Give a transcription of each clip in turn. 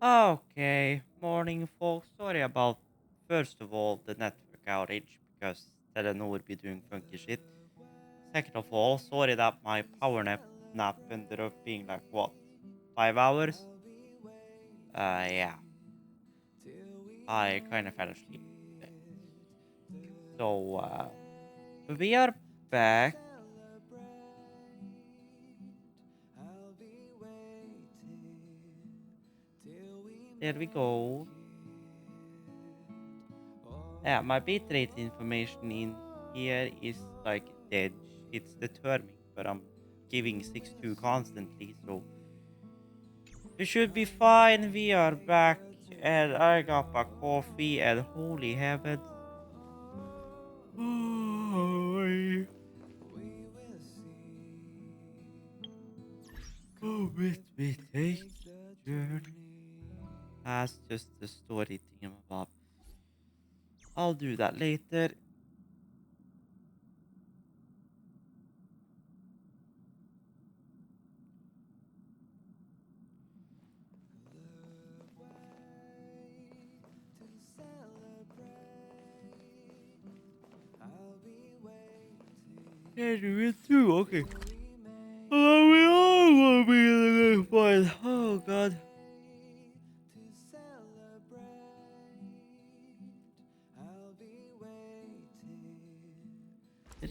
Okay, morning folks. Sorry about first of all the network outage because Telenor would be doing funky shit. Second of all, sorry that my power nap ended up being like what 5 hours. Yeah, I kind of fell asleep today. So we are back. There we go. Yeah, my bitrate information in here is like dead. It's determined, but I'm giving 6.2 constantly, so you should be fine. We are back, and I got my coffee, and holy heavens. Oh, with me take journey. That's just the story thing about. I'll do that later. Yeah, do it too. Okay. Oh, we all want to be the next one. Oh God.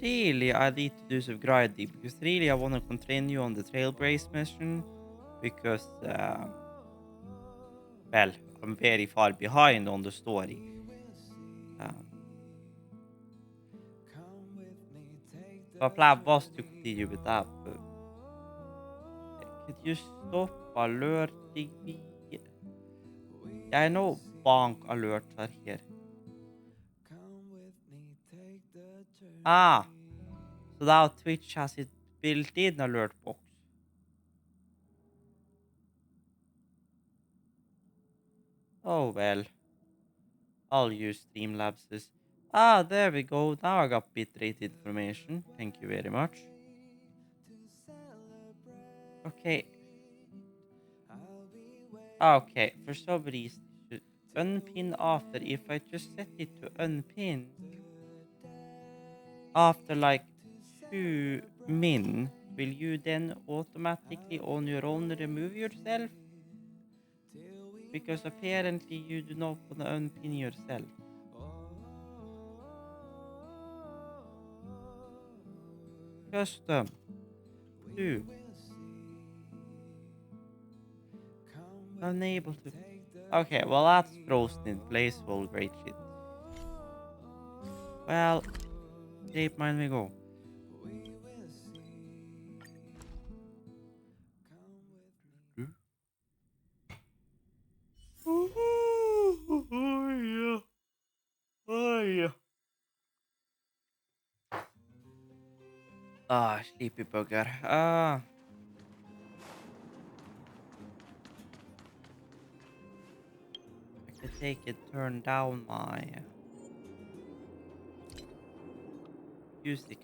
Really, I need to do some grinding because really I want to continue on the trailblaze mission because, well, I'm very far behind on the story. Um, my plan was to continue with that, but could you stop alerting me? Yeah, I know bonk alerts are here. Ah, so now Twitch has it built in alert box. Oh well, I'll use Streamlabs. Ah, there we go. Now I got bitrate information. Thank you very much. Okay. Okay, for some reason, it should unpin after. If I just set it to unpin after like 2 min, will you then automatically on your own remove yourself? Because apparently you do not want to unpin yourself. Custom. Do. Unable to. Okay, well that's frozen in place. Well, great shit. Well, shape mine we go. Oh yeah. Oh yeah. Ah, sleepy bugger. I could take it, turn down my music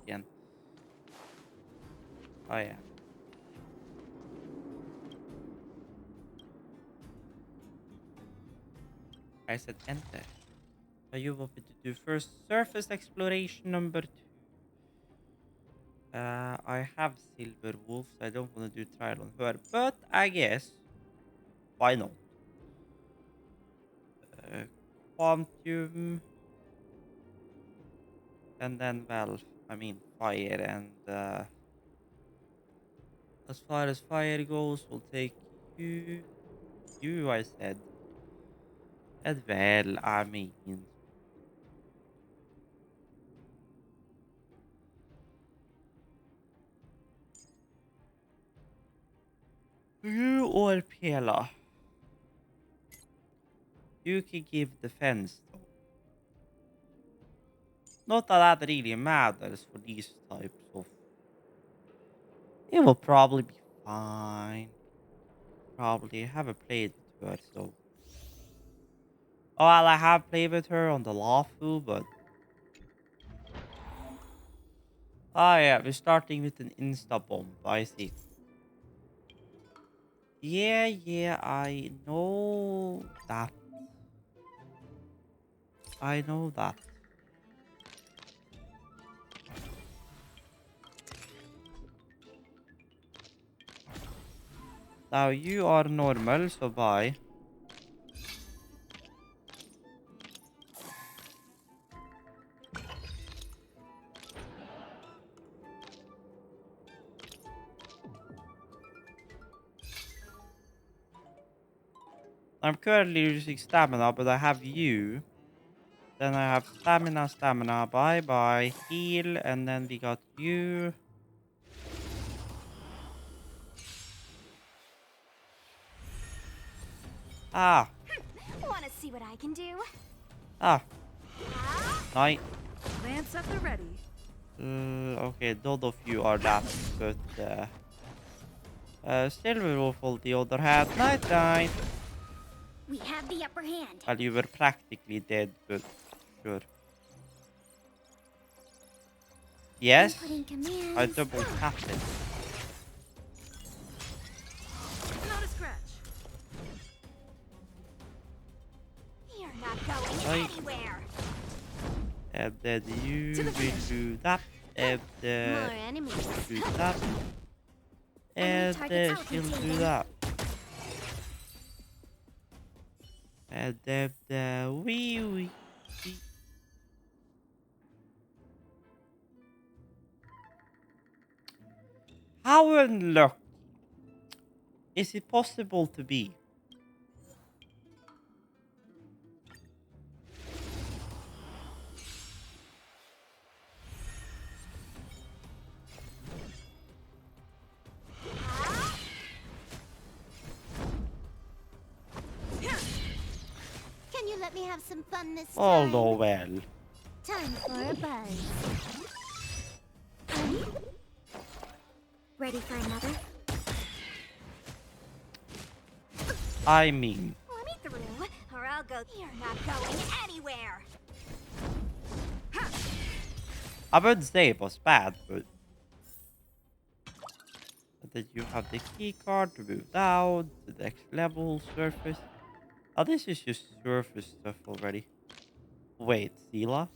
again. Oh yeah. I said enter. So you want me to do first surface exploration number 2. I have Silver Wolf, so I don't want to do trial on her, but I guess why not? Uh, Quantum, and then well, I mean fire, and as far as fire goes, we'll take you. You, I said, and well, I mean, you or Pela, you can give defense though. Not that that really matters for these types of. It will probably be fine. Probably haven't played with her, so. Oh, well, I have played with her on the lawful, but. Ah, yeah, we're starting with an insta bomb. I see. Yeah, I know that. I know that. Now you are normal, so bye. I'm currently using stamina, but I have you. Then I have stamina. Bye bye. Heal, and then we got you. Ah, Want to see what I can do? ah, nice. Lance at the ready. Okay, none of you are that, but Silver Wolf on the other hand, night. We have the upper hand. Well, you were practically dead, but sure. Yes, Inputting I commands. double tapped it. Not a scratch. You're not going Right. anywhere. And then you To the will finish. do that, and More enemies. do that, Enemy and targets she'll do rotating. that. And then wee. How unlucky is it possible to be? Can you let me have some fun this Oh time? no, well. Time for a buzz. Ready for another? I mean, Let me through, or I'll go. You're not going anywhere. I wouldn't say it was bad, but then you have the key card to move down to the next level surface. Oh, this is just surface stuff already. Wait, Sela?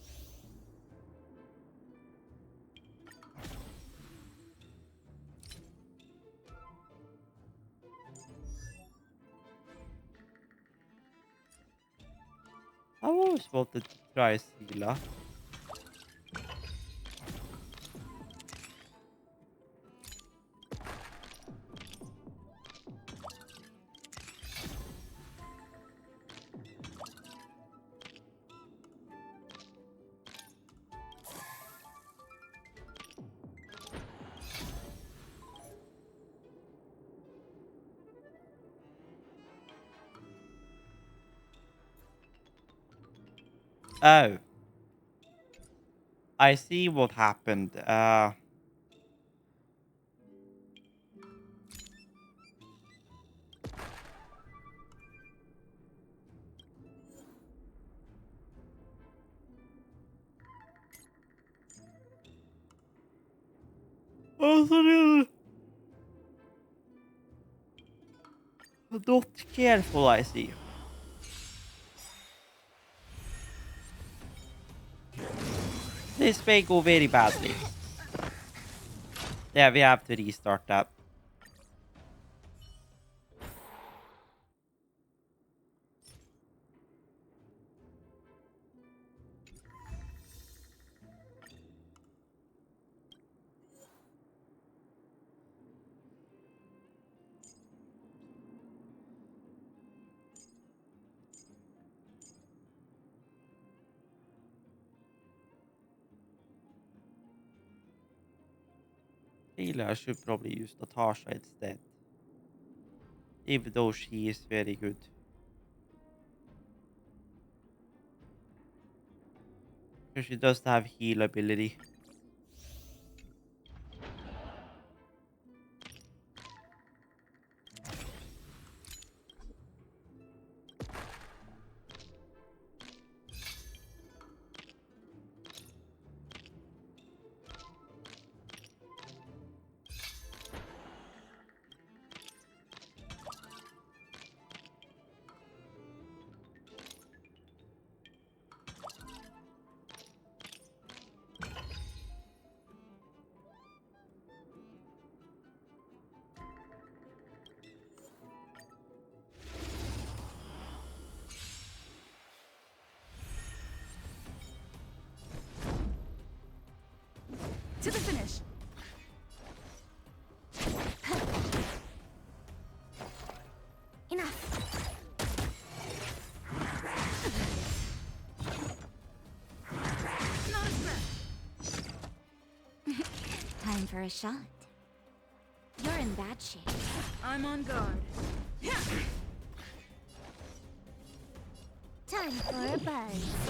I always wanted to try Sela. Oh, I see what happened. I was a little not careful, I see. This may go very badly. Yeah, we have to restart that. Really, I should probably use Natasha instead. Even though she is very good. Because she does have heal ability. To the finish. Enough. Not a scratch. Time for a shot. You're in bad shape. I'm on guard. Time for a buzz.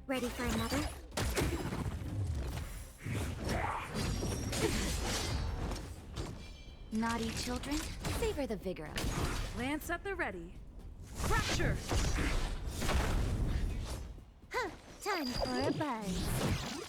Ready for another? Naughty children, savor the vigor of it. Lance at the ready. Fracture. Huh, time for a buzz.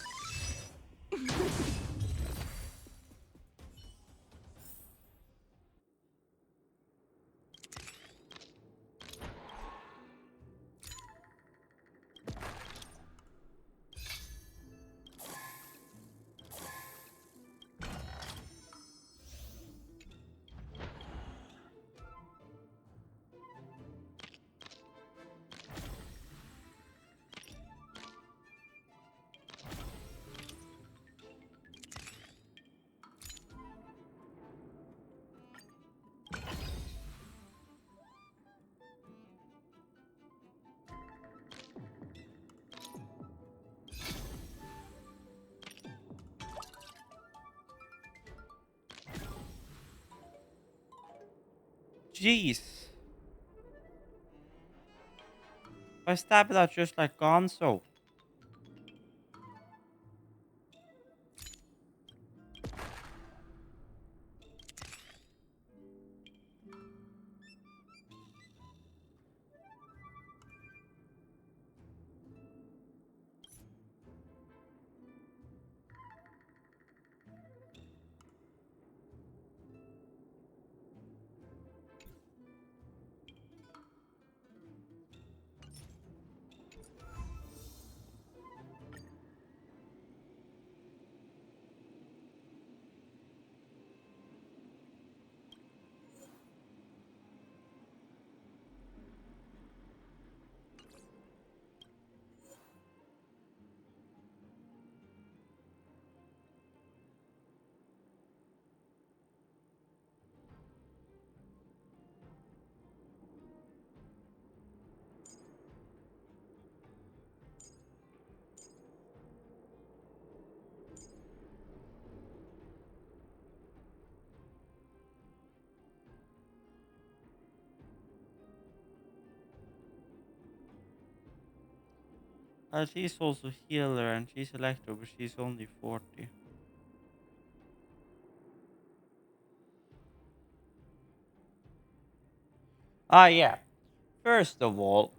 Jeez. I stab it out just like Gonzo. She's also healer and she's electro, but she's only 40. Ah, yeah. First of all,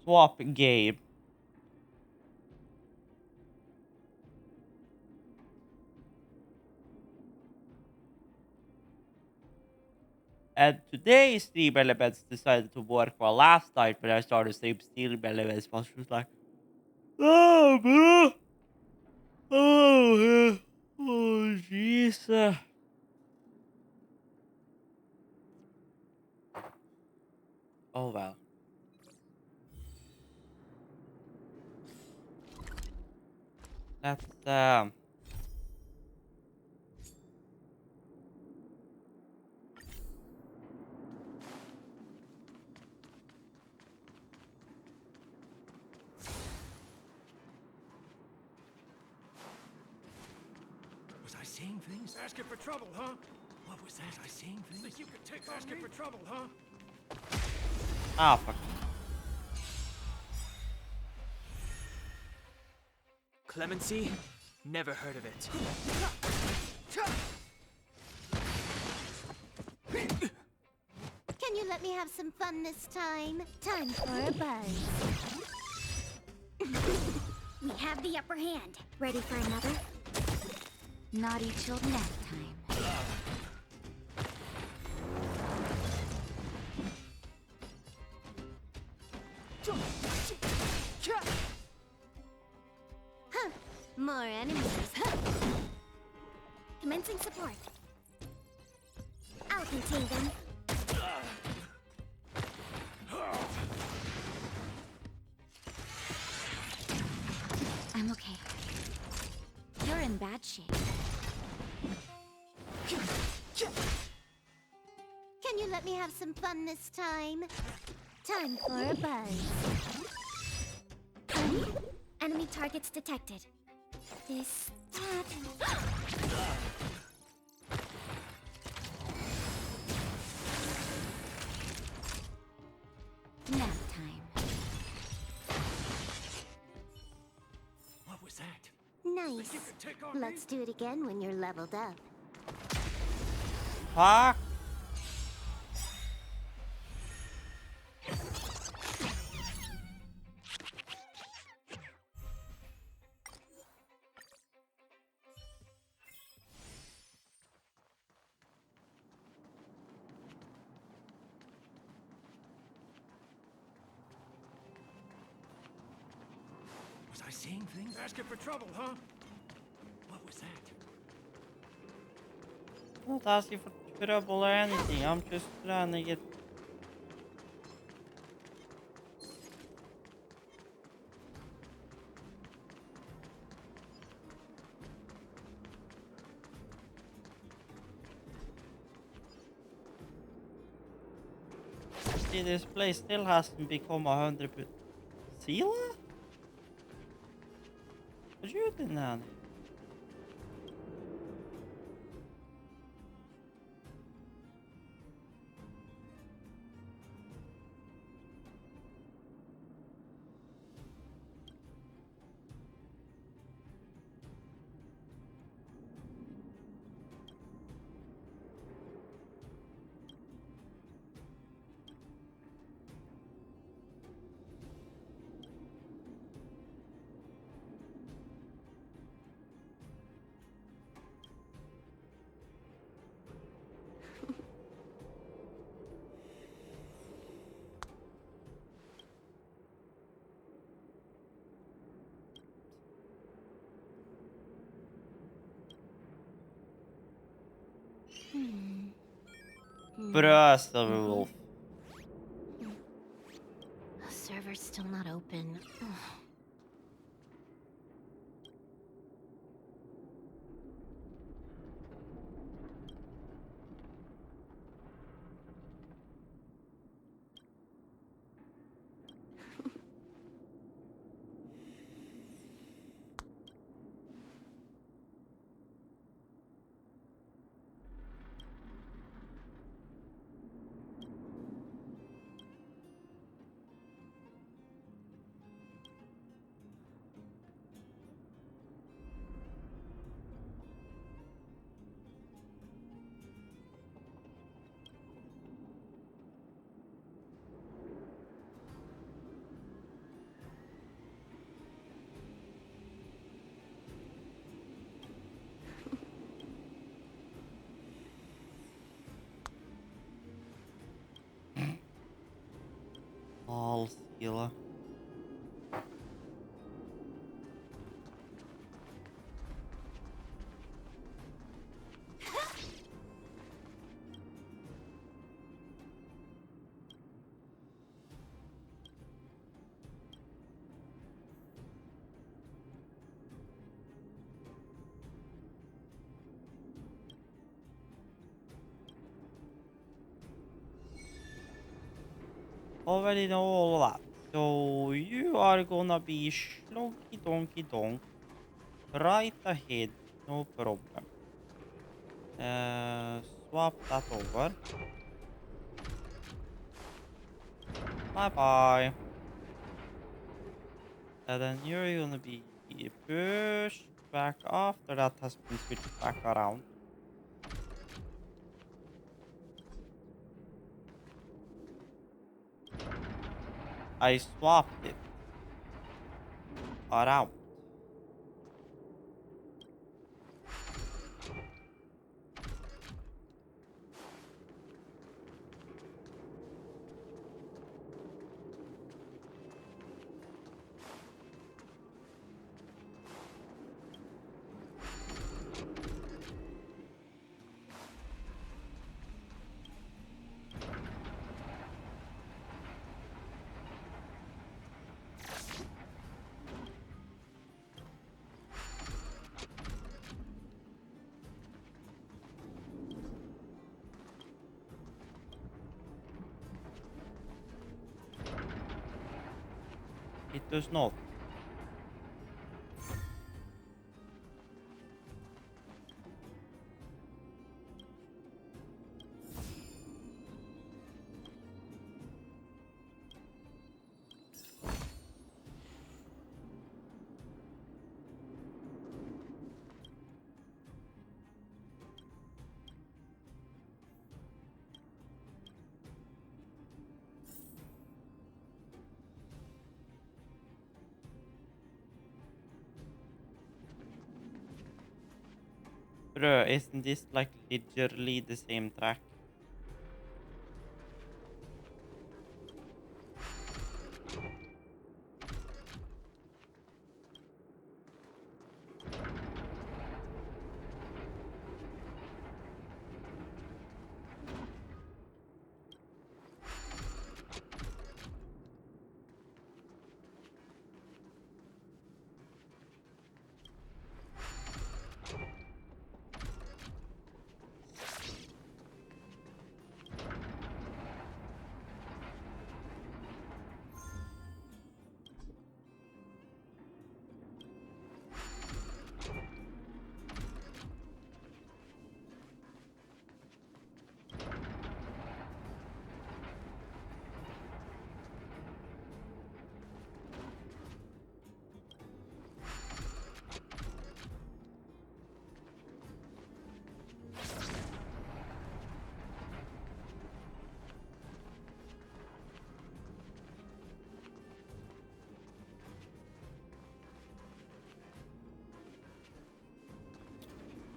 swap game. And today's stream elements decided to work well last night when I started stream elements was just like, oh, bro. Oh, oh, jeez. Oh, well. Let's, Was I saying things? Asking for trouble, huh? What was that? Was I saying things? Think you could take on asking for trouble, huh? ah, fuck. Clemency? Never heard of it. Can you let me have some fun this time? Time for a buzz. We have the upper hand. Ready for another? Naughty children at time. Huh. More enemies. Huh. Commencing support. That'll contain them. I'm okay. You're in bad shape. Can you let me have some fun this time? Time for a buzz. Enemy targets detected. This, that. Nap time. What was that? Nice. You could take on Let's do it again when you're leveled up. Fuck! Was I seeing things? Asking for trouble, huh? What was that? I'm not asking for trouble or anything. I'm just trying to get. See, this place still hasn't become 100%. Sila? Vad gjorde den här? Bröst of a wolf. The server's still not open. All Sila. Already know all of that. So you are gonna be slonky donkey donk right ahead, no problem. Swap that over. Bye bye. And then you're gonna be pushed back after that has been switched back around. I swapped it around. It does not. Bruh, isn't this like literally the same track?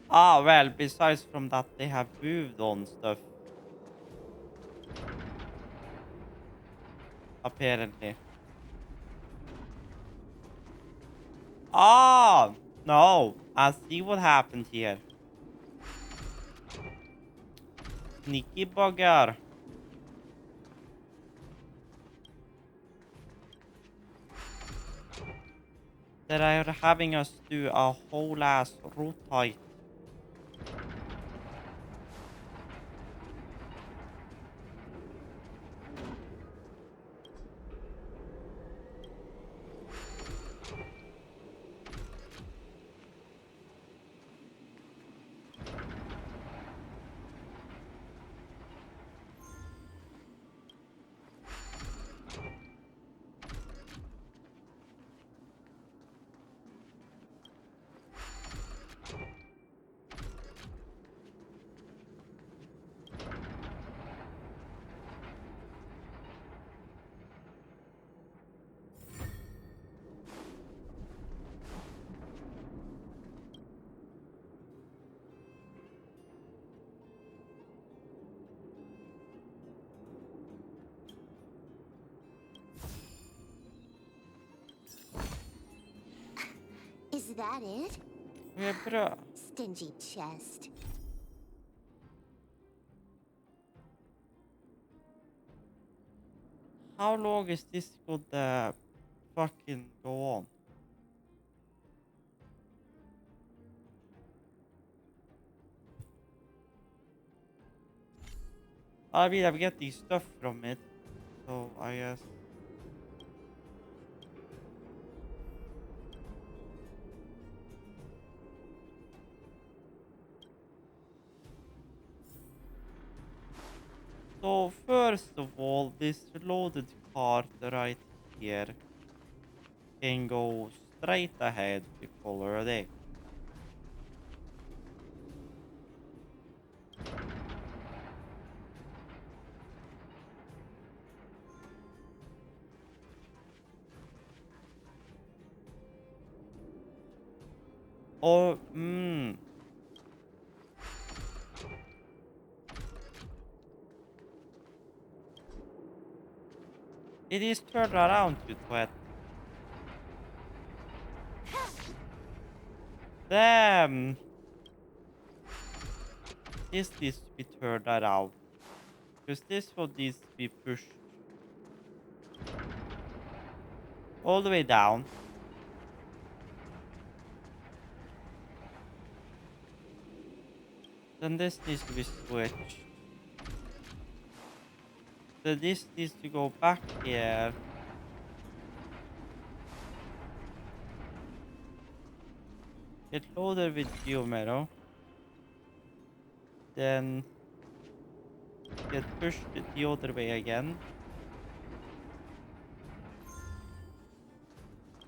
Ah, well, besides from that, they have moved on stuff. Apparently. Ah, no. I see what happened here. Sneaky bugger. That are having us do a whole ass route height. Is that it? Yeah, bro. Stingy chest. How long is this gonna fucking go on? I mean, I'm getting stuff from it, so I guess. So first of all, this loaded cart right here can go straight ahead to color a day. Or, it is turned around to twat. Damn! This needs to be turned around. Because this one needs to be pushed all the way down. Then this needs to be switched. Then this needs to go back here. Get loaded with geometal. Then get pushed the other way again.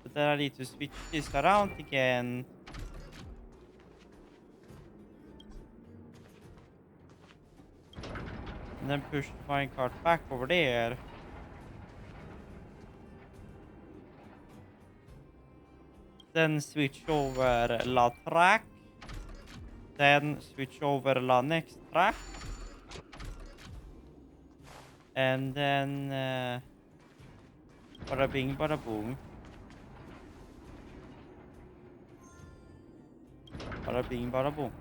But then I need to switch this around again. And then push the minecart back over there. Then switch over la track. Then switch over la next track. And then bada bing bada boom. Bada bing bada boom.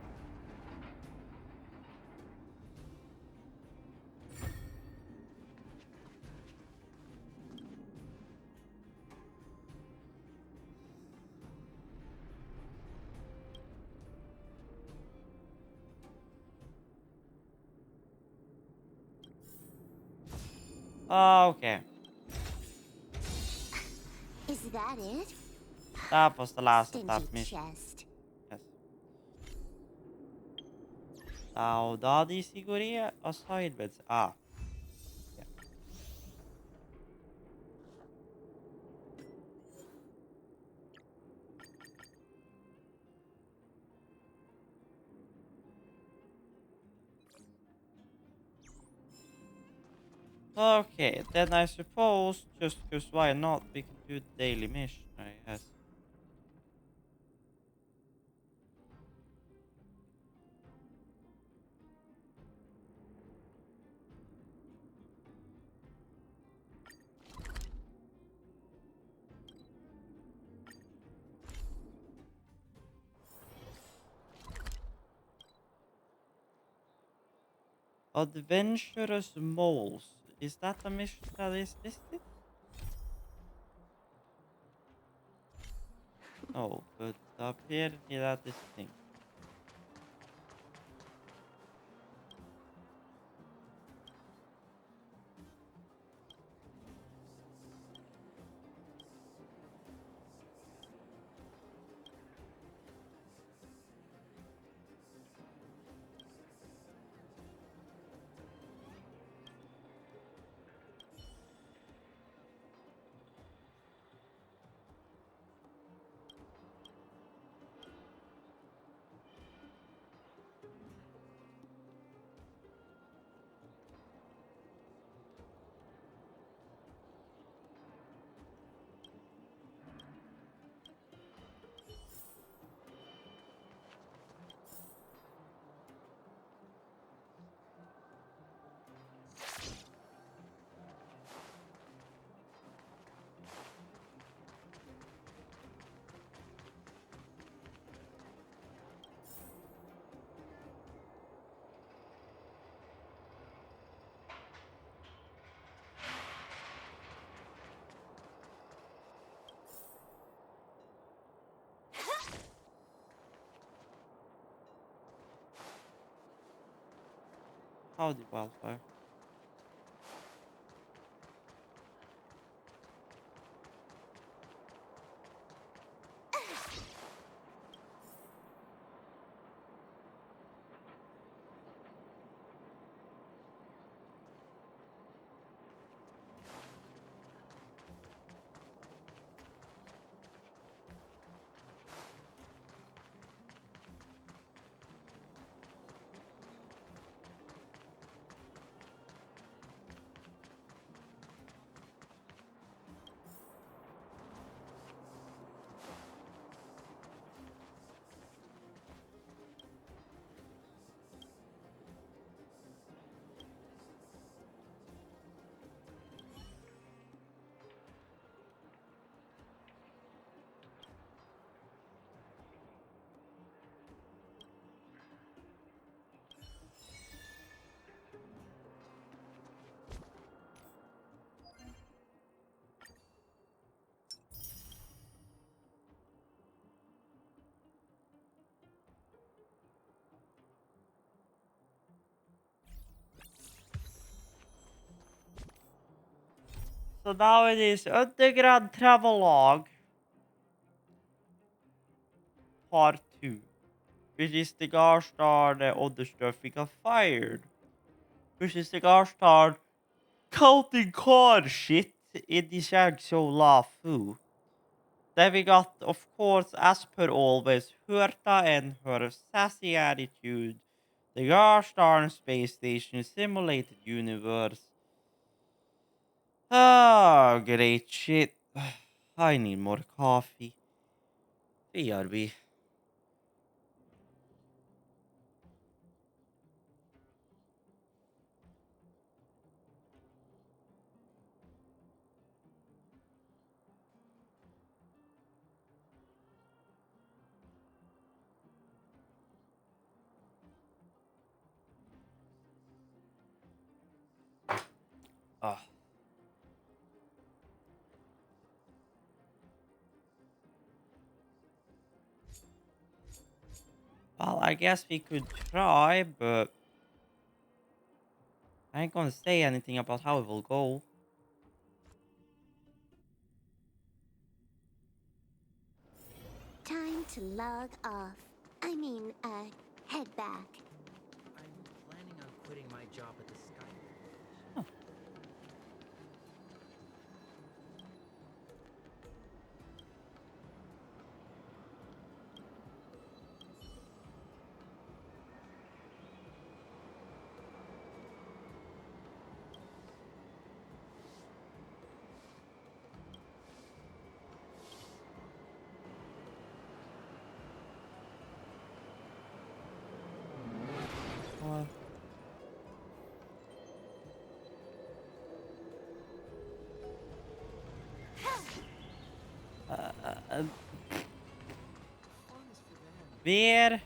Okay. Is that it? That was the last of Stingy that mission. chest. Yes. Saudade Siguria or sidebeds? Ah. Yeah. Okay, then I suppose just because why not, we can do the daily mission, I guess. Adventurous moles. Is that a mission that is listed? No, but apparently that is a thing. Howdy, wildfire. So now it is Underground Travelogue Part too. Which is the gosh darn other stuff we got fired. Which is the gosh darn counting card shit in the Shang-Chi Fu. Then we got, of course, as per always, Herta and her sassy attitude. The gosh darn space station simulated universe. Ah, great shit. I need more coffee. BRB. Ah. Well, I guess we could try, but I ain't gonna say anything about how it will go. Time to log off. I mean, head back. I'm planning on quitting my job at the Sky. Huh. Well, uh, where?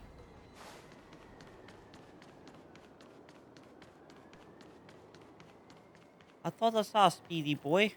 I thought I saw a Speedy Boy.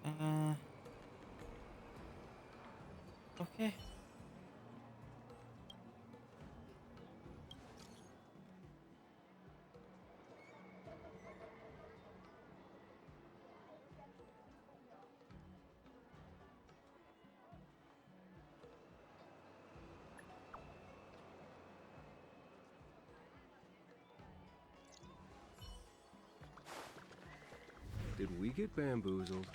Uh, okay. Did we get bamboozled?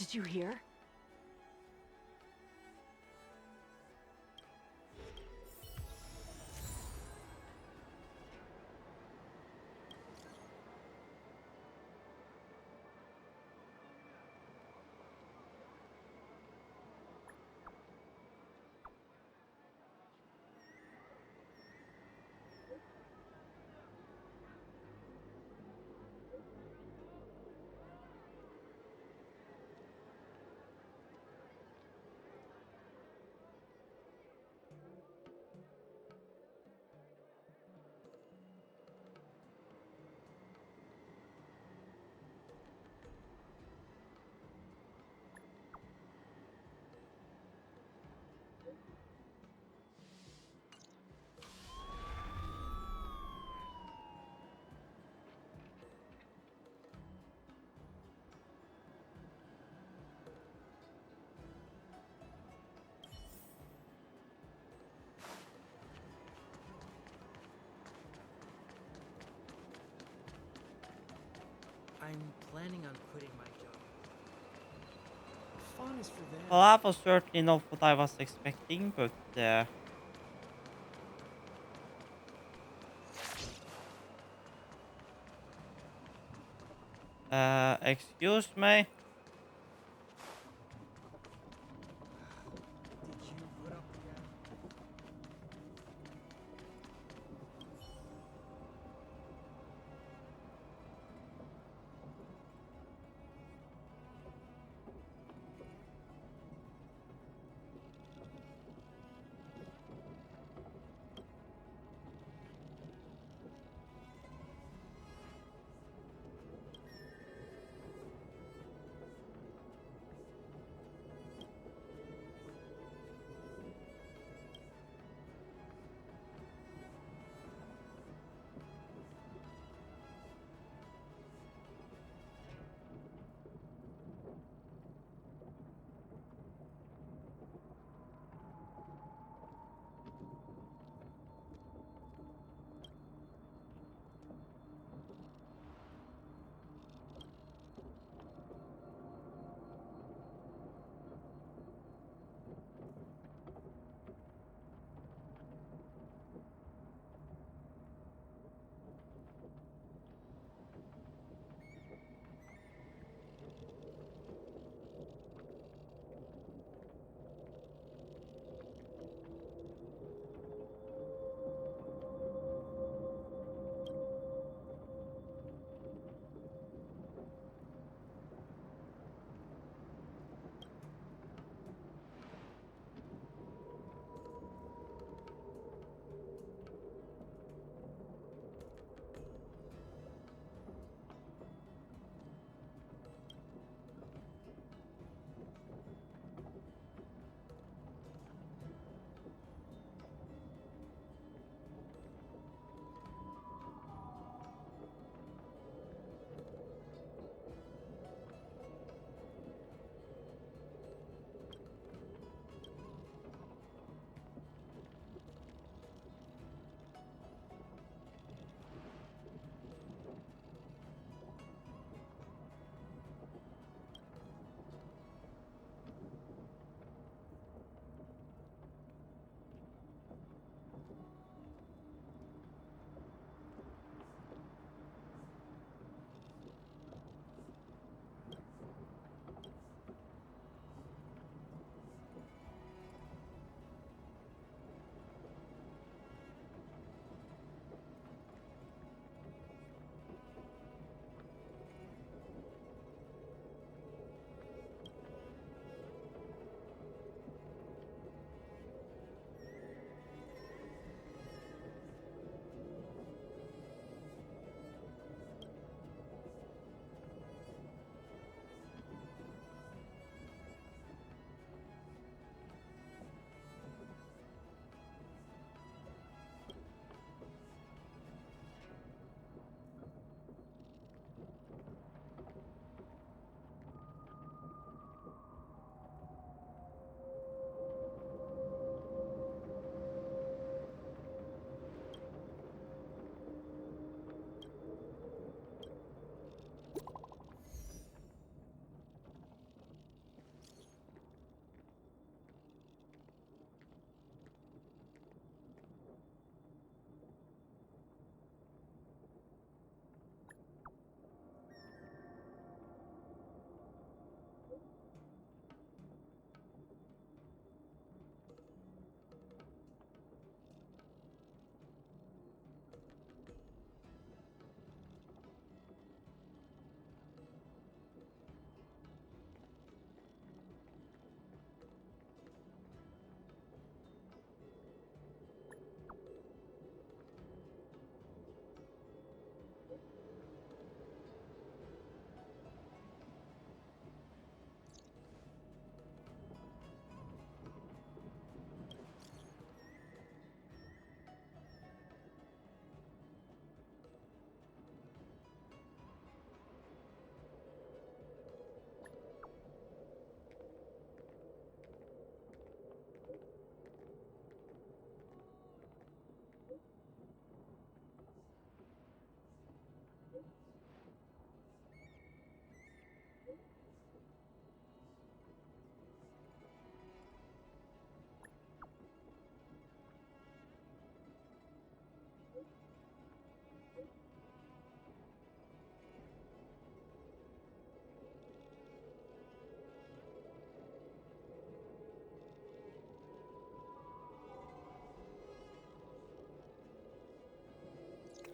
Did you hear? I'm planning on quitting my job. Fun is for them. Well, that was certainly not what I was expecting, but excuse me. Did you put up the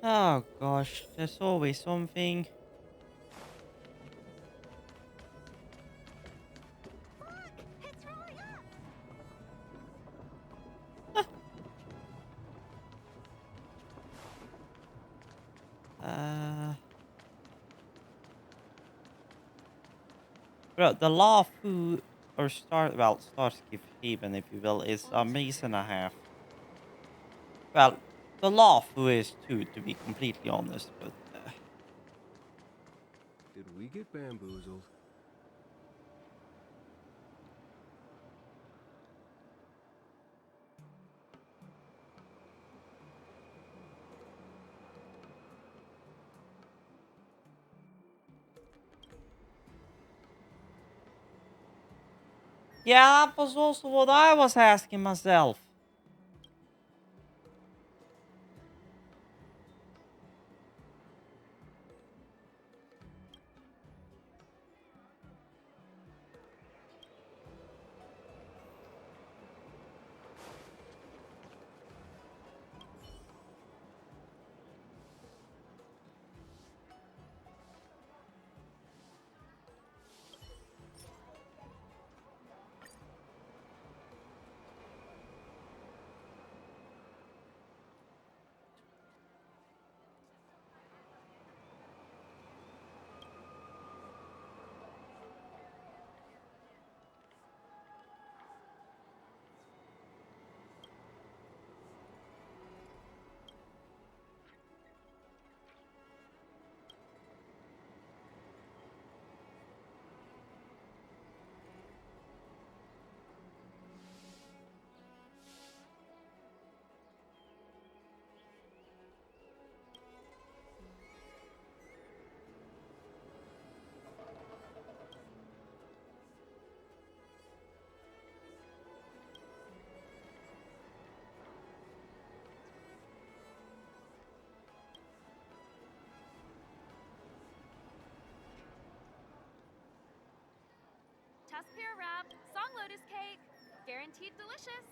Oh gosh, there's always something. It's rolling up! Uh, Bro, the law food or Starsky even if you will, is a maze and a half. Well, the law food is two, to be completely honest, but Did we get bamboozled? yeah, that was also what I was asking myself. Tuskpear wrap, song lotus cake, guaranteed delicious.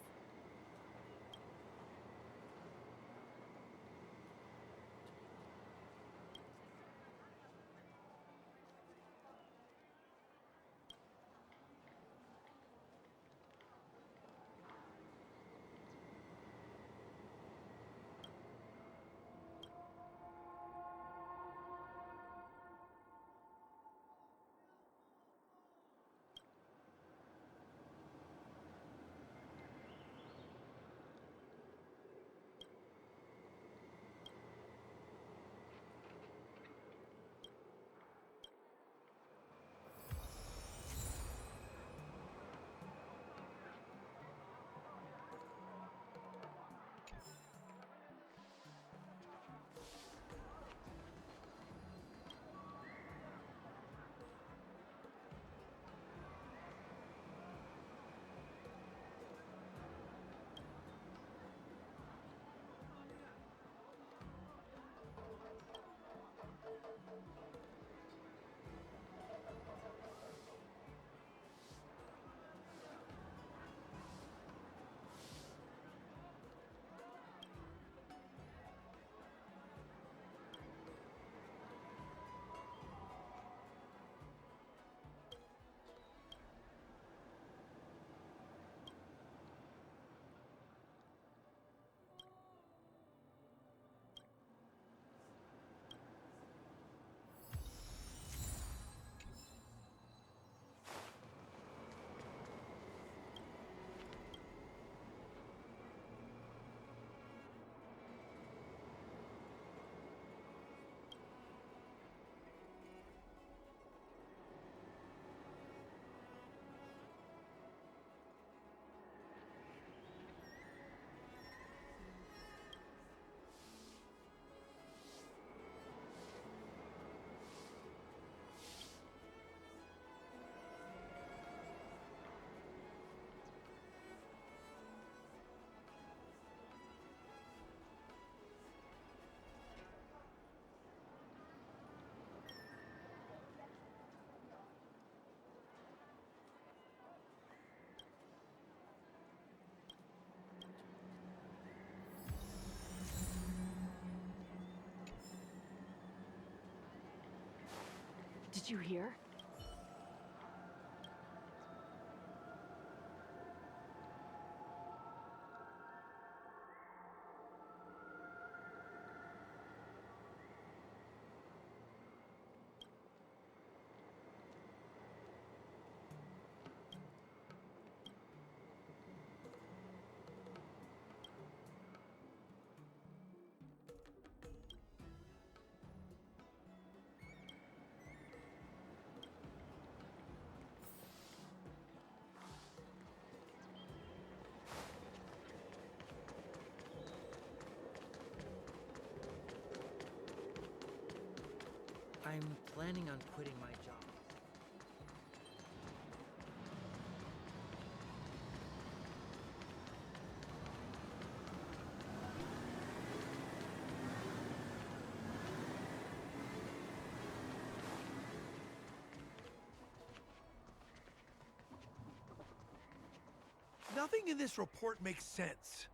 Did you hear? I'm planning on quitting my job. Nothing in this report makes sense.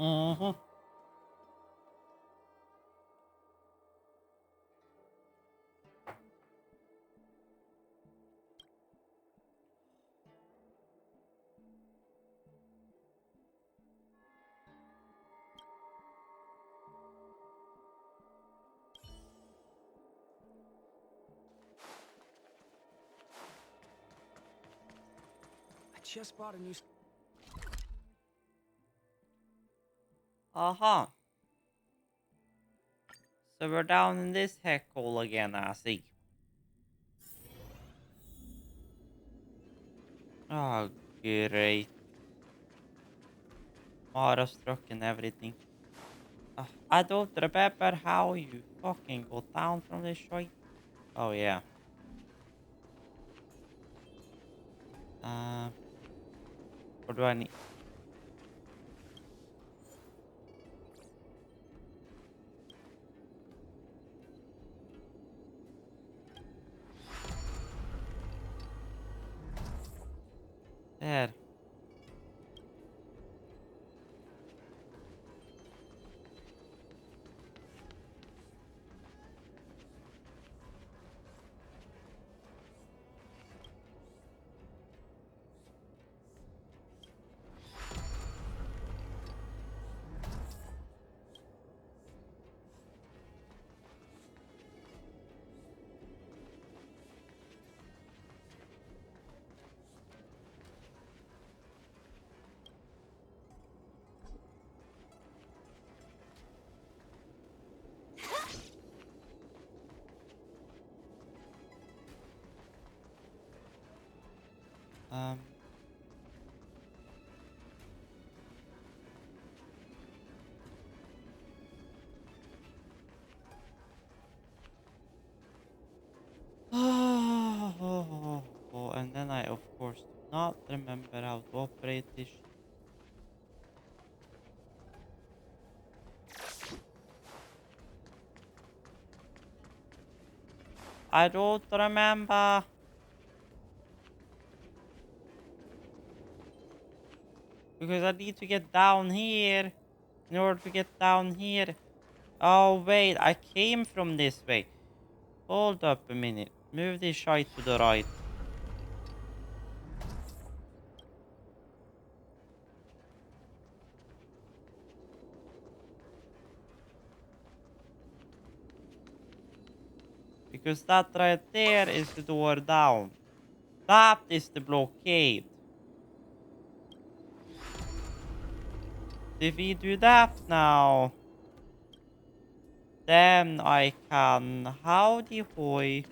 Uh-huh. just bought a new. Uh-huh. So we're down in this heck hole again, I see. Oh, great. Struck and everything. I don't remember how you fucking got down from this shit. Oh, yeah. What do I need? There. Um. And then I, of course, do not remember how to operate this. I don't remember. Because I need to get down here in order to get down here. Oh, wait, I came from this way. Hold up a minute. Move this shite to the right. Because that right there is the door down. That is the blockade. If we do that now, then I can... Howdy hoy.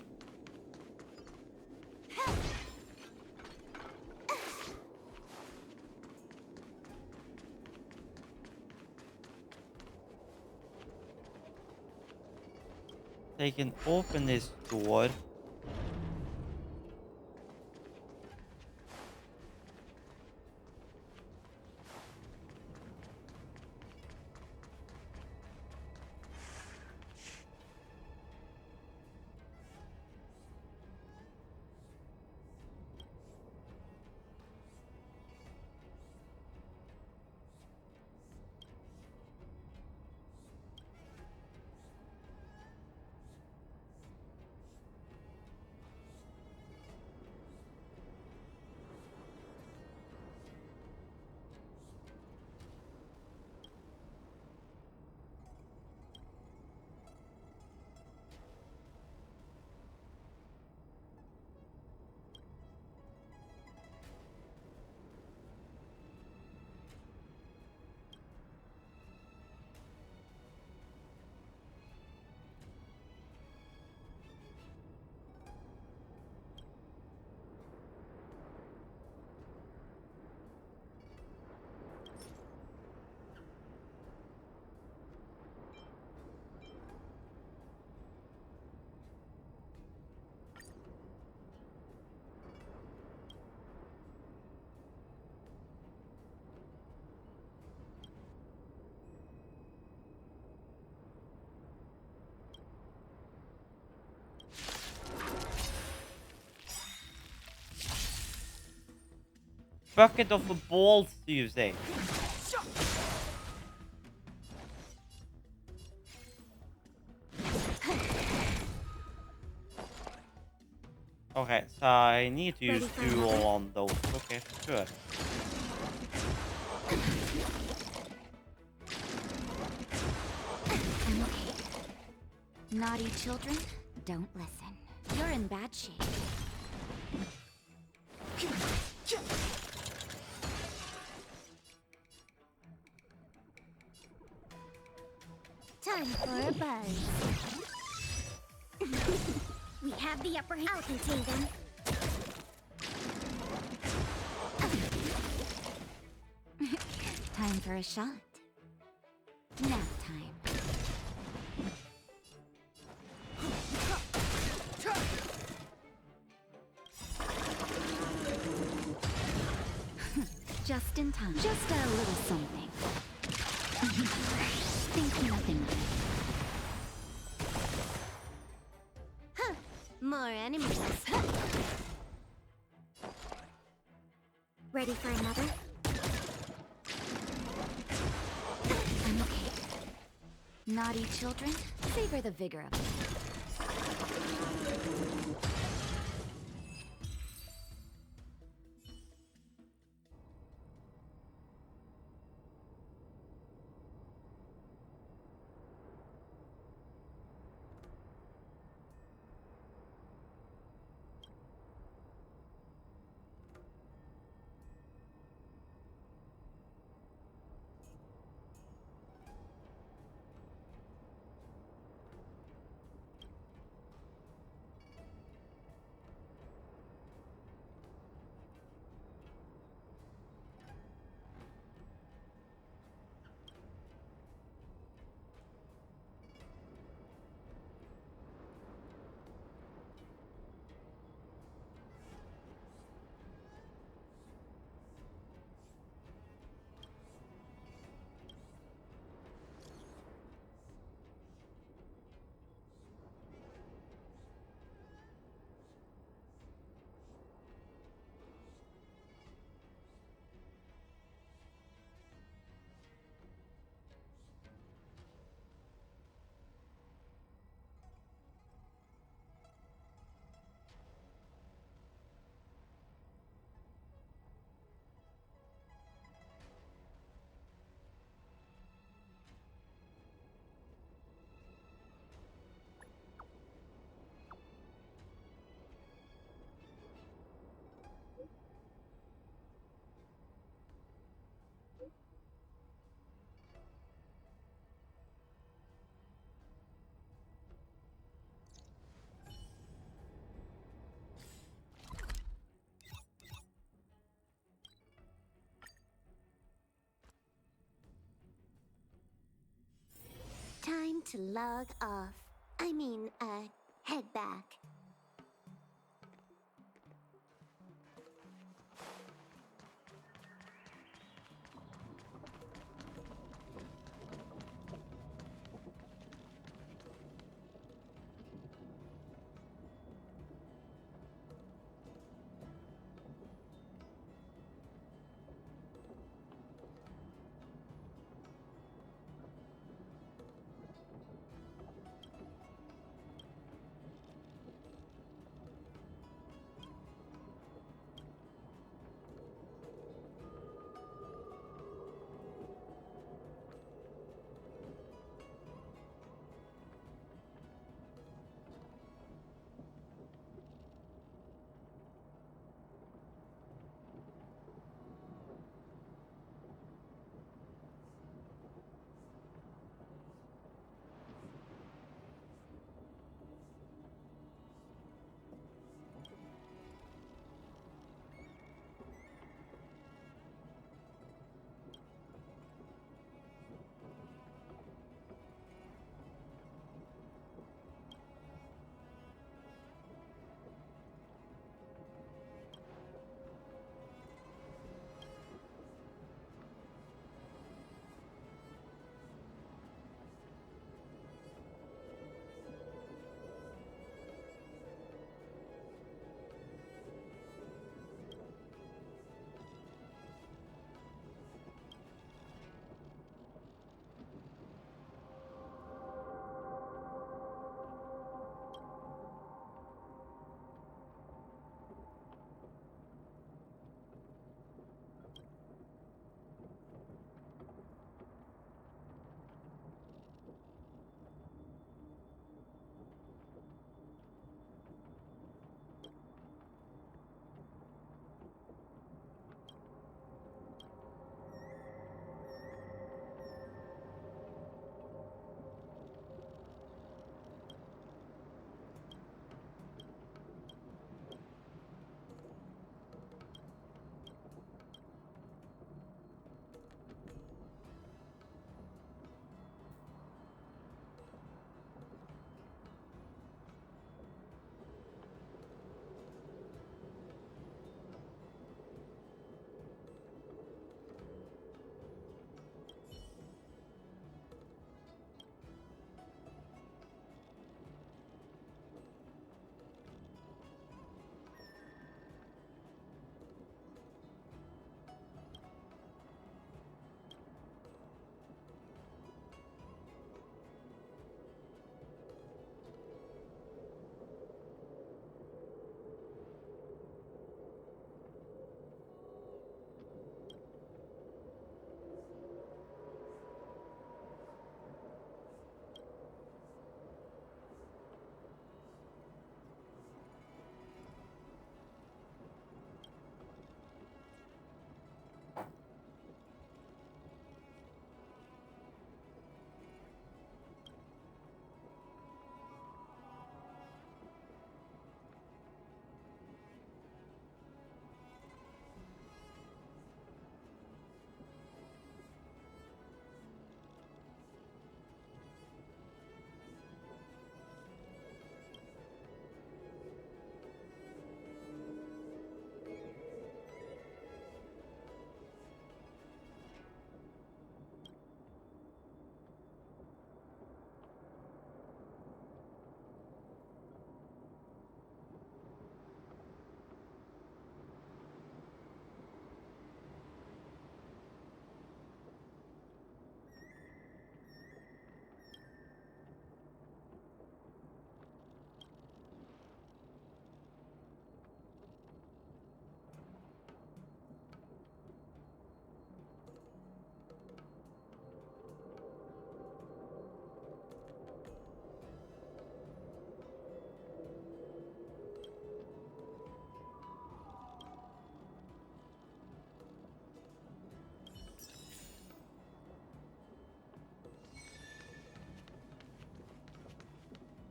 They can open this door. Bucket of balls, do you say? Okay, so I need to use dual on those. Okay, sure. I'm okay. Naughty children, don't listen. You're in bad shape. Time for a buzz. We have the upper hand. I'll contain them. Time for a shot. Nap time. Just in time. Just a little something. Think nothing of it. Huh. More enemies. Ready for another? I'm okay. Naughty children, savor the vigor of it. Time to log off. Head back.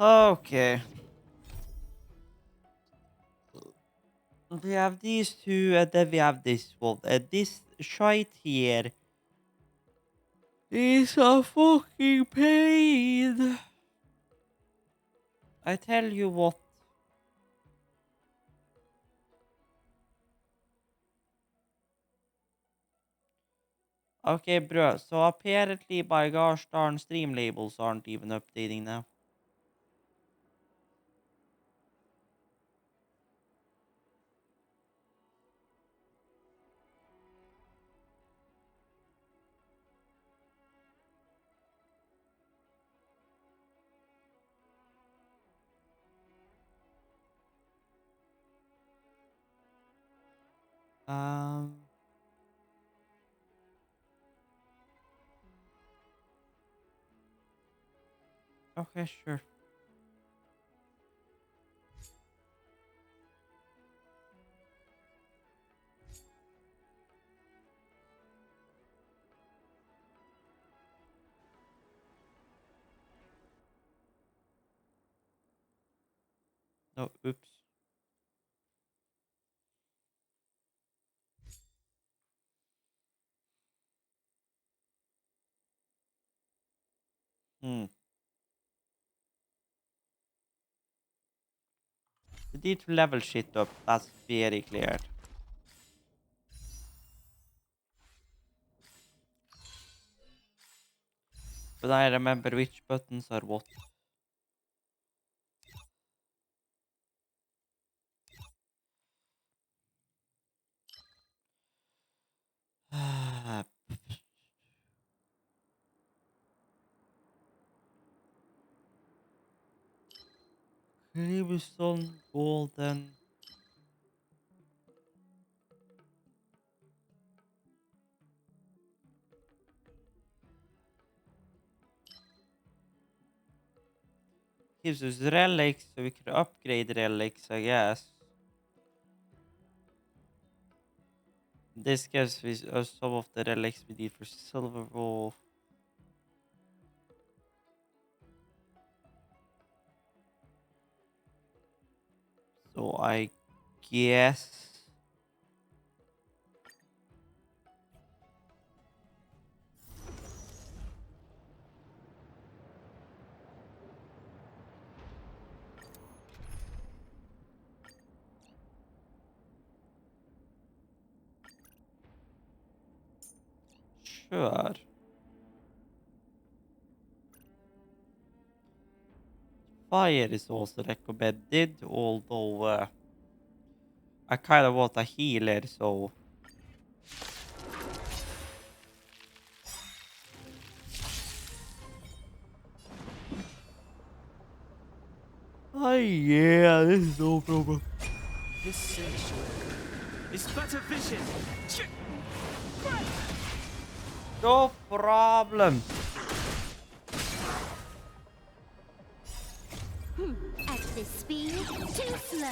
Okay. We have these two, and then we have this one. And this shite here is a fucking pain. I tell you what. Okay, bro. So apparently, my gosh darn stream labels aren't even updating now. Um. Okay, sure. No, oops. Hmm. We need to level shit up. That's very clear. But I remember which buttons are what. Crimson, golden. Gives us relics, so we can upgrade relics, I guess. This gives us some of the relics we need for Silver Wolf. So I guess. Sure. Fire is also recommended, although I kind of want a healer, so. Oh yeah, this is no problem. This sanctuary is but a vision. No problem. At this speed, too slow.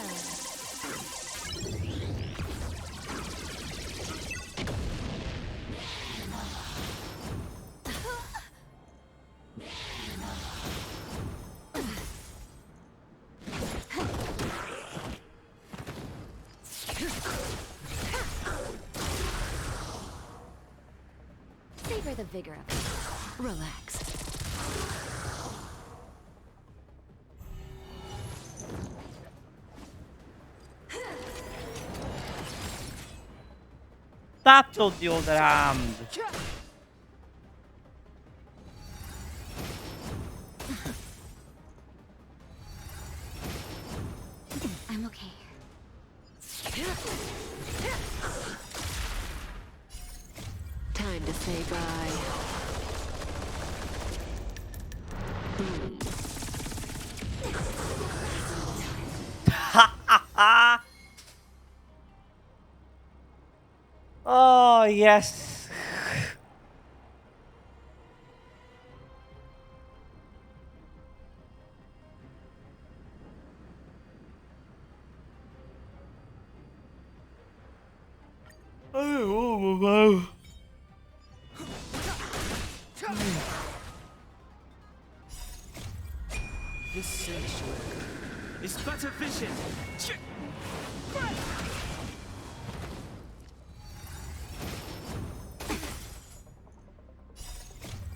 Savor the vigor of it. Relax. That on the other hand. I'm okay. Time to say bye. Oh yes. Oh, This sanctuary is but a vision.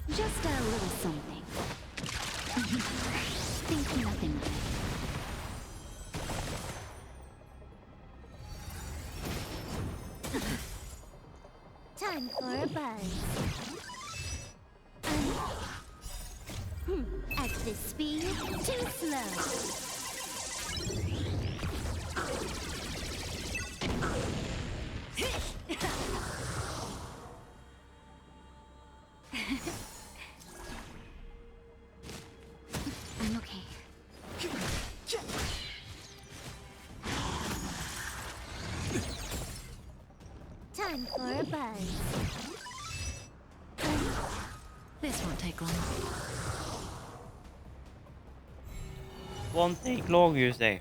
Just a little something. Think nothing of it. Time for a buzz. At this speed, too slow. I'm okay. Time for a buzz. This won't take long. Won't take long, you say?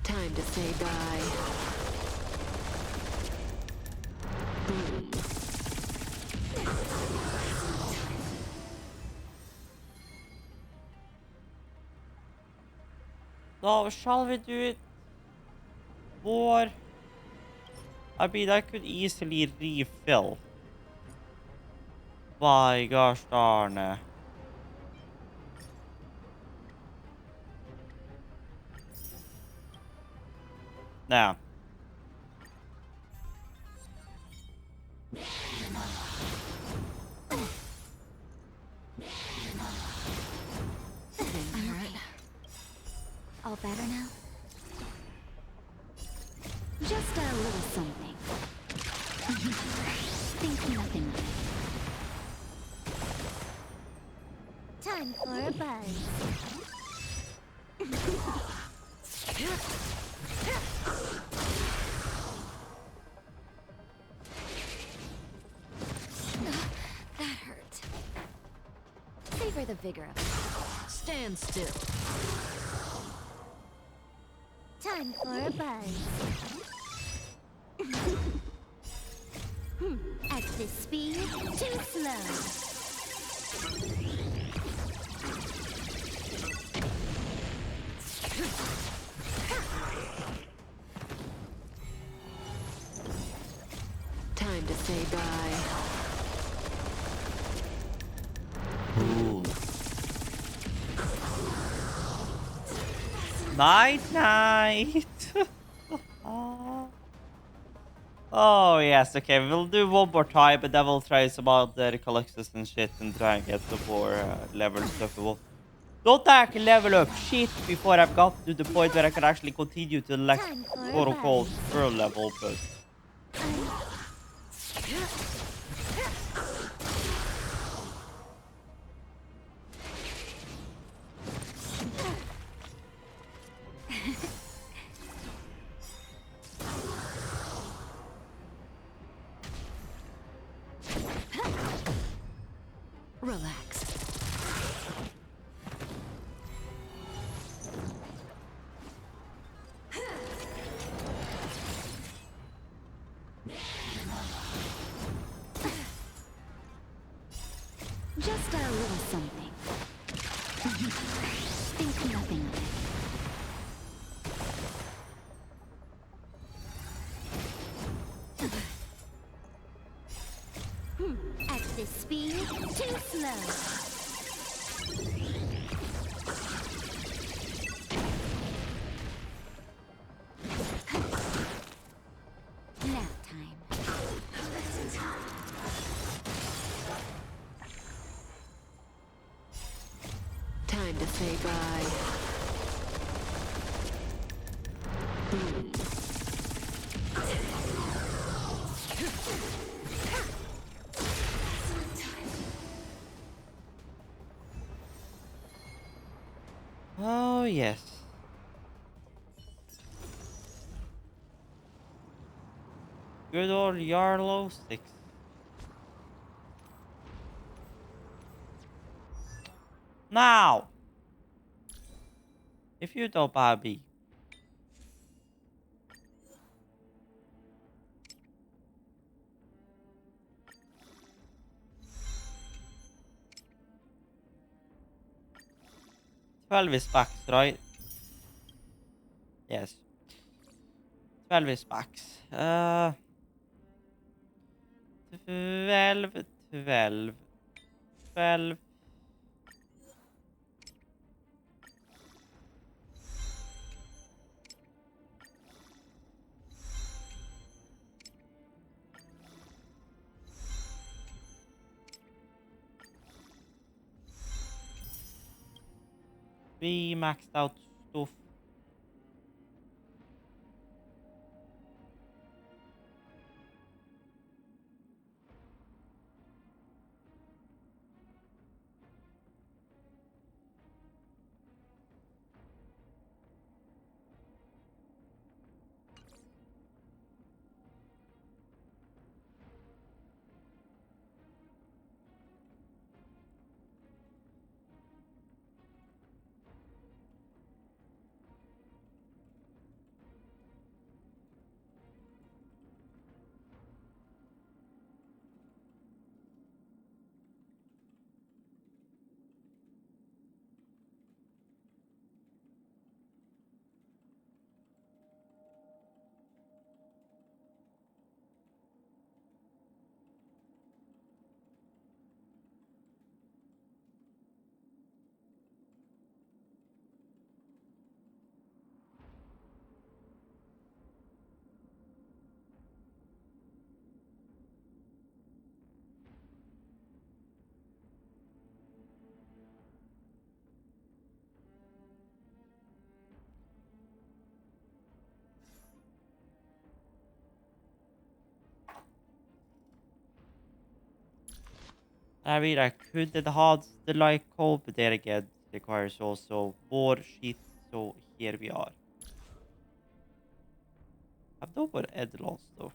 Time to say bye. Boom. So, shall we do it? Or... I mean, I could easily refill. By gosh darn it. Now. I'm okay. All better now? Just a little something. Think nothing of it. Time for a buzz. That hurt. Savor the vigor of it. Stand still. Time for a buzz. At this speed, too slow. Time to say bye. Ooh. Night night. Oh yes, okay, we'll do one more time, but then we'll try some other collectors and shit and try and get some more level stuff. Don't I can level up shit before I've got to the point where I can actually continue to the next quote-unquote world level, but... Relax. Just a little something. Think nothing of it. At this speed, too slow. Nap time. Time to say bye. Boom. Oh yes. Good old Yarlow 6. Now! If you don't Bobby. $12 is bucks, right? Yes. 12 is bucks. 12, 12, 12. We maxed out stuff. I mean, I could have the like code, but then again, requires also more shit. So here we are. I've no more end loss though.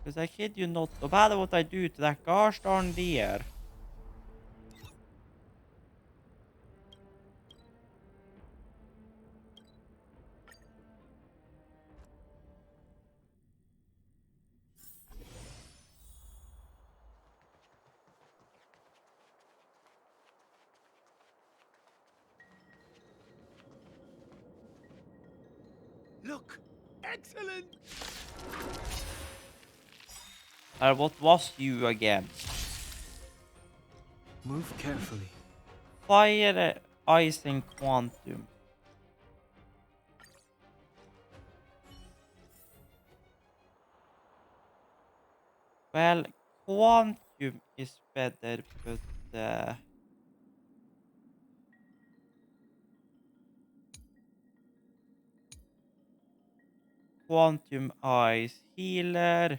Because I kid you not, no matter what I do to that gosh darn deer. Look! Excellent! What was you again? Move carefully. Fire, ice, and quantum. Well, quantum is better, but quantum ice healer.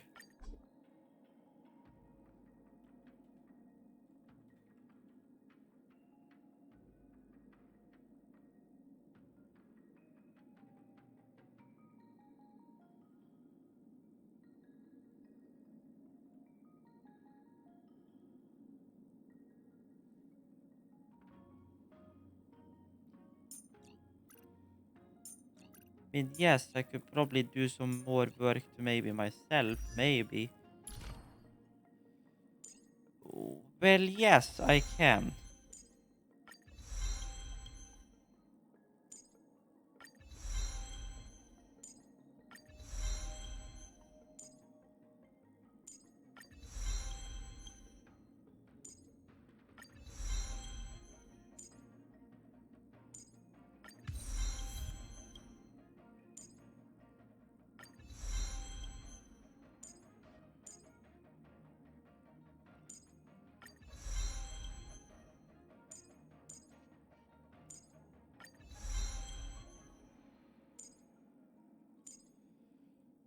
I mean, yes, I could probably do some more work to maybe myself, maybe. Well, yes, I can.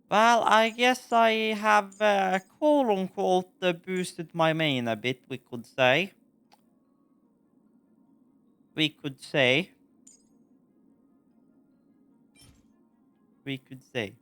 Well, I guess I have quote-unquote boosted my main a bit, we could say. We could say. We could say.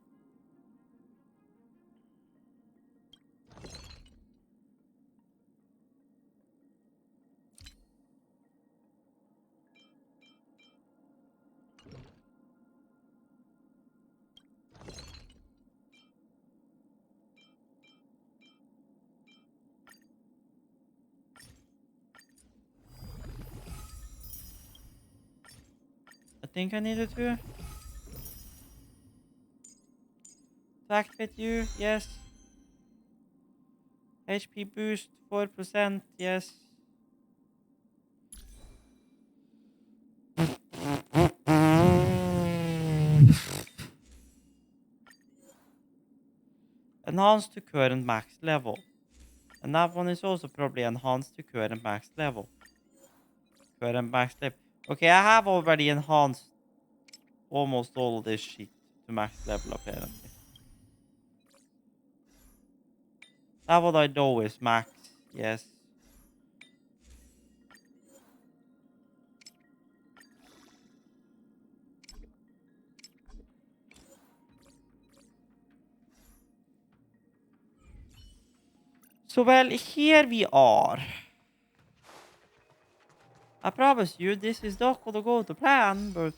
I think I needed to activate you, yes. HP boost 4%, yes. Enhanced to current max level. And that one is also probably enhanced to current max level. Current max level. Okay, I have already enhanced almost all of this shit to max level apparently. That what I know is max, yes. So well, here we are. I promise you this is not gonna go to plan, but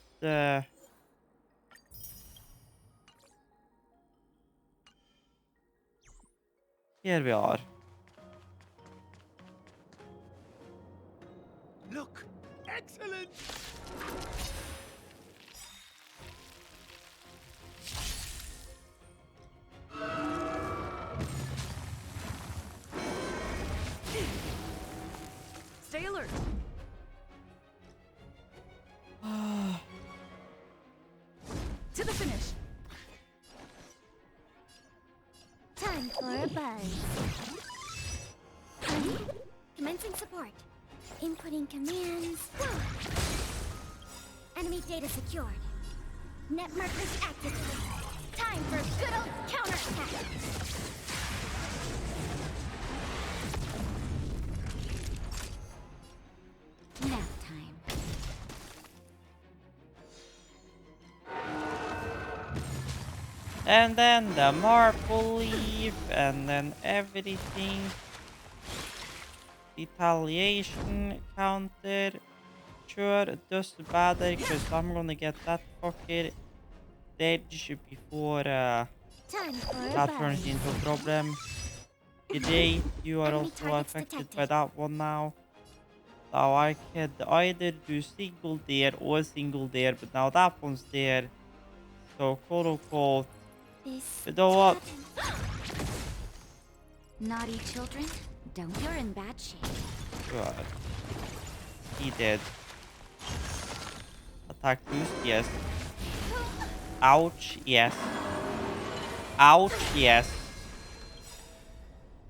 here we are. Look! Excellent! Stay alert. To the finish. Time for a buzz. Commencing support. Inputting commands. Enemy data secured. Net markers activated. Time for a good old counterattack. Nap time. And then the marble leaf, and then everything. Retaliation counter. Sure, it doesn't matter because I'm gonna get that fucker dead before Time for a that buzz. turns into a problem. Today, you are Enemy also targets affected detected. by that one now. Now I could either do single there or single there, but now that one's there. So quote unquote, This you know what? naughty children, don't. You're in bad shape. Good. He did. Attack boost, yes. Ouch, yes. Ouch, yes.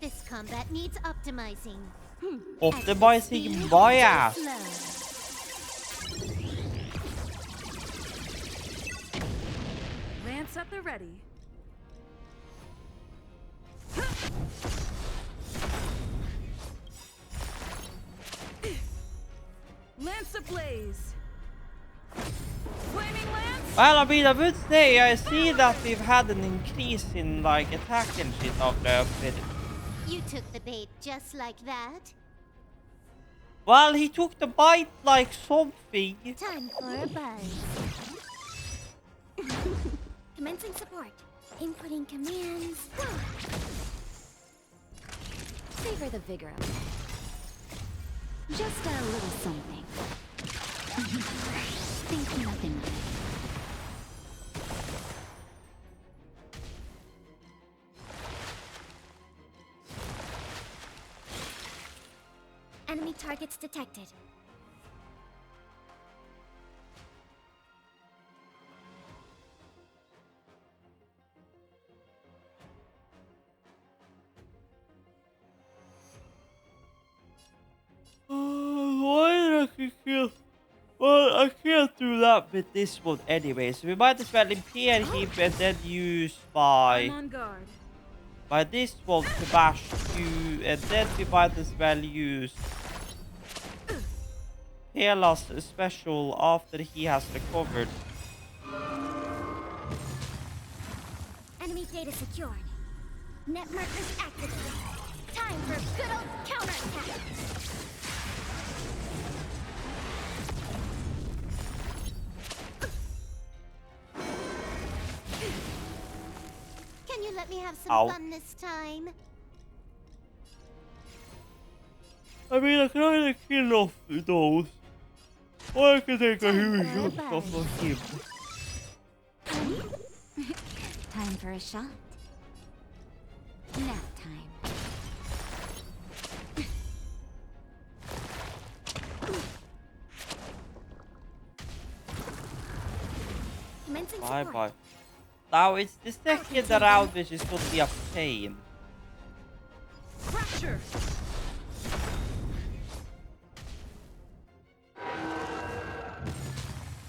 This combat needs optimizing. Optimizing my ass. Lance at the ready. Lance ablaze. Flaming lance. Well, I mean, I would say I see that we've had an increase in like attack and shit after a bit. You took the bait just like that. Well, he took the bite like something. Time for a buzz. Commencing support. Inputting commands. Savor the vigor of it. Just a little something. Think nothing of it. Enemy targets detected. Why did I kill? Well, I can't do that with this one anyway, so we might as well impair him and then use I'm by on guard. this one to bash you, and then we might as well use Hela's special after he has recovered. Enemy data secured. Net markers activated. Time for a good old counterattack. Can you let me have some Ow. fun this time? I mean, I can either kill off those, or I can take a huge Bye-bye. shot off of him. Time for a shot. Nap time. Commencing Bye support. bye. Now it's the second round which is going to be a pain. Fracture.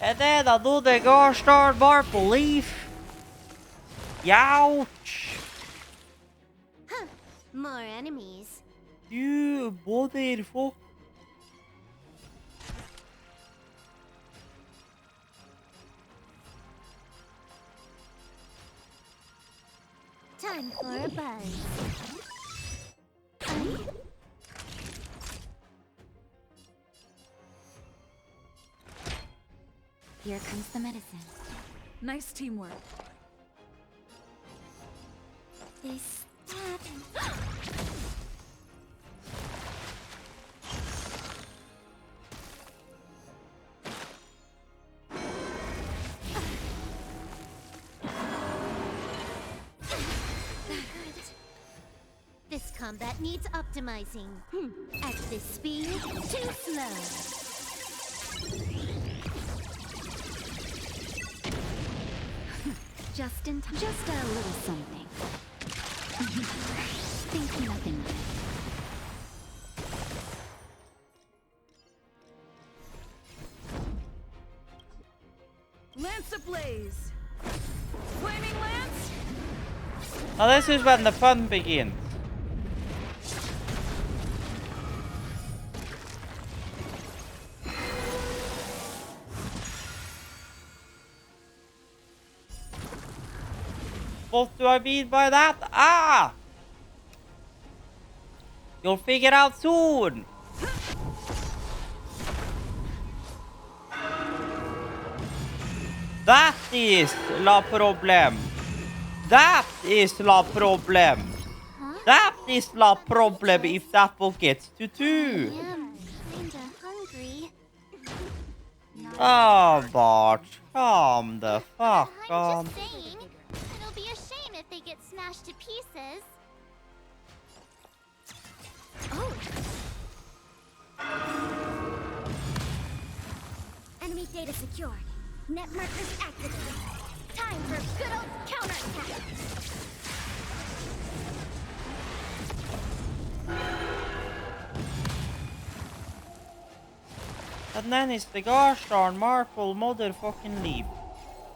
And then another gosh darn marble leaf. Youch! Huh. More enemies. You motherfucker. Time for a buzz. Here comes the medicine. Nice teamwork. This happens. This combat needs optimizing. At this speed, too slow. Just in time. Just a little something. Think nothing of it. Lance ablaze. Flaming lance. Now this is when the fun begins. What do I mean by that? Ah! You'll figure out soon! That is la problem. That is la problem. That is la problem if that will get to 2. I'm kinda hungry. Oh, Bart, calm the fuck I'm down. just saying, it'll be a shame if they get smashed to pieces. Oh. Enemy data secured. Net markers activated. Time for good old counterattack. And then it's the gosh darn Marple motherfucking leap.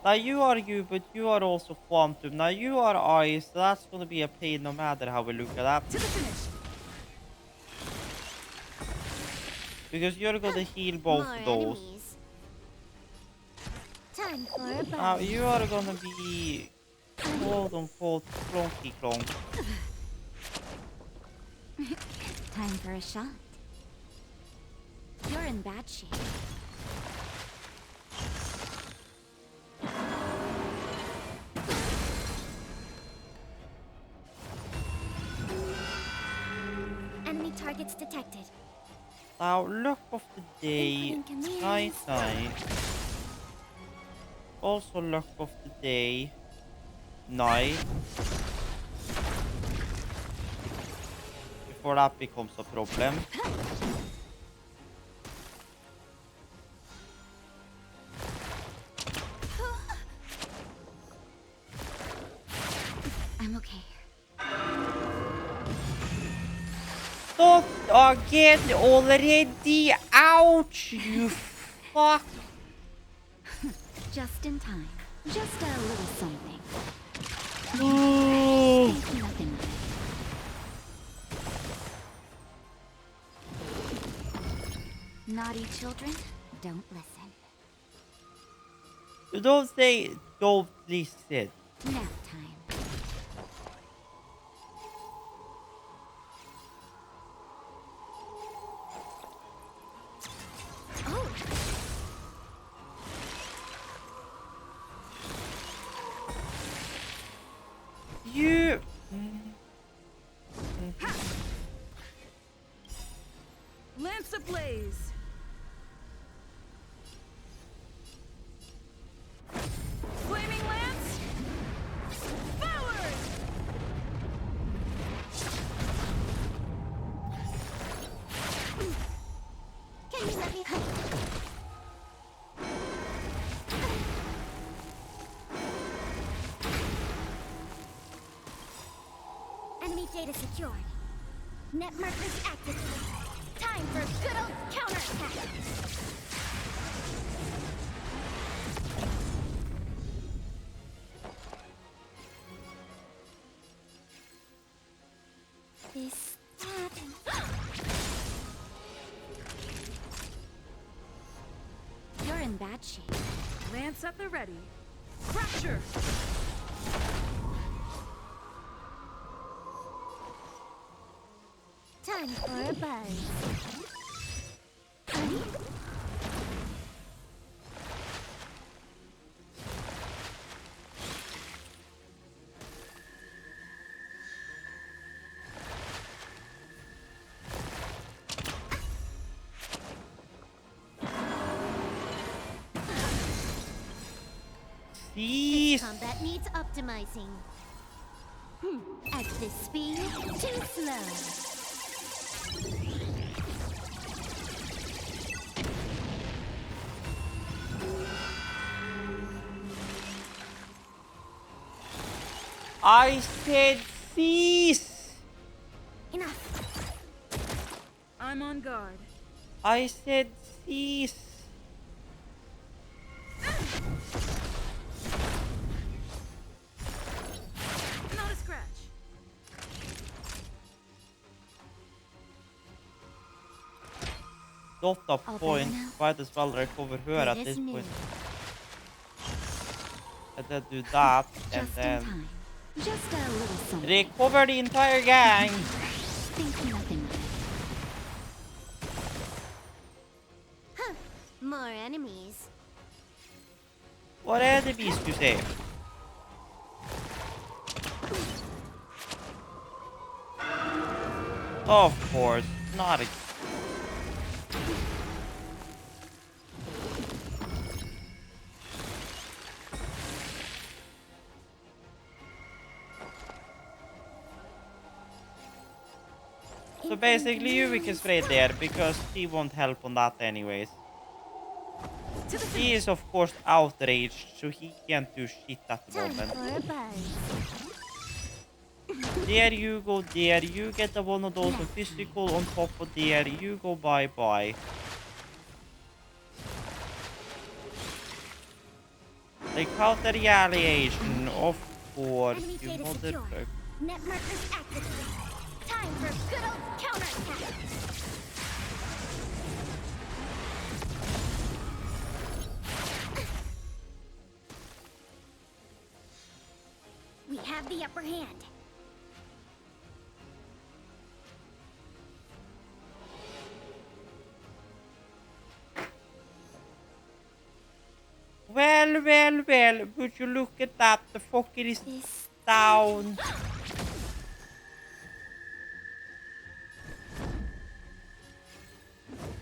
Now you are you, but you are also Quantum. Now you are Ice, so that's gonna be a pain no matter how we look at that. To the finish. Because you're gonna heal both More of those. enemies. Time for a Now bite. you are gonna be quote unquote clonky clonk. Time for a shot. You're in bad shape. Enemy targets detected. Now look of the day, Incoming commands. night night. Also look of the day, night. Before that becomes a problem. I'm okay. Stop again already! Ouch! You fuck! Just in time. Just a little something. Oh. Think nothing of it. Naughty children, don't listen. You don't say don't listen. Nap time. Oh, You. Lance ablaze. Flaming lance. Forward. can you let me? Enemy data secured. Net markers activated. Time for good old counterattack. This, that. You're in bad shape. Lance at the ready. Fracture. Time for a buzz. Jeez. Combat needs optimizing. At this speed, too slow. I said cease. Enough. I'm on guard. I said cease. Not a scratch. lot of All better points. now? Might as well recover her at It this is new. point. And then do that, and Just in then time. Just a little something. recover the entire gang. Think nothing of it. Huh. More enemies. What enemies you say? Of course, not a... So basically Yuvik is right there because he won't help on that anyways. To the He is of course outraged, so he can't do shit at the Time moment. for a buzz. There you go, there you get the one of those physical on top of there, you go bye-bye. The counter-retaliation, of course, Enemy you data secure. motherfucker. Net markers activated. Time for good old counterattack. We have the upper hand. Well, well, well, would you look at that, the fucker is This down.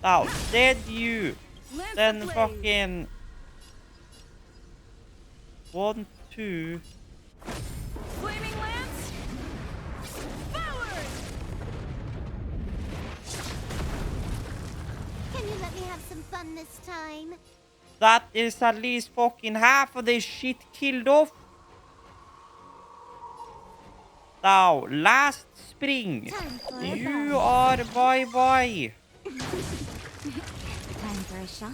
Now, dead you. Lance Then ablaze. fucking 1, 2. Flaming lance. Forward. Can you let me have some fun this time? That is at least fucking half of this shit killed off. Now, last spring. Time for a You buzz. are bye-bye. Time for a shot.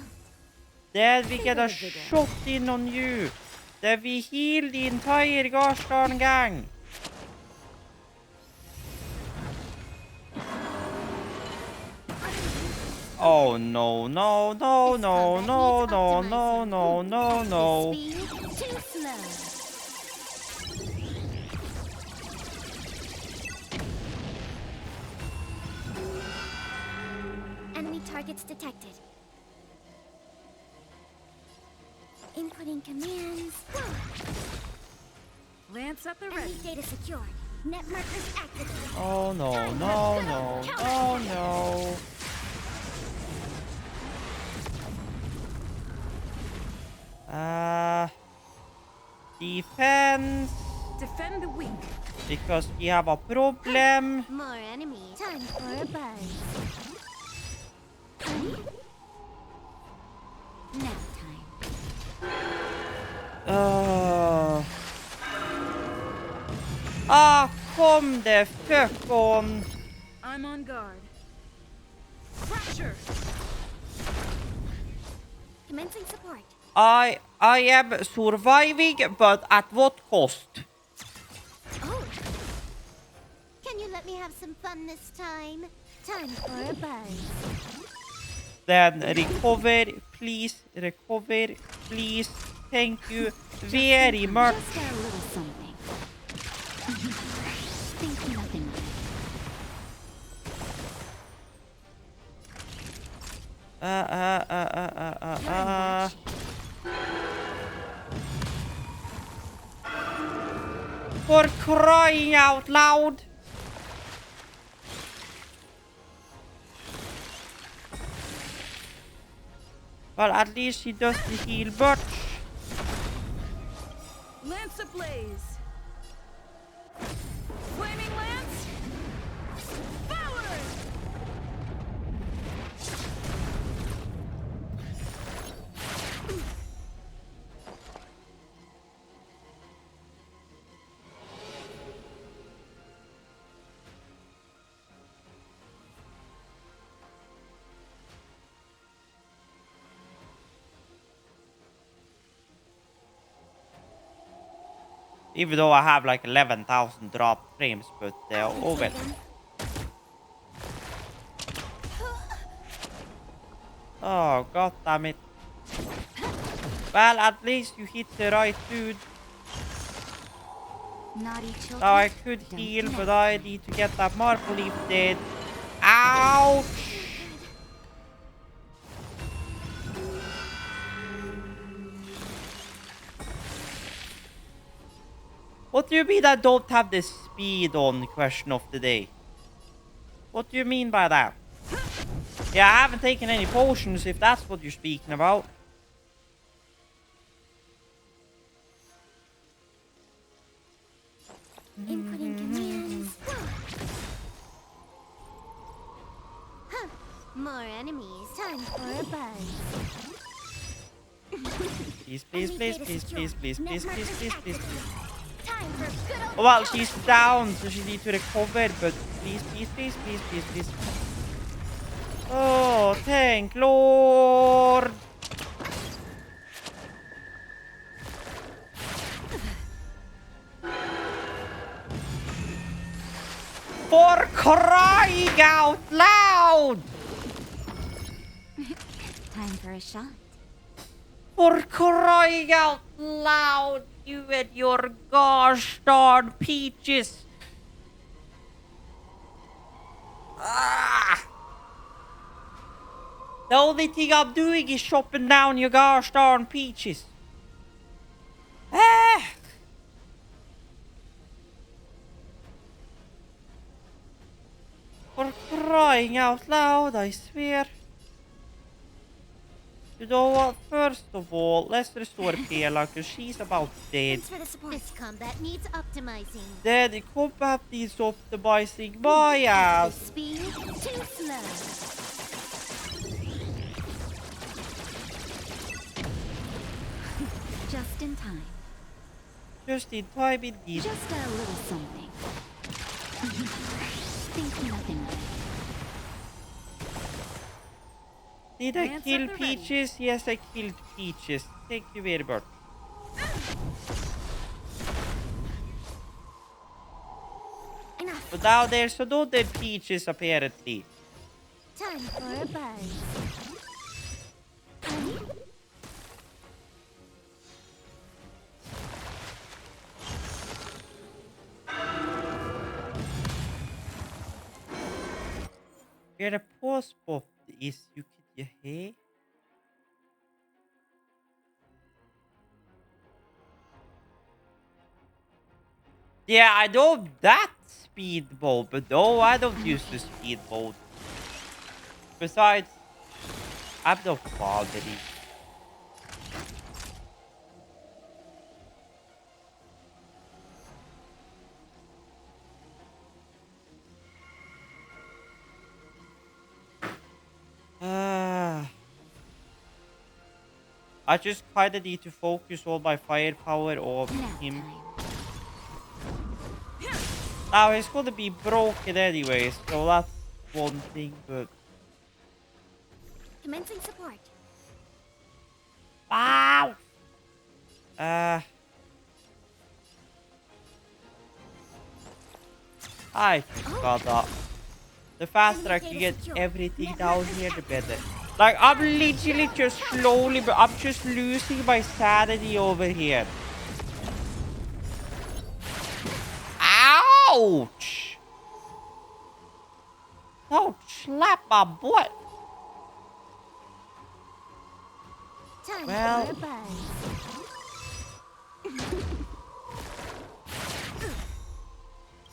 Then we get a shot in on you. Then we heal the entire gosh darn gang. Oh no, no, no, no, no, no, no, no, no, no. Speed too slow. Enemy targets detected. Inputting commands. Lance at the Enemy ready. data secured. Net markers activated. Oh no, no, no, no, no. Defense. Defend the weak. Because we have a problem. More enemies. Time for a buzz. Nap time. Come the fuck on. I'm on guard. Fracture. Commencing support. I am surviving, but at what cost? Oh. Can you let me have some fun this time? Time for a buzz. Then recover, please. Recover, please. Thank you very much. Just a little something. Think nothing of it. For crying out loud. Well, at least he does the heal, but Lance ablaze. Flaming lance. Forward. even though I have like 11,000 drop frames, but oh well. Oh, god damn it. Well, at least you hit the right dude. Naughty children. Now I could don't heal, mess but I with me. need to get that marble leaf dead. Ouch! What do you mean I don't have the speed on? Question of the day. What do you mean by that? Yeah, I haven't taken any potions if that's what you're speaking about. Inputting commands. Huh. More enemies. Time for a buzz. Please, please, please, please, please, please, please, please, please, please, please. Time for good old Well, she's down, so she needs to recover, but please, please, please, please, please, please. Oh, thank Lord. For crying out loud! Time for a shot. For crying out loud, you and your gosh darn peaches. Ah! The only thing I'm doing is chopping down your gosh darn peaches. Ah! For crying out loud, I swear. You know what? First of all, let's restore Pela, because she's about dead. Thanks for the support. This combat needs optimizing. Then the combat needs optimizing my ass. Speed too slow. Just in time. Just in time indeed. Just a little something. Think nothing of it. Did I Lance kill at the ready. Peaches? Yes, I killed Peaches. Thank you very much. Enough. But now there's another Peaches apparently. Time for a buzz. Where the pause spot is, you could hear. Yeah, I know that speed mode, but no, I don't use the speed mode. Besides, I'm not bothered. I just kinda need to focus all my firepower on him. Now he's gonna be broken anyway, so that's one thing, but... Commencing support. Wow! I just got that. The faster I can get everything down here, the better. Like, I'm literally just slowly, but I'm just losing my sanity over here. Ouch! Don't slap my butt. Time Well. for a buzz.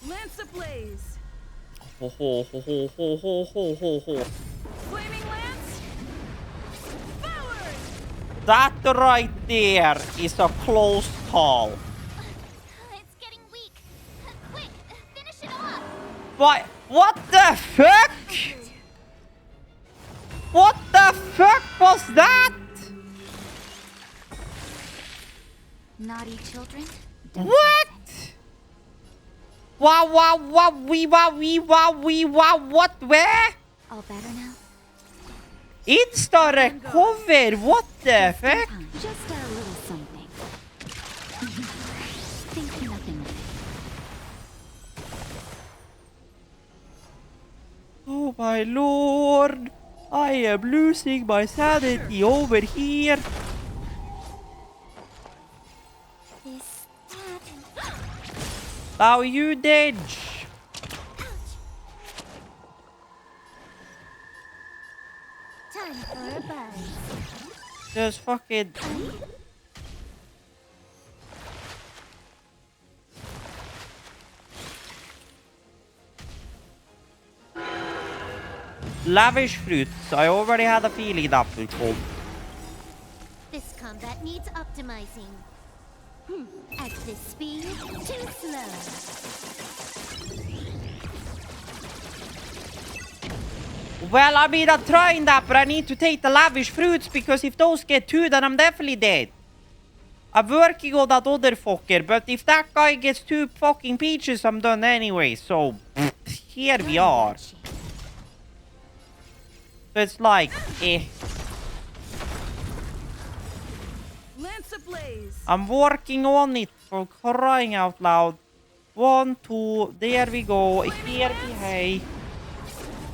Lance ablaze. Ho ho ho ho ho ho ho ho ho. Flaming lance. Forward. That right there is a close call. It's getting weak. Quick, finish it off. What the fuck? What the fuck was that? Naughty children. What? Wow, wow, wow, wee, wow, wee, wow, wee, wow, what, where? All better now? Insta recover, what the fuck? Just a little something. Think nothing of it. Oh my lord. I am losing my sanity over here. This, that. Now you did. Time for a buzz. Just fucking. Lavish fruits. I already had a feeling that would come. This combat needs optimizing. At this speed, too slow. Well, I mean, I'm trying that, but I need to take the lavish fruits because if those get 2, then I'm definitely dead. I'm working on that other fucker, but if that guy gets 2 fucking peaches, I'm done anyway. So, here we are. So it's like, Lance ablaze. I'm working on it for crying out loud. 1, 2, there we go. Here we hey.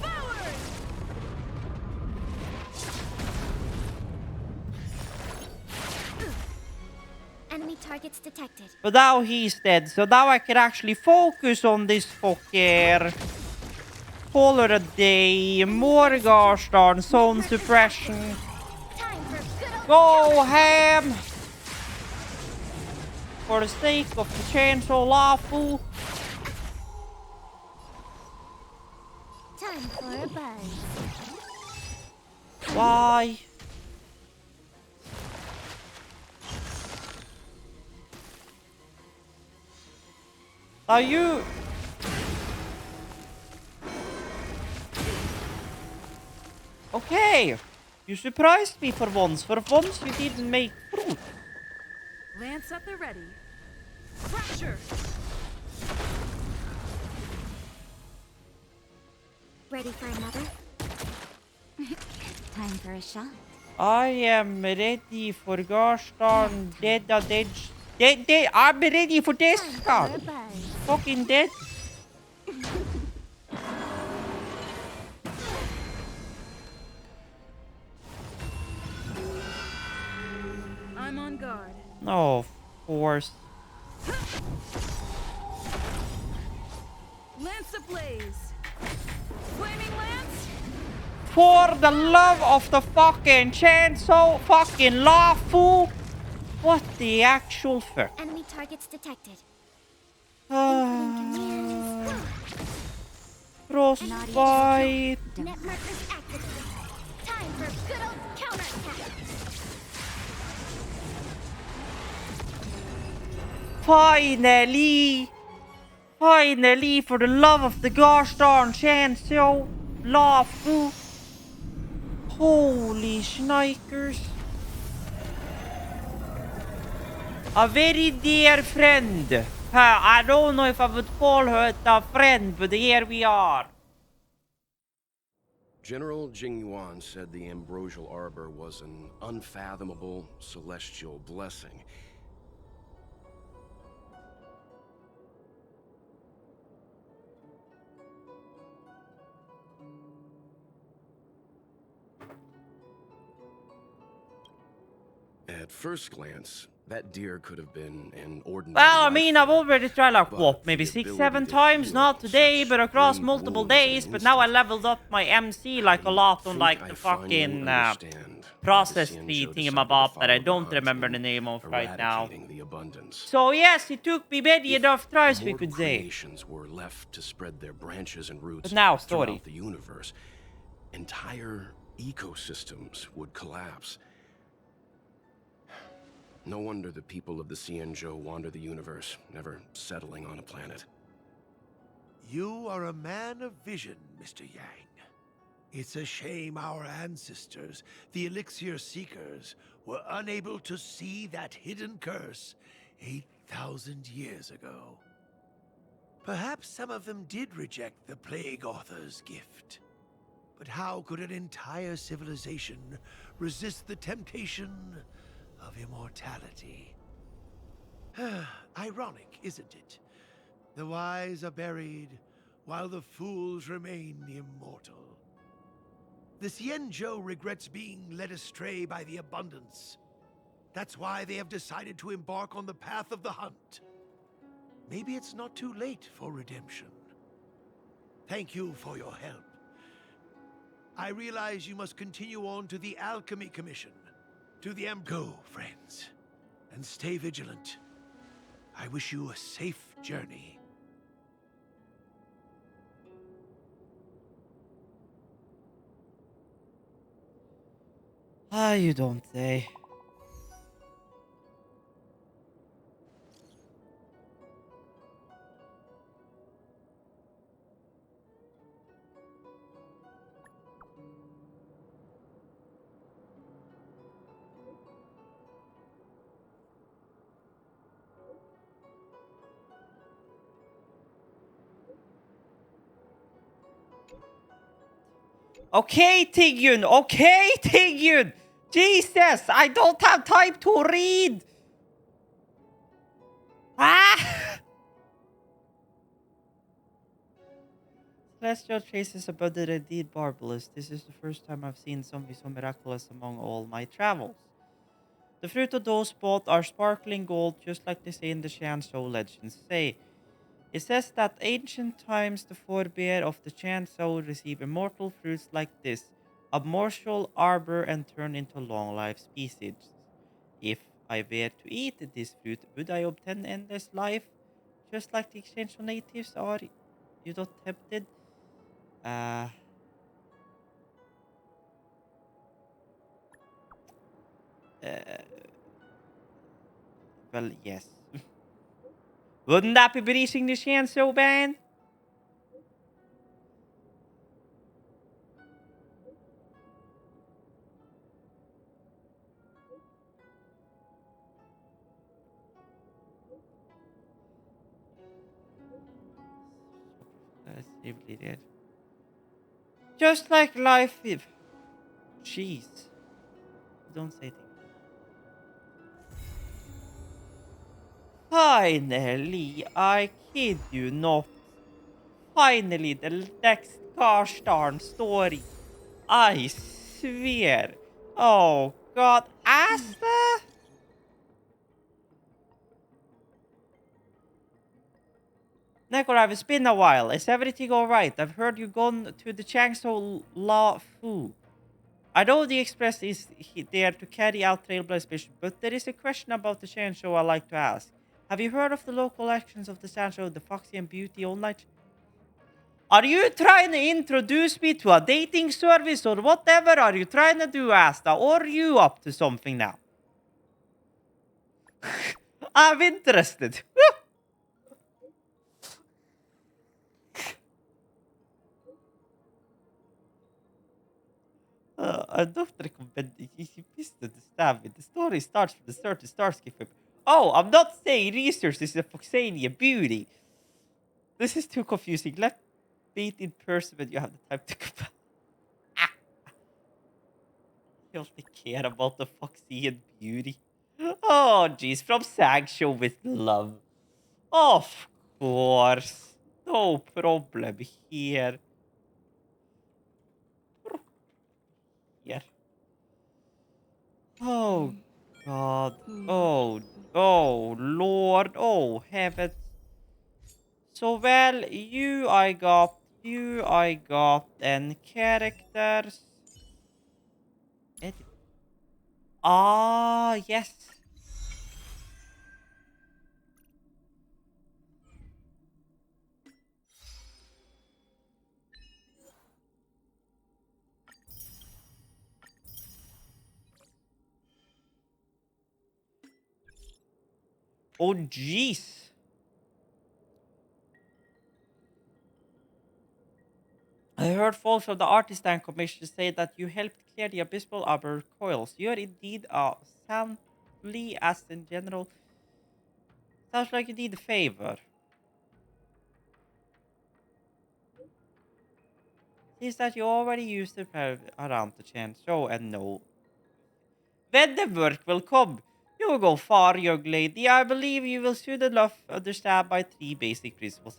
Forward. Enemy targets detected. But now he's dead, so now I can actually focus on this fucker. Call her a day. More gosh darn zone suppression. Time for good old Go ham! For the sake of the chainsaw lawful. time for a buzz. Why? Are you... Okay, you surprised me for once. For once you didn't make fruit. Lance at the ready. Fracture. Ready for another? Time for a shot. I am ready for gosh darn dead. I'm ready for this Time for god. a buzz. Fucking dead. I'm on guard. No, of course. Lance ablaze. Flaming lance. For the love of the fucking chainsaw fucking lawful. What the actual fuck? Enemy targets detected. Frostbite. Net markers activated. Time for good old counterattack. Finally! Finally, for the love of the gosh darn chainsaw lawful. Holy shnikers. A very dear friend. I don't know if I would call her a friend, but here we are. General Jingyuan said the ambrosial arbor was an unfathomable celestial blessing. At first glance, that deer could have been an ordinary. Well, I life mean, I've form, already tried like, but what, the maybe 6, ability 7 to times? heal Not today, such but across grave multiple wounds in an days. But now I instant. leveled up my MC like a lot on like the fucking process tree thingamabob that I don't remember the name of right now. The abundance. So yes, it took me many If enough tries, we immortal could say. creations were left to spread their branches and roots But now, throughout sorry. the universe, entire ecosystems would collapse. No wonder the people of the Xianzhou wander the universe, never settling on a planet. You are a man of vision, Mr. Yang. It's a shame our ancestors, the Elixir Seekers, were unable to see that hidden curse 8,000 years ago. Perhaps some of them did reject the Plague Author's gift. But how could an entire civilization resist the temptation of immortality? Ironic, isn't it? The wise are buried, while the fools remain immortal. The Xianzhou regrets being led astray by the abundance. That's why they have decided to embark on the path of the hunt. Maybe it's not too late for redemption. Thank you for your help. I realize you must continue on to the Alchemy Commission. To the Go, friends. And stay vigilant. I wish you a safe journey. Ah, you don't say. Okay, Tigyun. Okay, Tigyun. Jesus, I don't have time to read. Ah! Celestial traces above the indeed marvelous. This is the first time I've seen something so miraculous among all my travels. The fruit of those both are sparkling gold, just like they say in the Xianzhou legends say. It says that ancient times the forebear of the Xianzhou receive immortal fruits like this, a morsel arbor and turn into long-life species. If I were to eat this fruit, would I obtain endless life, just like the Xianzhou natives are? You not tempted? Uh, uh, well, yes. Wouldn't that be breaching the Xianzhou ban? That's simply dead. Just like life if... Jeez. Don't say things. Finally, I kid you not. Finally, the next gosh darn story. I swear. Oh god, Asta? Nekorav, it's been a while. Is everything alright? I've heard you gone to the Changsou La Fu. I know the Express is there to carry out Trailblaze mission, but there is a question about the Changsou I'd like to ask. Have you heard of the local actions of the Changsou, the Foxy and Beauty online? Are you trying to introduce me to a dating service or whatever are you trying to do, Asta? Or are you up to something now? I'm interested. I don't recommend it. You missed the stab it. The story starts from the start to Starsky Flip. Oh, I'm not saying research is a Foxania beauty. This is too confusing. Let me in person when you have the time to go back. You only care about the Foxian beauty. Oh, jeez, from Sag Show with love. Of course. No problem here. Here. Oh, God. Oh, Lord. Oh, heavens. So, well, you I got, and characters. Edit. Ah, yes. Oh, jeez. I heard folks from the Artisan Commission say that you helped clear the Abysmal Arbor coils. You're indeed a soundly as in general. Sounds like you need a favor. Seems that you already used the power around the chance show and know when the work will come. You will go far, young lady. I believe you will soon enough understand my three basic principles.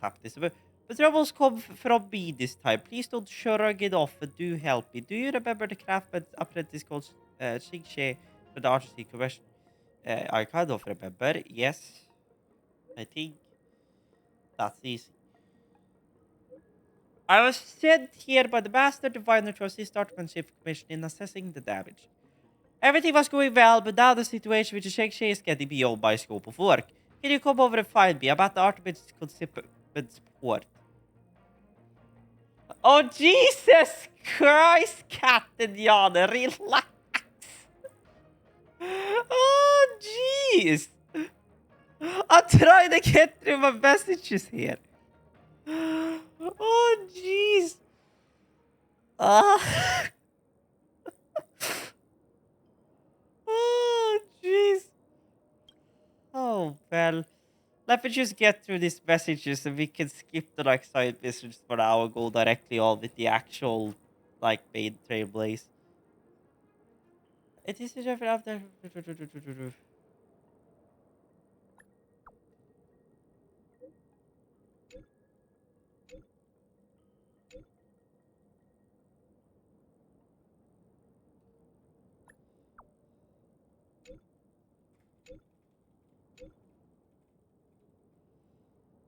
The troubles come from me this time. Please don't shrug it off and do help me. Do you remember the craftsman apprentice called Xingxie for the artisty conversion? I kind of remember. Yes. I think that's easy. I was sent here by the Master Diviner to assist Artmanship Commission in assessing the damage. Everything was going well, but now the situation with the Shang-Chi is getting beyond my scope of work. Can you come over and find me? I'm at the Artemis Consignment Port. Oh, Jesus Christ, Captain Yana, relax. Oh, jeez. I'm trying to get through my messages here. Oh, jeez. Ah. Oh, jeez. Oh, well. Let me just get through these messages and we can skip the like side missions for now and go directly on with the actual like main trailblaze. It is after.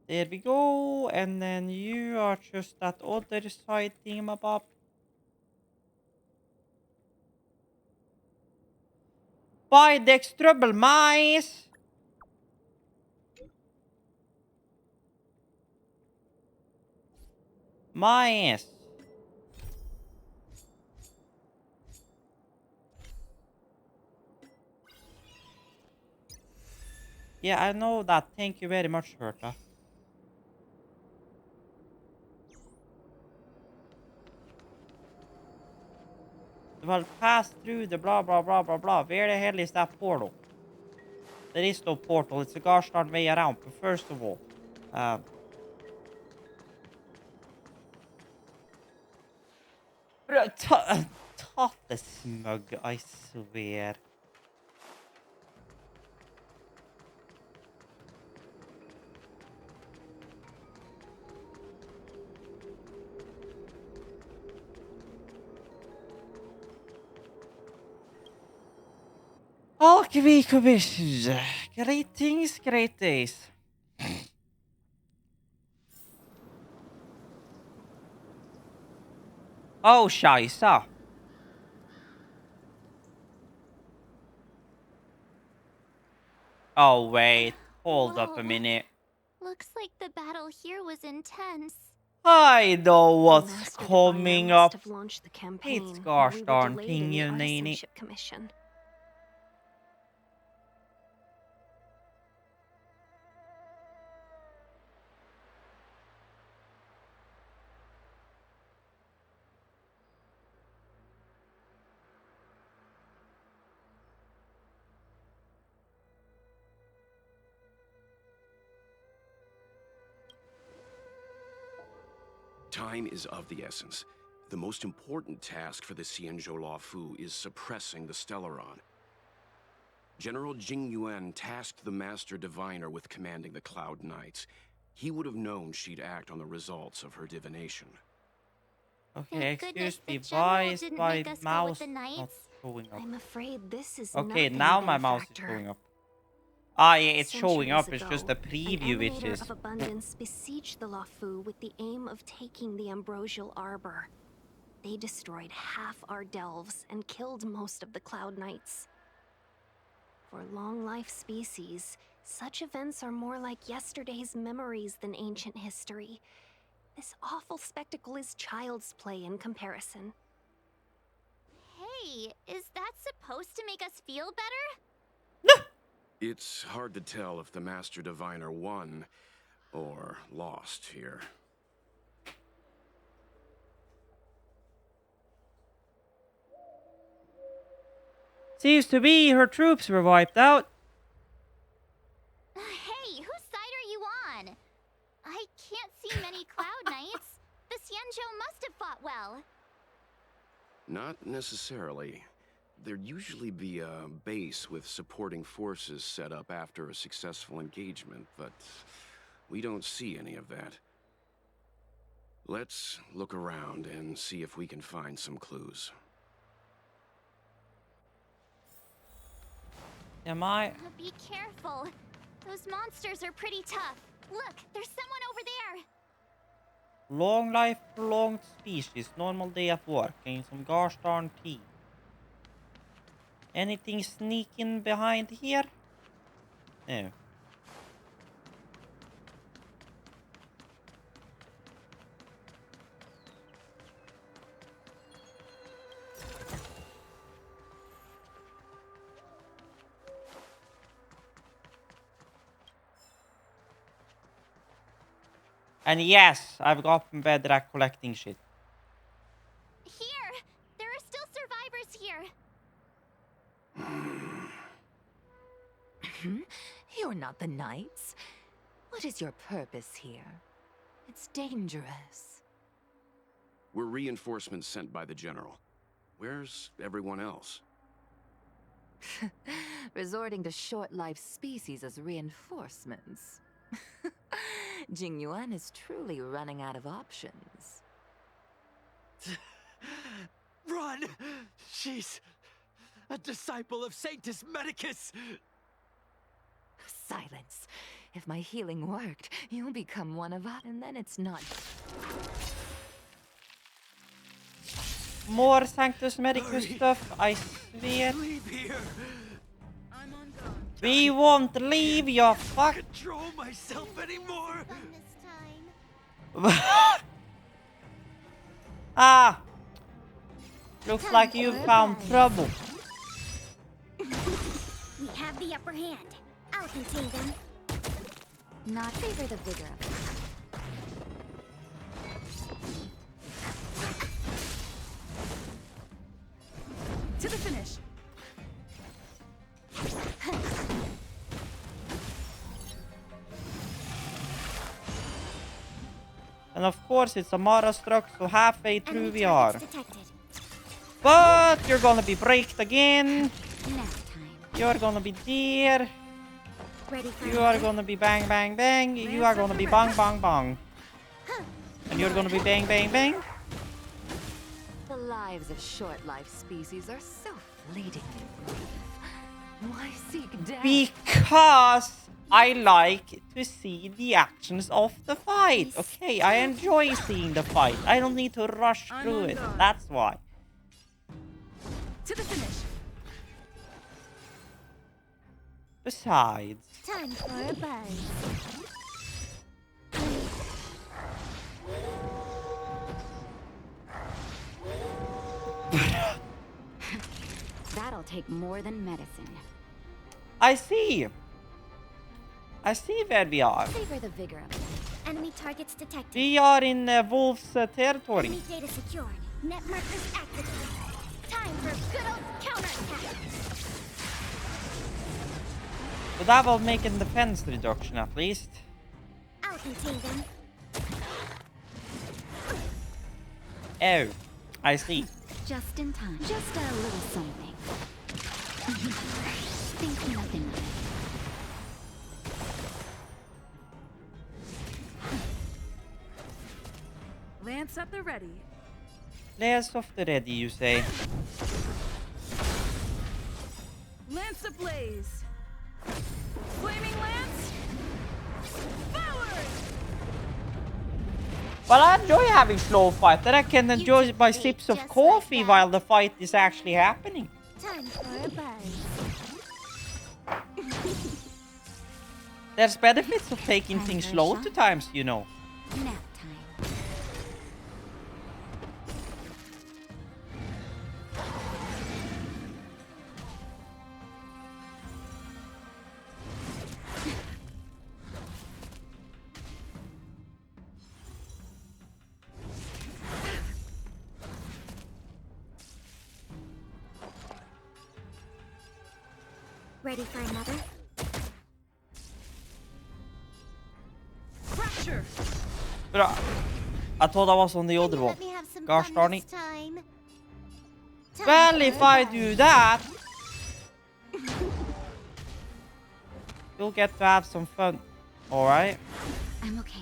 There we go, and then you are just that other side thingamabob. By the trouble mice! Mice! Yeah, I know that. Thank you very much, Herta. Well, pass through the blah blah blah blah blah. Where the hell is that portal? There is no portal. It's a gosh darn way around. But first of all, tough as smug, I swear. Alchemy Commission. Great things, great days. Oh, scheisse. Oh, wait. Hold up a Whoa. minute. Looks like the battle here was intense. I know what's Master coming Diviner must up. have launched the campaign It's while gosh we were darn delayed thing, in the you nanny. Artisanship Commission. Time is of the essence. The most important task for the Xianzhou Luofu is suppressing the Stellaron. General Jing Yuan tasked the Master Diviner with commanding the Cloud Knights. He would have known she'd act on the results of her divination. Okay, Thank goodness excuse me. the general Why is didn't my make us go with mouse the not knights. showing up? I'm afraid this is Okay, nothing, now my mouse is benefactor. showing up. Ah, yeah, it's showing Centuries up. It's ago, just a an preview, which emanator is. of abundance besieged the Luofu with the aim of taking the ambrosial arbor. They destroyed half our delves and killed most of the Cloud Knights. For long-life species, such events are more like yesterday's memories than ancient history. This awful spectacle is child's play in comparison. Hey, is that supposed to make us feel better? It's hard to tell if the Master Diviner won or lost here. Seems to be her troops were wiped out. Hey, whose side are you on? I can't see many Cloud Knights. The Xianzhou must have fought well. Not necessarily. There'd usually be a base with supporting forces set up after a successful engagement, but we don't see any of that. Let's look around and see if we can find some clues. Am I? Be careful. Those monsters are pretty tough. Look, there's someone over there. Long life, prolonged species, normal day at work, and some gosh darn tea. Anything sneaking behind here? No. And yes, I've gotten better at collecting shit. Here! There are still survivors here. You're not the Knights. What is your purpose here? It's dangerous. We're reinforcements sent by the General. Where's everyone else? Resorting to short-lived species as reinforcements. Jingyuan is truly running out of options. Run! She's a disciple of Sanctus Medicus! Silence. If my healing worked, you'll become one of us, and then it's not... More Sanctus Medicus stuff, I swear. Leave here! I'm on guard. We won't leave, you fuck. Control myself anymore! Fun this time. Ah! Looks like you found trouble. We have the upper hand. I'll contain them. Not favor the vigor of it. To the finish. And of course it's a Mara struck, so halfway through Enemy we are. targets detected. But you're gonna be braked again. Nap time. You're gonna be there. Ready for You are another? gonna be bang bang bang. You are gonna be bang bang bang. And you're gonna be bang bang bang. The lives of short-lived species are so fleetingly brief. Why seek death? Because I like to see the actions of the fight. Okay, I enjoy seeing the fight. I don't need to rush I'm through on it. guard. That's why. To the finish. Besides, Time for a buzz. That'll take more than medicine. I see. I see where we are. Favor the vigor of it. Enemy targets detected. We are in Wolf's territory. Enemy data secured. Net markers activated. Time for good old counterattack. So that will make a defense reduction at least. I'll contain them. Oh, I see. Just in time. Just a little something. Think nothing of it. Lance at the ready. Last of the ready, you say. Lance ablaze. Flaming lance. Forward! Well, I enjoy having slow fight. Then I can enjoy just my say sips of just coffee like that. while the fight is actually happening. Time for a buzz. There's benefits of taking Time things for a slow shot. to times, you know. Nap time. Ready for another? Fracture! But I thought I was on the Can other you one. let me have some Gosh fun darn this it. time? Time Well, for if a I buzz. do that, you'll get to have some fun. Alright? I'm okay.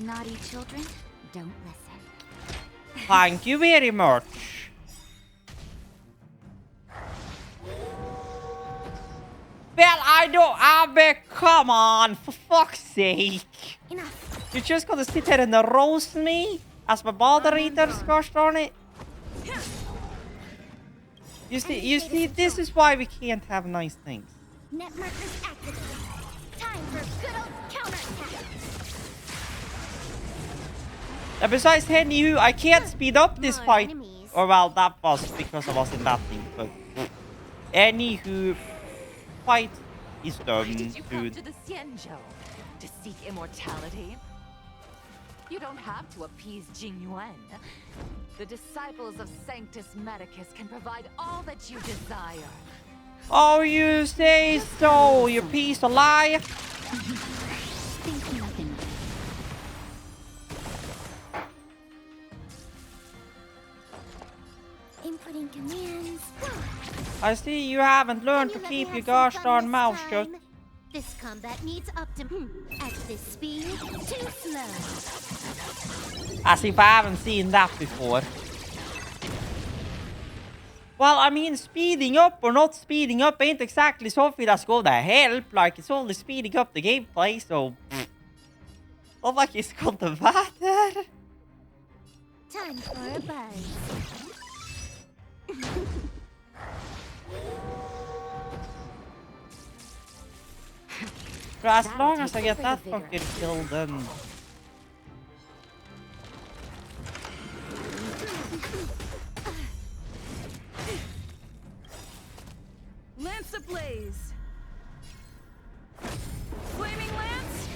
Naughty children, don't listen. Thank you very much. Well, I don't. But come on, for fuck's sake. Enough. You're just gonna sit there and roast me as my moderators, gosh darn it. You see, this is why we can't have nice things. Net markers activated. Time for good old counterattack. And besides, anywho, I can't speed up this More fight. enemies. Or well, that was because I was in that thing. But anywho, fight is done, Why did you come dude. to the Xianzhou? To seek immortality? You don't have to appease Jing Yuan. The disciples of Sanctus Medicus can provide all that you desire. Oh, you say so, you piece of lie. Think nothing. Inputting commands. I see you haven't learned to Can you let me keep have your some gosh fun darn this mouth shut. time? This combat needs at this speed, too slow. As if I haven't seen that before. Well, I mean, speeding up or not speeding up ain't exactly something that's gonna help. Like, it's only speeding up the gameplay, so... Not like it's gonna matter. Time for a buzz. But as That'll long as take I get over that the vigor. fucking kill, then... Lance ablaze. Flaming lance.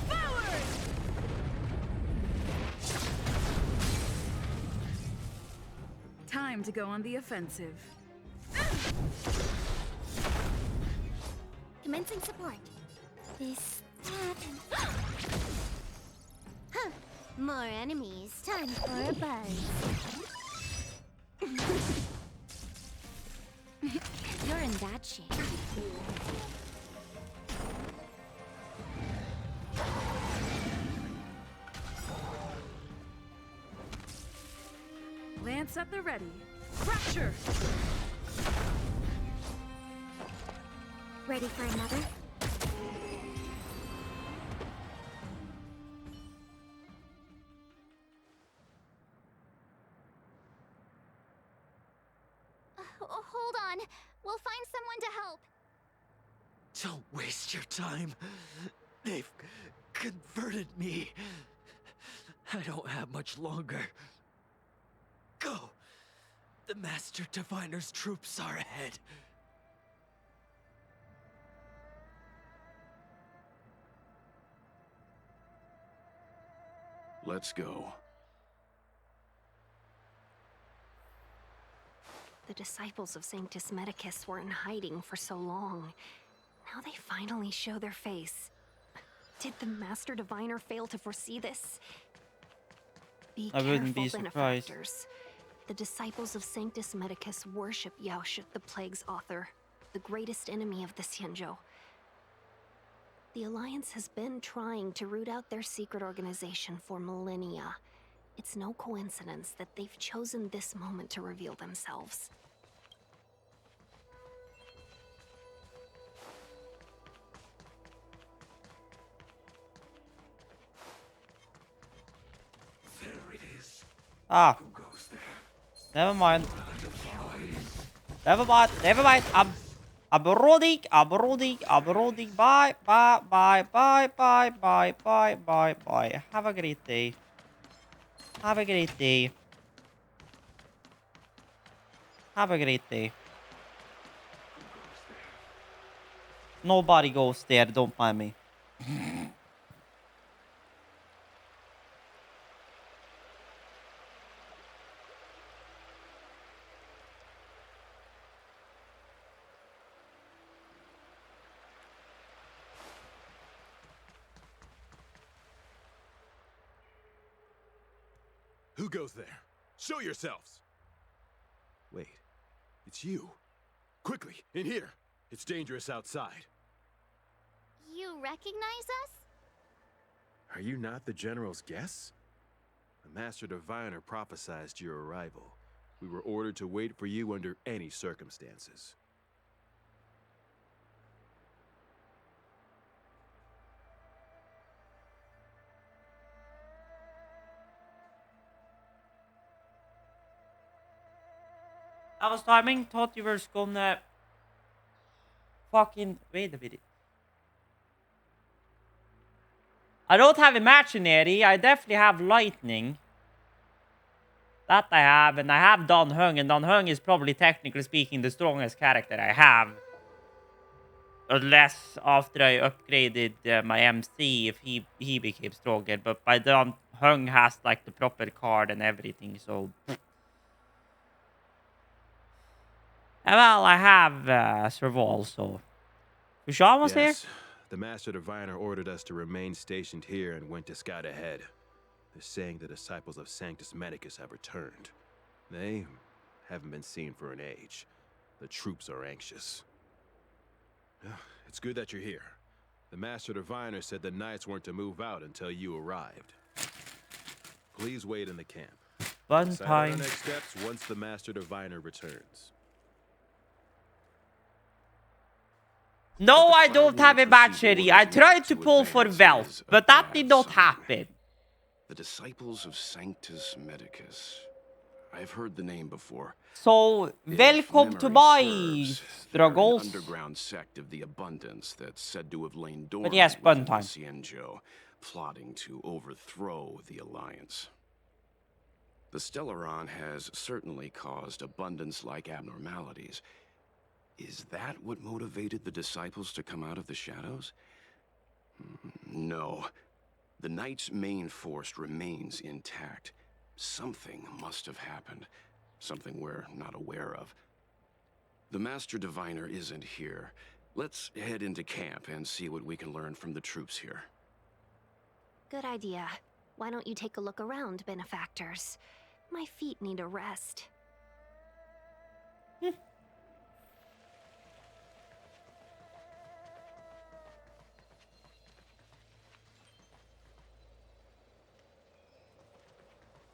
Forward. Time to go on the offensive. Commencing support. This, that. Huh. More enemies. Time for a buzz. You're in bad shape. Lance at the ready. Fracture. Ready for another? Hold on. We'll find someone to help. Don't waste your time. They've converted me. I don't have much longer. Go. The Master Diviner's troops are ahead. Let's go. The disciples of Sanctus Medicus were in hiding for so long. Now they finally show their face. Did the Master Diviner fail to foresee this? Be I wouldn't be careful, surprised. benefactors. The disciples of Sanctus Medicus worship Yaoshut, the Plague's author, the greatest enemy of the Xianzhou. The Alliance has been trying to root out their secret organization for millennia. It's no coincidence that they've chosen this moment to reveal themselves. Ah. Never mind. Never mind. Never mind. I'm rolling. Bye. Bye. Have a great day. Have a great day. Have a great day. Nobody goes there. Don't mind me. Who goes there? Show yourselves! Wait, it's you. Quickly, in here. It's dangerous outside. You recognize us? Are you not the General's guests? The Master Diviner prophesied your arrival. We were ordered to wait for you under any circumstances. I was timing, thought you were gonna fucking wait a minute. I don't have imaginary, I definitely have lightning. That I have, and I have Dan Hung, and Dan Hung is probably technically speaking the strongest character I have. Unless after I upgraded my MC, if he became stronger, but by Dan Hung has like the proper card and everything, so... Well, I have Serval, so... Fushan was here? The Master Diviner ordered us to remain stationed here and went to scout ahead. They're saying the disciples of Sanctus Medicus have returned. They haven't been seen for an age. The troops are anxious. It's good that you're here. The Master Diviner said the Knights weren't to move out until you arrived. Please wait in the camp. Fun Decide time. on the next steps once the Master Diviner returns. No, I don't have a battery. I tried to pull for wealth, but that did not happen. The Disciples of Sanctus Medicus. I've heard the name before. So, welcome to my struggles. An underground sect of the Abundance that's said to have lain dormant But yes, fun within time. Cienjo, plotting to overthrow the Alliance. The Stellaron has certainly caused Abundance-like abnormalities. Is that what motivated the Disciples to come out of the shadows? No. The Knight's main force remains intact. Something must have happened. Something we're not aware of. The Master Diviner isn't here. Let's head into camp and see what we can learn from the troops here. Good idea. Why don't you take a look around, benefactors? My feet need a rest.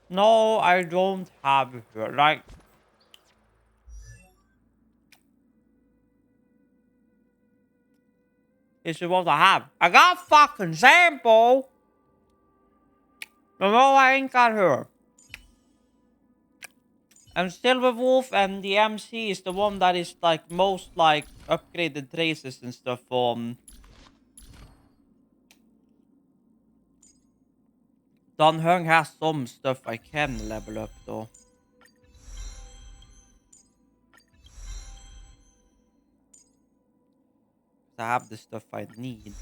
No, I don't have her. Like, this is what I have. I got fucking sample. But no, I ain't got her. And Silverwolf and the MC is the one that is like most like upgraded traces and stuff on. Dan Hung has some stuff I can level up though. I have the stuff I need.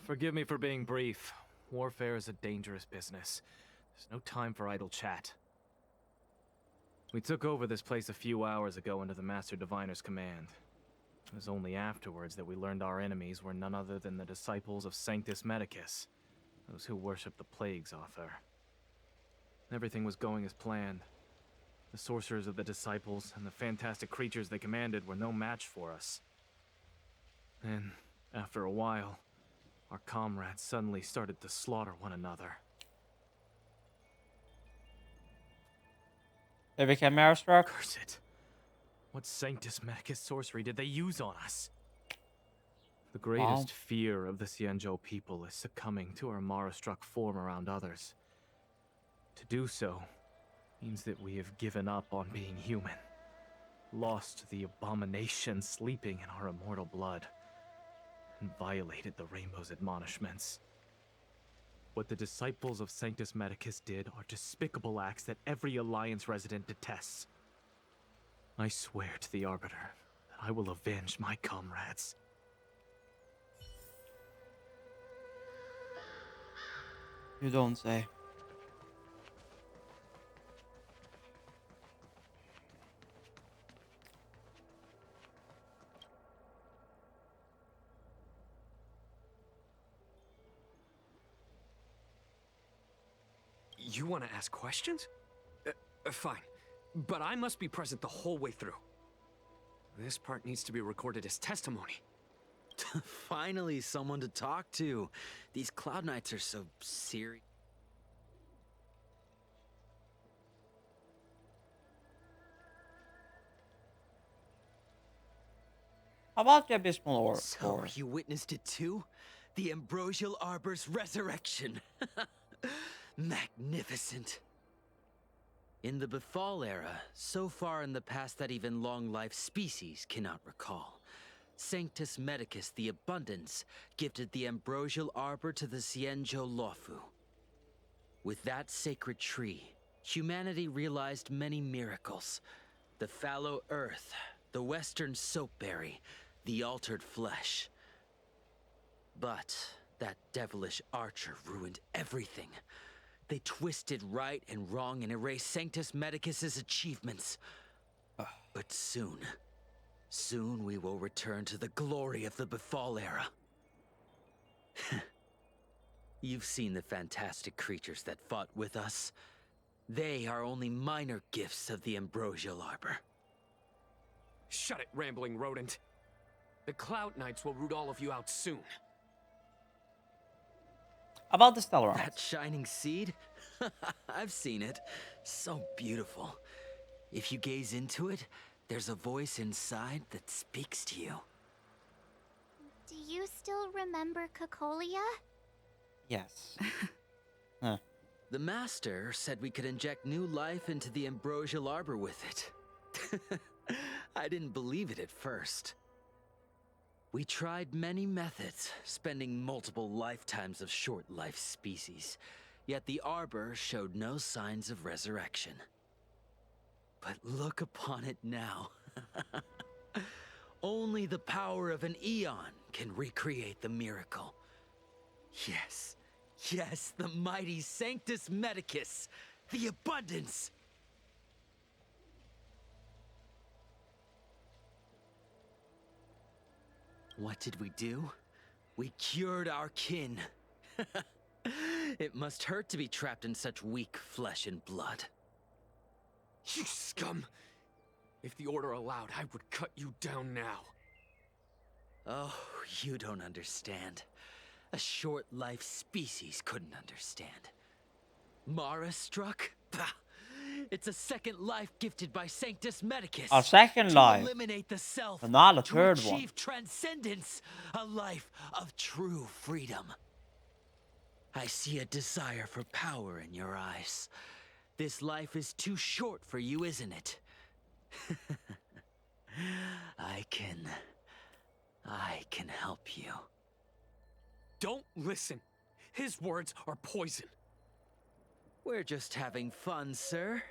Forgive me for being brief. Warfare is a dangerous business. There's no time for idle chat. We took over this place a few hours ago under the Master Diviner's command. It was only afterwards that we learned our enemies were none other than the Disciples of Sanctus Medicus, those who worship the Plague's author. Everything was going as planned. The sorcerers of the Disciples and the fantastic creatures they commanded were no match for us. Then, after a while, our comrades suddenly started to slaughter one another. They became airstruck. Curse it. What Sanctus Medicus sorcery did they use on us? The greatest fear of the Cienjo people is succumbing to our Mara-struck form around others. To do so means that we have given up on being human, lost the abomination sleeping in our immortal blood, and violated the Rainbow's admonishments. What the Disciples of Sanctus Medicus did are despicable acts that every Alliance resident detests. I swear to the Arbiter that I will avenge my comrades. You don't say. You want to ask questions? Fine. But I must be present the whole way through. This part needs to be recorded as testimony. Finally, someone to talk to. These Cloud Knights are so serious. How about the Abysmal Orb? So, you witnessed it too? The Ambrosial Arbor's resurrection. Magnificent. In the Befall era, so far in the past that even long-life species cannot recall, Sanctus Medicus the Abundance gifted the Ambrosial Arbor to the Xianzhou Luofu. With that sacred tree, humanity realized many miracles. The fallow earth, the western soapberry, the altered flesh. But that devilish archer ruined everything. They twisted right and wrong and erased Sanctus Medicus's achievements. But soon we will return to the glory of the Befall era. You've seen the fantastic creatures that fought with us. They are only minor gifts of the Ambrosial Arbor. Shut it, rambling rodent. The Cloud Knights will root all of you out soon. About the Stellar That shining seed? I've seen it. So beautiful. If you gaze into it, there's a voice inside that speaks to you. Do you still remember Cocolia? Yes. The Master said we could inject new life into the Ambrosial Arbor with it. I didn't believe it at first. We tried many methods, spending multiple lifetimes of short-life species, yet the Arbor showed no signs of resurrection. But look upon it now. Only the power of an eon can recreate the miracle. Yes, the mighty Sanctus Medicus, the Abundance! What did we do? We cured our kin. It must hurt to be trapped in such weak flesh and blood. You scum! If the Order allowed, I would cut you down now. Oh, you don't understand. A short-life species couldn't understand. Mara struck? Bah! It's a second life gifted by Sanctus Medicus. A second life. To eliminate the self. But not a third to one. achieve transcendence. A life of true freedom. I see a desire for power in your eyes. This life is too short for you, isn't it? I can help you. Don't listen. His words are poison. We're just having fun, sir.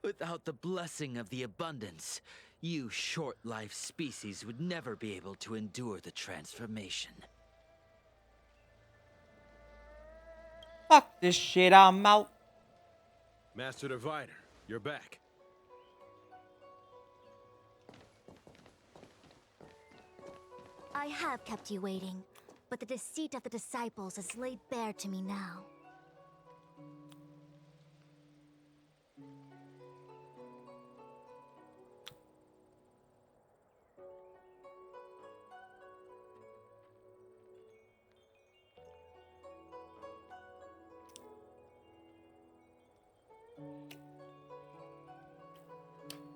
Without the blessing of the Abundance, you short-life species would never be able to endure the transformation. Fuck this shit, I'm out. Master Diviner, you're back. I have kept you waiting, but the deceit of the disciples is laid bare to me now.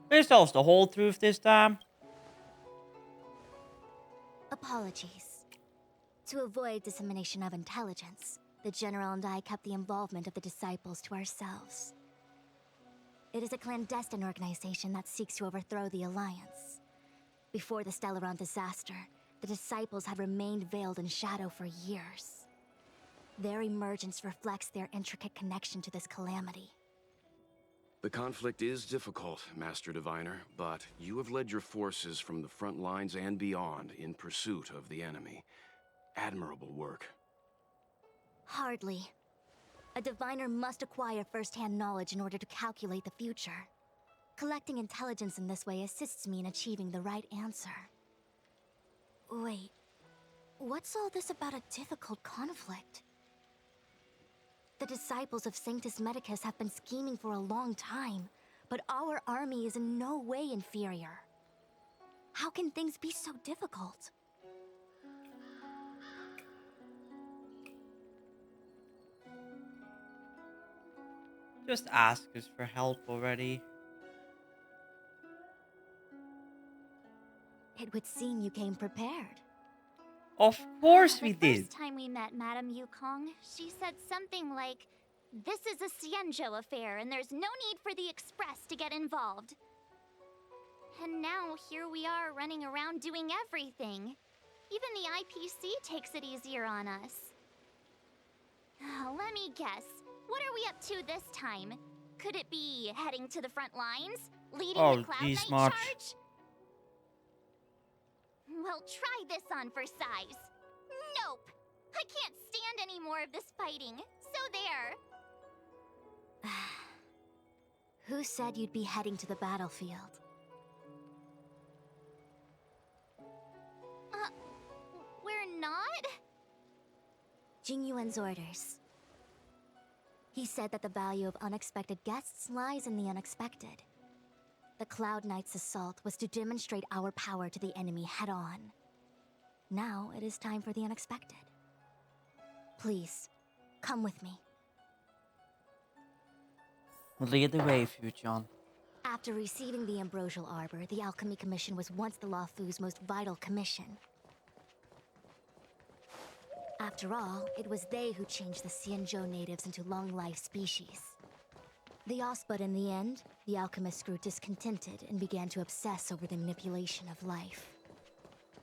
This tells the whole truth this time. Apologies. To avoid dissemination of intelligence, the General and I kept the involvement of the disciples to ourselves. It is a clandestine organization that seeks to overthrow the Alliance. Before the Stellaron disaster, the disciples had remained veiled in shadow for years. Their emergence reflects their intricate connection to this calamity. The conflict is difficult, Master Diviner, but you have led your forces from the front lines and beyond in pursuit of the enemy. Admirable work. Hardly. A diviner must acquire first-hand knowledge in order to calculate the future. Collecting intelligence in this way assists me in achieving the right answer. Wait, what's all this about a difficult conflict? The disciples of Sanctus Medicus have been scheming for a long time, but our army is in no way inferior. How can things be so difficult? Just ask us for help already. It would seem you came prepared. Of course we The did. first time we met Madame Yukong, she said something like, "This is a Xianzhou affair, and there's no need for the Express to get involved." And now here we are running around doing everything. Even the IPC takes it easier on us. Let me guess. What are we up to this time? Could it be heading to the front lines? Leading the Cloud Knight March. charge? Well, try this on for size. Nope! I can't stand any more of this fighting. So there. Who said you'd be heading to the battlefield? We're not? Jingyuan's orders. He said that the value of unexpected guests lies in the unexpected. The Cloud Knight's assault was to demonstrate our power to the enemy head-on. Now it is time for the unexpected. Please, come with me. Lead the way, Fujian. After receiving the Ambrosial Arbor, the Alchemy Commission was once the Luofu's most vital commission. After all, it was they who changed the Xianzhou natives into long-life species. But in the end, the alchemists grew discontented and began to obsess over the manipulation of life.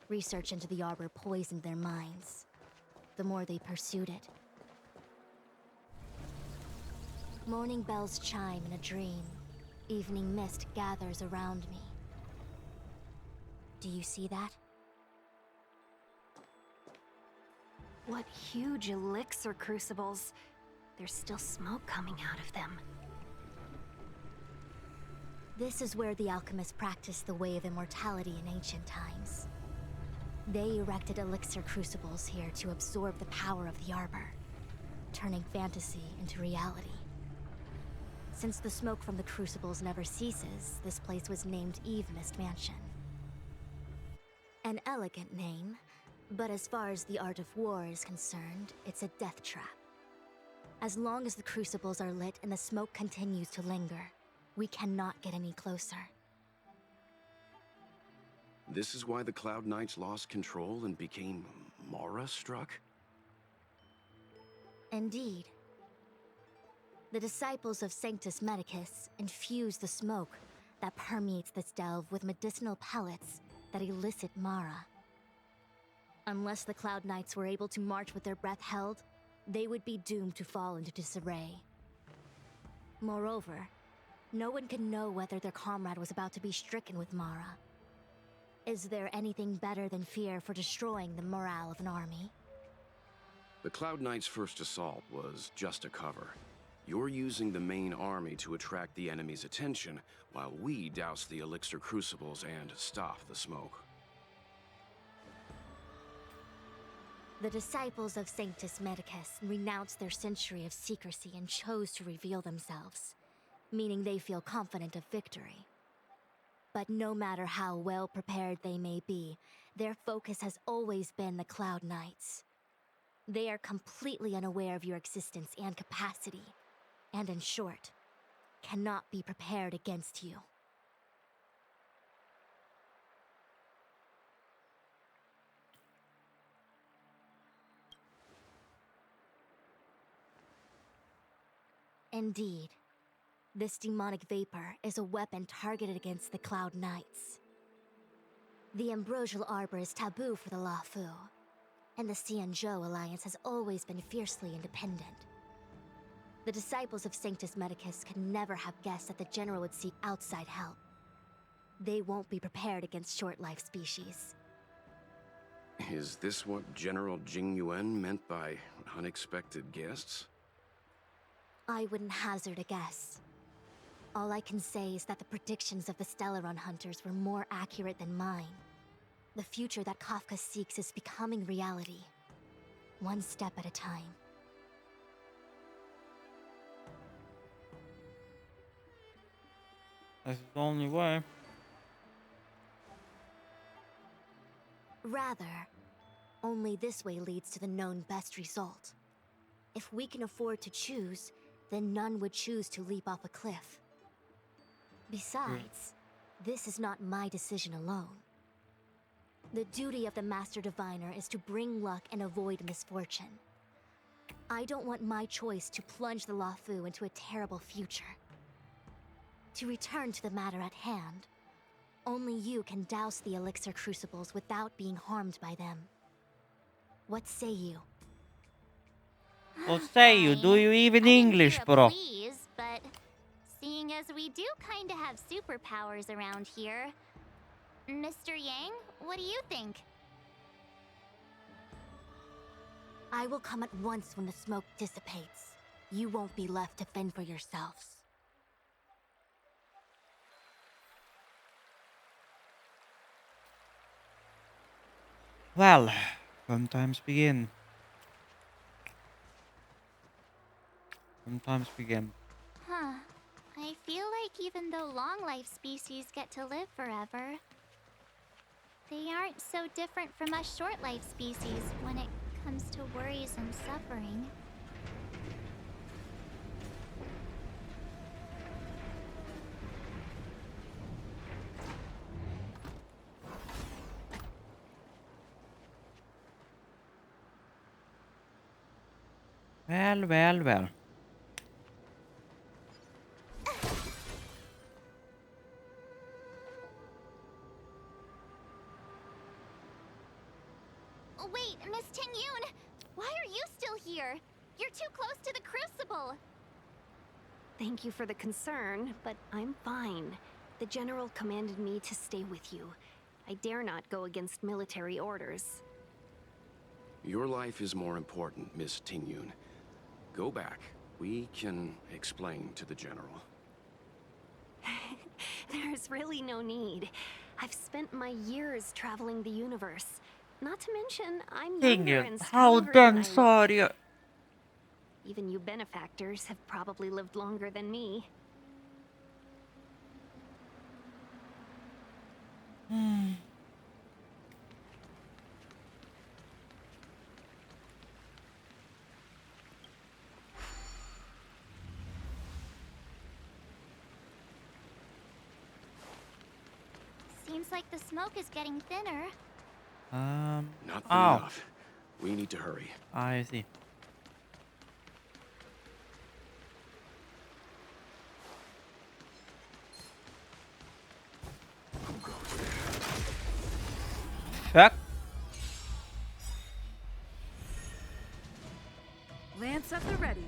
Research into the arbor poisoned their minds. The more they pursued it. Morning bells chime in a dream. Evening mist gathers around me. Do you see that? What huge elixir crucibles. There's still smoke coming out of them. This is where the alchemists practiced the way of immortality in ancient times. They erected elixir crucibles here to absorb the power of the arbor, turning fantasy into reality. Since the smoke from the crucibles never ceases, this place was named Eve Mist Mansion. An elegant name, but as far as the art of war is concerned, it's a death trap. As long as the crucibles are lit and the smoke continues to linger, we cannot get any closer. This is why the Cloud Knights lost control and became Mara-struck? Indeed. The disciples of Sanctus Medicus infuse the smoke that permeates this delve with medicinal pellets that elicit Mara. Unless the Cloud Knights were able to march with their breath held, they would be doomed to fall into disarray. Moreover, no one could know whether their comrade was about to be stricken with Mara. Is there anything better than fear for destroying the morale of an army? The Cloud Knights' first assault was just a cover. You're using the main army to attract the enemy's attention, while we douse the elixir crucibles and stop the smoke. The disciples of Sanctus Medicus renounced their century of secrecy and chose to reveal themselves, meaning they feel confident of victory. But no matter how well prepared they may be, their focus has always been the Cloud Knights. They are completely unaware of your existence and capacity, and in short, cannot be prepared against you. Indeed, this demonic vapor is a weapon targeted against the Cloud Knights. The Ambrosial Arbor is taboo for the Luofu, and the Xianzhou Alliance has always been fiercely independent. The disciples of Sanctus Medicus could never have guessed that the General would seek outside help. They won't be prepared against short-life species. Is this what General Jing Yuan meant by unexpected guests? I wouldn't hazard a guess. All I can say is that the predictions of the Stellaron hunters were more accurate than mine. The future that Kafka seeks is becoming reality, one step at a time. That's the only way. Rather, only this way leads to the known best result. If we can afford to choose, then none would choose to leap off a cliff. Besides, this is not my decision alone. The duty of the Master Diviner is to bring luck and avoid misfortune. I don't want my choice to plunge the Luofu into a terrible future. To return to the matter at hand, only you can douse the elixir crucibles without being harmed by them. What say you? What say you? Do you even English, bro? Please, but seeing as we do kinda have superpowers around here, Mr. Yang, what do you think? I will come at once when the smoke dissipates. You won't be left to fend for yourselves. Well, fun times begin. Fun times begin. Huh. I feel like even though long life species get to live forever, they aren't so different from us short life species when it comes to worries and suffering. Well, well, well. Wait, Miss Tingyun! Why are you still here? You're too close to the crucible! Thank you for the concern, but I'm fine. The General commanded me to stay with you. I dare not go against military orders. Your life is more important, Miss Tingyun. Go back. We can explain to the General. There's really no need. I've spent my years traveling the universe. Not to mention, I'm younger and How stronger than dense I are look. you? Even you benefactors have probably lived longer than me. Seems like the smoke is getting thinner. Not enough. We need to hurry. I see. Fuck. Lance at the ready.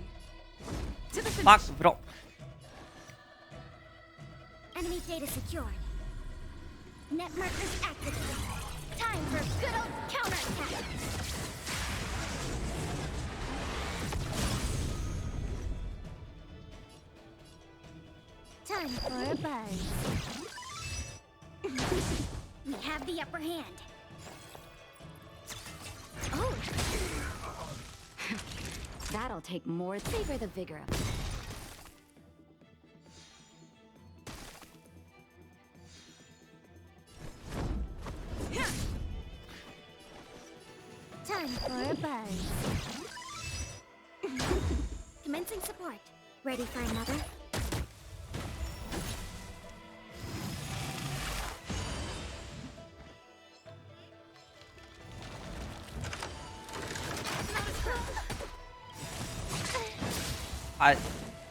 To the Fuck, finish. bro. Enemy data secured. Net markers activated. Time for a good old counterattack. Time for a buzz. We have the upper hand. Oh! That'll take more. Savor the vigor of it. Time for a buzz. Commencing support. Ready for another?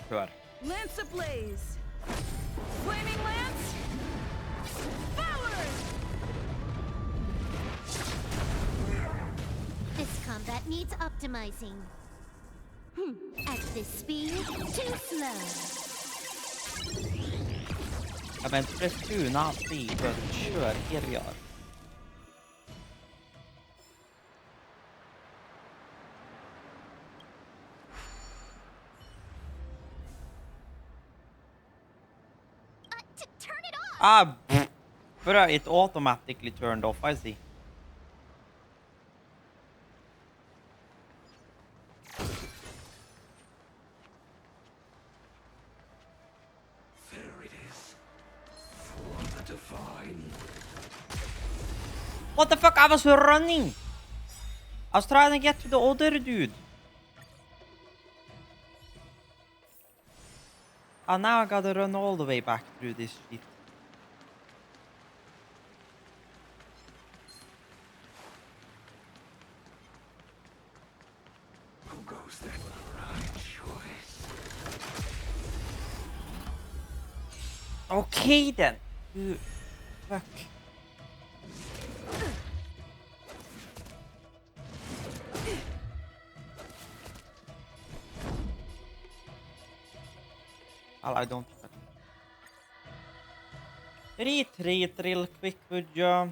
Sure. Lance ablaze. Flaming lance. Forward! This combat needs optimizing. At this speed, too slow. Ja, men press 2 not speed, but sure, here we are. Turn it off! Ah, but it automatically turned off, I see. There it is. What the fuck? I was running. I was trying to get to the other dude. And now I gotta run all the way back through this shit. Who goes that right choice? Okay then. Fuck. Well, I don't. Retreat real quick, would you?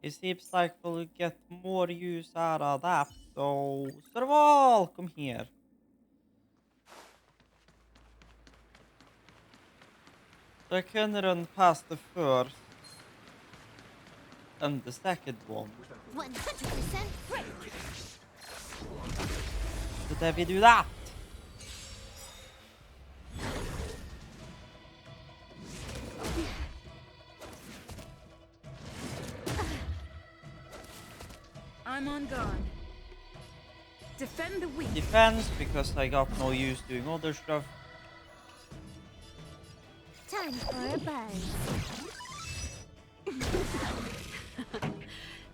It seems like we'll get more use out of that. So, Survival, come here. So I can run past the first and the second one. 100% free. But if we do that, I'm on guard. Defend the weak. defense, because I got no use doing other stuff. Time for a buzz.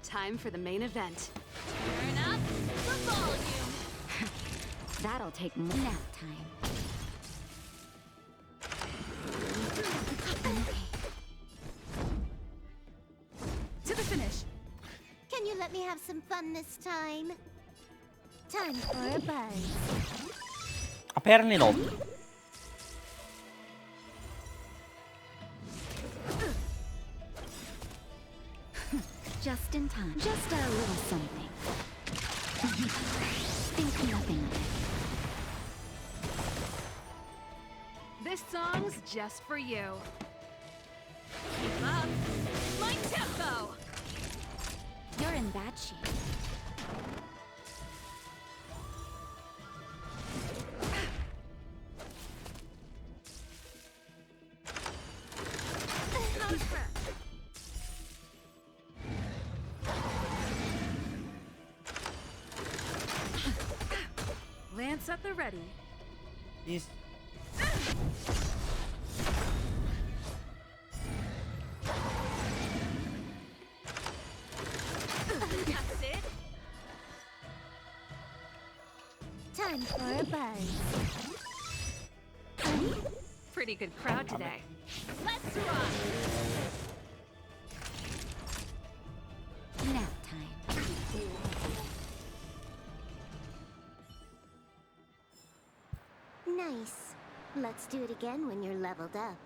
Time for the main event. Turn up the volume. That'll take more nap time. To the finish. Can you let me have some fun this time? Time for a buzz. Apparently not. Just in time. Just a little something. Think nothing of it. This song's just for you. Keep up. My tempo. You're in bad shape. Lance at the ready. This. That's it. Time for a buzz. Pretty good crowd today. Let's rock. Nap time. Nice. Let's do it again when you're leveled up.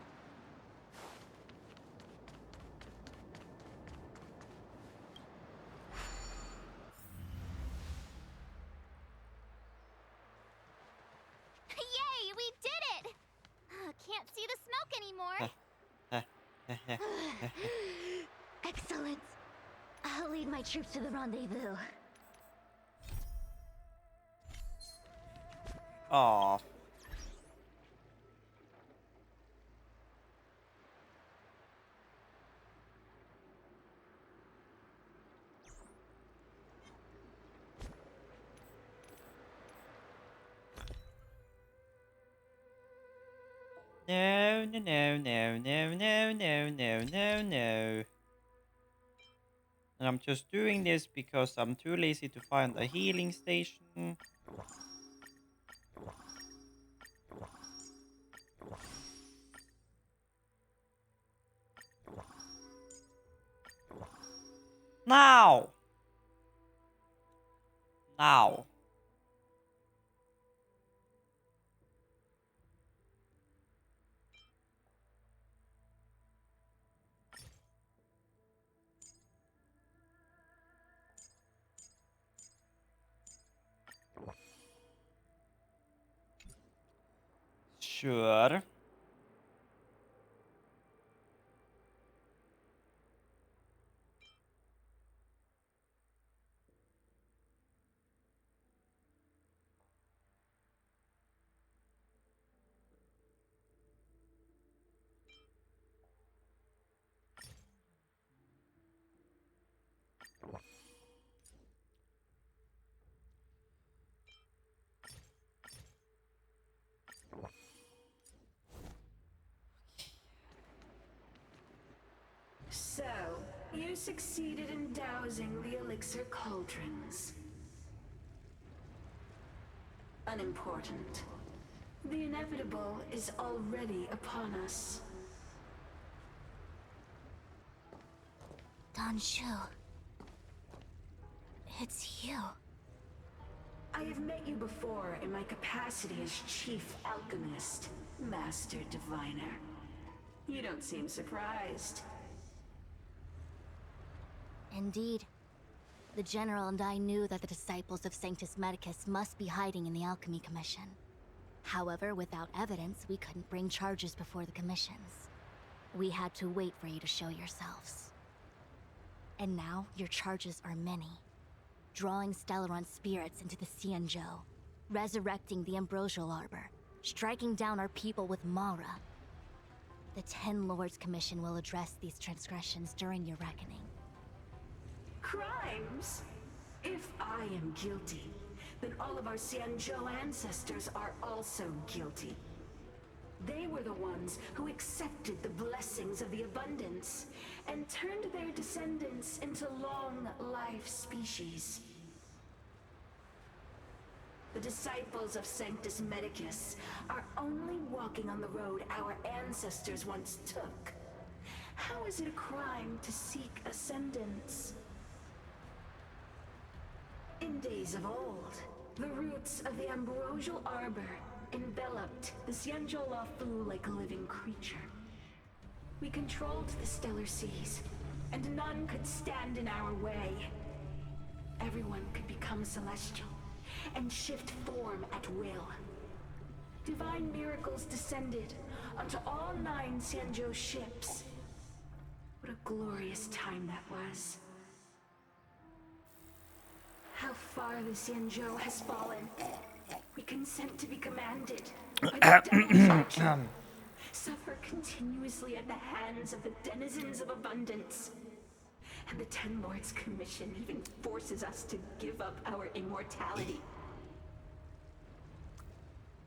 Yay, we did it! Can't see the smoke anymore. Excellent. I'll lead my troops to the rendezvous. Aw. No, no, no, no, no, no, no, no, no, no. And I'm just doing this because I'm too lazy to find a healing station. Now! Now. Sure. So, you succeeded in dousing the elixir cauldrons. Unimportant. The inevitable is already upon us. Shu. It's you. I have met you before in my capacity as Chief Alchemist, Master Diviner. You don't seem surprised. Indeed. The General and I knew that the disciples of Sanctus Medicus must be hiding in the Alchemy Commission. However, without evidence, we couldn't bring charges before the commissions. We had to wait for you to show yourselves. And now, your charges are many. Drawing Stellaron spirits into the Xianzhou, resurrecting the Ambrosial Arbor, striking down our people with Mara. The Ten Lords Commission will address these transgressions during your reckoning. Crimes? If I am guilty, then all of our Xianzhou ancestors are also guilty. They were the ones who accepted the blessings of the abundance and turned their descendants into long-life species. The disciples of Sanctus Medicus are only walking on the road our ancestors once took. How is it a crime to seek ascendance? In days of old, the roots of the Ambrosial Arbor enveloped the Xianzhou Fu like a living creature. We controlled the stellar seas, and none could stand in our way. Everyone could become celestial and shift form at will. Divine miracles descended onto all 9 Xianzhou ships. What a glorious time that was. How far the Xianzhou has fallen. We consent to be commanded by the devil's archer. Suffer continuously at the hands of the denizens of abundance. And the Ten Lords Commission even forces us to give up our immortality.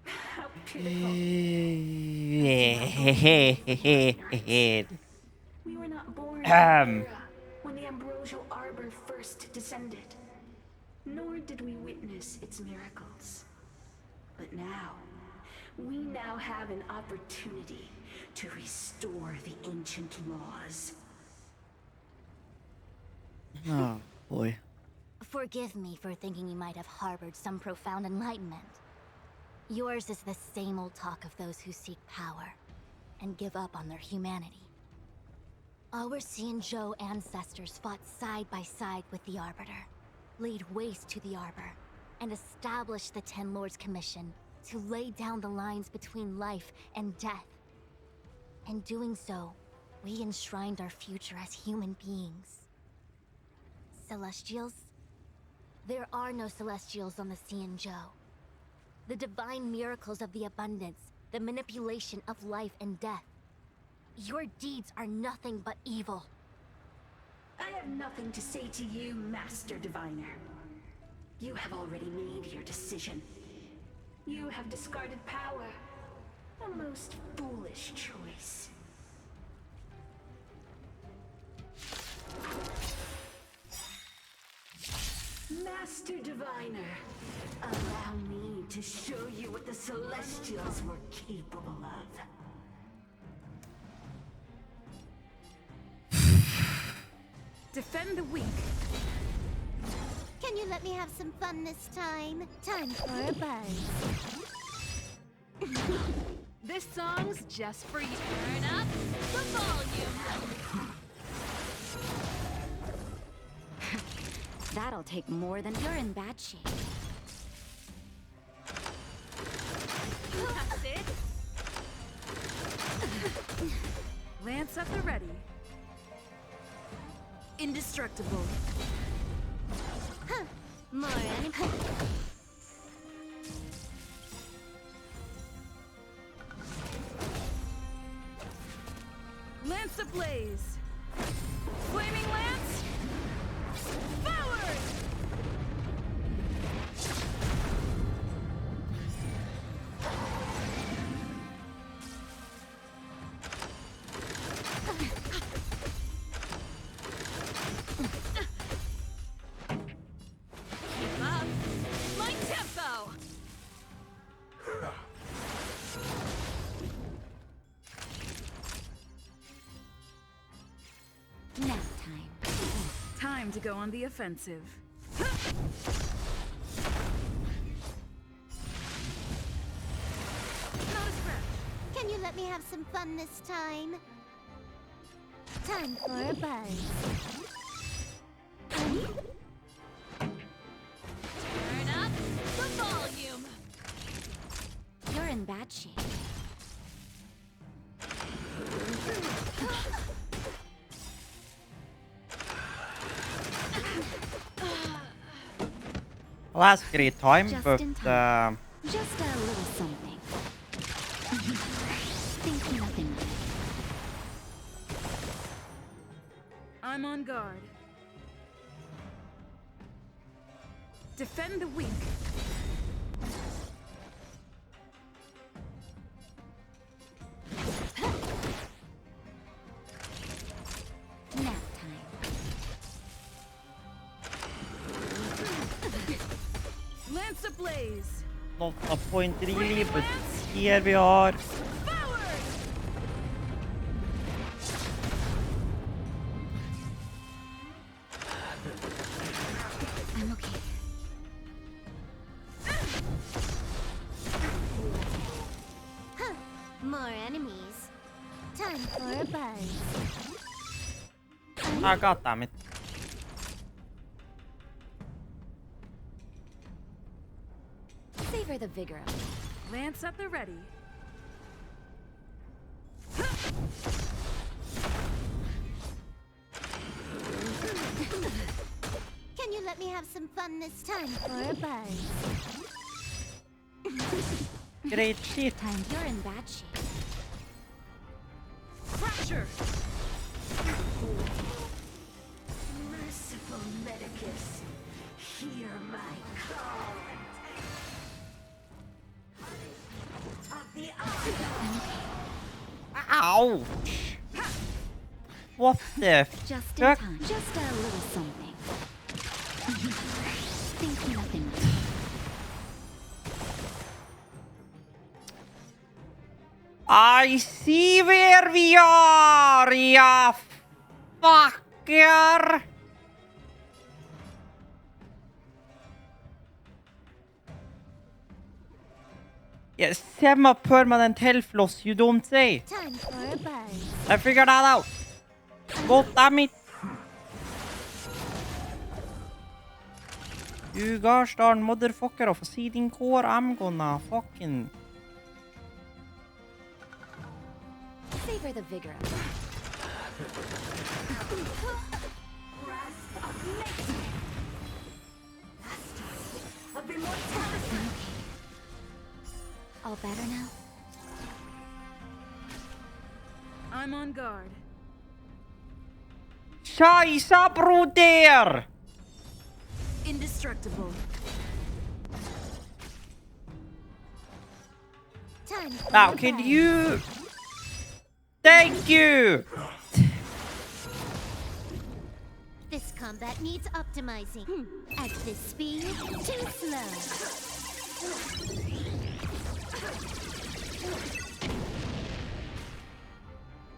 How pitiful. We were not born in the era when the Ambrosial Arbor first descended. Nor did we witness its miracles. But now, we now have an opportunity to restore the ancient laws. Oh, boy. Forgive me for thinking you might have harbored some profound enlightenment. Yours is the same old talk of those who seek power and give up on their humanity. Our Xianzhou ancestors fought side by side with the Arbiter, laid waste to the Arbor, and established the Ten Lords Commission to lay down the lines between life and death. In doing so, we enshrined our future as human beings. Celestials? There are no Celestials on the Xianzhou. The divine miracles of the abundance, the manipulation of life and death. Your deeds are nothing but evil. I have nothing to say to you, Master Diviner. You have already made your decision. You have discarded power. A most foolish choice. Master Diviner, allow me to show you what the Celestials were capable of. Defend the weak. Can you let me have some fun this time? Time for a buzz. This song's just for you. Turn up the volume. That'll take more than you're in bad shape. That's it. Lance at the ready. Indestructible. Huh. More anime. Lance ablaze. Flaming lance. Time to go on the offensive. Can you let me have some fun this time? Time for a buzz. Turn up the volume. You're in bad shape. Well, that's great time, Just but in time. Just a little something. Think nothing of it. I'm on guard. Defend the weak. Nap time. Lance ablaze. not a point really, but here we are. I'm okay. Huh. More enemies. Time for a buzz. Ah, god damn it. Savor the vigor of it. Lance at the ready. Can you let me have some fun this time for a buzz? Great shit. Time you're in bad shape. Fracture. Merciful Medicus, hear my call. Of the Ouch! What the Just in fuck? time. Just a little something. Think nothing of it. I see where we are, ya fucker! Yeah, semi-permanent health loss, you don't say. Time for a buzz. I figured that out. God damn it. You gosh darn motherfucker of a seeding core, I'm gonna fucking... Savor the vigor of it. of immortality. All better now? I'm on guard. Scheisse, broder! Indestructible. Time for Now, a can buzz. you... Thank you! This combat needs optimizing. At this speed, too slow.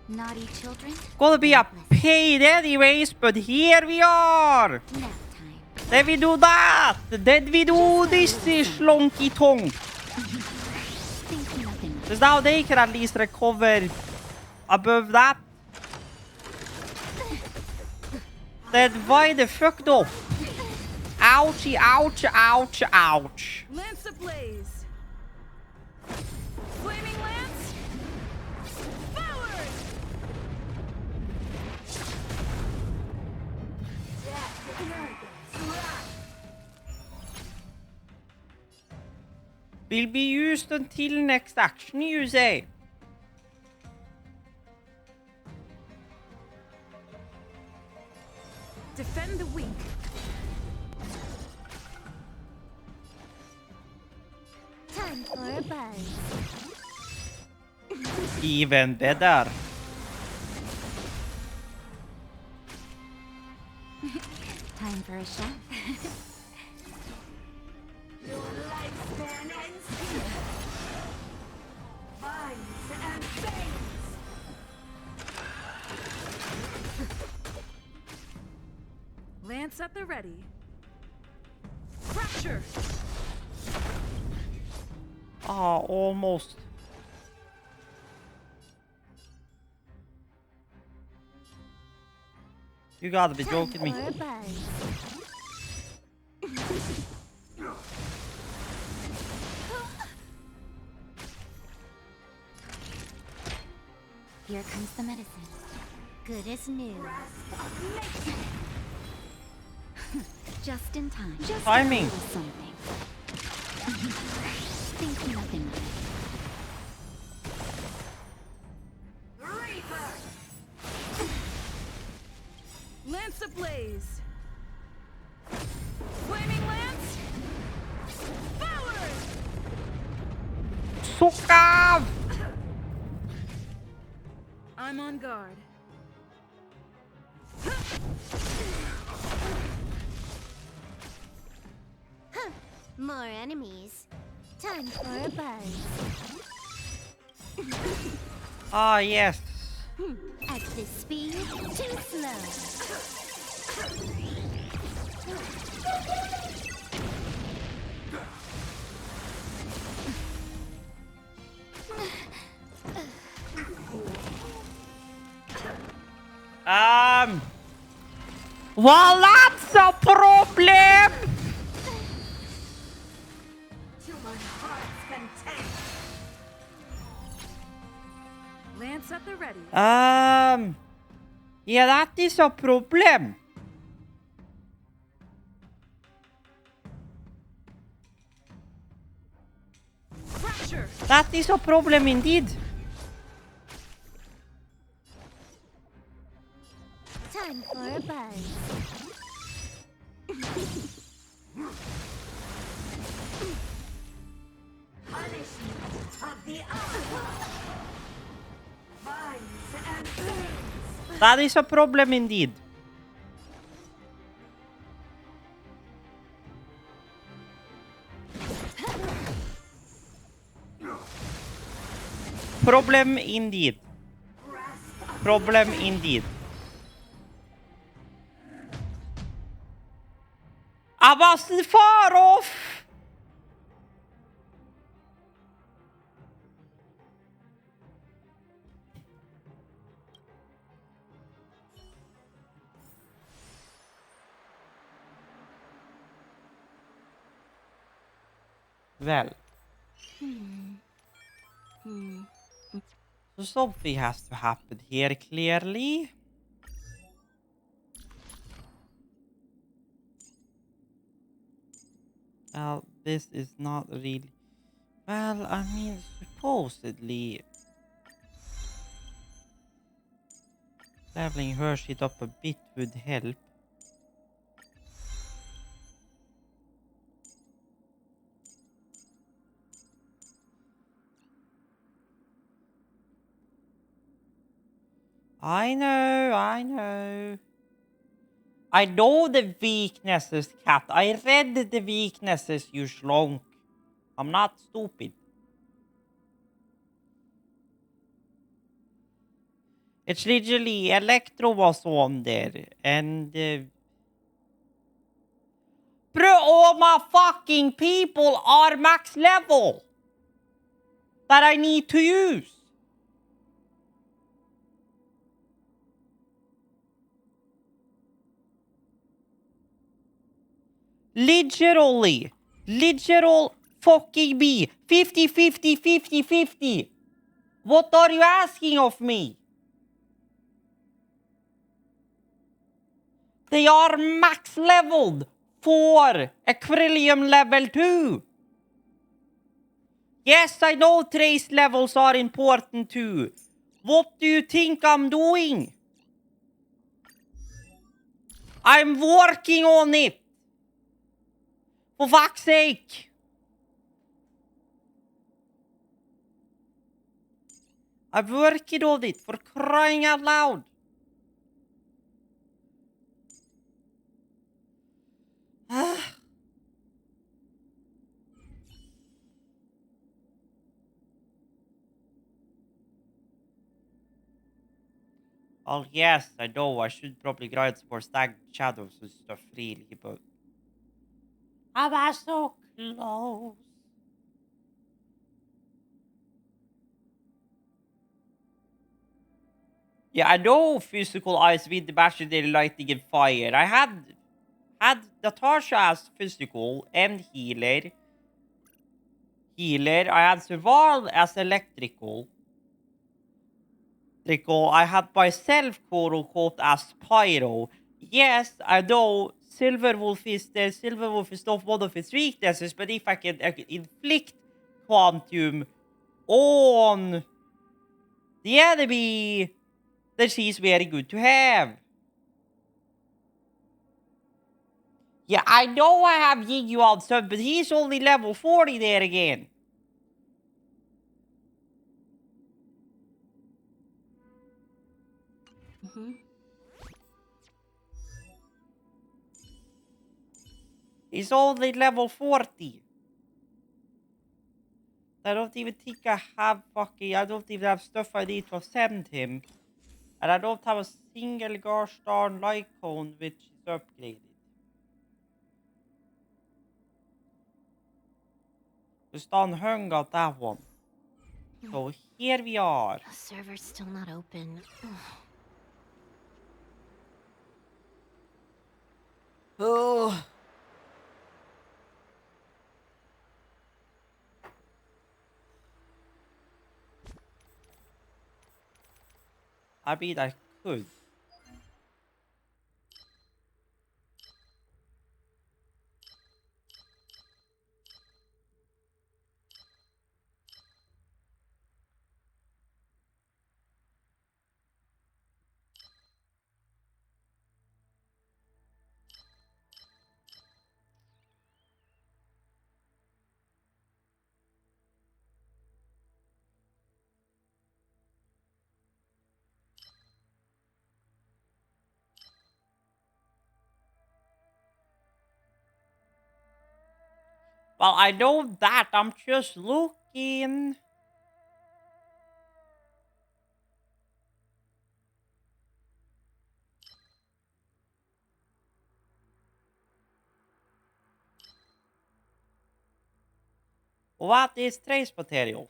Naughty children? Gonna be a pain anyways, but here we are! Nap time. Did we do that? Did we do this, slonky tongue? Think nothing of it. Because now they can at least recover above that. Then why the fuck though? Ouchie, ouch, ouch, ouch. Lance ablaze. Flaming lance. Forward. Will be used until next action, you say? Defend the weak. Time for a buzz. Even better. Time for a shot. Your lifespan ends here. Vines and veins. Lance at the ready. Fracture! Ah, almost. You gotta be joking me. Here comes the medicine. Good as new. Just in time. Just Timing. something. Think nothing of it. Lance ablaze! Flaming lance! Forward! Suka! I'm on guard. More enemies. Time for a buzz. Ah, yes. At this speed, too slow. Well, that's a problem. To my heart's content. Lance at the ready. Yeah, that is a problem. Fracture! That is a problem indeed. Time for a buzz. Punishment of the hour. Vines and thorns. That is a problem indeed. Problem indeed. Problem indeed. I was far off. Well. So something has to happen here clearly. Well, this is not really... Well, I mean, supposedly... leveling her shit up a bit would help. I know. I know the weaknesses, Cat. I read the weaknesses, you schlonk. I'm not stupid. It's literally Electro was on there, and... Bro, all my fucking people are max level! That I need to use! Literal fucking me. 50-50-50-50. What are you asking of me? They are max leveled for Aquarium level 2. Yes, I know trace levels are important too. What do you think I'm doing? I'm working on it. For fuck's sake. I'm working on it, for crying out loud. Well, yes, I know. I should probably grind some more stagnant shadows and stuff, really, but I was so close. Yeah, I know physical ice with the imaginary lightning and fire. I had Natasha as physical and healer. I had Survival as electrical. I had myself, quote unquote, as Pyro. Yes, I know Silverwolf is not one of its weaknesses, but if I can inflict Quantum on the enemy, then she's very good to have. Yeah, I know I have Yingyu on sub, but he's only level 40 there again. He's only level 40. I don't even think I don't even have stuff I need to send him. And I don't have a single gosh darn Lycone which is upgraded. Just unhung got that one. So here we are. The server's still not open. Oh. I mean, I could. Well, I know that. I'm just looking. What is trace materials?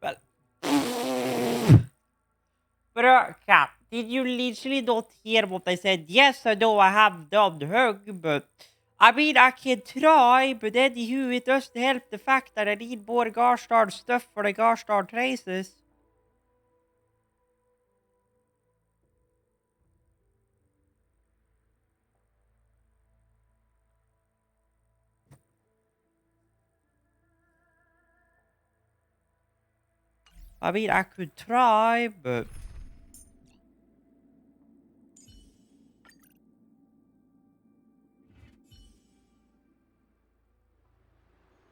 Well, bro, cat, did you literally not hear what I said? Yes, I know I have done hug, but I mean, I can try, but anywho, it doesn't help the fact that I need more gosh darn stuff for the gosh darn traces. I mean, I could try, but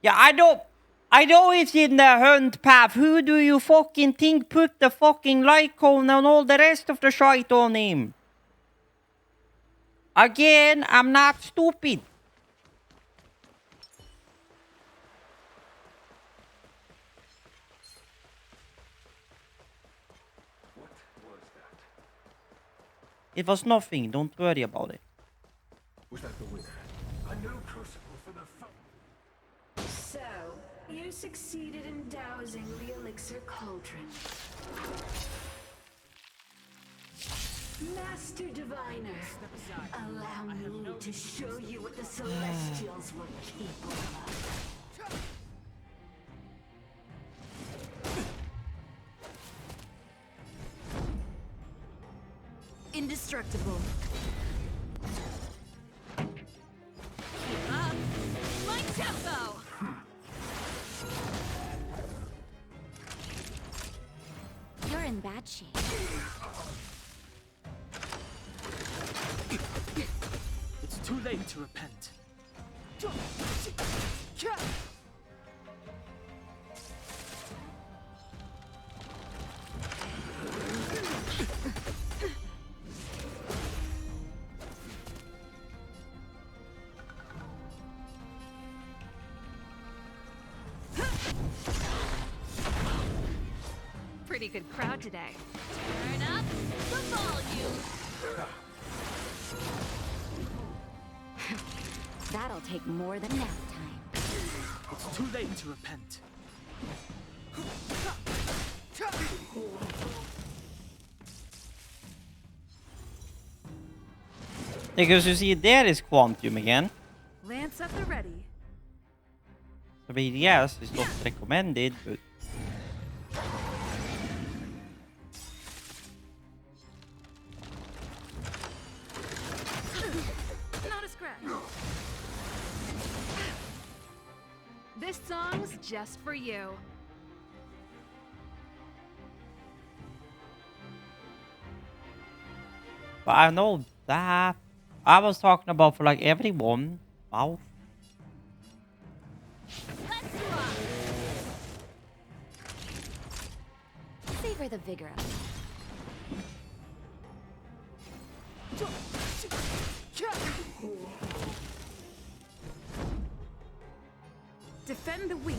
yeah, I know it's in the hunt path. Who do you fucking think put the fucking Lycone and all the rest of the shite on him? Again, I'm not stupid. It was nothing. Don't worry about it. Was that the winner? A new crucible for the So, you succeeded in dousing the elixir cauldron. Master Diviner, allow me to show you what the Celestials were capable of. Indestructible. Keep up. My tempo! You're in bad shape. It's too late to repent. Pretty good crowd today. Turn up the volume. That'll take more than nap time. It's too late to repent. Because you see, there is Quantum again. Lance at the ready. I mean, yes, it's not recommended, but... Not a scratch. This song's just for you. But I know that. I was talking about for like everyone. Wow. Let's rock. Savor the vigor of it. Defend the weak.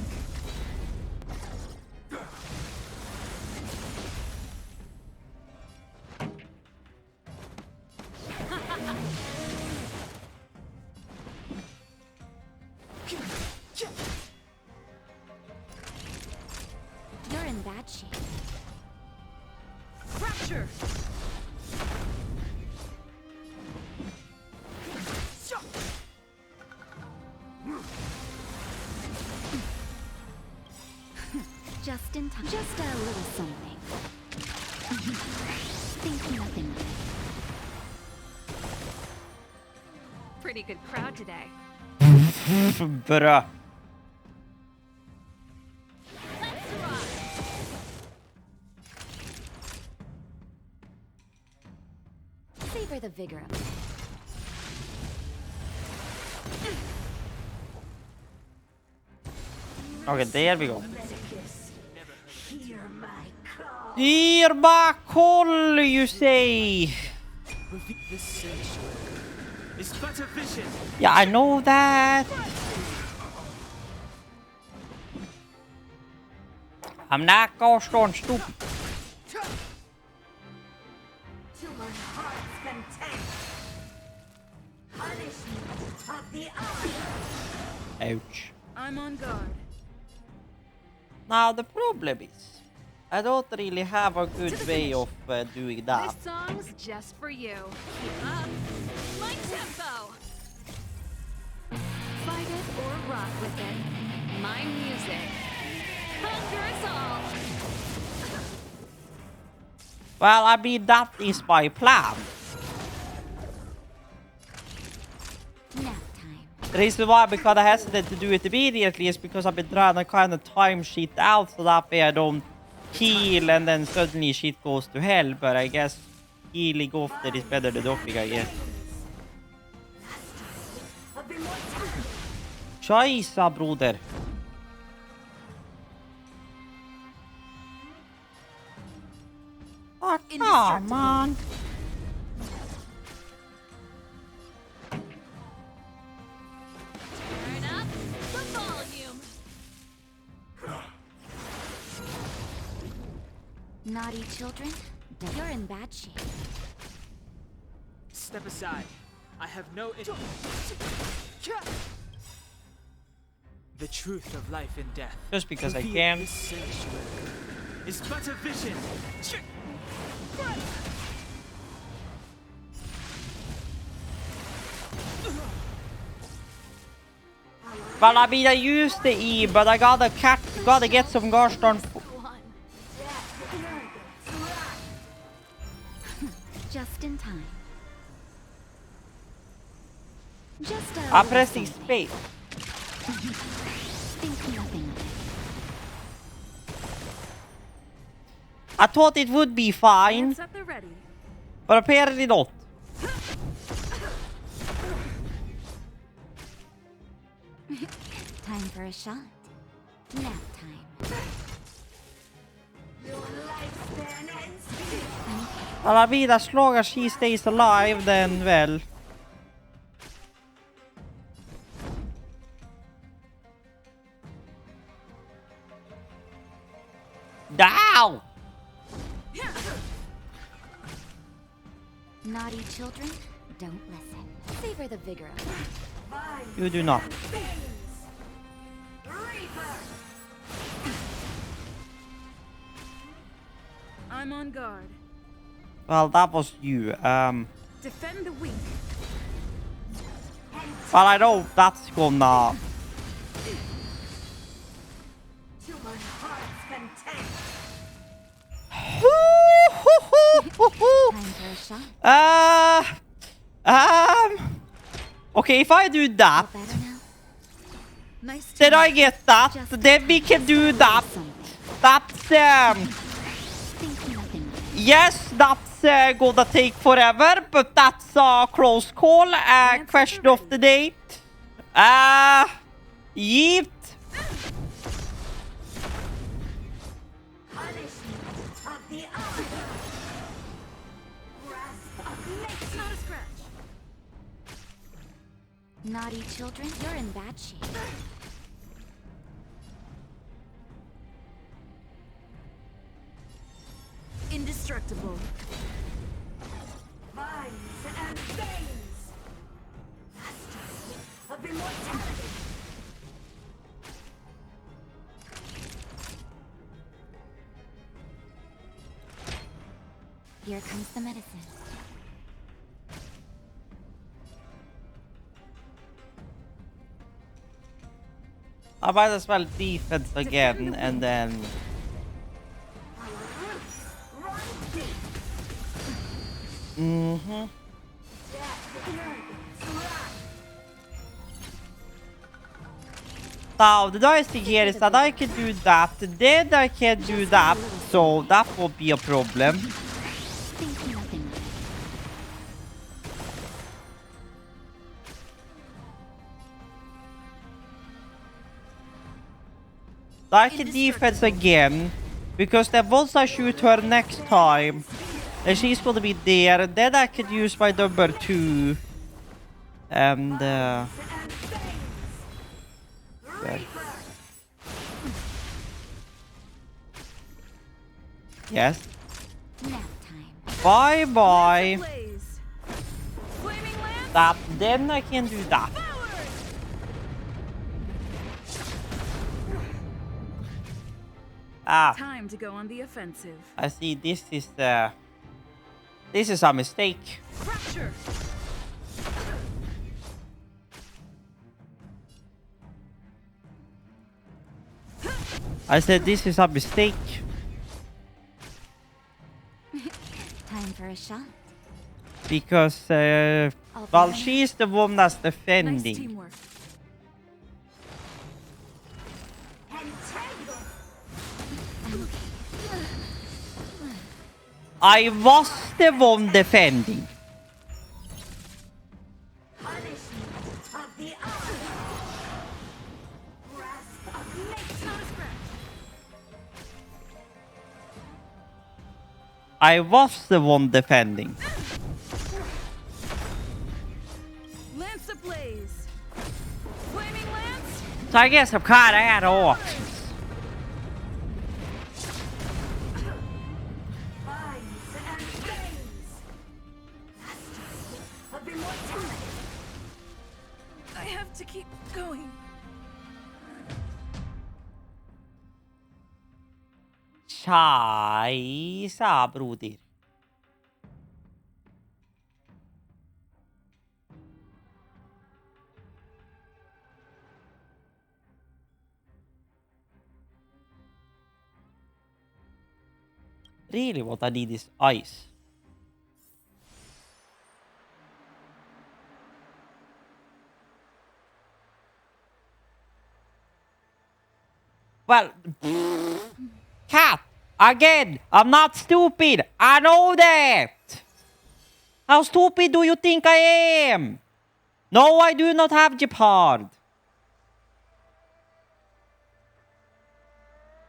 You're in bad shape. Fracture. Just in time. Just a little something. Think nothing of it. Pretty good crowd today. Bruh. Let's rock. Savor the vigor of it. Okay, there we go. Hear my call. Hear my call, you say? This sanctuary is but a vision. Yeah, I know that. I'm not gosh darn stupid. To my heart's content. Punishment of the eye. Ouch. I'm on guard. Now the problem is, I don't really have a good way of doing that. This song's just for you. Keep up. My tempo. Fight it or rock with it. My music. Conquer us all. Well, I mean, that is my plan. Nap time. The reason why, because I hesitate to do it immediately, is because I've been trying to kind of time shit out so that way I don't heal and then suddenly shit goes to hell. But I guess healing after is better than nothing, I guess. Scheisse, broder. Oh, come on. Turn up the volume. Naughty children, you're in bad shape. Step aside. I have no the truth of life and death. Just because I Revealed can. This sanctuary is but a vision. Well, I mean, I used the E, but I gotta get some gosh darn. Just in time. Just a I'm little pressing something. space. Think nothing of it. I thought it would be fine, Lance at the ready. but apparently not. Time for a shot. Nap time. Your lifespan ends here. Well, I mean, as long as she stays alive, then, well. Down! Naughty children, don't listen. Savor the vigor of life. You do not. I'm on guard. Well, that was you. Defend the weak. Well, I know that's gonna... Okay, if I do that, then I get that, then we can do that. That's, yes, that's gonna take forever, but that's a close call. Question of the day. Yeet. Naughty children, you're in bad shape. Indestructible. Vines and veins. Masters of immortality. Here comes the medicine. I might as well defense again and then... Mm-hmm. Now, the nice thing here is that I can do that, then I can do that, so that won't be a problem. I can defense again, because then once I shoot her next time, and she's gonna be there, and then I can use my number 2. And there. Yes. Bye bye. That, then I can do that. Time to go on the offensive. I see this is a mistake. Fracture. I said this is a mistake. Time for a shot. Because well, she's the one that's defending. Nice teamwork. I was the one defending. I was the one defending. Lance ablaze. Flaming lance. So I guess I'm kind of out of options. I have to keep going. Scheisse, broder. Really, what I need is ice. Well, cat, again, I'm not stupid. I know that. How stupid do you think I am? No, I do not have Jeopard.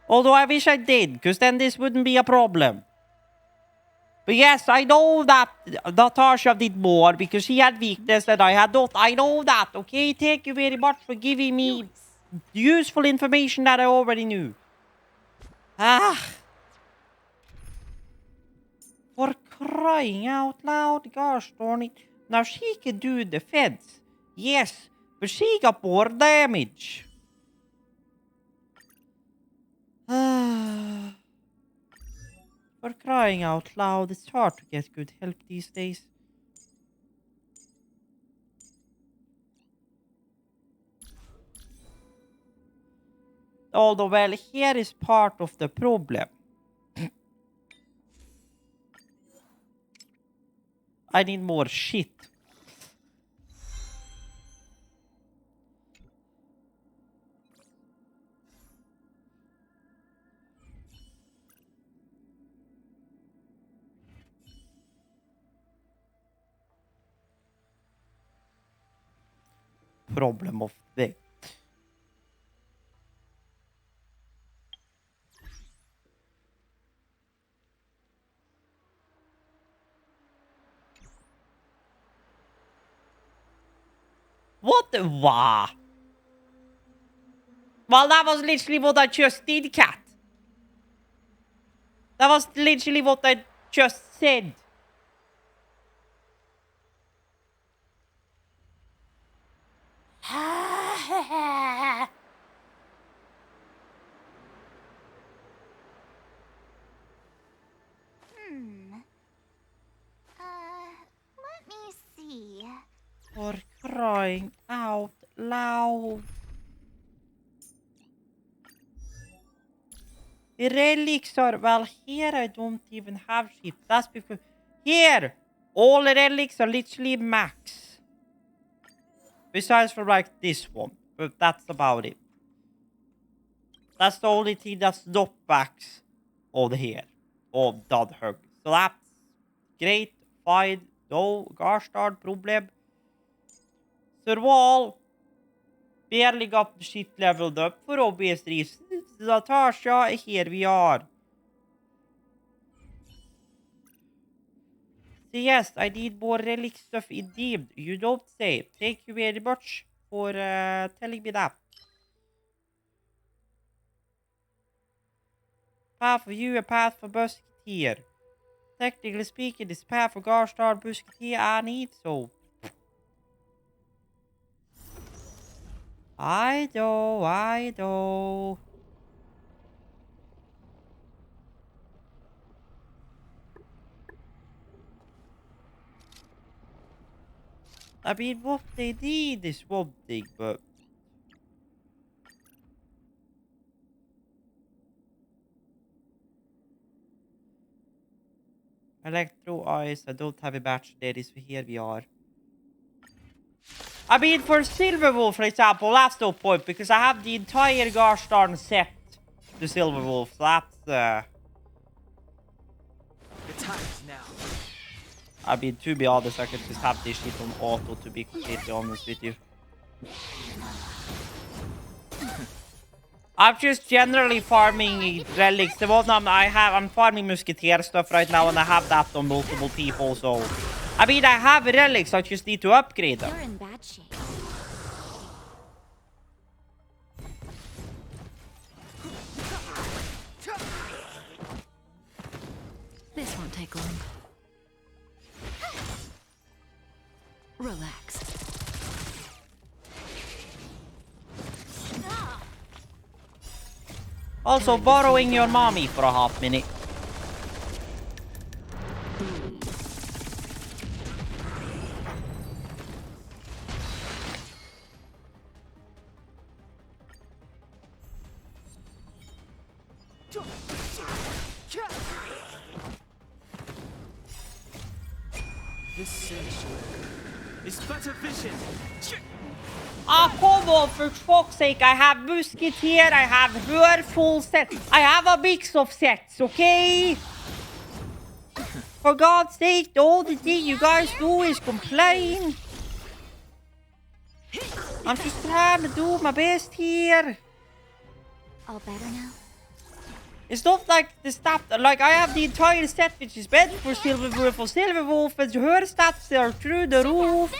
Although I wish I did, because then this wouldn't be a problem. But yes, I know that Natasha did more because she had weakness that I had not. I know that, okay? Thank you very much for giving me useful information that I already knew. For crying out loud, gosh darn it. Now she can do the fence. Yes, but she got more damage. For crying out loud, it's hard to get good help these days. Although, well, here is part of the problem. I need more shit. Problem of that. What the wah? Well, that was literally what I just did, cat. That was literally what I just said. Let me see. For crying out loud. The relics are, well, here I don't even have shit. That's because here all the relics are literally max. Besides for like this one, but that's about it. That's the only thing that's not max on here. On Dunhug. So that's great, fine, no gosh darn problem. Survival barely got the shit leveled up for obvious reasons. Natasha, here we are. So yes, I need more relic stuff indeed. You don't say. Thank you very much for telling me that. Path for you, a path for Musketeer. Technically speaking, this path for Garstar Musketeer I need, so. I know. I mean, what they need is one thing, but... Electro eyes, I don't have a batch there, so here we are. I mean, for Silverwolf, for example, that's no point, because I have the entire gosh darn set to Silverwolf, so that's, The time is now. I mean, to be honest, I could just have this shit on auto, to be completely honest with you. I'm just generally farming relics. The one I'm farming Musketeer stuff right now, and I have that on multiple people, so... I mean, I have relics, I just need to upgrade them. You're in bad shape. This won't take long. Relax. Also, borrowing your mommy for a hot minute. This sanctuary is but a vision. Ah, come on, for fuck's sake. I have Musketeer, I have her full set. I have a mix of sets, okay? For God's sake, the only thing you guys do is complain. I'm just trying to do my best here. All better now? It's not like the stat, like I have the entire set which is meant for Silverwolf, and her stats are through the roof.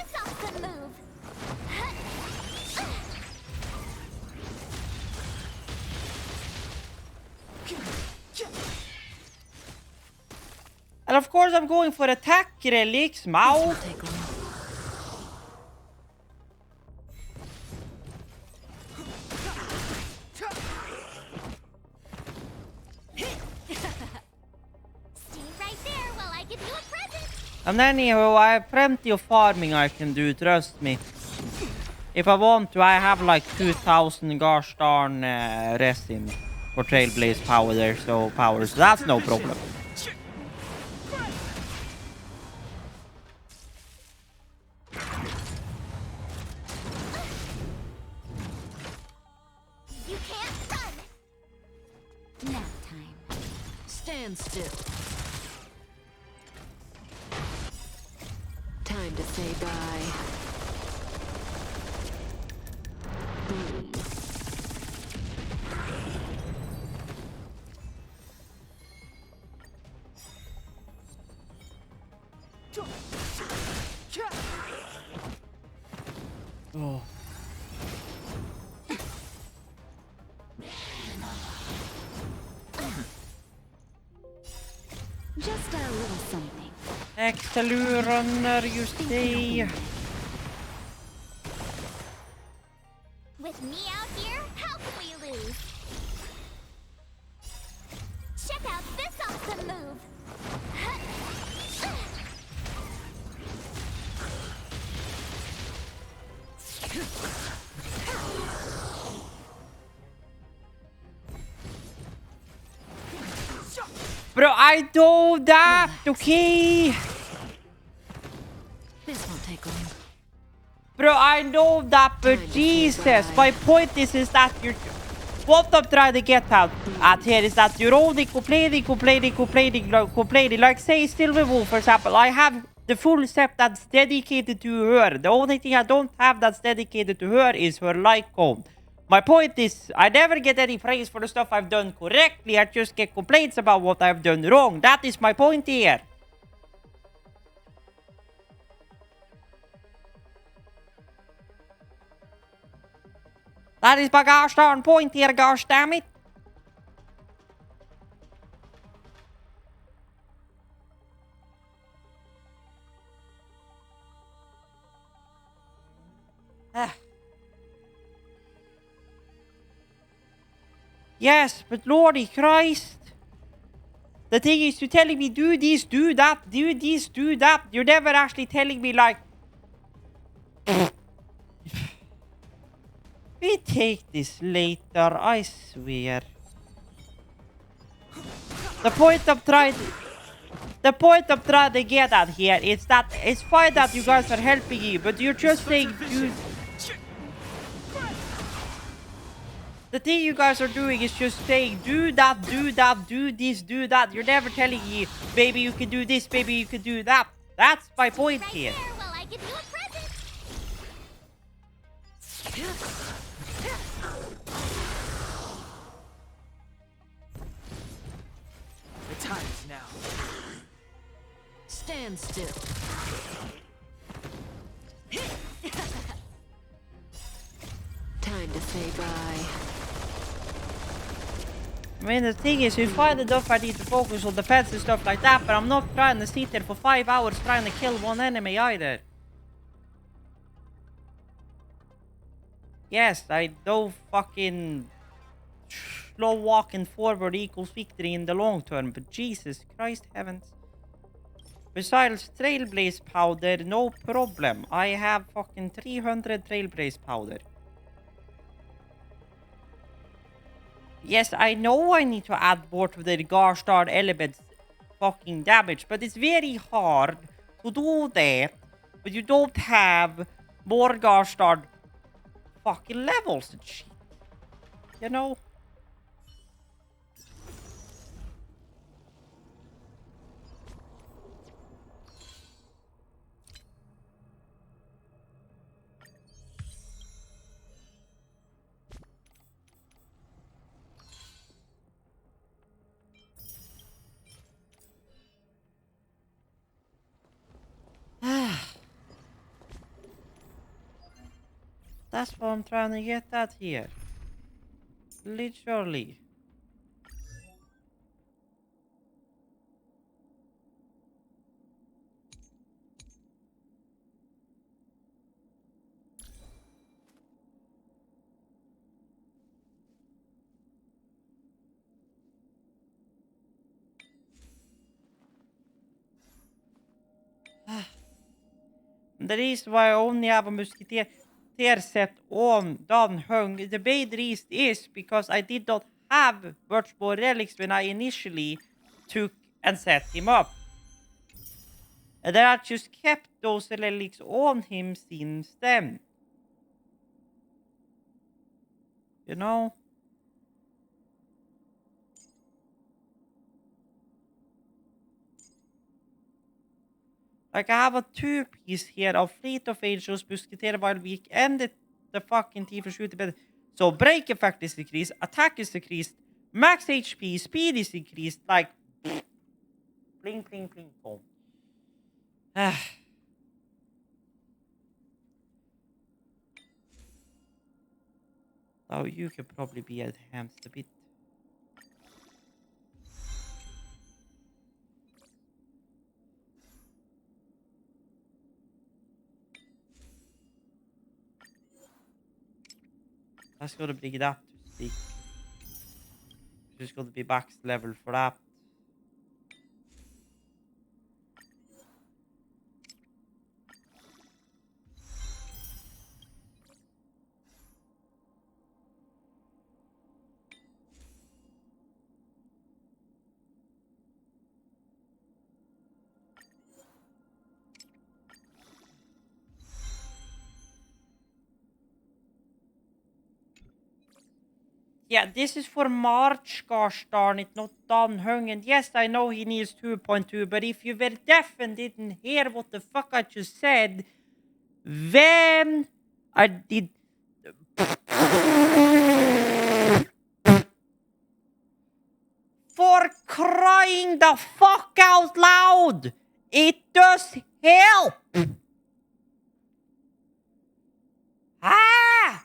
And Well, of course I'm going for attack relics, Mao. And anyhow, I have plenty of farming I can do, trust me. If I want to, I have like 2,000 gosh darn resin for Trailblaze powder, so that's no problem. You can't run. Nap time. Stand still. Time to say bye. Boom. Oh. Just a little something. Excellent runner, you say. With me out here, how can we lose? Check out this awesome move! Bro, I know that, okay? This won't take long. Bro, I know that, but Jesus, my point is that you're... What I'm trying to get at here is that you're only complaining, like say Silverwolf, for example. I have the full set that's dedicated to her. The only thing I don't have that's dedicated to her is her light cone. My point is, I never get any praise for the stuff I've done correctly. I just get complaints about what I've done wrong. That is my point here. That is my gosh darn point here, gosh damn it. Yes, but Lordy Christ. The thing is, you're telling me do this, do that, do this, do that. You're never actually telling me like... We take this later, I swear. The point I'm trying to get at here is that it's fine that you guys are helping me, but you're just saying do... The thing you guys are doing is just saying do that, do this, do that. You're never telling me, maybe you can do this, maybe you can do that. That's my point here. Well, I give you a present. The time is now. Stand still. Time to say bye. I mean, the thing is, you find enough I need to focus on defense and stuff like that, but I'm not trying to sit there for 5 hours trying to kill one enemy either. Yes, I know fucking slow walking forward equals victory in the long term, but Jesus Christ heavens. Besides Trailblaze powder, no problem. I have fucking 300 Trailblaze powder. Yes, I know I need to add more to the gosh darn elements fucking damage, but it's very hard to do that, but you don't have more gosh darn fucking levels and shit. You know? That's what I'm trying to get at here. Literally. And the reason why I only have a musketeer set on done hung, the main reason is because I did not have much more relics when I initially took and set him up. And then I just kept those relics on him since then. You know? Like, I have a 2-piece here of Fleet of Angels, Musketeer while weak, and the fucking Thief and Shooter better. So, break effect is decreased, attack is decreased, max HP, speed is increased, like... Bling, bling, bling, boom. Oh, you could probably be enhanced a bit. That's gonna bring that to stick. Just gonna be max level for that. Yeah, this is for March, gosh darn it, not Dan Hung. And yes, I know he needs 2.2, but if you were deaf and didn't hear what the fuck I just said, then I did... For crying the fuck out loud! It does help! Ah!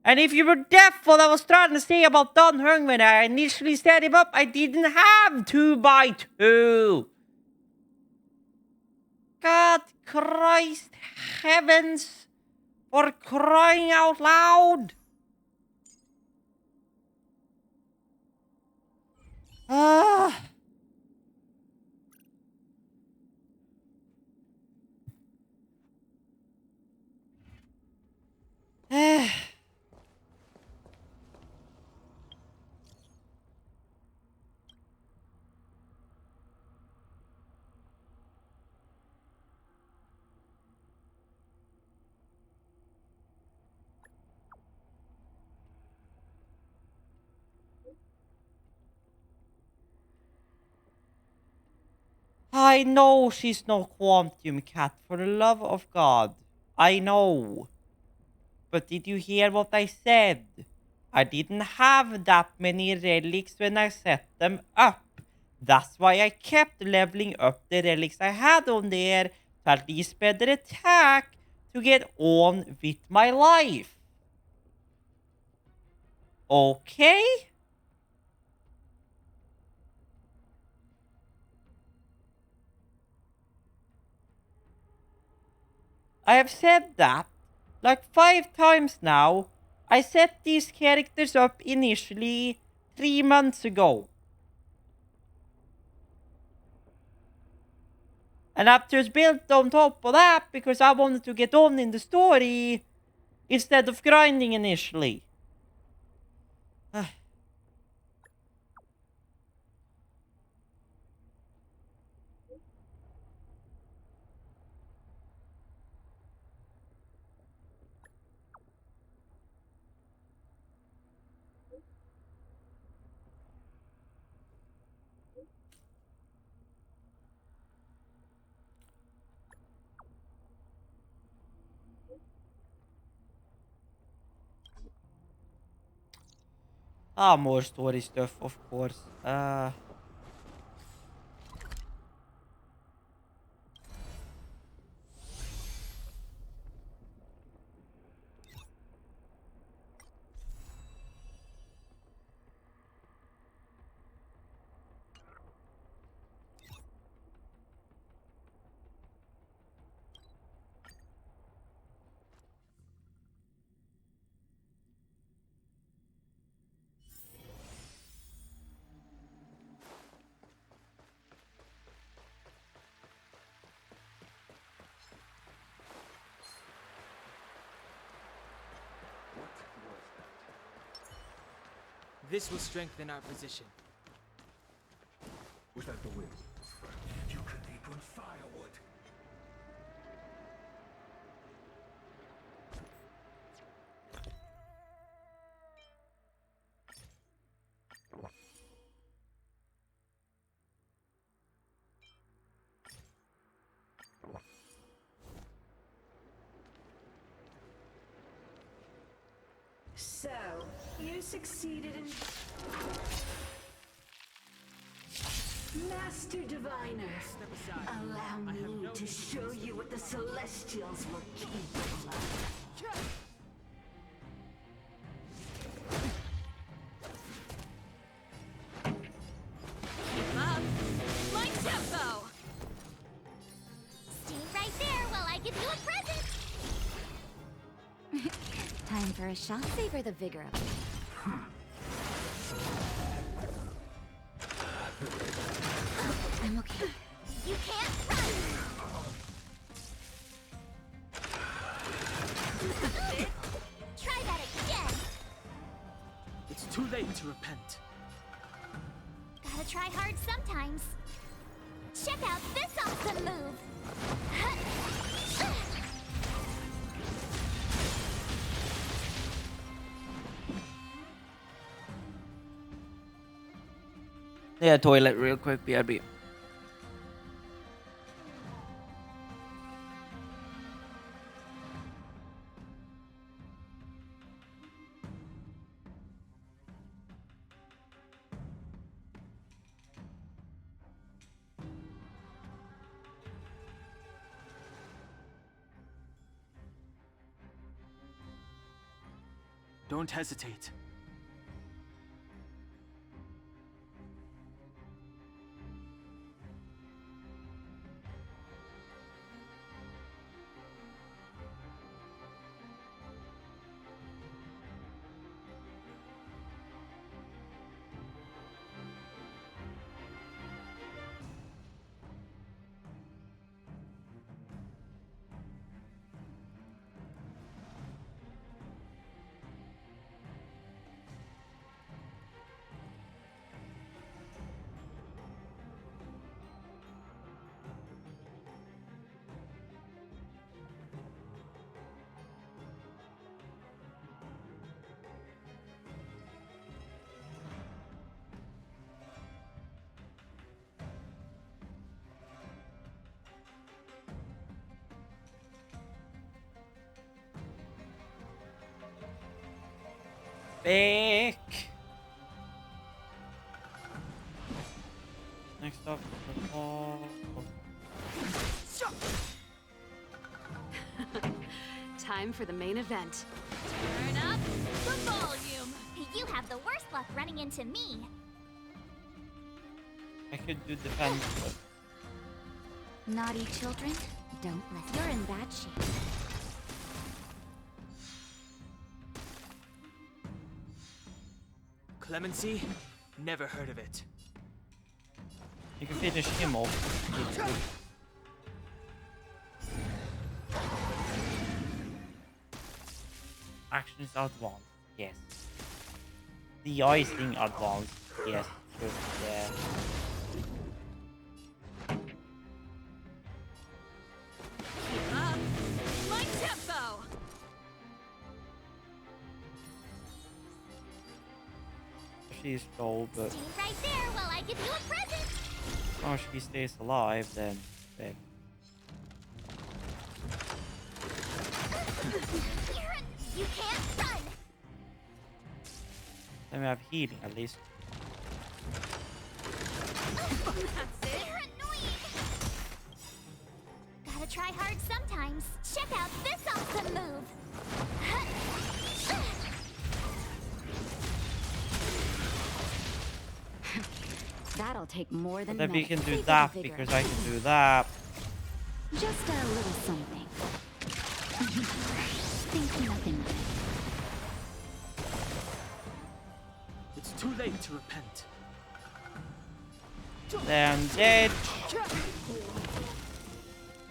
And if you were deaf, what I was trying to say about Don Hung when I initially set him up, I didn't have 2x2. God Christ heavens, for crying out loud. Ah. I know she's no quantum cat, for the love of God. I know. But did you hear what I said? I didn't have that many relics when I set them up. That's why I kept leveling up the relics I had on there to at least better attack to get on with my life. Okay? I have said that like 5 times now. I set these characters up initially 3 months ago. And I've just built on top of that because I wanted to get on in the story instead of grinding initially. More story stuff, of course. This will strengthen our position. Was that the wind? You can eat on firewood. So, you succeeded in... Master Diviner, allow me to show you what the Celestials were capable of. Keep up. My tempo. Stay right there while I give you a present. Time for a shot. Savor the vigor of it. I'm okay. You can't run. Try that again. It's too late to repent. Gotta try hard sometimes. Check out this awesome move. Yeah, toilet real quick, BRB. Don't hesitate. Back. Next up, Time for the main event. Turn up the volume. You have the worst luck running into me. I could do defense, but Naughty children, don't let. You're in bad shape. Clemency? Never heard of it. you can finish him off. Actions advanced, yes. De-icing advanced, yes. Just, Keep up. My tempo. she's slow, but Stay right there while I give you a present. as long as she stays alive, then big. You can't run. Then we have healing at least. That's it. You're annoying. Gotta try hard sometimes. Check out this awesome move. That'll take more than But then we can minutes. do Savor that the vigor. because I can do that. Just a little something. Think nothing of it. It's too late to repent. Then dead.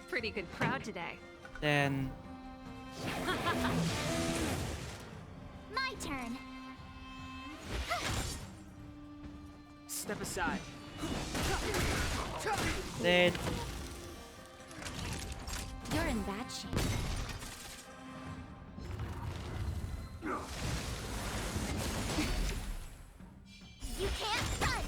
Pretty good crowd today. Then My turn. Step aside. Dead. You're in bad shape. You can't run!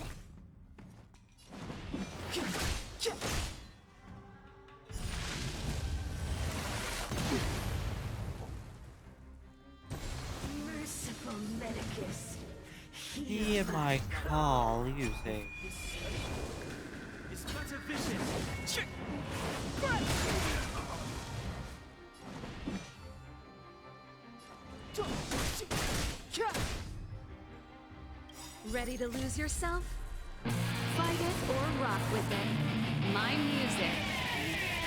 Merciful Medicus. Hear my call, you say. It's but a vision. Ready to lose yourself? Fight it or rock with it. My music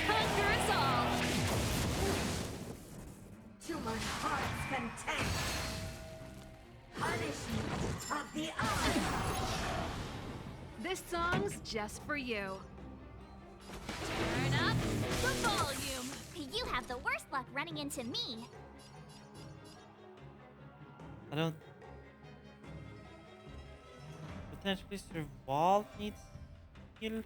conquers all. To my heart's content. Punishment of the eye. This song's just for you. Turn up the volume. You have the worst luck running into me. I don't... Potentially survival needs skill.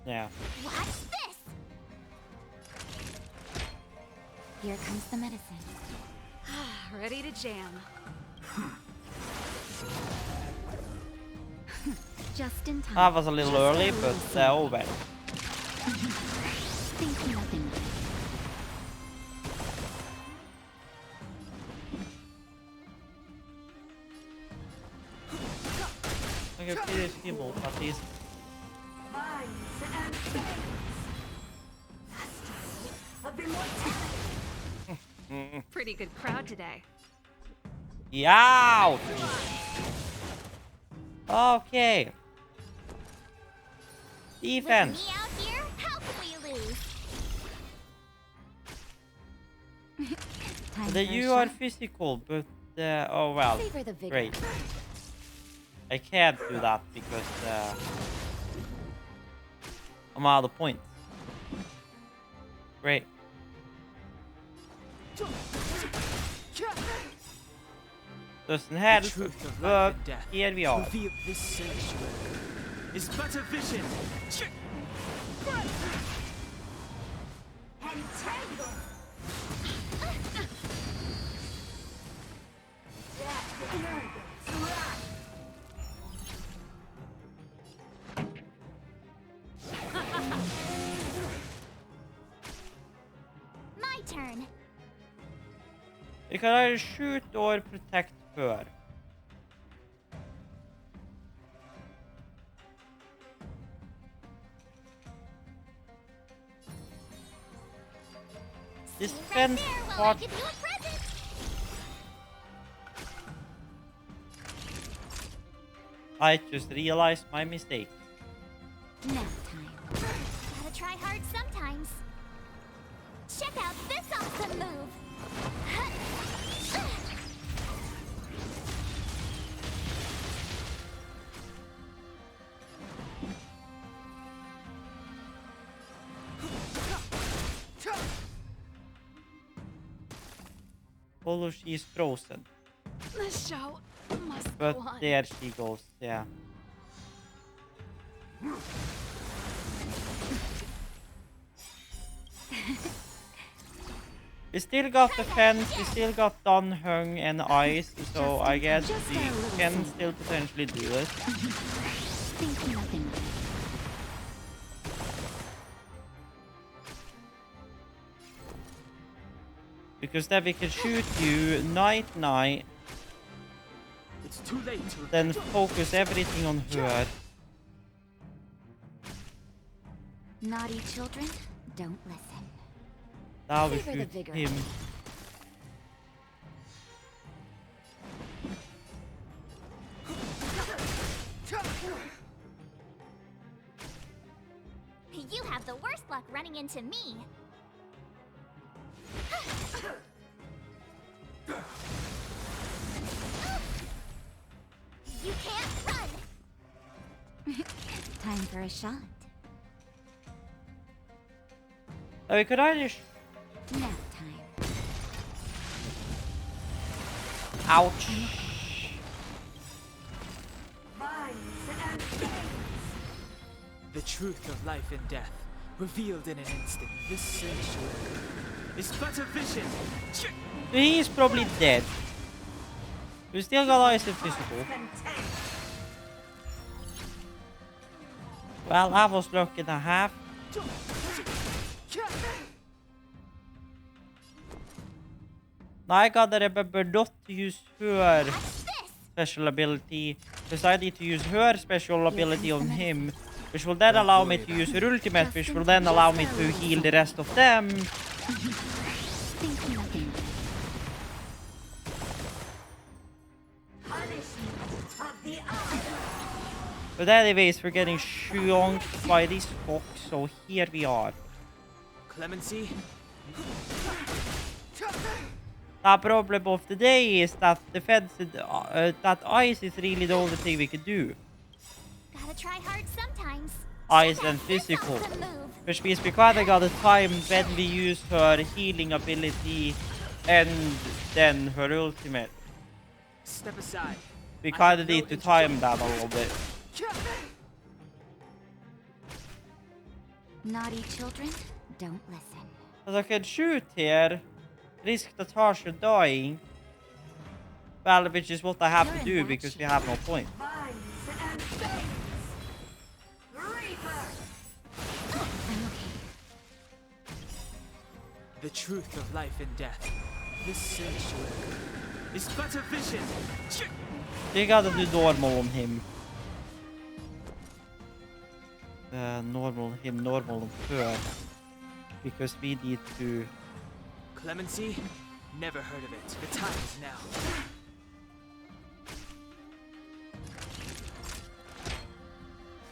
Yeah. Watch this! Here comes the medicine. Ready to jam. Just in time. That was a little early, but oh well. Think nothing of it. I can finish him off at least. Minds and souls. Masters of immortality. Pretty good crowd today. Yeah. Okay. Defense. With me out here, how can we lose? Time for a You are shot. physical, but oh well. Savor the vigor. Great. I can't do that because I'm out of points. Great. Doesn't help, Truth of but life and death. here we are. Reveal this sanctuary is but a vision. Entangle. That arrogance right. My turn. You can either shoot or protect her. Defense There while I part. give you a present. I just realized my mistake. Nap time. Gotta try hard sometimes. Check out this awesome move. Although she is frozen. The show must But go on. there she goes, yeah. We still got the fence, we still got Don Hung and Ice, so I guess we can still potentially do it. Think nothing of it. Because then we can shoot you night, It's too late to then focus everything on her. Naughty children, don't listen. Now we Savor the shoot vigor. him. You have the worst luck running into me. You can't run. Time for a shot. We could either Nap time. Ouch. The truth of life and death, revealed in an instant. This sanctuary is but a vision. He is probably dead. We still got eyes and physical. Well, I was lucky and a half. Now I gotta remember not to use her special ability, because I need to use her special ability on him, which will then allow me to use her ultimate, which will then allow me to heal the rest of them. But anyways, we're getting shonked by this fox, so here we are. Clemency. The problem of the day is that defense, that ice is really the only thing we can do. Gotta try hard sometimes. Ice and physical. Which means we kinda gotta time when we use her healing ability and then her ultimate. Step aside. We kinda need to time that a little bit. Naughty children, don't listen. Because I can shoot here, risk the Tarsha dying. Well, which is what I have to do because we have no point. The truth of life and death. This sanctuary is but a vision. We gotta do normal on him. Normal on him, normal on her. Because we need to... Clemency? Never heard of it. The time is now.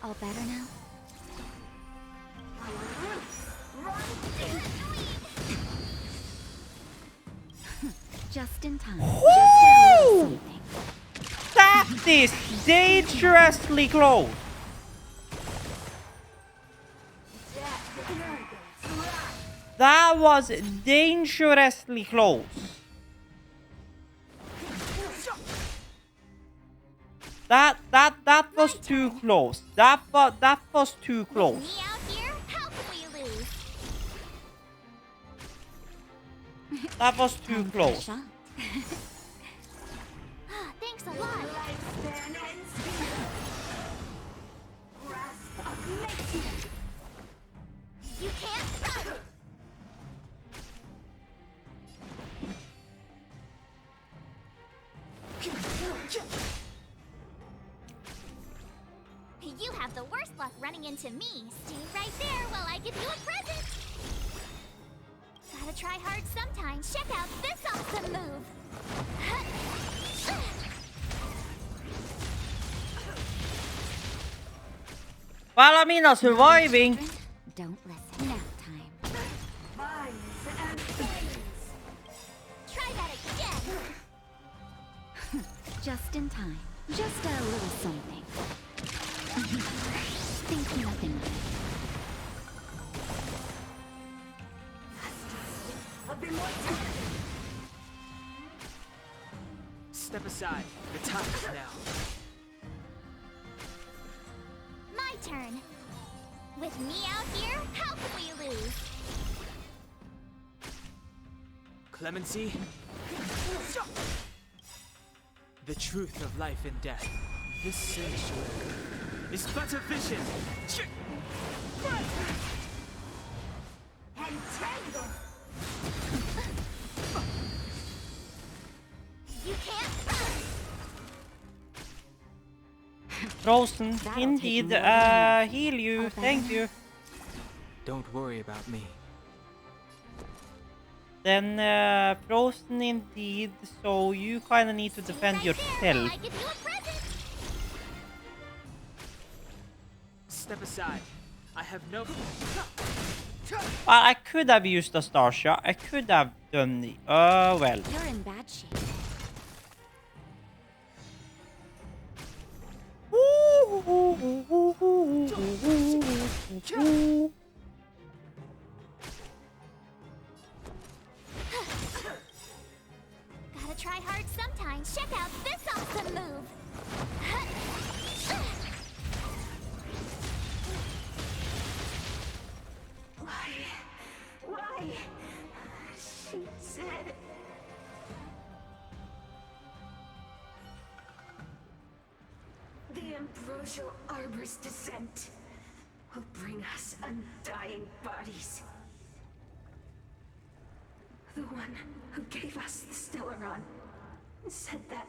All better now? Just in time. Woo! That is dangerously close. That was dangerously close. That was too close. That was too close. Me out here? How can we lose? That was too close. Thanks a lot. You can't run. You have the worst luck running into me. Stay right there while I give you a present. Gotta try hard sometimes. Check out this awesome move. Well, I mean, I'm surviving. Don't listen. Nap time. Try that again. Just in time. Just a little something. Think nothing of it. Step aside. The time is now. My turn. With me out here, how can we lose? Clemency? The truth of life and death. This sanctuary is but a vision. You can't run. Frozen, indeed. Heal you. Thank you. Don't worry about me. Then, Frozen indeed. So you kind of need to defend yourself. Step aside. I have no... Well, I could have used a star shot. I could have done the... well. You're in bad shape. Gotta try hard sometimes. time, check out this awesome move! Why? She said... The Ambrosial Arbor's descent will bring us undying bodies. The one who gave us the Stellaron said that...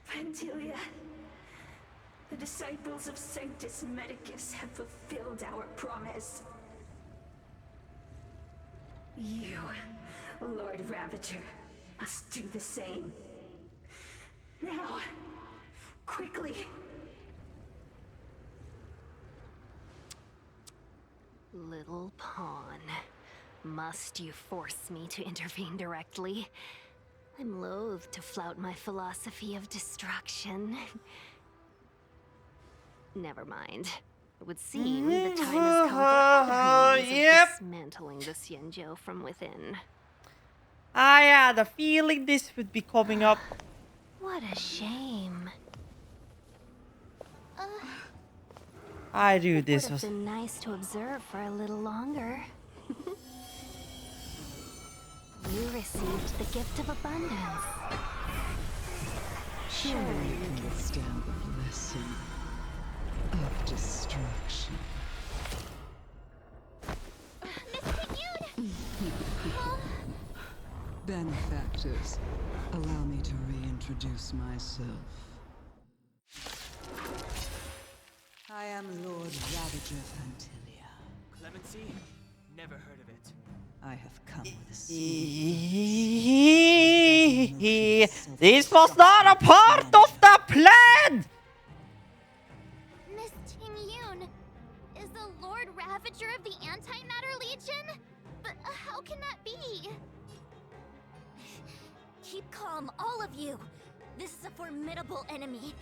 Pantilia, the disciples of Sanctus Medicus have fulfilled our promise. You, Lord Ravager, must do the same. Now, quickly. Little pawn. Must you force me to intervene directly? I'm loath to flout my philosophy of destruction. Never mind. It would seem the time has come for other means of dismantling the Xianzhou from within. I had a feeling this would be coming up. What a shame. I knew It this would was... have been nice to observe for a little longer. You received the gift of abundance. Surely you can withstand the blessing of destruction. Benefactors, allow me to reintroduce myself. I am Lord Ravager Fantilia. Clemency? Never heard of it. I have come with a This was not a part of the plan! Miss Ting-Yun, is the Lord Ravager of the Antimatter Legion? But how can that be? Keep calm, all of you. This is a formidable enemy.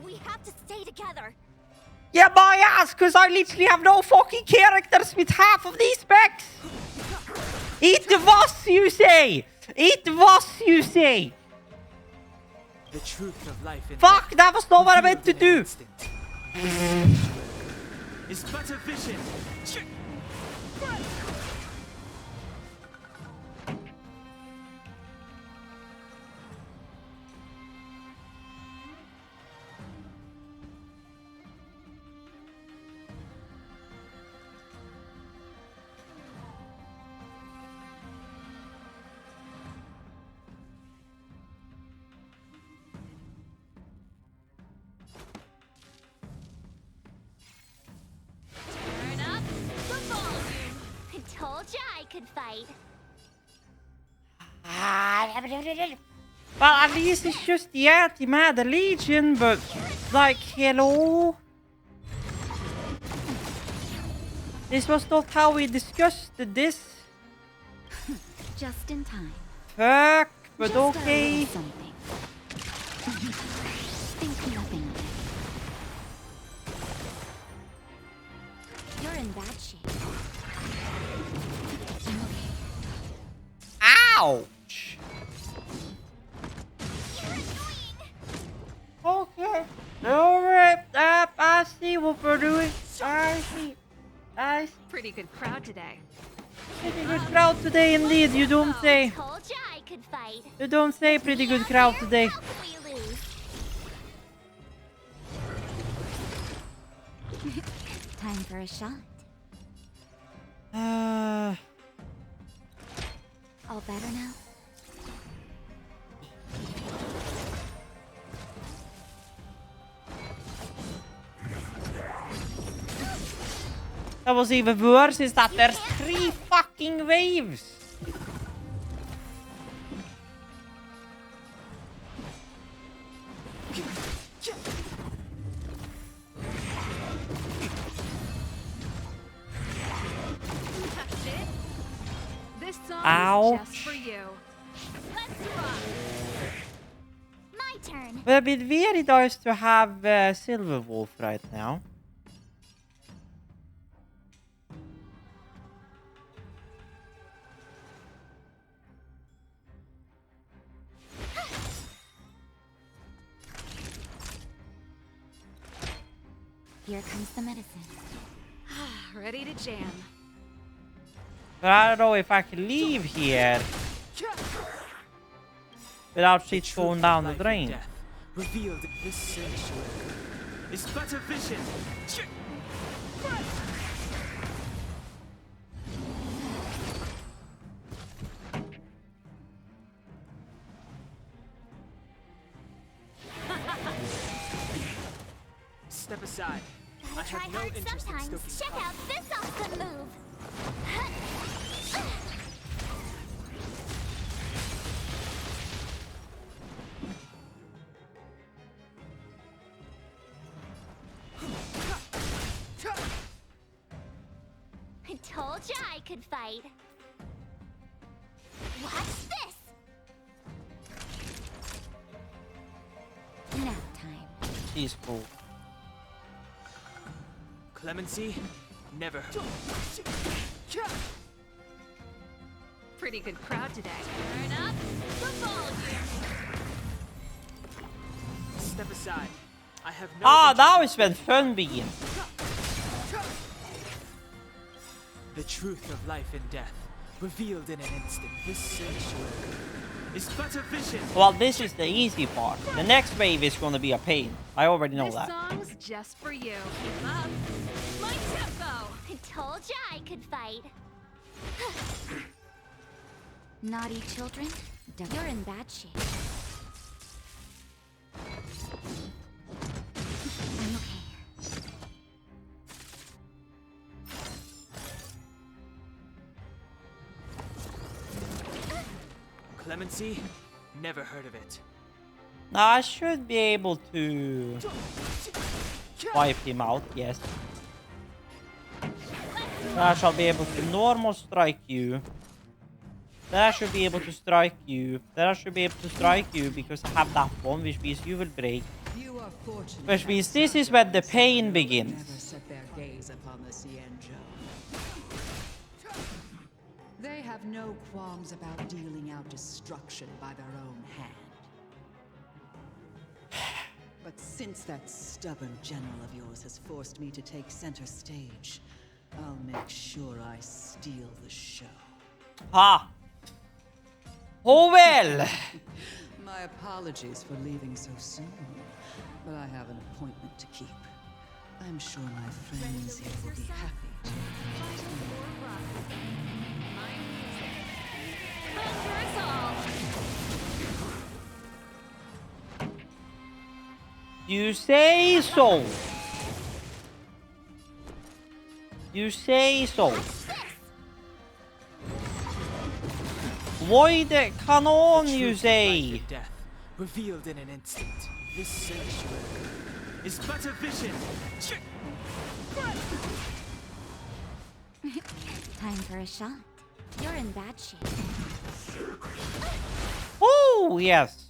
We have to stay together. Yeah, my ass, because I literally have no fucking characters with half of these specs. It was, you say. It was, you say. The truth of life in Fuck, that was not what I meant to do. It's but a vision. Turn up the volume. I told ya I could fight. Well, at least it's just the Antimatter Legion, but like, hello? This was not how we discussed this. Just in time. Fuck, but Just okay. something. Think nothing of it. You're in bad shape. Ouch! Okay. Alright, I see what we're doing. I see. Pretty good crowd today. Pretty good crowd today indeed, you don't say. Told ya I could fight. You don't say pretty good crowd today. How can we lose? Time for a shot. All better now? That was even worse, is that there's 3 fucking waves. This song Ouch. is just for you. Let's rock. My turn. But it'd be very nice to have Silver Wolf right now. Here comes the medicine. Ready to jam. But I don't know if I can leave here without shit going down the drain. Revealed in this sanctuary is but a vision. Step aside. I Try have no hard interest in sometimes. stoking Check out this awesome move. I told ya I could fight. Watch this. Nap time. She's cool. Clemency, never heard. Pretty good crowd today. Turn up the volume. Step aside. I have no Now is when fun begins. The truth of life and death, revealed in an instant. This sanctuary is but a vision. Well, this is the easy part. The next wave is gonna be a pain. I already know This that. song's just for you. Keep up. My tempo. I told ya I could fight. Naughty children, you're in bad shape. I'm okay. Clemency, never heard of it. Now I should be able to wipe him out, yes. I shall be able to normal strike you. Then I should be able to strike you. Then I should be able to strike you because I have that one, which means you will break. You are fortunate. Which means this is when the pain begins. Never set their gaze upon the Xianzhou. They have no qualms about dealing out destruction by their own hand. But since that stubborn general of yours has forced me to take center stage, I'll make sure I steal the show. Ha! Oh well! My apologies for leaving so soon, but I have an appointment to keep. I'm sure my friends here will be happy to. You say so. You say so. Void kanon, you say. Death, revealed in an instant. This sanctuary is but a vision. Time for a shot. You're in bad shape. Oh, yes.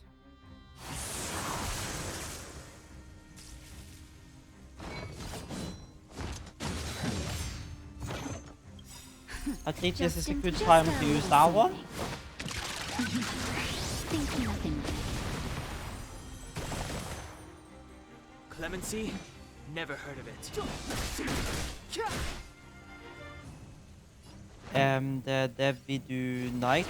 I think this is a good time to use that one. Think nothing. Clemency, never heard of it. We do night.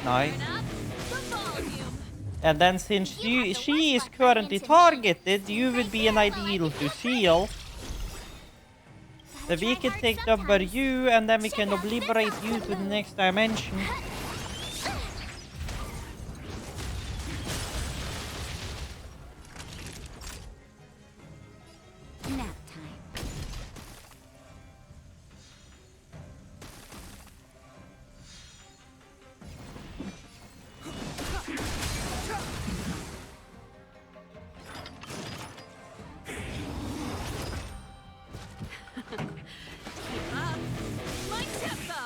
And then since she is currently targeted, you would be an ideal to seal. Then we can take W and then we can obliterate you to the next dimension. Nap time. Keep up. My tempo.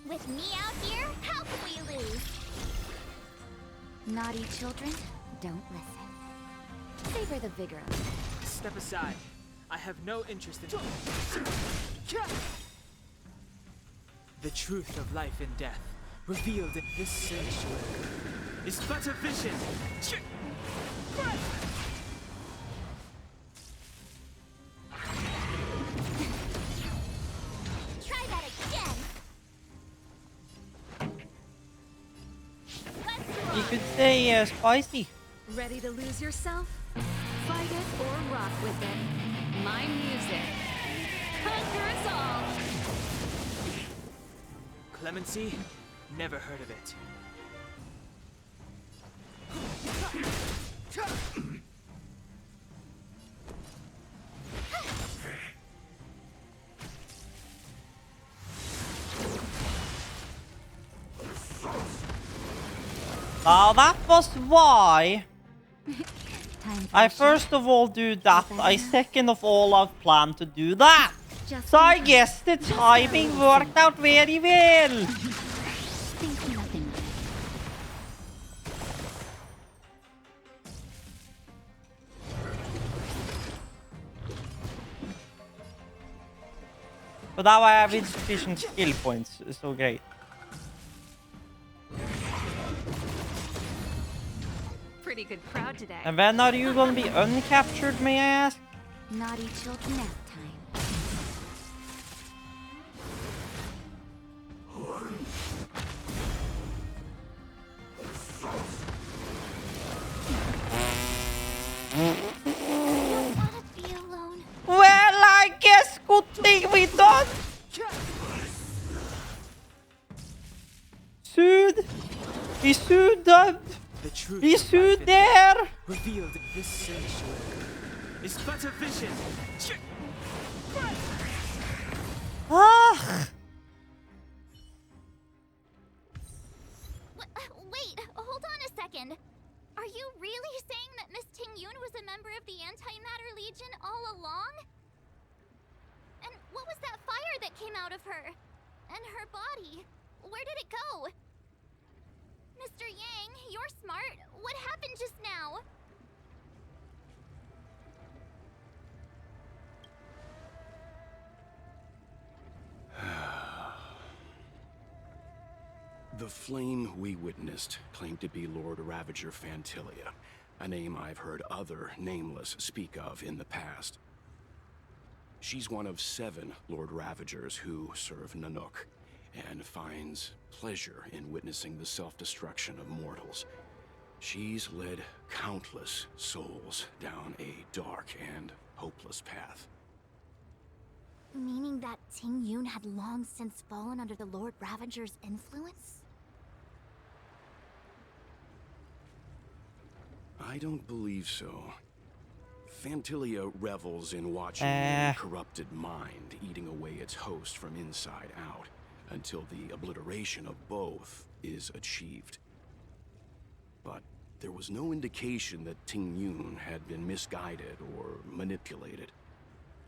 With me out here, how can we lose? Naughty children, don't listen. Savor the vigor of it. Step aside. I have no interest in. The truth of life and death, revealed in this sanctuary, is but a vision. Try that again. You could say spicy. Ready to lose yourself? Fight it or rock with it. My music. Conquer us all! Clemency? Never heard of it. Now that was why I first of all do that. I second of all I've planned to do that. So I guess the timing worked out very well. But now I have insufficient skill points, so great. Pretty good crowd today. And when are you gonna be uncaptured, may I ask? Naughty children nap time. Well, I guess good thing we done. Sued. We sued them. We sued there. Revealed in this sanctuary is but a vision. Ah. Wait, hold on a second. Are you really saying that Miss Ting-Yun was a member of the Antimatter Legion all along? And what was that fire that came out of her? And her body? Where did it go? Mr. Yang, you're smart. What happened just now? The flame we witnessed claimed to be Lord Ravager Fantilia, a name I've heard other nameless speak of in the past. She's one of 7 Lord Ravagers who serve Nanook, and finds pleasure in witnessing the self-destruction of mortals. She's led countless souls down a dark and hopeless path. Meaning that Ting-Yun had long since fallen under the Lord Ravager's influence? I don't believe so. Fantilia revels in watching a corrupted mind eating away its host from inside out, until the obliteration of both is achieved. But there was no indication that Ting-Yun had been misguided or manipulated.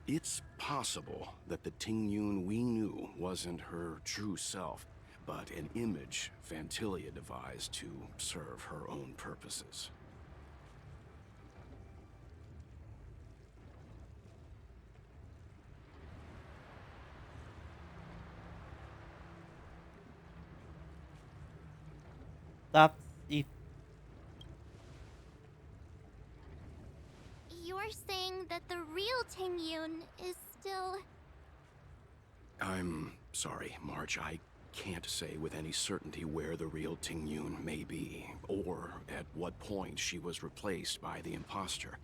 It's possible that the Ting-Yun we knew wasn't her true self, but an image Fantilia devised to serve her own purposes. That's it. You're saying that the real Ting-Yun is still... I'm sorry, March. I can't say with any certainty where the real Ting-Yun may be, or at what point she was replaced by the imposter.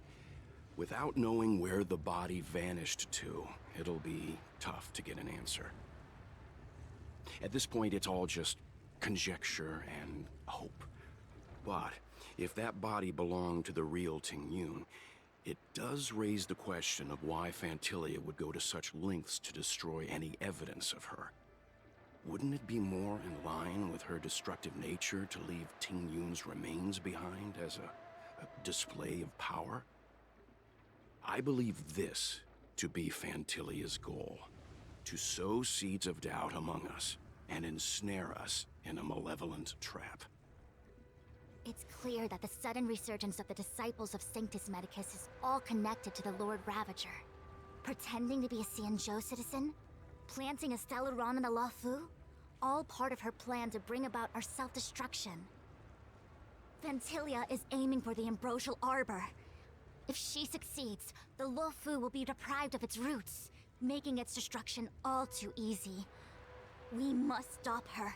Without knowing where the body vanished to, it'll be tough to get an answer. At this point, it's all just conjecture and hope. But if that body belonged to the real Ting-Yun, it does raise the question of why Fantilia would go to such lengths to destroy any evidence of her. Wouldn't it be more in line with her destructive nature to leave Ting-Yun's remains behind as a display of power? I believe this to be Fantilia's goal: to sow seeds of doubt among us and ensnare us in a malevolent trap. It's clear that the sudden resurgence of the disciples of Sanctus Medicus is all connected to the Lord Ravager. Pretending to be a Xianzhou citizen? Planting a Stellaron in the Luofu? all part of her plan to bring about our self-destruction. Ventilia is aiming for the Ambrosial Arbor. If she succeeds, the Luofu will be deprived of its roots, making its destruction all too easy. We must stop her.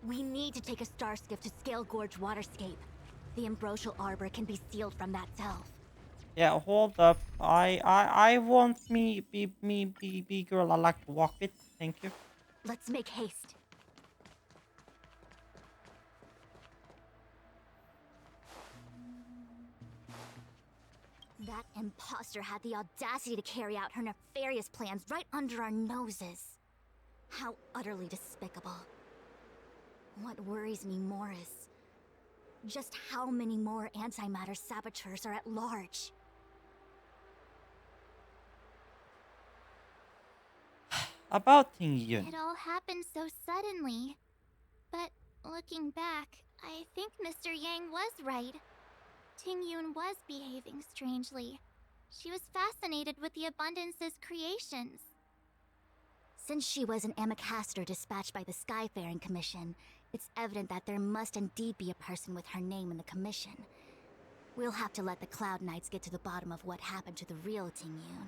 We need to take a star skiff to Scale Gorge Waterscape. The Ambrosial Arbor can be sealed from that delve. Yeah, hold up. I want be girl I like to walk with. Thank you. Let's make haste. That imposter had the audacity to carry out her nefarious plans right under our noses. How utterly despicable. What worries me more is just how many more antimatter saboteurs are at large. About Ting Yun. It all happened so suddenly. But looking back, I think Mr. Yang was right. Ting Yun was behaving strangely. She was fascinated with the Abundance's creations. Since she was an Amikaster dispatched by the Skyfaring Commission, it's evident that there must indeed be a person with her name in the commission. We'll have to let the Cloud Knights get to the bottom of what happened to the real Ting Yun.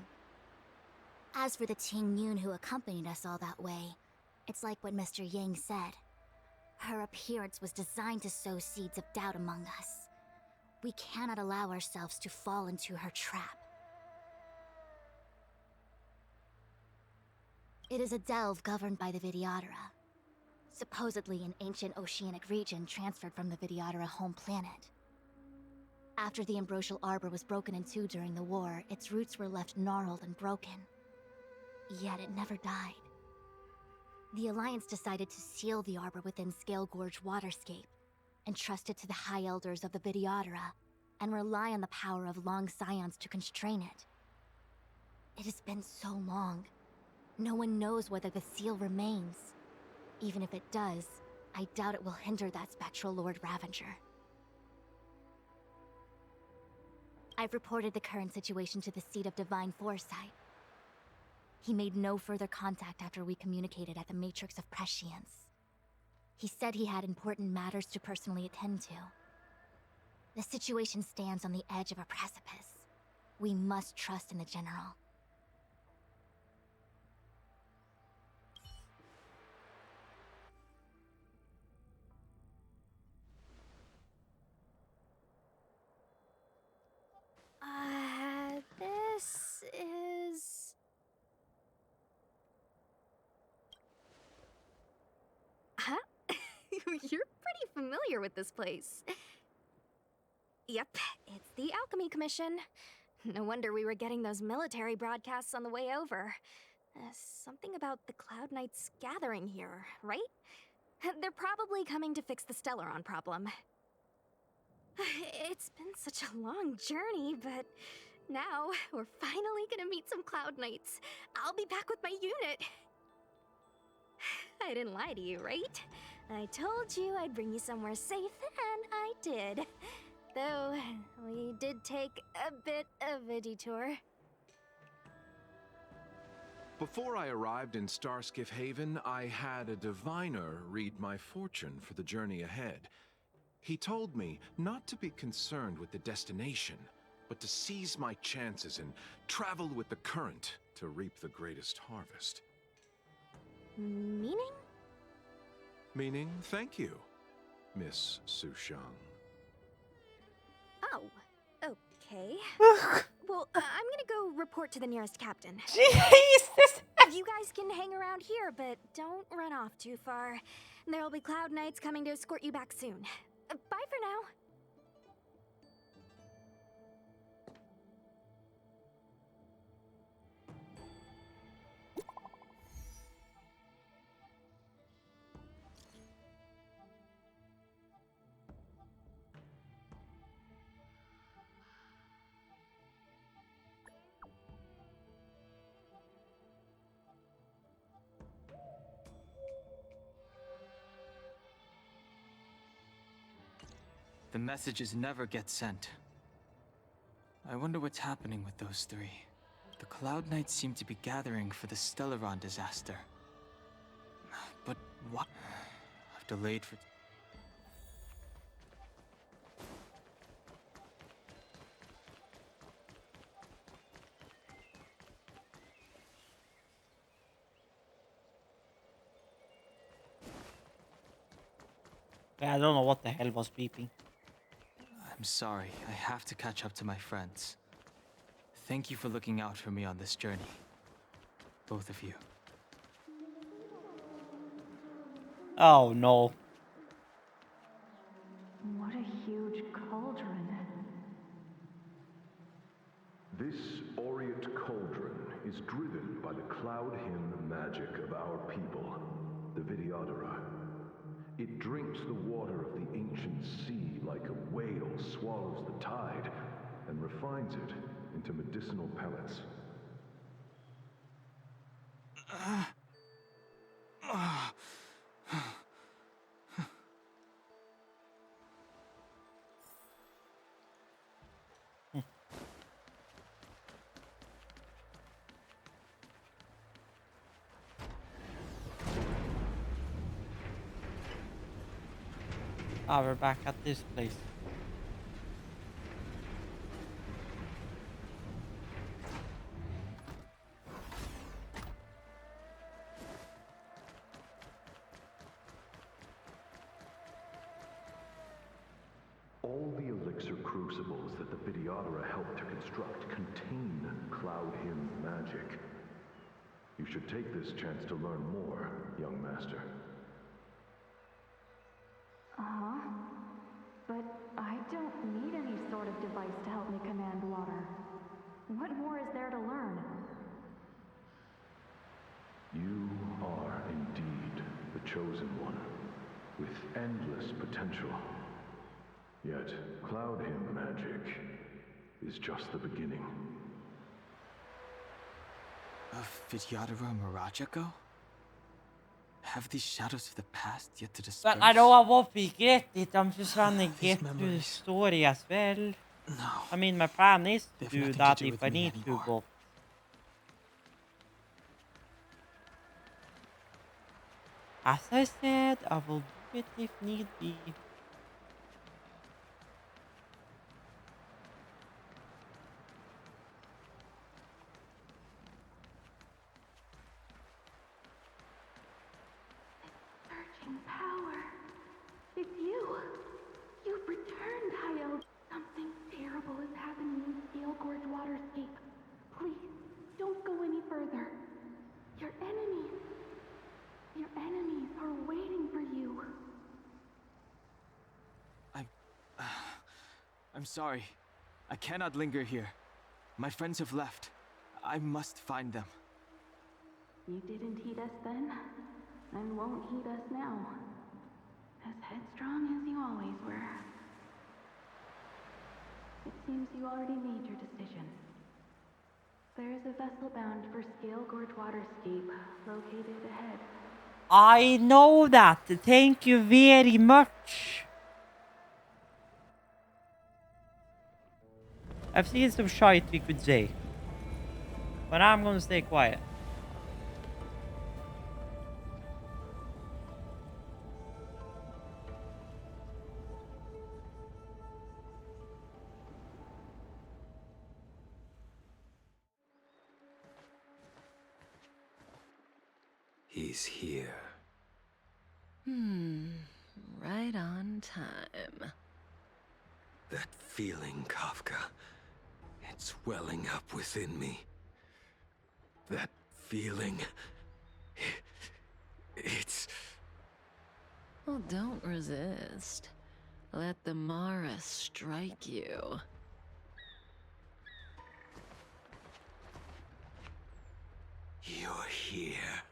As for the Ting Yun who accompanied us all that way, it's like what Mr. Yang said. Her appearance was designed to sow seeds of doubt among us. We cannot allow ourselves to fall into her trap. It is a delve governed by the Vidyadhara. Supposedly an ancient oceanic region transferred from the Vidyadhara home planet. After the Ambrosial Arbor was broken in two during the war, its roots were left gnarled and broken. Yet it never died. The Alliance decided to seal the arbor within Scale Gorge Waterscape, entrust it to the High Elders of the Vidyadhara, and rely on the power of long scions to constrain it. It has been so long. No one knows whether the seal remains. Even if it does, I doubt it will hinder that spectral Lord Ravager. I've reported the current situation to the Seat of Divine Foresight. He made no further contact after we communicated at the Matrix of Prescience. He said he had important matters to personally attend to. The situation stands on the edge of a precipice. We must trust in the General. This is... Huh? You're pretty familiar with this place. Yep, it's the Alchemy Commission. No wonder we were getting those military broadcasts on the way over. Something about the Cloud Knights gathering here, right? They're probably coming to fix the Stellaron problem. It's been such a long journey, but now we're finally gonna meet some Cloud Knights. I'll be back with my unit. I didn't lie to you, right? I told you I'd bring you somewhere safe, and I did. Though, we did take a bit of a detour. Before I arrived in Starskiff Haven, I had a diviner read my fortune for the journey ahead. He told me not to be concerned with the destination, but to seize my chances and travel with the current to reap the greatest harvest. Meaning? Meaning, thank you, Miss Sushang. Oh, okay. Well, I'm gonna go report to the nearest captain. Jesus! You guys can hang around here, but don't run off too far. There'll be Cloud Knights coming to escort you back soon. Bye for now. The messages never get sent. I wonder what's happening with those three. The Cloud Knights seem to be gathering for the Stellaron disaster. What? I've delayed for... I don't know what the hell was beeping. I'm sorry. I have to catch up to my friends. Thank you for looking out for me on this journey. Both of you. Oh no. What a huge cauldron. This aureate cauldron is driven by the cloud hymn magic of our people, the Vidyadhara. It drinks the water of the ancient sea like a whale swallows the tide and refines it into medicinal pellets. Ah, we're back at this place. All the elixir crucibles that the Vidyadhara helped to construct contain cloud hymn magic. You should take this chance to learn more, young master. Uh-huh. But I don't need any sort of device to help me command water. What more is there to learn? You are indeed the chosen one, with endless potential. Yet, cloud hymn magic is just the beginning. Of Vidyadhara Mirajago? Have these shadows of the past yet to disperse? But I know what we get it. I'm just trying to get through the story as well. No. I mean, my plan is to They have do nothing that to do if with I me need anymore. to, but as I said, I will do it if need be. Surging power. It's you. You've returned, Hayel. Something terrible is happening in Scale Gorge Waterscape. Please, don't go any further. Your enemies are waiting for you. I'm sorry. I cannot linger here. My friends have left. I must find them. You didn't heed us then, and won't heed us now. As headstrong as you always were. It seems you already made your decision. There is a vessel bound for Scale Gorge Waterscape, located ahead. I know that. Thank you very much. I've seen some shite we could say, but I'm gonna stay quiet. He's here. Right on time. That feeling, Kafka. It's welling up within me. That feeling... It's... Well, don't resist. Let the Mara strike you. You're here.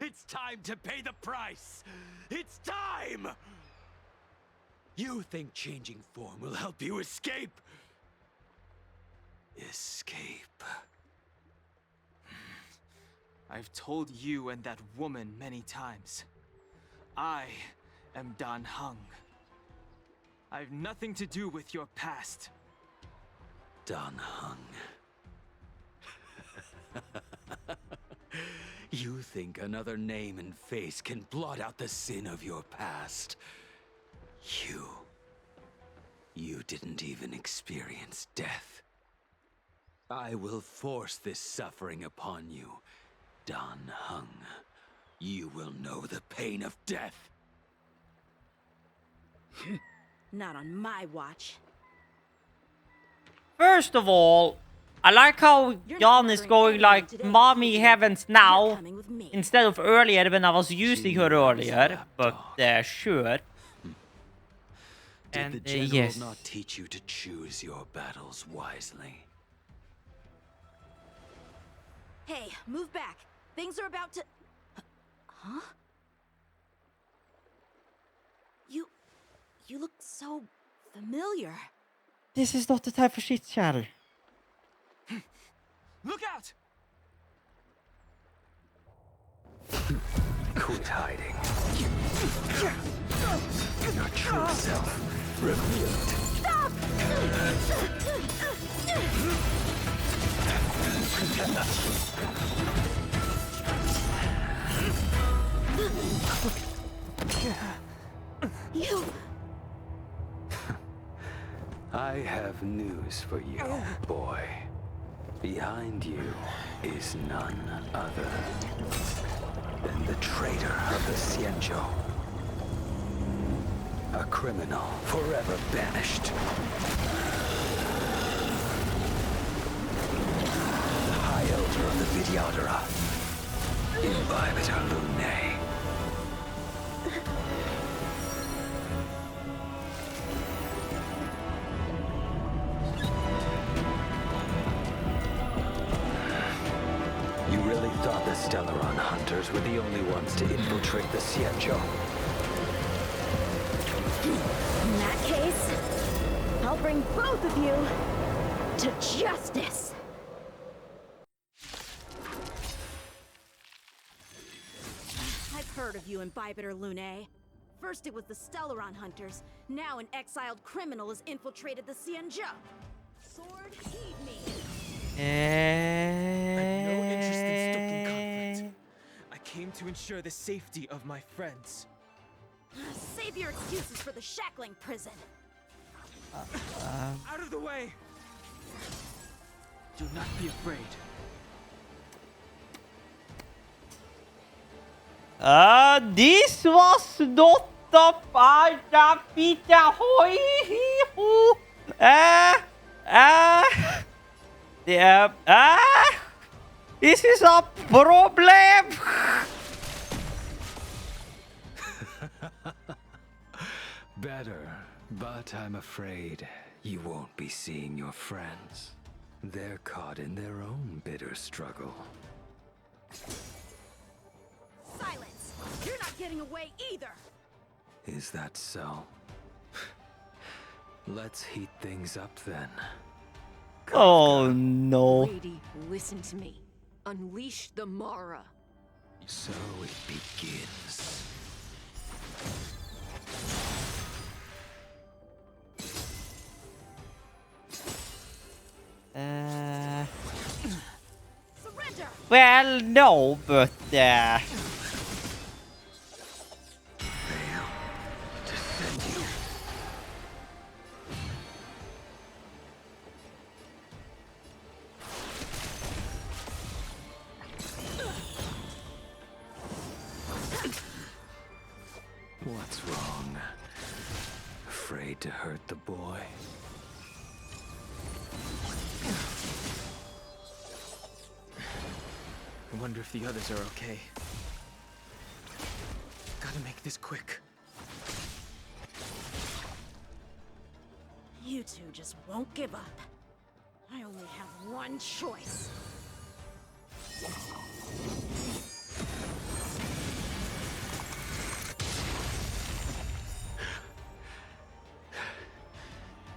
It's time to pay the price! It's time! You think changing form will help you escape? Escape. I've told you and that woman many times. I am Dan Heng. I've nothing to do with your past. Dan Heng. You think another name and face can blot out the sin of your past? You didn't even experience death. I will force this suffering upon you, Dan Heng. You will know the pain of death. Not on my watch. First of all, I like how Jan is going like mommy heavens now instead of earlier when I was using her earlier, but sure. Did the general yes. not teach you to choose your battles wisely? Hey, move back. Things are about to... Huh? You look so familiar. This is not the time for shit, chatter. Look out! Quit hiding. Your true self revealed. Stop! You... I have news for you, boy. Behind you is none other than the traitor of the Xianzhou. A criminal forever banished. The High Elder of the Vidyadhara, Imbibitor Lunae. You really thought the Stellaron hunters were the only ones to infiltrate the Xianzhou? In that case, I'll bring both of you to justice. I've heard of you, Imbibitor Lunae. First it was the Stellaron hunters, now an exiled criminal has infiltrated the Xianzhou. Sword, heed me. I have no interest in stoking conflict. I came to ensure the safety of my friends. Save your excuses for the shackling prison. Out of the way! Do not be afraid. This was not the this is a problem. Better, but I'm afraid you won't be seeing your friends. They're caught in their own bitter struggle. Silence! You're not getting away either! Is that so? Let's heat things up then. Oh no. Lady, listen to me. Unleash the Mara. So it begins. Surrender! Well, no, but What's wrong? Afraid to hurt the boy? I wonder if the others are okay. Gotta make this quick. You two just won't give up. I only have one choice.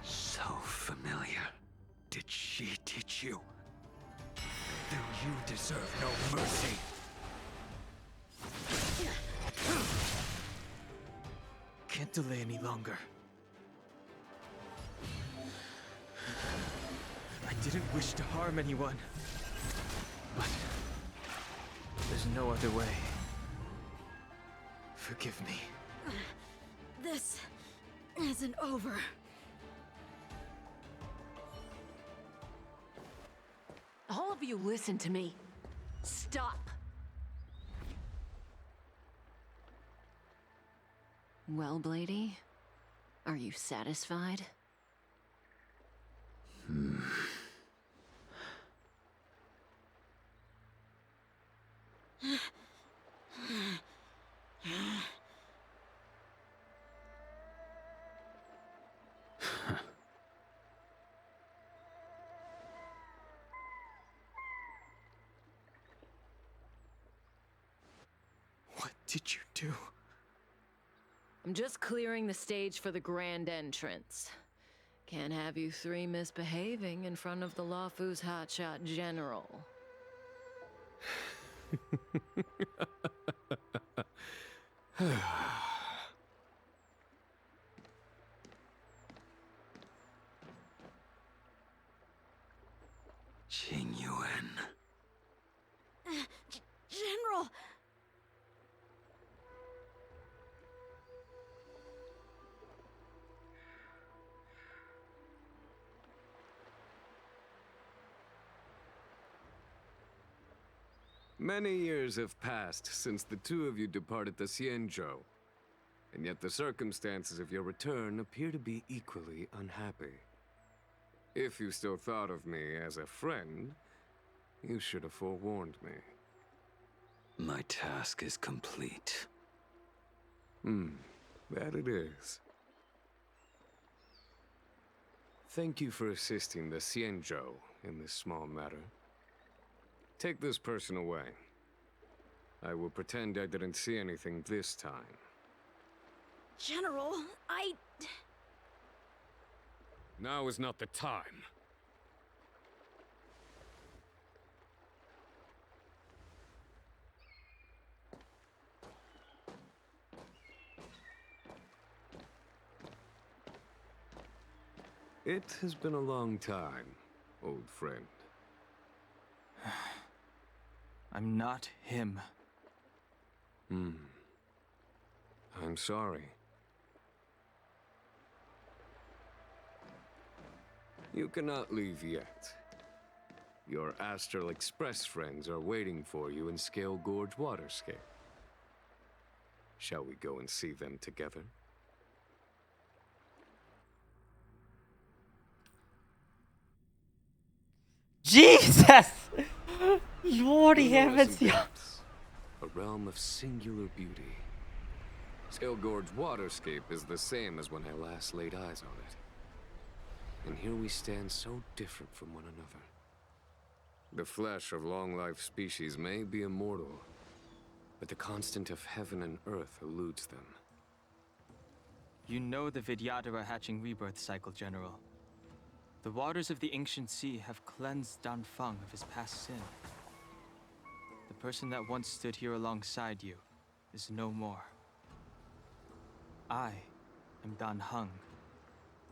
So familiar. Did she teach you? Do you deserve no mercy? Can't delay any longer. I didn't wish to harm anyone, but no other way. Forgive me. This isn't over. All of you listen to me. Stop. Well, Blady, are you satisfied? What did you do? I'm just clearing the stage for the grand entrance. Can't have you three misbehaving in front of the Lawfu's hotshot general. Jingyuan. General! Many years have passed since the two of you departed the Xianzhou, and yet the circumstances of your return appear to be equally unhappy. If you still thought of me as a friend, you should have forewarned me. My task is complete. That it is. Thank you for assisting the Xianzhou in this small matter. Take this person away. I will pretend I didn't see anything this time. General, Now is not the time. It has been a long time, old friend. I'm not him. I'm sorry. You cannot leave yet. Your Astral Express friends are waiting for you in Scale Gorge Waterscape. Shall we go and see them together? Jesus! You already The have it. Depths, a realm of singular beauty. Scale Gorge Waterscape is the same as when I last laid eyes on it. And here we stand so different from one another. The flesh of long-life species may be immortal, but the constant of heaven and earth eludes them. You know the Vidyadhara hatching rebirth cycle, General. The waters of the ancient sea have cleansed Dan Feng of his past sin. The person that once stood here alongside you is no more. I am Dan Heng.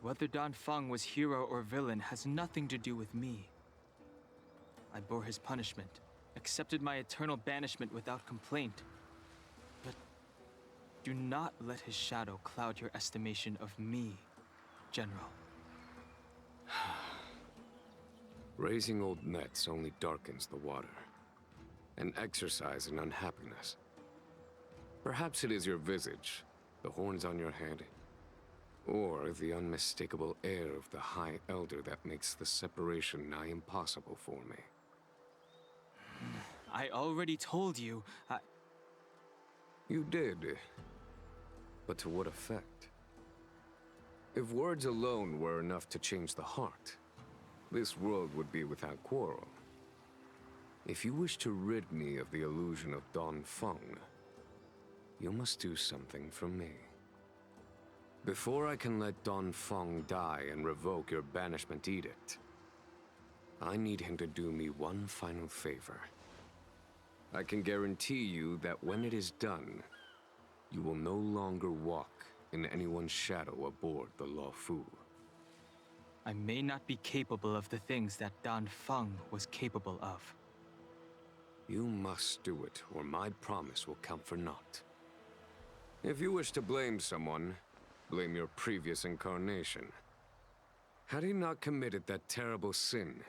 Whether Dan Feng was hero or villain has nothing to do with me. I bore his punishment, accepted my eternal banishment without complaint. But do not let his shadow cloud your estimation of me, General. Raising old nets only darkens the water, an exercise in unhappiness. Perhaps it is your visage, the horns on your head, or the unmistakable air of the High Elder that makes the separation nigh impossible for me. I already told you, You did. But to what effect? If words alone were enough to change the heart, this world would be without quarrel. If you wish to rid me of the illusion of Dan Feng, you must do something for me. Before I can let Dan Feng die and revoke your banishment edict, I need him to do me one final favor. I can guarantee you that when it is done, you will no longer walk in anyone's shadow aboard the Lawfu. I may not be capable of the things that Dan Feng was capable of. You must do it, or my promise will count for naught. If you wish to blame someone, blame your previous incarnation. Had he not committed that terrible sin,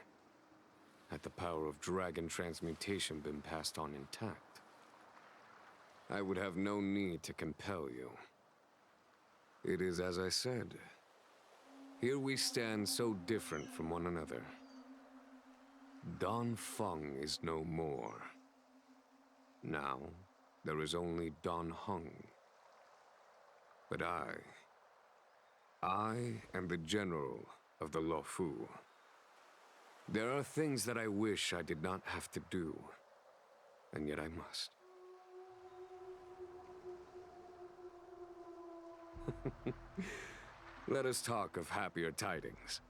had the power of dragon transmutation been passed on intact, I would have no need to compel you. It is as I said. Here we stand so different from one another. Don Feng is no more. Now, there is only Don Hung. But I am the general of the Luofu. There are things that I wish I did not have to do, and yet I must. Let us talk of happier tidings.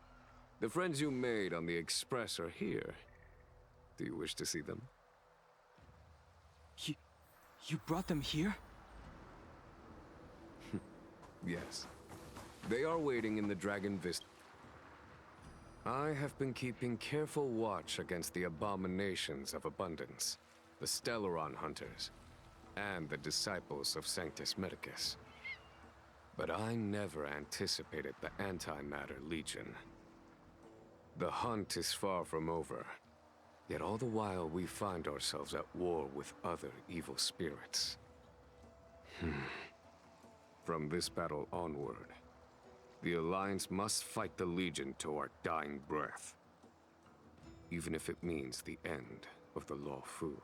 The friends you made on the Express are here. Do you wish to see them? You brought them here? Yes. They are waiting in the Dragon Vista. I have been keeping careful watch against the abominations of abundance, the Stellaron hunters, and the disciples of Sanctus Medicus. But I never anticipated the Antimatter Legion. The hunt is far from over, yet all the while we find ourselves at war with other evil spirits. From this battle onward, the Alliance must fight the Legion to our dying breath, even if it means the end of the Luofu.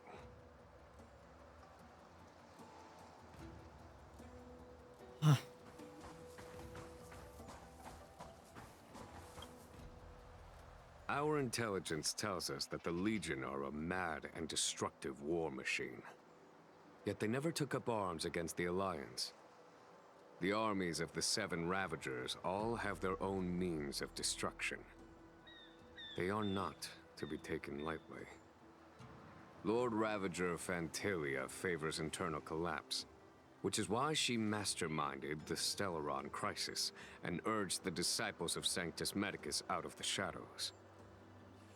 Our intelligence tells us that the Legion are a mad and destructive war machine. Yet they never took up arms against the Alliance. The armies of the Seven Ravagers all have their own means of destruction. They are not to be taken lightly. Lord Ravager Fantalia favors internal collapse, which is why she masterminded the Stellaron crisis and urged the disciples of Sanctus Medicus out of the shadows.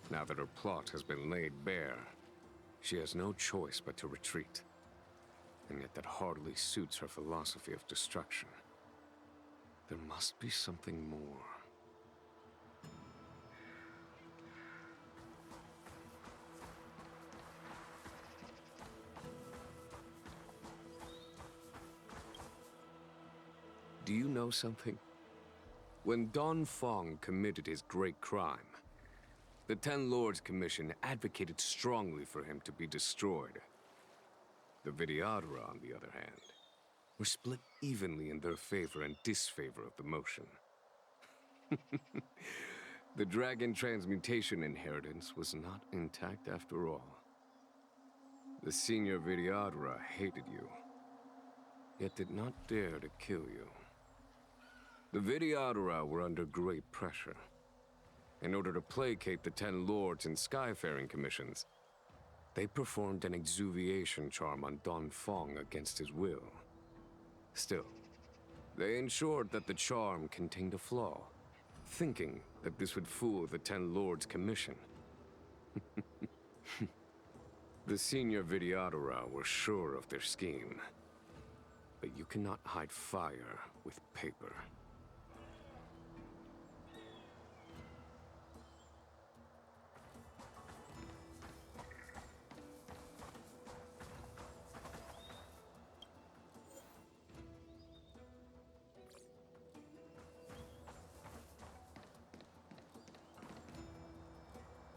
Now that her plot has been laid bare, she has no choice but to retreat. And yet that hardly suits her philosophy of destruction. There must be something more. Do you know something? When Don Feng committed his great crime, the Ten Lords Commission advocated strongly for him to be destroyed. The Vidyadhara, on the other hand, were split evenly in their favor and disfavor of the motion. The dragon transmutation inheritance was not intact after all. The senior Vidyadhara hated you, yet did not dare to kill you. The Vidyadhara were under great pressure. In order to placate the Ten Lords and Skyfaring Commissions, they performed an exuviation charm on Don Feng against his will. Still, they ensured that the charm contained a flaw, thinking that this would fool the Ten Lords Commission. The senior Vidyadhara were sure of their scheme. But you cannot hide fire with paper.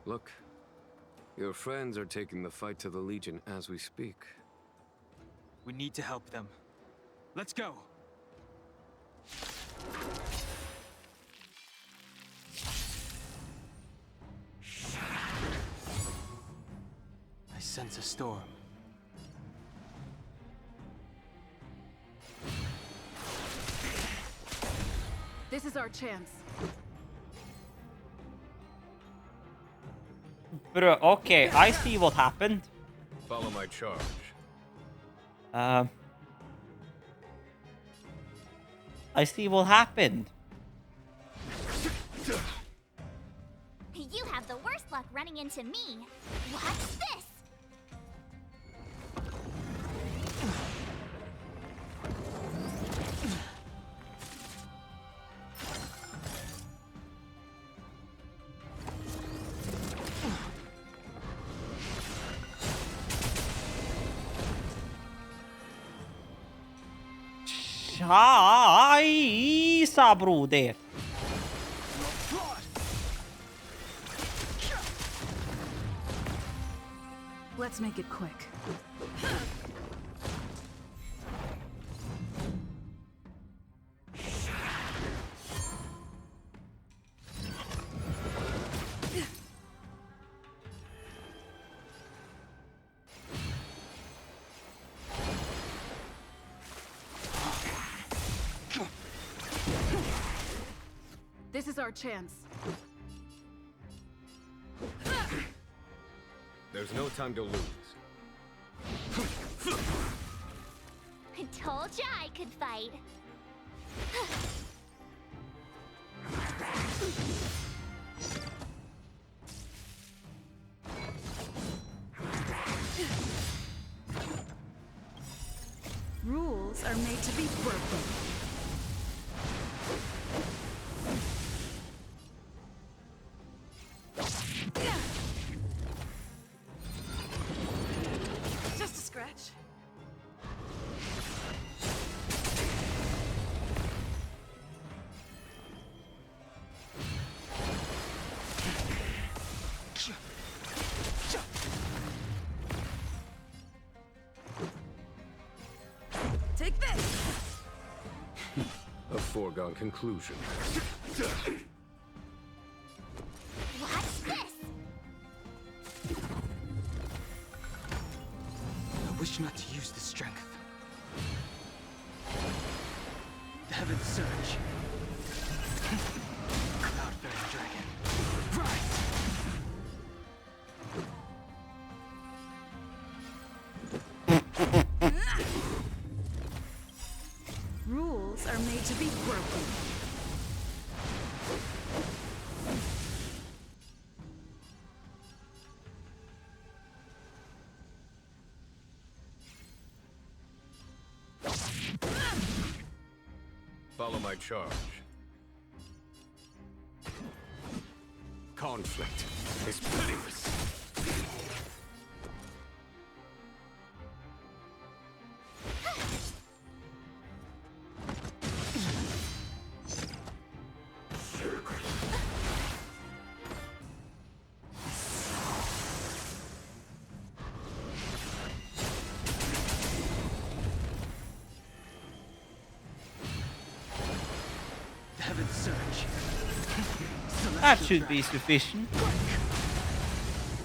Look, your friends are taking the fight to the Legion as we speak. We need to help them. Let's go! I sense a storm. This is our chance. Bro, okay, I see what happened. Follow my charge. I see what happened. You have the worst luck running into me. What's this? Scheisse, broder! Let's make it quick. This is our chance. There's no time to lose. I told ya I could fight. Rules are made to be broken. Just a scratch. Take this! A foregone conclusion. Watch this! I wish not to use the strength. The heavens surge. Cloud-bearing dragon. Rise! Rules are made to be broken. Follow my charge. Conflict is pitiless. The heavens surge. That should be sufficient.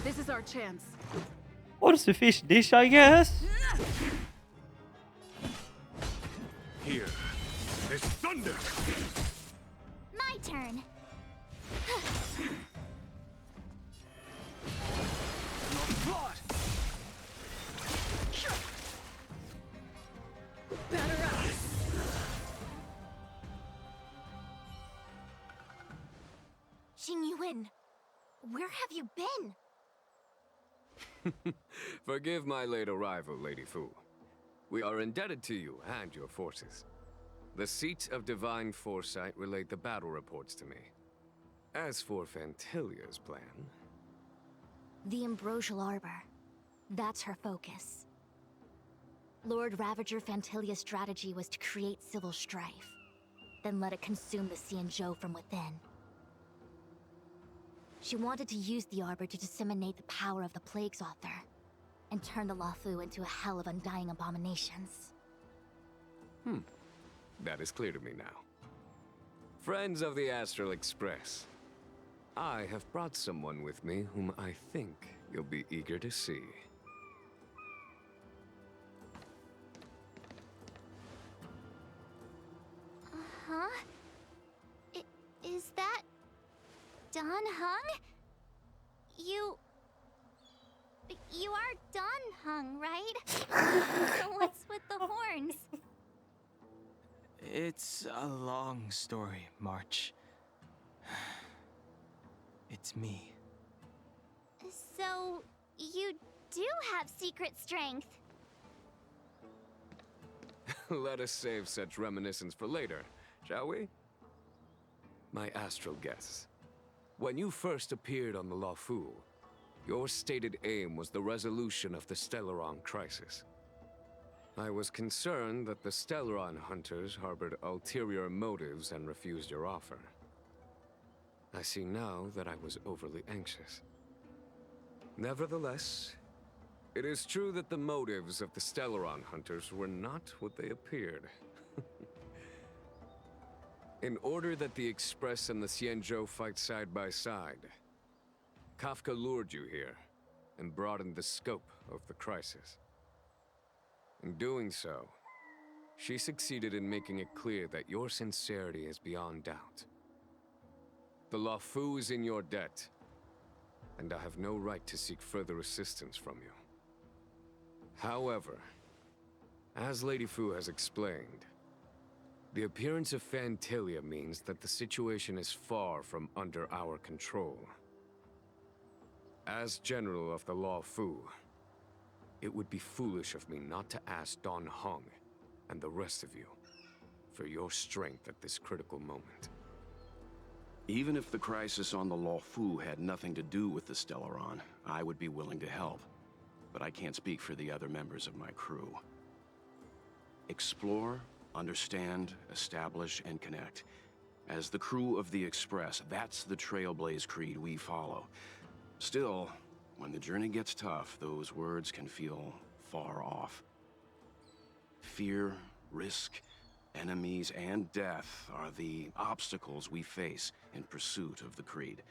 This is our chance. Or sufficient dish, I guess. Here is thunder. My turn. Batter up! Jingyuan, where have you been? Forgive my late arrival, Lady Fu. We are indebted to you and your forces. The Seat of Divine Foresight relayed the battle reports to me. As for Fantilia's plan... The Ambrosial Arbor. That's her focus. Lord Ravager Fantilia's strategy was to create civil strife, then let it consume the Xianzhou from within. She wanted to use the Arbor to disseminate the power of the Plague's author, and turn the Luofu into a hell of undying abominations. That is clear to me now. Friends of the Astral Express, I have brought someone with me whom I think you'll be eager to see. Huh? Is that... Don Hung? You are Don Hung, right? So what's with the horns? It's a long story, March. It's me. So, you do have secret strength. Let us save such reminiscence for later, shall we? My astral guess. When you first appeared on the Luofu, your stated aim was the resolution of the Stellaron crisis. I was concerned that the Stellaron hunters harbored ulterior motives and refused your offer. I see now that I was overly anxious. Nevertheless, it is true that the motives of the Stellaron hunters were not what they appeared. In order that the Express and the Xianzhou fight side by side, Kafka lured you here and broadened the scope of the crisis. In doing so, she succeeded in making it clear that your sincerity is beyond doubt. The Luofu is in your debt, and I have no right to seek further assistance from you. However, as Lady Fu has explained, the appearance of Phantalia means that the situation is far from under our control. As General of the Luofu, it would be foolish of me not to ask Dan Heng and the rest of you for your strength at this critical moment. Even if the crisis on the Luofu had nothing to do with the Stellaron, I would be willing to help. But I can't speak for the other members of my crew. Explore, understand, establish, and connect. As the crew of the Express, that's the Trailblaze creed we follow. Still, when the journey gets tough, those words can feel far off. Fear, risk, enemies, and death are the obstacles we face in pursuit of the creed.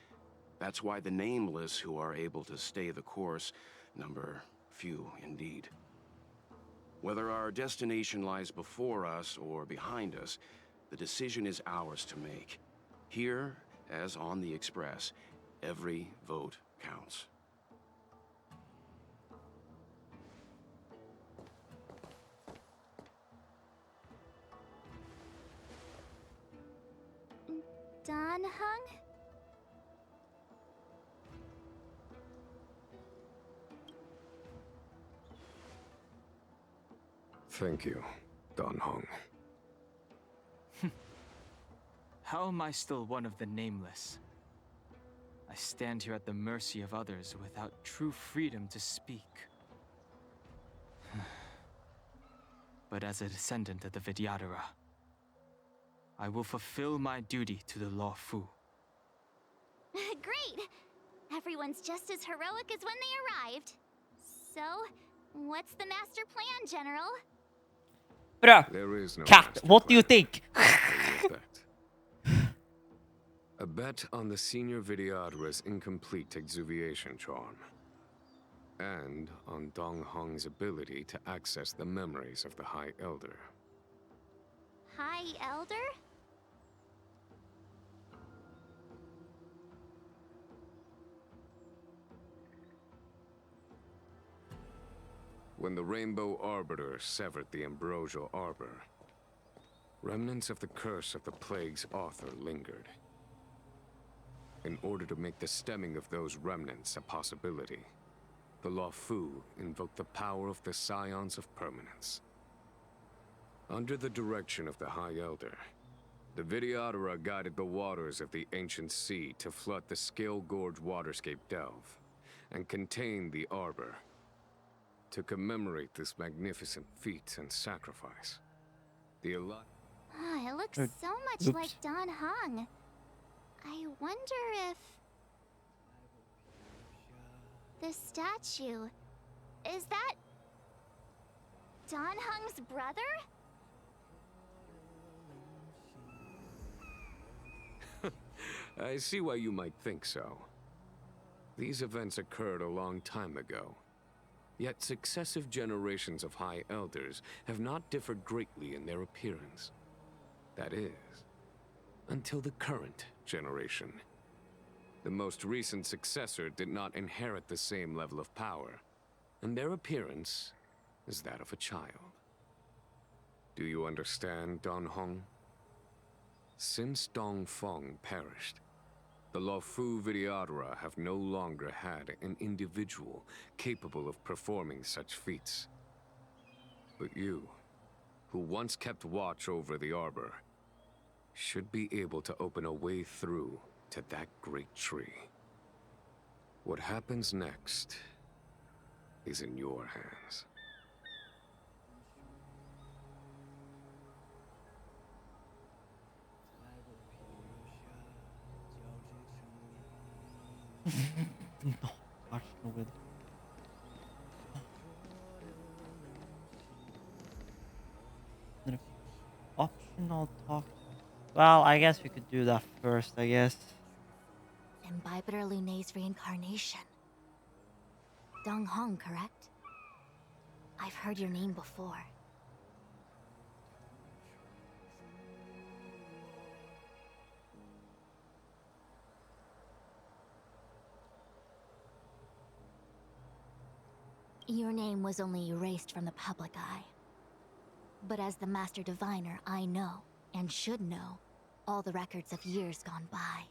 That's why the nameless who are able to stay the course number few indeed. Whether our destination lies before us or behind us, the decision is ours to make. Here, as on the Express, every vote counts. Dan Heng? Thank you, Dan Heng. How am I still one of the nameless? I stand here at the mercy of others without true freedom to speak. But as a descendant of the Vidyadhara, I will fulfill my duty to the Luofu. Great! Everyone's just as heroic as when they arrived. So, what's the master plan, General? Bro, There is no cat, master what do you plan. think? A bet on the senior Vidyadhara's incomplete exuviation charm. And on Dong Hong's ability to access the memories of the High Elder. High Elder? When the Rainbow Arbiter severed the Ambrosial Arbor, remnants of the curse of the Plague's author lingered. In order to make the stemming of those remnants a possibility, the Luofu invoked the power of the Scions of Permanence. Under the direction of the High Elder, the Vidyadhara guided the waters of the ancient sea to flood the Scale Gorge waterscape delve and contain the Arbor. To commemorate this magnificent feat and sacrifice, the Oh, it looks so much oops. like Dan Heng. I wonder if... the statue... is that... Dan Heng's brother? I see why you might think so. These events occurred a long time ago. Yet successive generations of High Elders have not differed greatly in their appearance. That is, until the current generation. The most recent successor did not inherit the same level of power, and their appearance is that of a child. Do you understand, Dan Heng? Since Dong Feng perished, the Luofu Vidyadhara have no longer had an individual capable of performing such feats. But you, who once kept watch over the Arbor, should be able to open a way through to that great tree. What happens next is in your hands. No, optional with. Optional talk. Well, I guess we could do that first, I guess. Imbibitor Lunay's reincarnation. Dong Hong, correct? I've heard your name before. Your name was only erased from the public eye. But as the Master Diviner, I know, and should know, all the records of years gone by.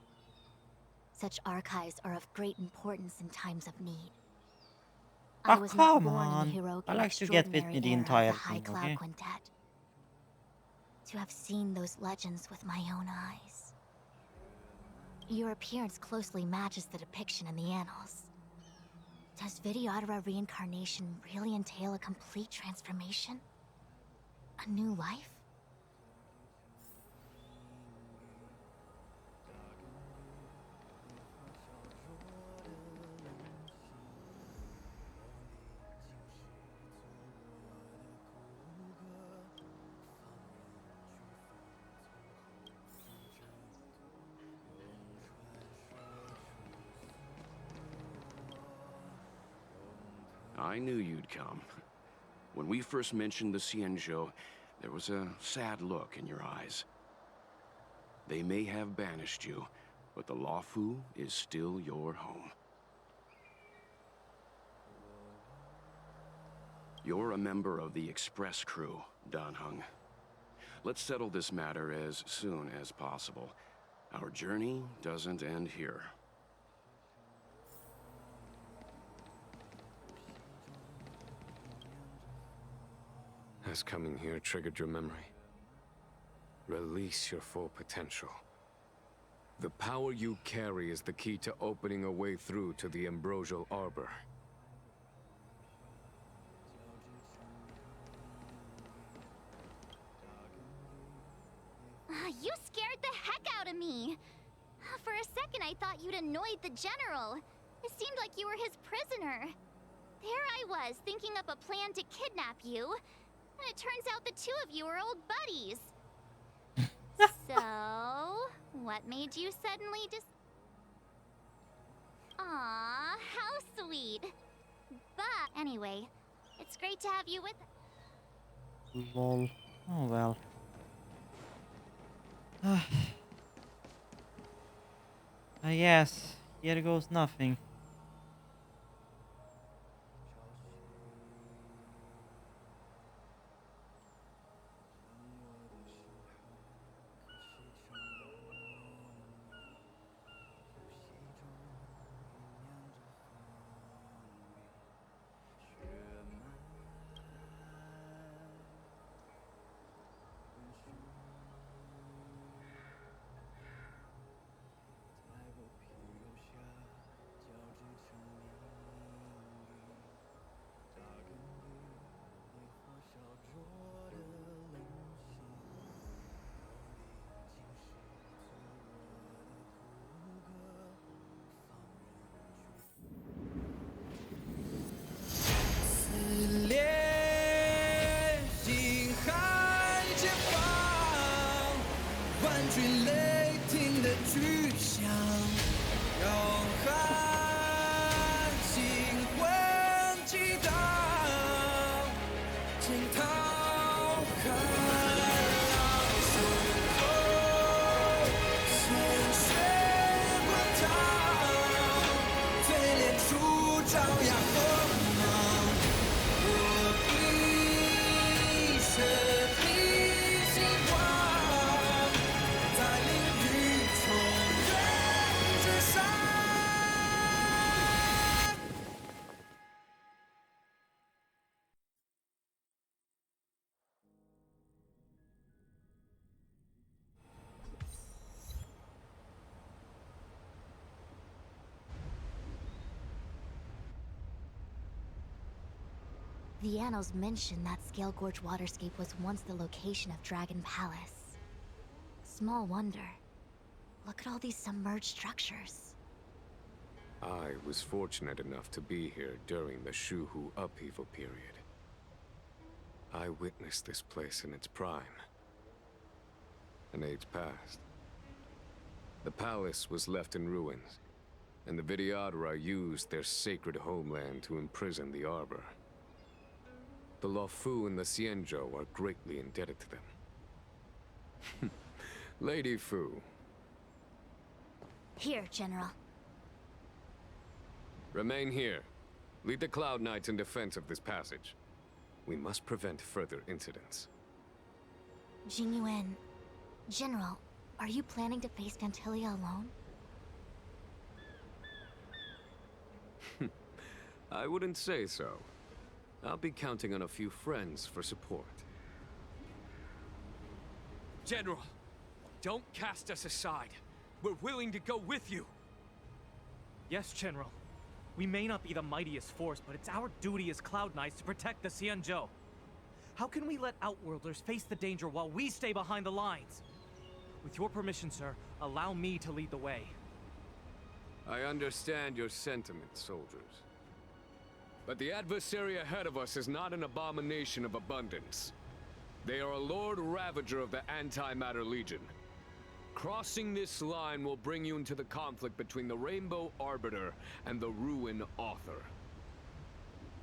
Such archives are of great importance in times of need. I was not born in the heroic I and like to get with extraordinary me the era entire of the High thing, Cloud okay? Quintet. To have seen those legends with my own eyes. Your appearance closely matches the depiction in the annals. Does Videodora reincarnation really entail a complete transformation? A new life? I knew you'd come. When we first mentioned the Xianzhou, there was a sad look in your eyes. They may have banished you, but the Luofu is still your home. You're a member of the Express crew, Dan Heng. Let's settle this matter as soon as possible. Our journey doesn't end here. Has coming here triggered your memory? Release your full potential. The power you carry is the key to opening a way through to the Ambrosial Arbor. You scared the heck out of me! For a second I thought you'd annoyed the General. It seemed like you were his prisoner. There I was, thinking up a plan to kidnap you. And it turns out the two of you are old buddies. So, what made you suddenly Aw, how sweet. But anyway, it's great to have you with. Lol. Oh well. Yes, here goes nothing. The annals mention that Scale Gorge waterscape was once the location of Dragon Palace. Small wonder. Look at all these submerged structures. I was fortunate enough to be here during the Shuhu upheaval period. I witnessed this place in its prime. An age past. The palace was left in ruins, and the Vidyadhara used their sacred homeland to imprison the Arbor. The Luofu and the Xianzhou are greatly indebted to them. Lady Fu. Here, General. Remain here. Lead the Cloud Knights in defense of this passage. We must prevent further incidents. Jingyuan, General, are you planning to face Dantilia alone? I wouldn't say so. I'll be counting on a few friends for support. General, don't cast us aside. We're willing to go with you. Yes, General. We may not be the mightiest force, but it's our duty as Cloud Knights to protect the Xianzhou. How can we let Outworlders face the danger while we stay behind the lines? With your permission, sir, allow me to lead the way. I understand your sentiments, soldiers. But the adversary ahead of us is not an abomination of abundance. They are a Lord Ravager of the Antimatter Legion. Crossing this line will bring you into the conflict between the Rainbow Arbiter and the Ruin Author.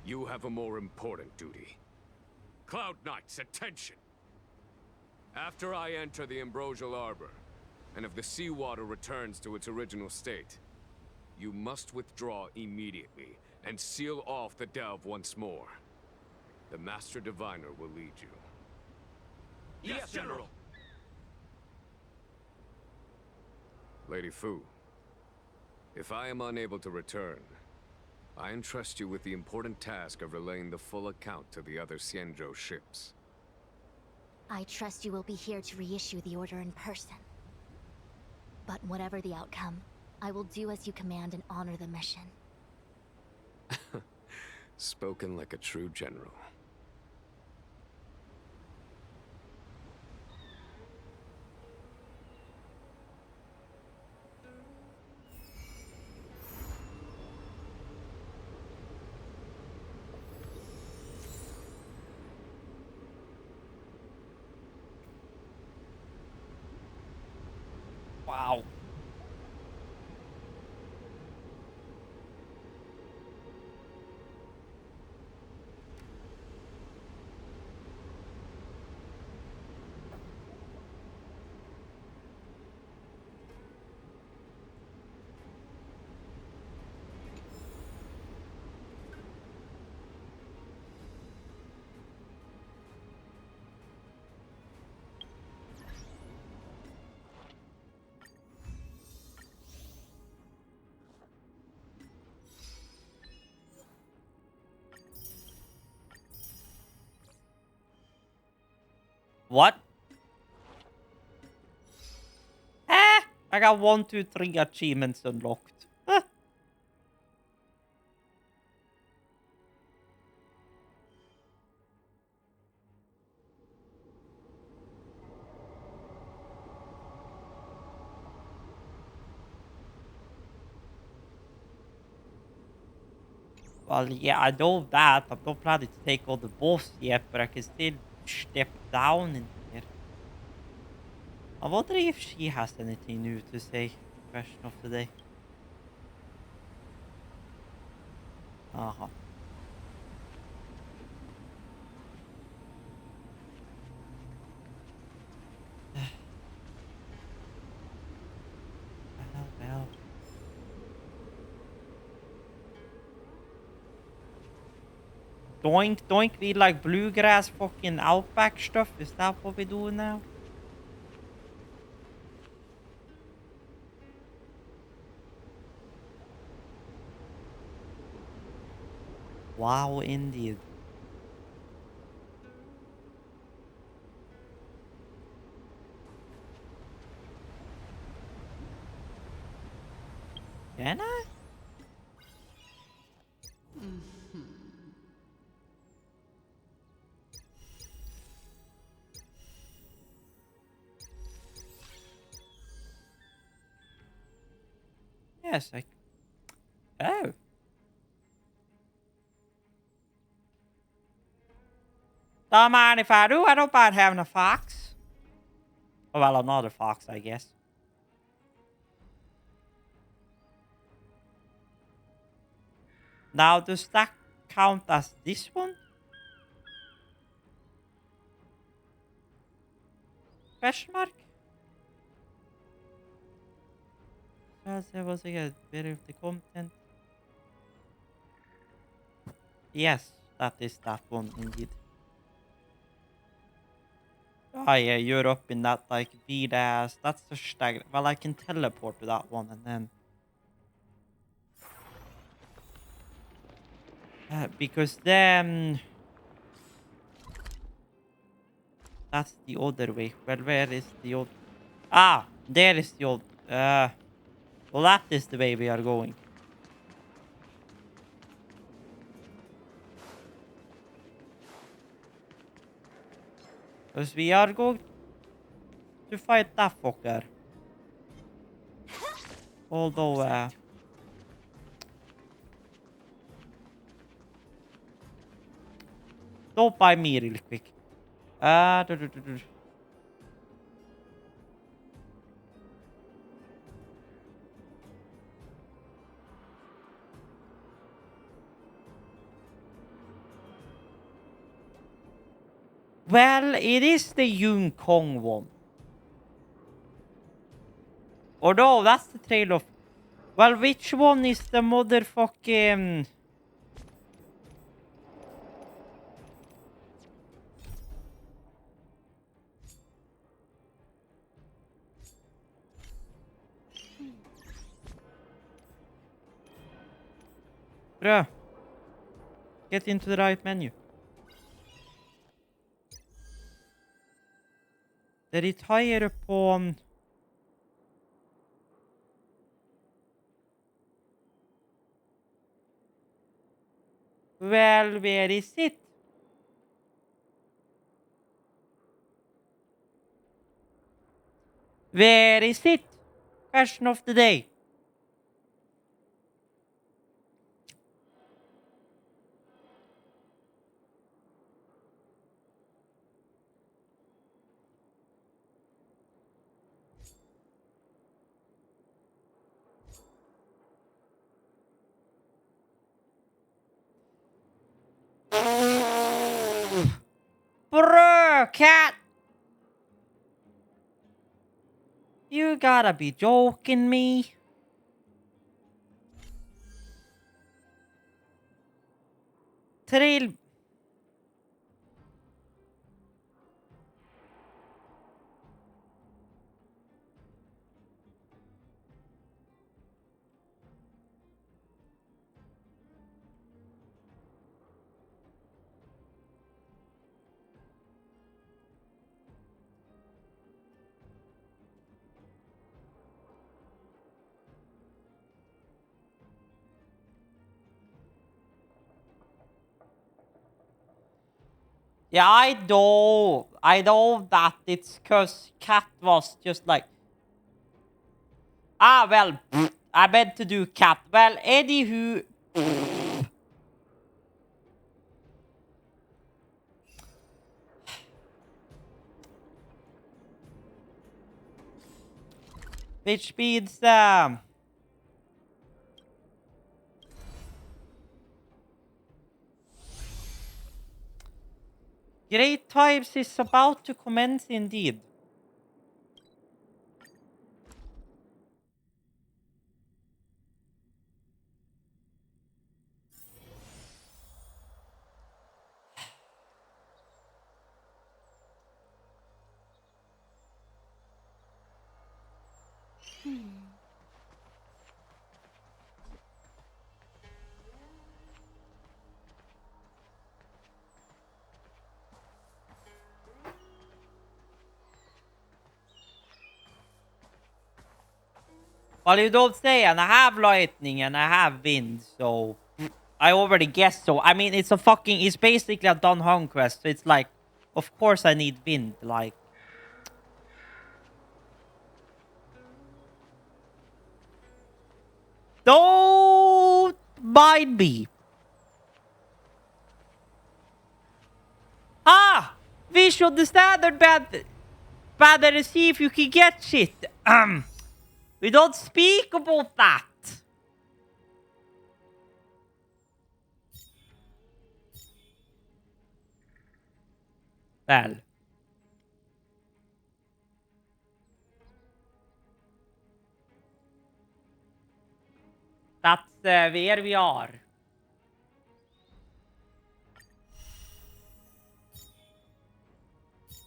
You have a more important duty. Cloud Knights, attention! After I enter the Ambrosial Arbor, and if the seawater returns to its original state, you must withdraw immediately and seal off the delve once more. The Master Diviner will lead you. Yes, General! Lady Fu, if I am unable to return, I entrust you with the important task of relaying the full account to the other Xianzhou ships. I trust you will be here to reissue the order in person. But whatever the outcome, I will do as you command and honor the mission. Spoken like a true general. Wow. What? I got 1, 2, 3 achievements unlocked. Well, yeah, I know that. I'm not planning to take on the boss yet, but I can still step down in here. I wonder if she has anything new to say. Question of the day. Uh-huh. Well. Doink, doink, we like bluegrass fucking outback stuff? Is that what we do now? Wow, indeed. Can I? Yes, Oh. Don't mind if I do. I don't mind having a fox. Oh, well, another fox, I guess. Now, does that count as this one? Question mark? As there was a bit of the content. Yes, that is that one indeed. Oh yeah, you're up in that like weird ass. That's the stag. Well, I can teleport to that one and then. Because then. That's the other way. Well, where is the old? Ah, there is the old. Well, that is the way we are going. Because we are going to fight that fucker. Although, don't buy me real quick. Well, it is the Yun Kong one. Or no, that's the Trail of... Well, which one is the motherfucking... Bruh. Get into the right menu. Det är higher på... Well, where is it? Where is it? Question of the day. Bruh, cat! You gotta be joking me. Trail... Yeah, I know that it's cause cat was just like... Ah, well, I meant to do cat. Well, anywho... Which means, Great Times is about to commence indeed. Well, you don't say, and I have lightning and I have wind, so I already guessed so. I mean, it's a fucking... It's basically a Don Hong quest, so it's like... Of course I need wind, like... Don't mind me. Ah! We should the standard banner see if you can get shit. We don't speak about that. Well. That's where we are.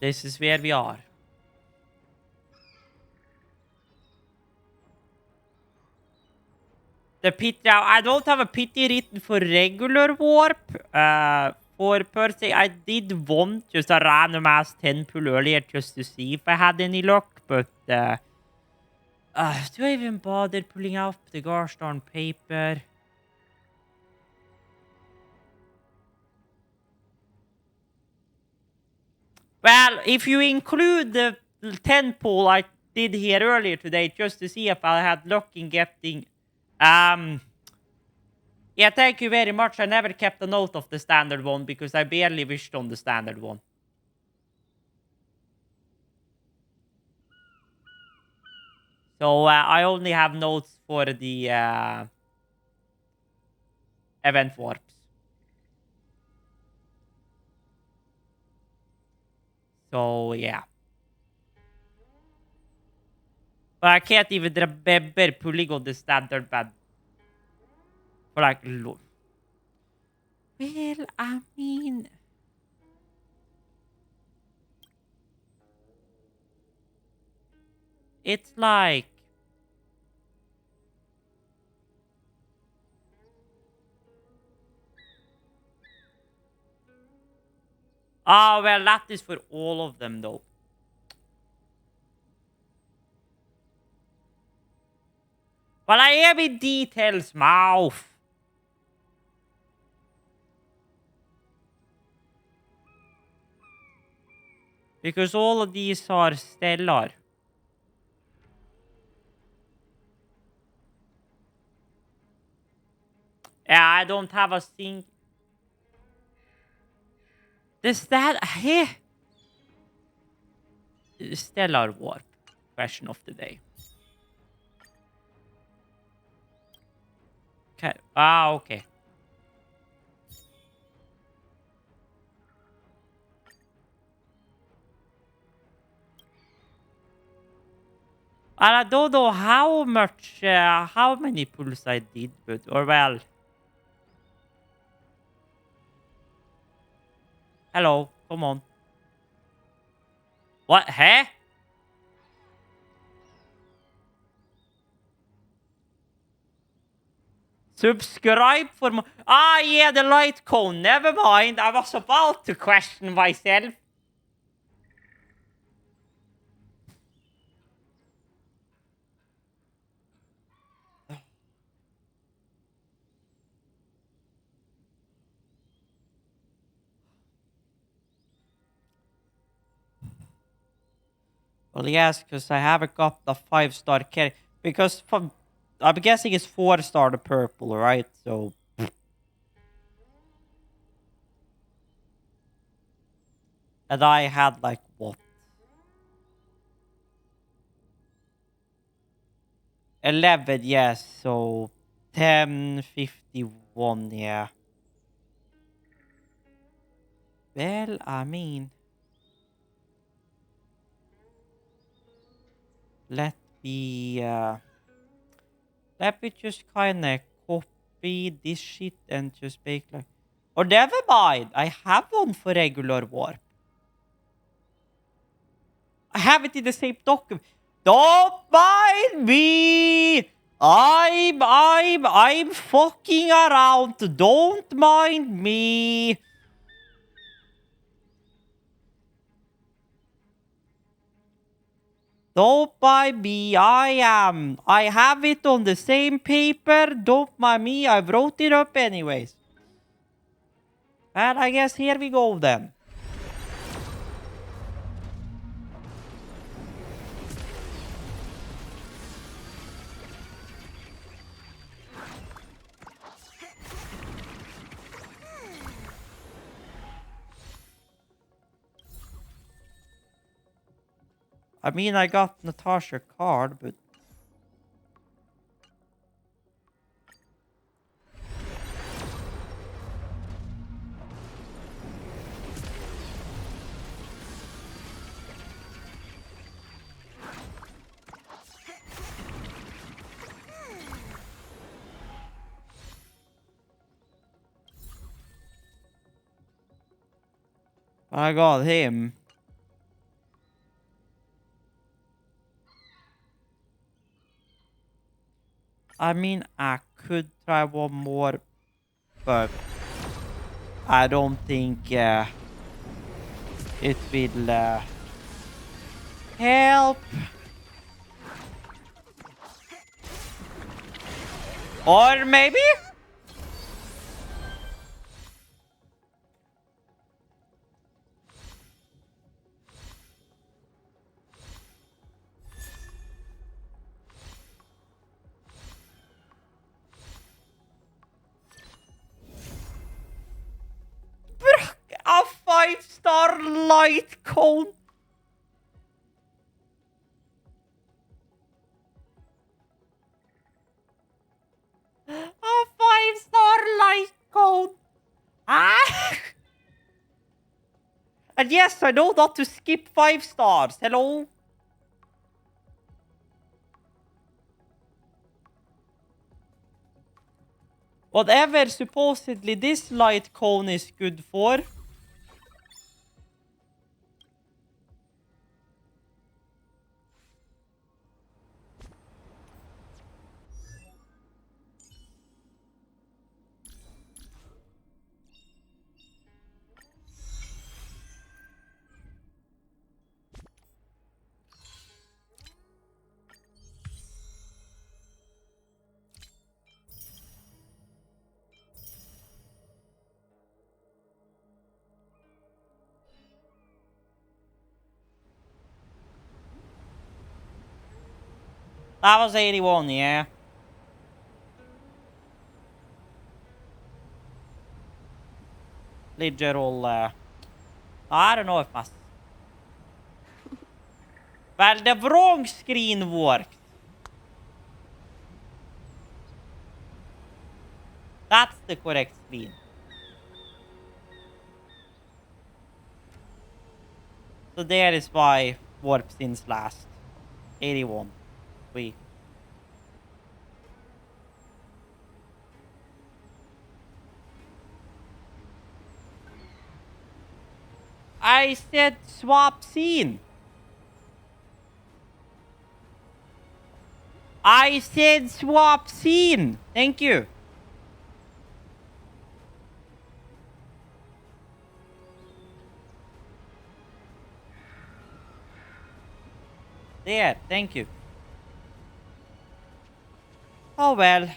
This is where we are. The pity, I don't have a pity written for regular warp. For per se, I did want just a random ass 10 pull earlier just to see if I had any luck, but do I even bother pulling up the gosh darn paper? Well, if you include the 10 pull I did here earlier today just to see if I had luck in getting yeah, thank you very much. I never kept a note of the standard one because I barely wished on the standard one. So I only have notes for the event warps. So yeah. But I can't even remember pulling on the standard band. For like, well, I mean... It's like... Oh, well, that is for all of them, though. But I am in details, mouth. Because all of these are stellar. Yeah, I don't have a thing. Does that... Hey? Stellar warp. Question of the day. Okay. Ah, okay. And I don't know how much, how many pulls I did, but, or well. Hello, come on. What, huh? Subscribe for more. Ah, yeah, the light cone. Never mind. I was about to question myself. Well, yes, because I haven't got the 5-star carry. Because from, I'm guessing it's 4-star the purple, right? So. And I had like what? 11, yes. So 1051, yeah. Well, I mean. Let me just kind of copy this shit and just make like, or never mind, I have one for regular warp. I have it in the same document. Don't mind me. I'm fucking around. Don't mind me. Don't mind me, I have it on the same paper. Don't mind me, I wrote it up anyways. And I guess here we go then. I mean, I got Natasha card, but I got him. I mean, I could try one more, but I don't think it will help. Or maybe? A 5-star light cone. A 5-star light cone. Ah! And yes, I know not to skip 5 stars. Hello? Whatever supposedly this light cone is good for. That was 81, yeah. Literal, I don't know if I... Well, the wrong screen worked. That's the correct screen. So there is why warp since last. 81. We. I said swap scene. I said swap scene. Thank you. There, thank you. Oh well.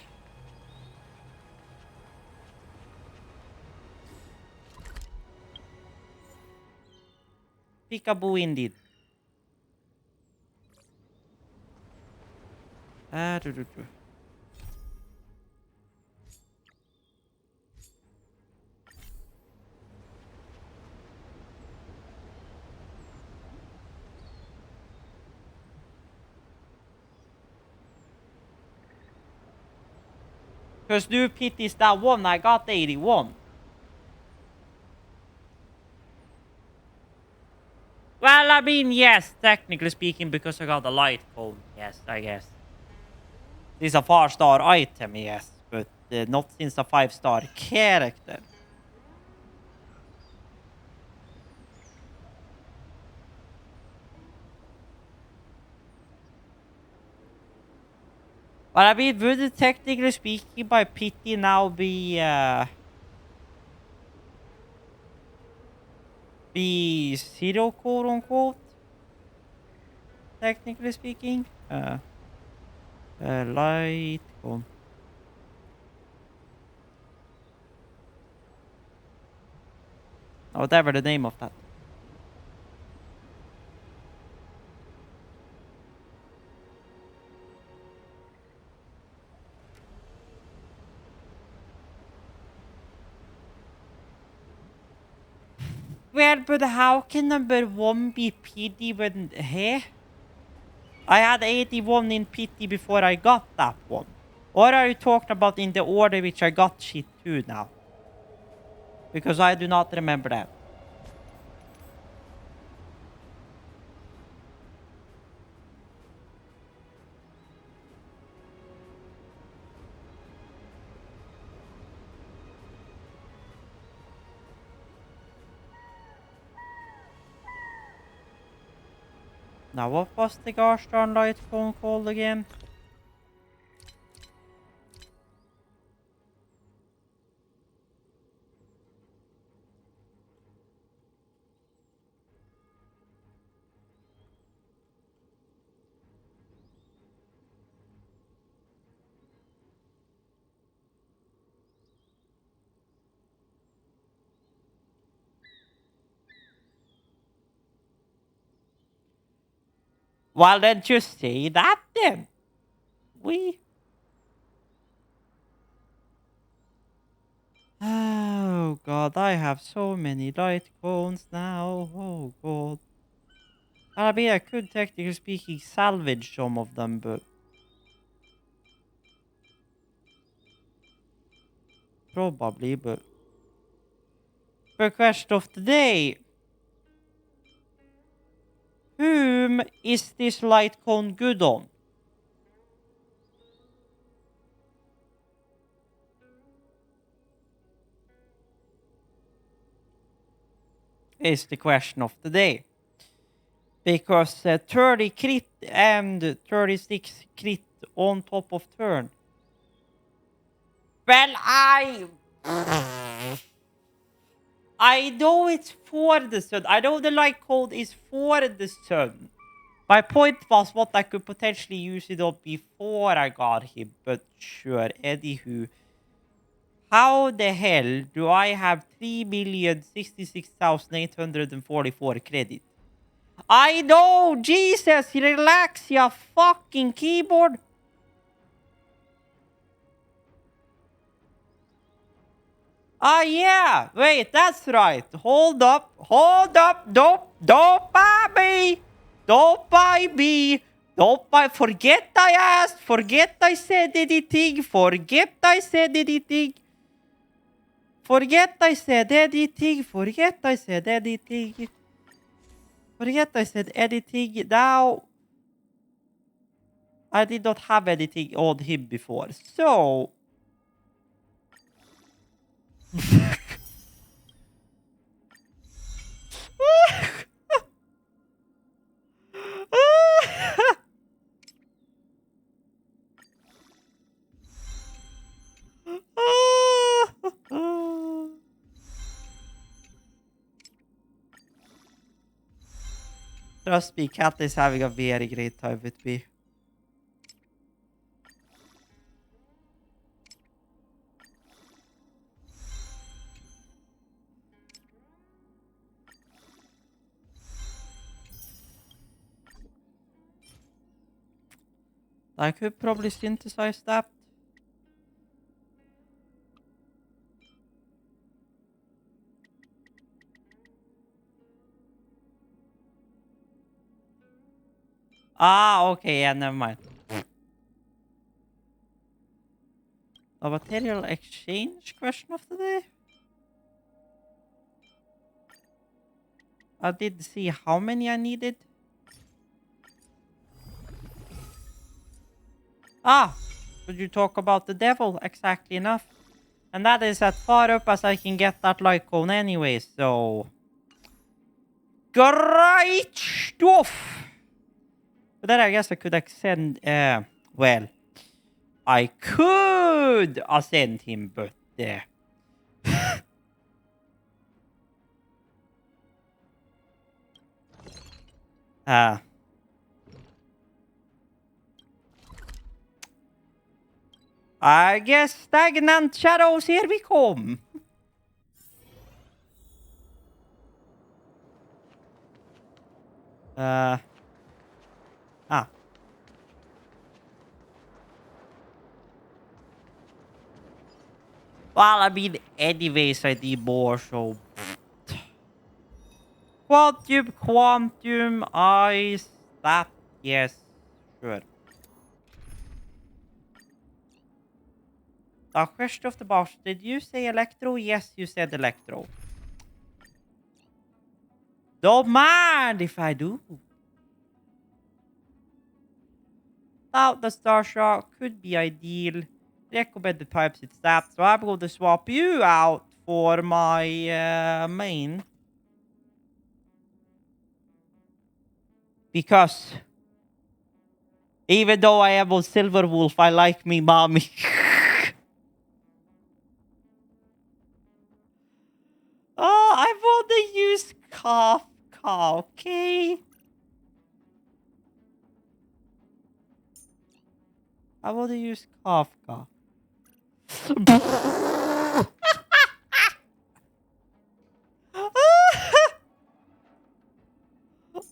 Peekaboo indeed. Because new pit is that one, I got 81. Well, I mean, yes, technically speaking, because I got the light cone. Yes, I guess. This is a 4-star item, yes, but not since a 5-star character. But I mean, would it technically speaking by pity now be zero, quote unquote? Technically speaking, light cone. Whatever the name of that. Well, but how can number 1 be PD when... Hey? I had 81 in pity before I got that one. Or are you talking about in the order which I got shit to now? Because I do not remember that. Now what was the gosh darn light cone called again? Well, then just say that then. Oh god, I have so many light cones now. Oh god. I mean, I could technically speaking salvage some of them, but probably, but the question of the day. Whom is this light cone good on? Is the question of the day. Because 30 crit and 36 crit on top of turn. Well, I know it's for the sun. I know the light code is for the sun. My point was what I could potentially use it on before I got him, but sure, anywho. How the hell do I have 3,066,844 credit? I know! Jesus, relax, ya fucking keyboard! Ah, yeah! Wait, that's right. Hold up. Don't buy me! Don't buy me! Don't buy... Forget I asked! Forget I said anything! Forget I said anything! Forget I said anything! Forget I said anything! Forget I said anything! Now... I did not have anything on him before, so... Trust me, Cat is having a very great time with me. I could probably synthesize that. Ah, okay, yeah, never mind. A material exchange question of the day? I did see how many I needed. Ah, could you talk about the devil? Exactly enough. And that is as far up as I can get that light cone anyway, so... Great stuff! But then I guess I could ascend, well... I could ascend him, but... I guess stagnant shadows, here we come. Ah. Well, I mean, anyways, I need more, so... Quantum, eyes, that, yes. Sure. Question of the boss. Did you say Electro? Yes, you said Electro. Don't mind if I do. Thought the Star Shot could be ideal. Recommend the types it's that. So I'm going to swap you out for my main. Because even though I am on Silver Wolf, I like me mommy. Oh, I want to use Kafka, okay? I want to use Kafka.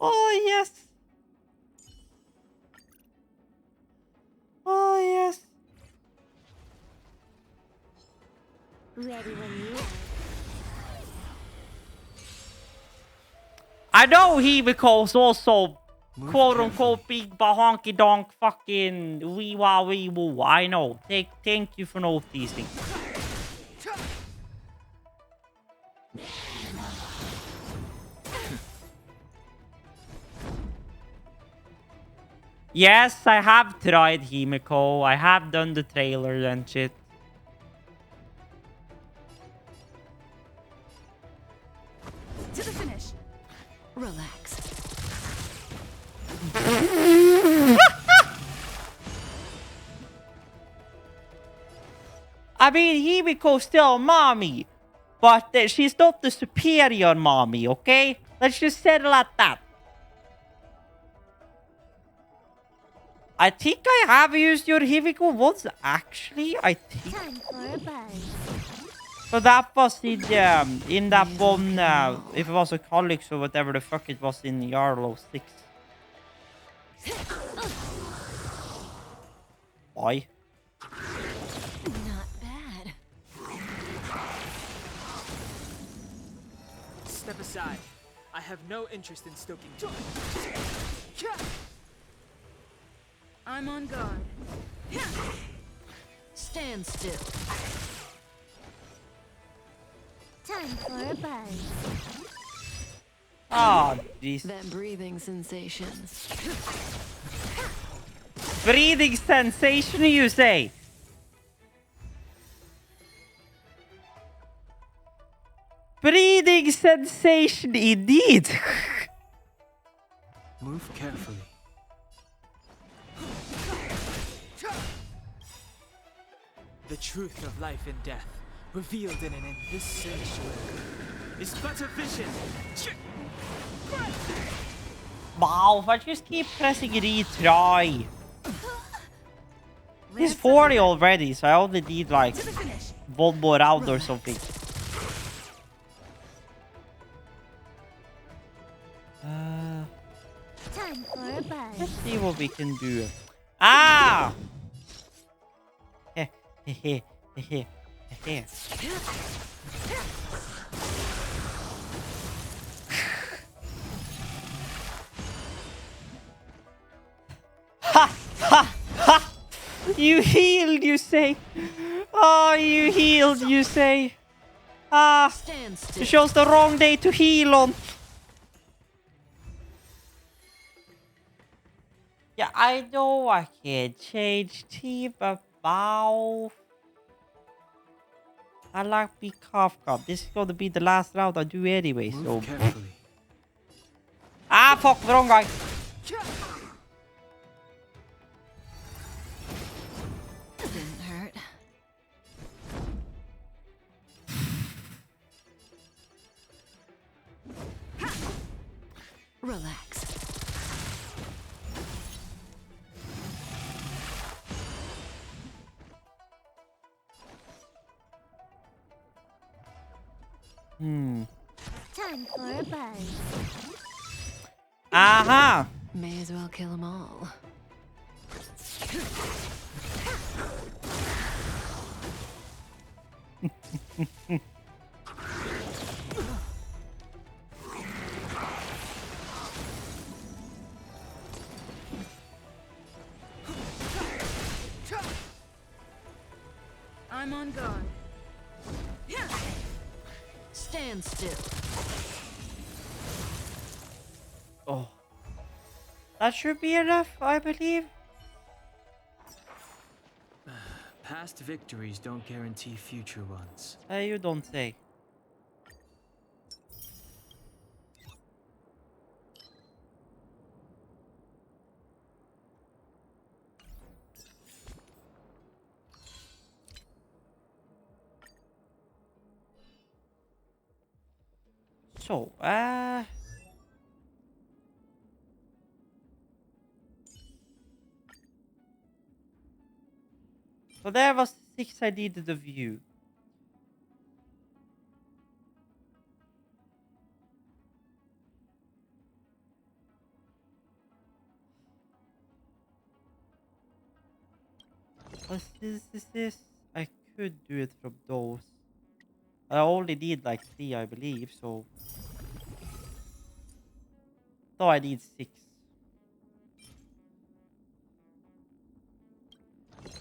Oh, yes. Oh, yes. Ready when you are. I know he becomes also quote unquote big bahonky donk fucking wee wah wee woo. I know. Thank you for noticing. Yes, I have tried Himiko. I have done the trailer and shit. To the finish. Relax. I mean, Himiko's still mommy, but she's not the superior mommy, okay? Let's just settle at that. I think I have used your Himiko once, actually. I think. Time for a buzz. So that was in that one, if it was a Colleagues or whatever the fuck it was in Yarlow 6. Why? Not bad. Step aside. I have no interest in stoking joy. I'm on guard. Stand still. Time for a buzz. Oh, jeez. That breathing sensation. Breathing sensation, you say? Breathing sensation, indeed. Move carefully. The truth of life and death, revealed in an endless sanctuary, is but a vision. Wow, if I just keep pressing retry. He's 40 already, so I only need like one more round or something. Time for a buzz. Let's see what we can do. Ah! Ha! Ha! Ha! You healed, you say? Oh, you healed, you say? Ah! You chose the wrong day to heal on. Yeah, I know I can't change team, but wow. I like big Kafka. This is going to be the last round I do anyway, so. Carefully. Ah, fuck, the wrong guy. Didn't hurt. Relax. Time for a buzz. Aha! May as well kill them all. I'm on guard. Stand still. Oh. That should be enough, I believe. Past victories don't guarantee future ones. You don't say. So, so there was 6 I needed of you. What's this? I could do it from those. I only need like 3, I believe, so. No, I need 6.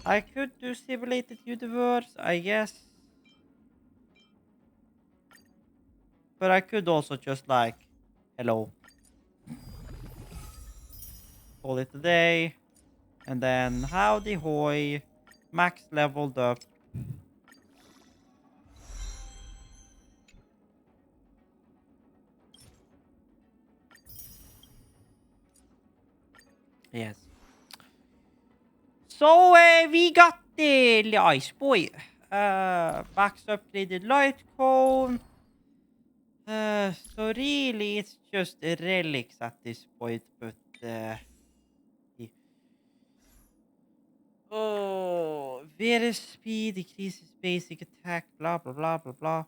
I could do simulated universe, I guess. But I could also just like, hello. Call it a day. And then howdy hoy. Max leveled up. Yes. So we got the ice boy. Max upgraded light cone. So really it's just relics at this point, but oh, very speed decreases basic attack, blah blah blah blah blah.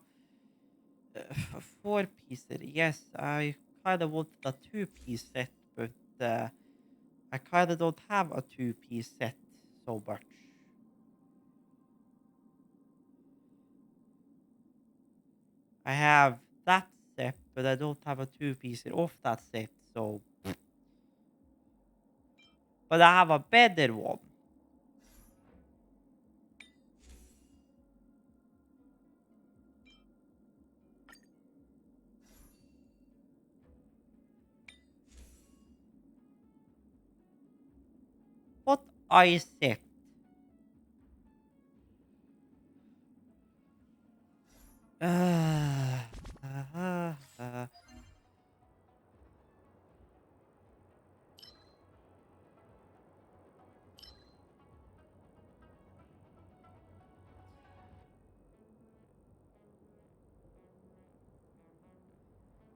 4-piecer, yes, I kind of wanted a 2-piece set, but I kind of don't have a 2-piece set so much. I have that set, but I don't have a 2-piecer of that set, so. But I have a better one. What I set? Uh, uh, uh.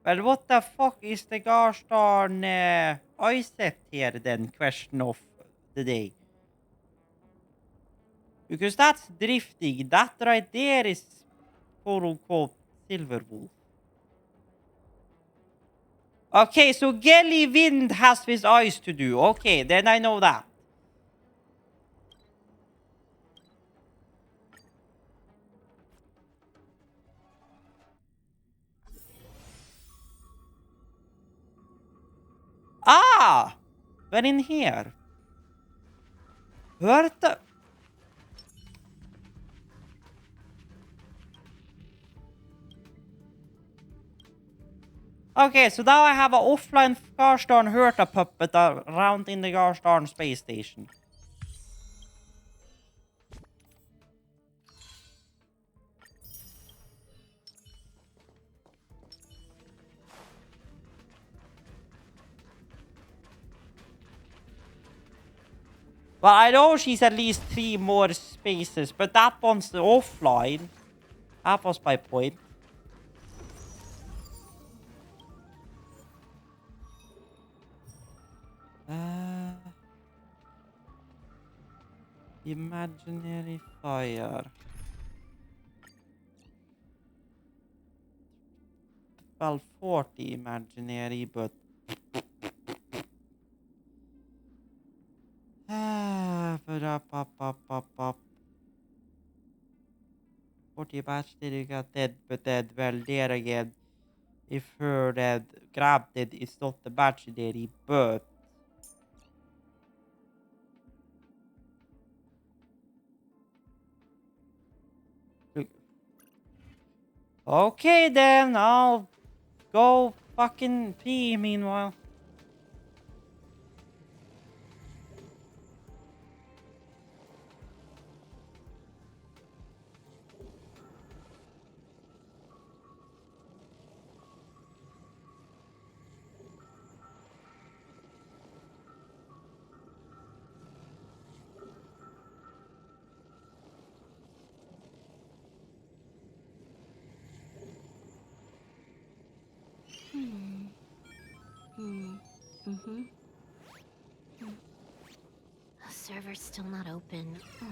Well, what the fuck is the gosh darn I set here then? Question of the day. Because that's drifting. That right there is quote unquote Silver Wolf. Okay, so Gelly Wind has with ice to do. Okay, then I know that. Ah! We're in here. What the? Okay, so now I have an offline gosh darn Herta puppet around in the gosh darn space station. Well, I know she's at least 3 more spaces, but that one's offline. That was my point. Imaginary fire. Well, 40 imaginary, but but up. 40 imaginary got dead, but dead. Well, there again. If her that grabbed it, it's not the imaginary, but Okay then, I'll go fucking pee meanwhile. The server's still not open. Ugh.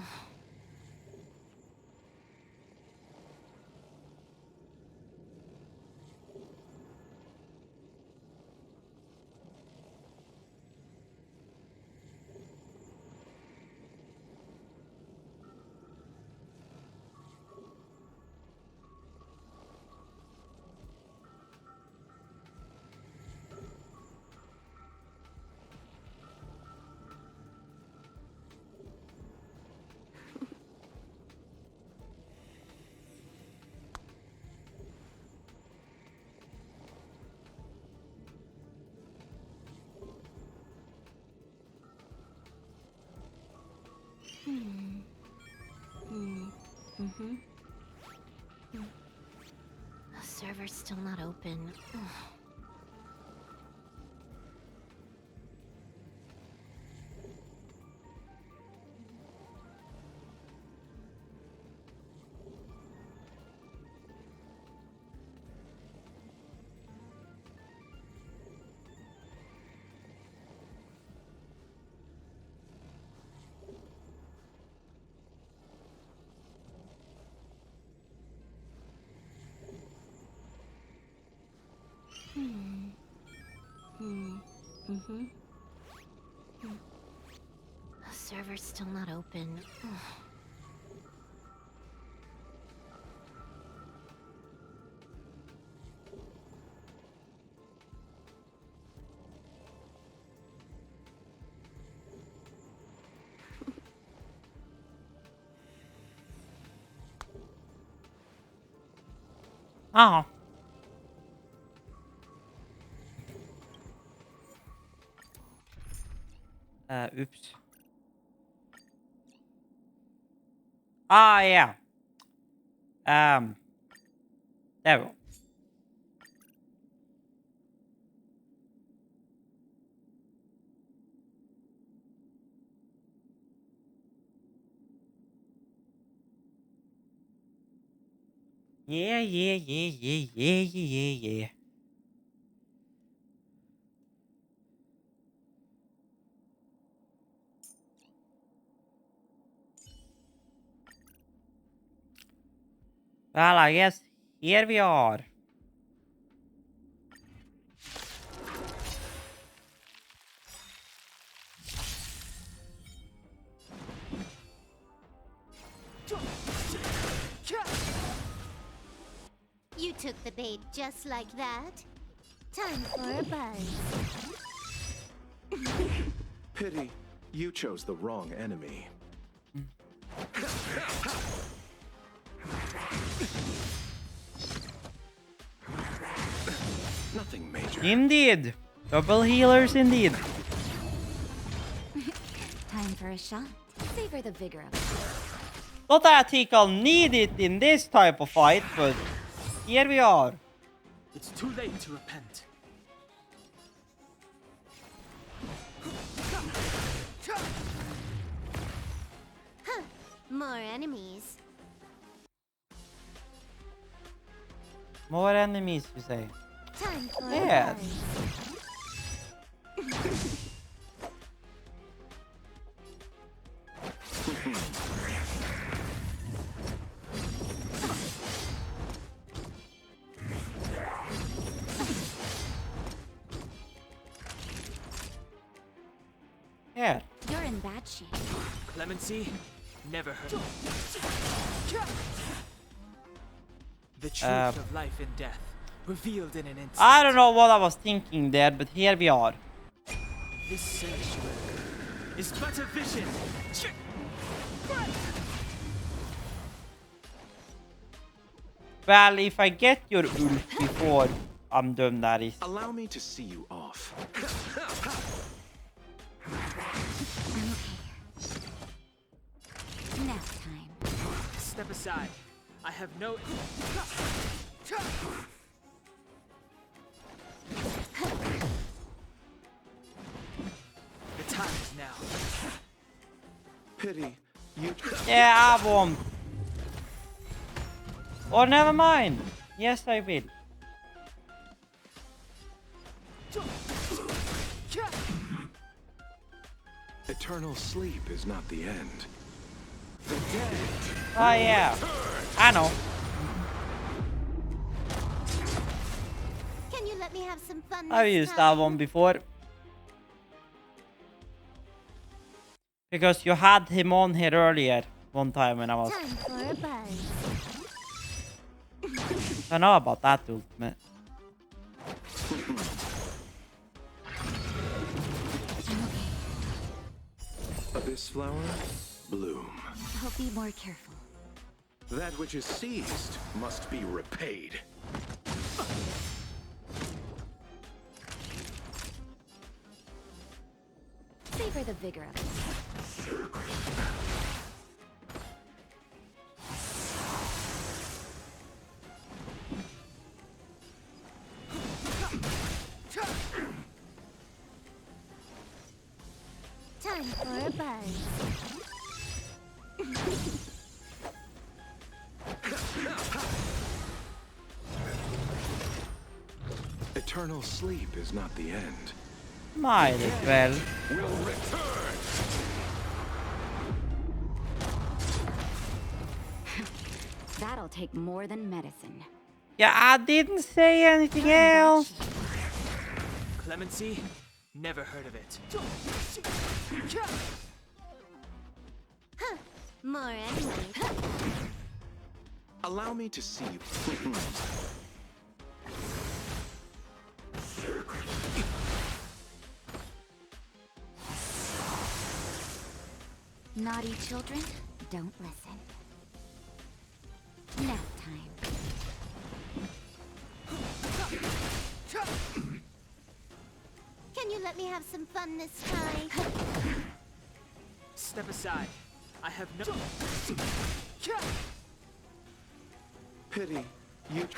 The server's still not open. Ugh. The server's still not open. Ugh. Oh. Oops. Ah, yeah. There we go. Yeah. Well, I guess here we are. You took the bait just like that. Time for a buzz. Pity, you chose the wrong enemy. Nothing major. Indeed. Double healers indeed. Time for a shot. Savor the vigor of it. Not that he can need it in this type of fight, but here we are. It's too late to repent. Huh. More enemies. More enemies, you say? Time for Yeah. Yeah. You're in bad shape. Clemency never hurt. The truth of life and death revealed in an instant. I don't know what I was thinking there, but here we are. This sanctuary is but a vision. Well, if I get your ult before I'm done, that is. Allow me to see you off. Nap time. Step aside. I have no... The time is now. Pity, you... Yeah, I won't. Or never mind. Yes, I will. Eternal sleep is not the end. The dead. Oh yeah, I know. Can you let me have some fun I've this used time? that one before. Because you had him on here earlier one time when I was... Time for a buzz. I know about that ultimate. Abyss flower, bloom. I'll be more careful. That which is seized must be repaid. Savor the vigor of it. Time for a buzz. Eternal sleep is not the end. Might as well. Will return. That'll take more than medicine. Yeah, I didn't say anything else. Clemency? Never heard of it. Huh. More enemies. Allow me to see you. Naughty children, don't listen. Nap time. Can you let me have some fun this time? Step aside. I have no... Pity, you...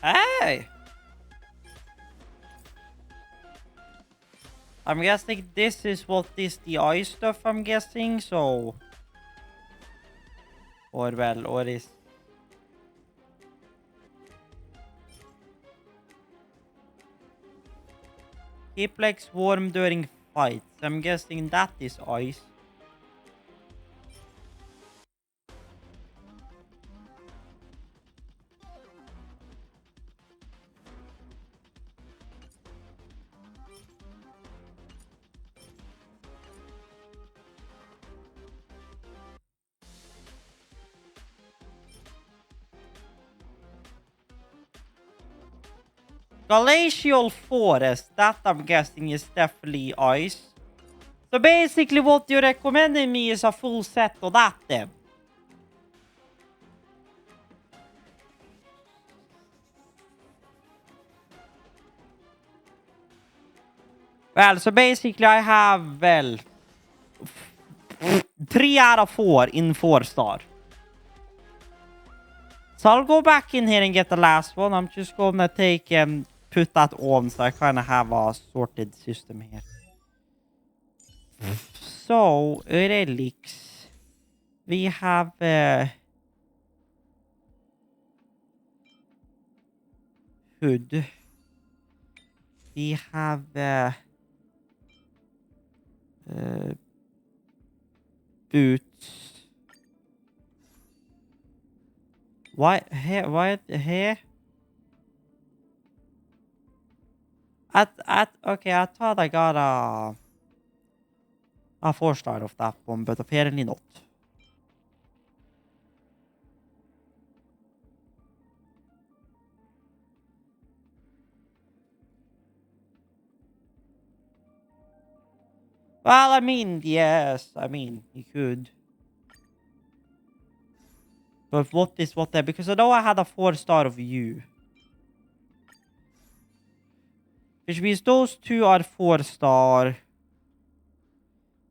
Hey! I'm guessing this is what is the ice stuff, I'm guessing, so... Or well, or is... Keep legs warm during fights. I'm guessing that is ice. Glacial forest, that I'm guessing is definitely ice. So basically what you're recommending me is a full set of that then. Well, so basically I have, well, 3 out of 4 in 4-star. So I'll go back in here and get the last one. I'm just gonna take and put that on so I kind of have a sorted system here. So, relics. We have... hood. We have... boots. Why here? Okay, I thought I got a 4-star of that one, but apparently not. Well, I mean, yes. I mean, you could. But what is what there? Because I know I had a 4-star of you. Which means those two are 4-star.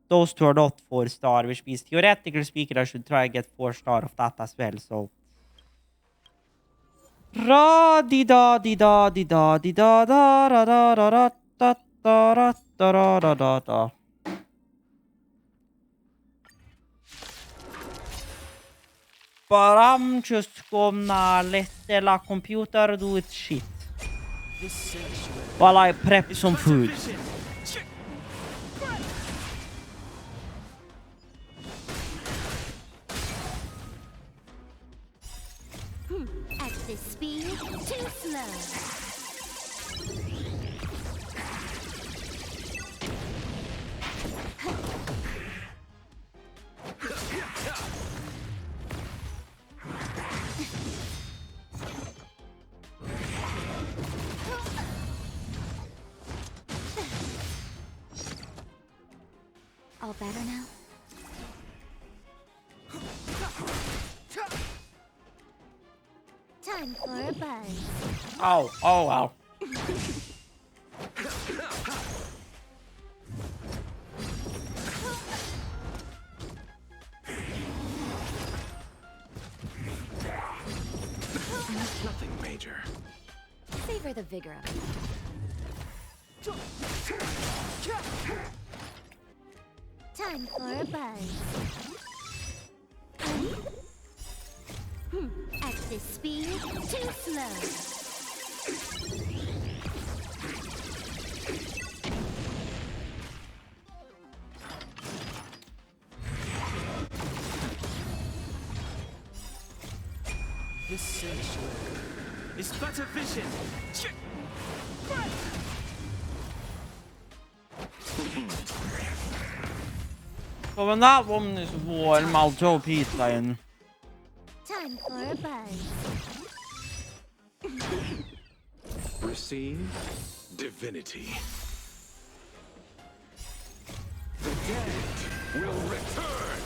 Those two are not 4-star. Which means theoretically speaking, I should try and get 4-star of that as well. So. Ra di da di da di da di da da ra ra ra ra da da ra da ra ra da da. But I'm just gonna let the computer do its shit while I prep some food. At this speed, too slow. All better now? Time for a buzz. Oh, oh, wow. Nothing major. Savor the vigor of it. Time for a buzz. At this speed, too slow. This sanctuary is but a vision. So when that one is warm, I'll throw pizza in. Time for a buzz. Receive divinity. The dead will return.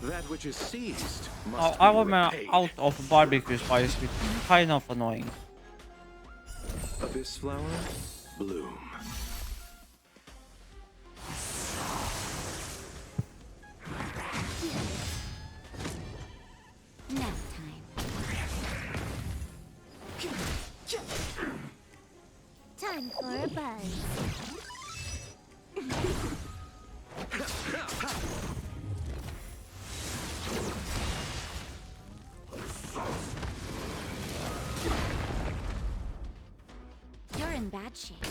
That which is seized must I be want repaid. out of barbecue spice, which is kind of annoying. Abyss flower, bloom. Nap time. Time for a buzz. You're in bad shape.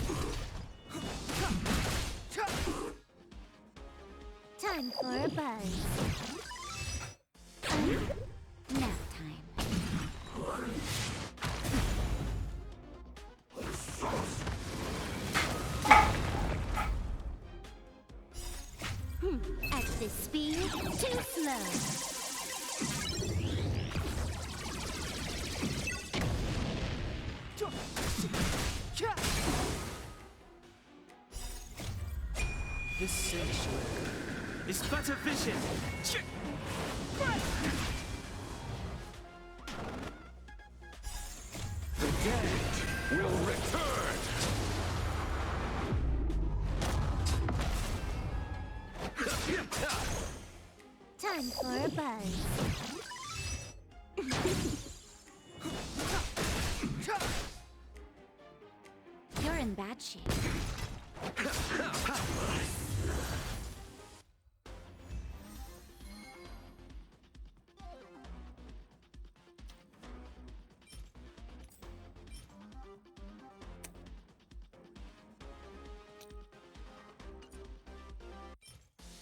Time for a buzz. Nap time. At this speed, too slow. This sanctuary is but a vision. The dead will return. Time for a buzz. You're in bad shape.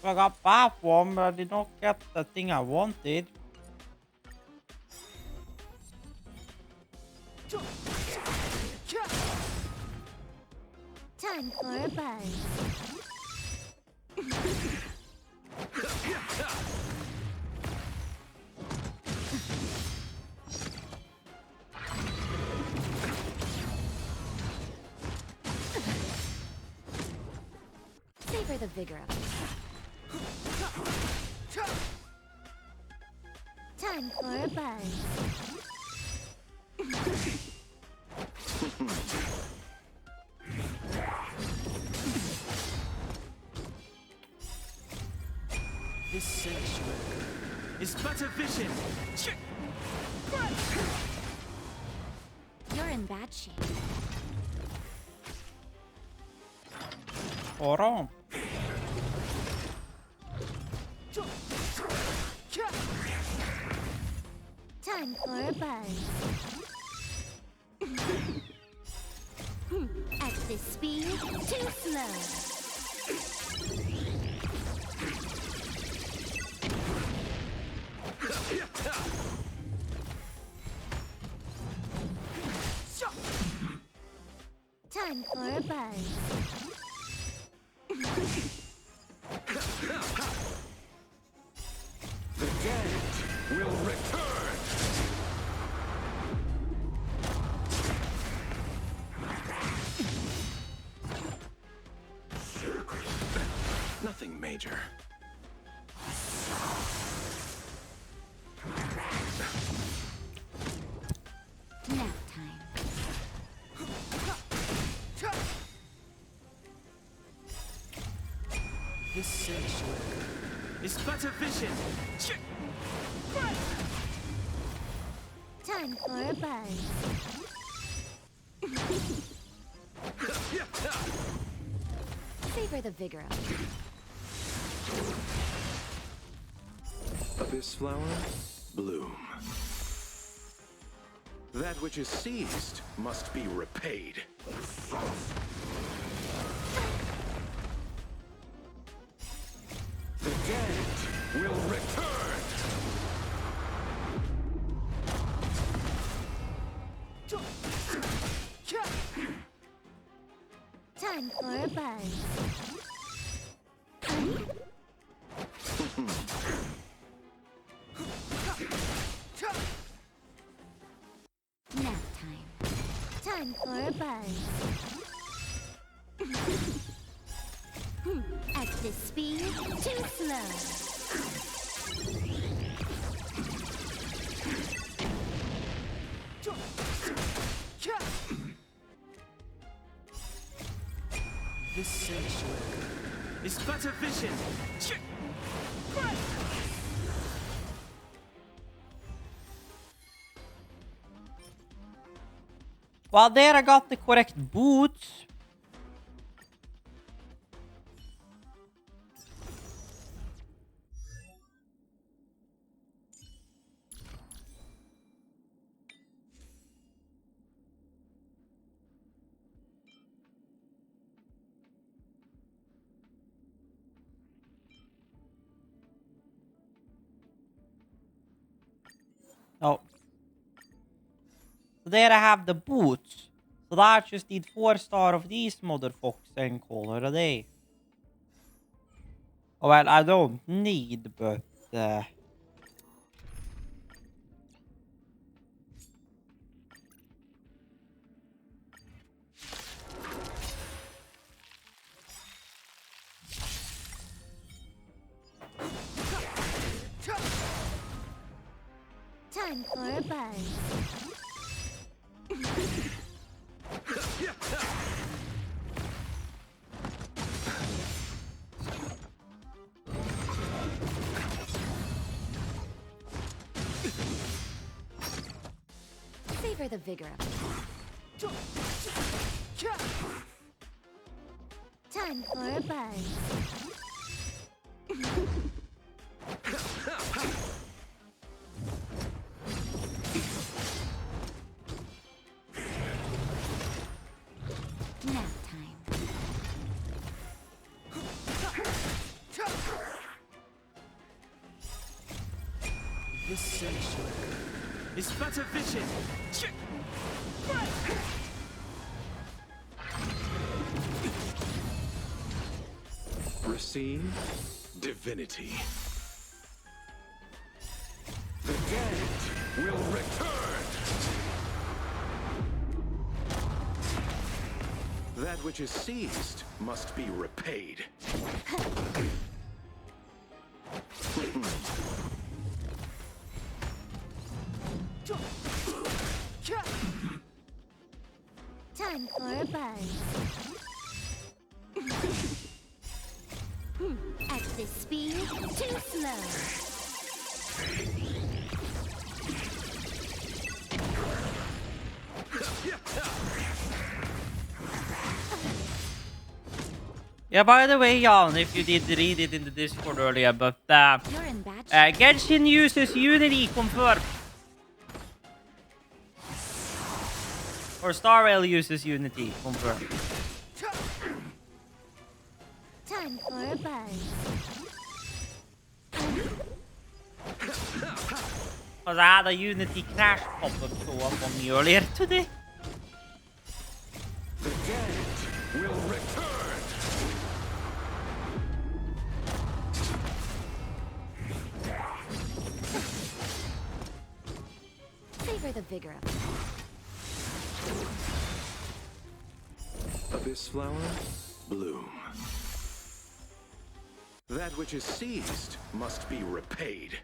I got bath one, but I did not get the thing I wanted. Time for a buzz. the vigor of it. Time for a buzz. This sanctuary is but a vision. You're in bad shape. Oro. Time for a buzz. At this speed, too slow. Time for a buzz. The dead will return! Nothing major. Nap time. This sanctuary is but a vision. Time for a buzz. Savor the vigor of it. Abyss flower, bloom. That which is seized must be repaid. The dead will return! Time for a buzz. Nap time. Time for a buzz. At this speed, too slow. This sanctuary is but a vision. Well, there I got the correct boots. Oh. So there I have the boots. So that just need 4-star of these motherfuckers and call it a day. Oh, well, I don't need, but... Time for a buzz. Savor the vigor of it. Time for a buzz. Nap time. This sanctuary is but a vision. Receive divinity. The dead will return! That That which is seized must be repaid. Time for a buzz. At this speed, too slow. Yeah, by the way, Jan, if you did read it in the Discord earlier, but You're in bad shape. Genshin uses Unity, confirmed. Or Star Rail uses Unity, confirmed. Time for a buzz. Because I had a Unity crash pop-up show up on me earlier today. The dead will return. Savor the vigor of it. Abyss flower, bloom. That which is seized must be repaid.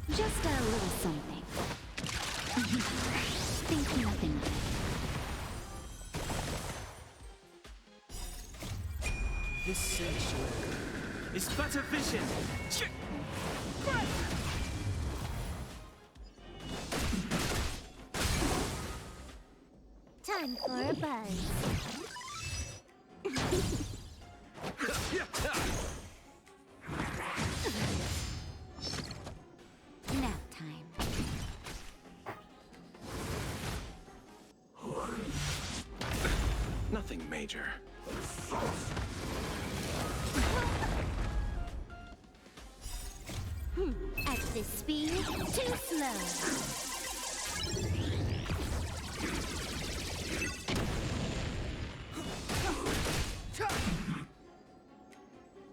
Just a little something. Think nothing of it. This sanctuary is but a vision. Time for a buzz. Nap time. Nothing major. At this speed, too slow.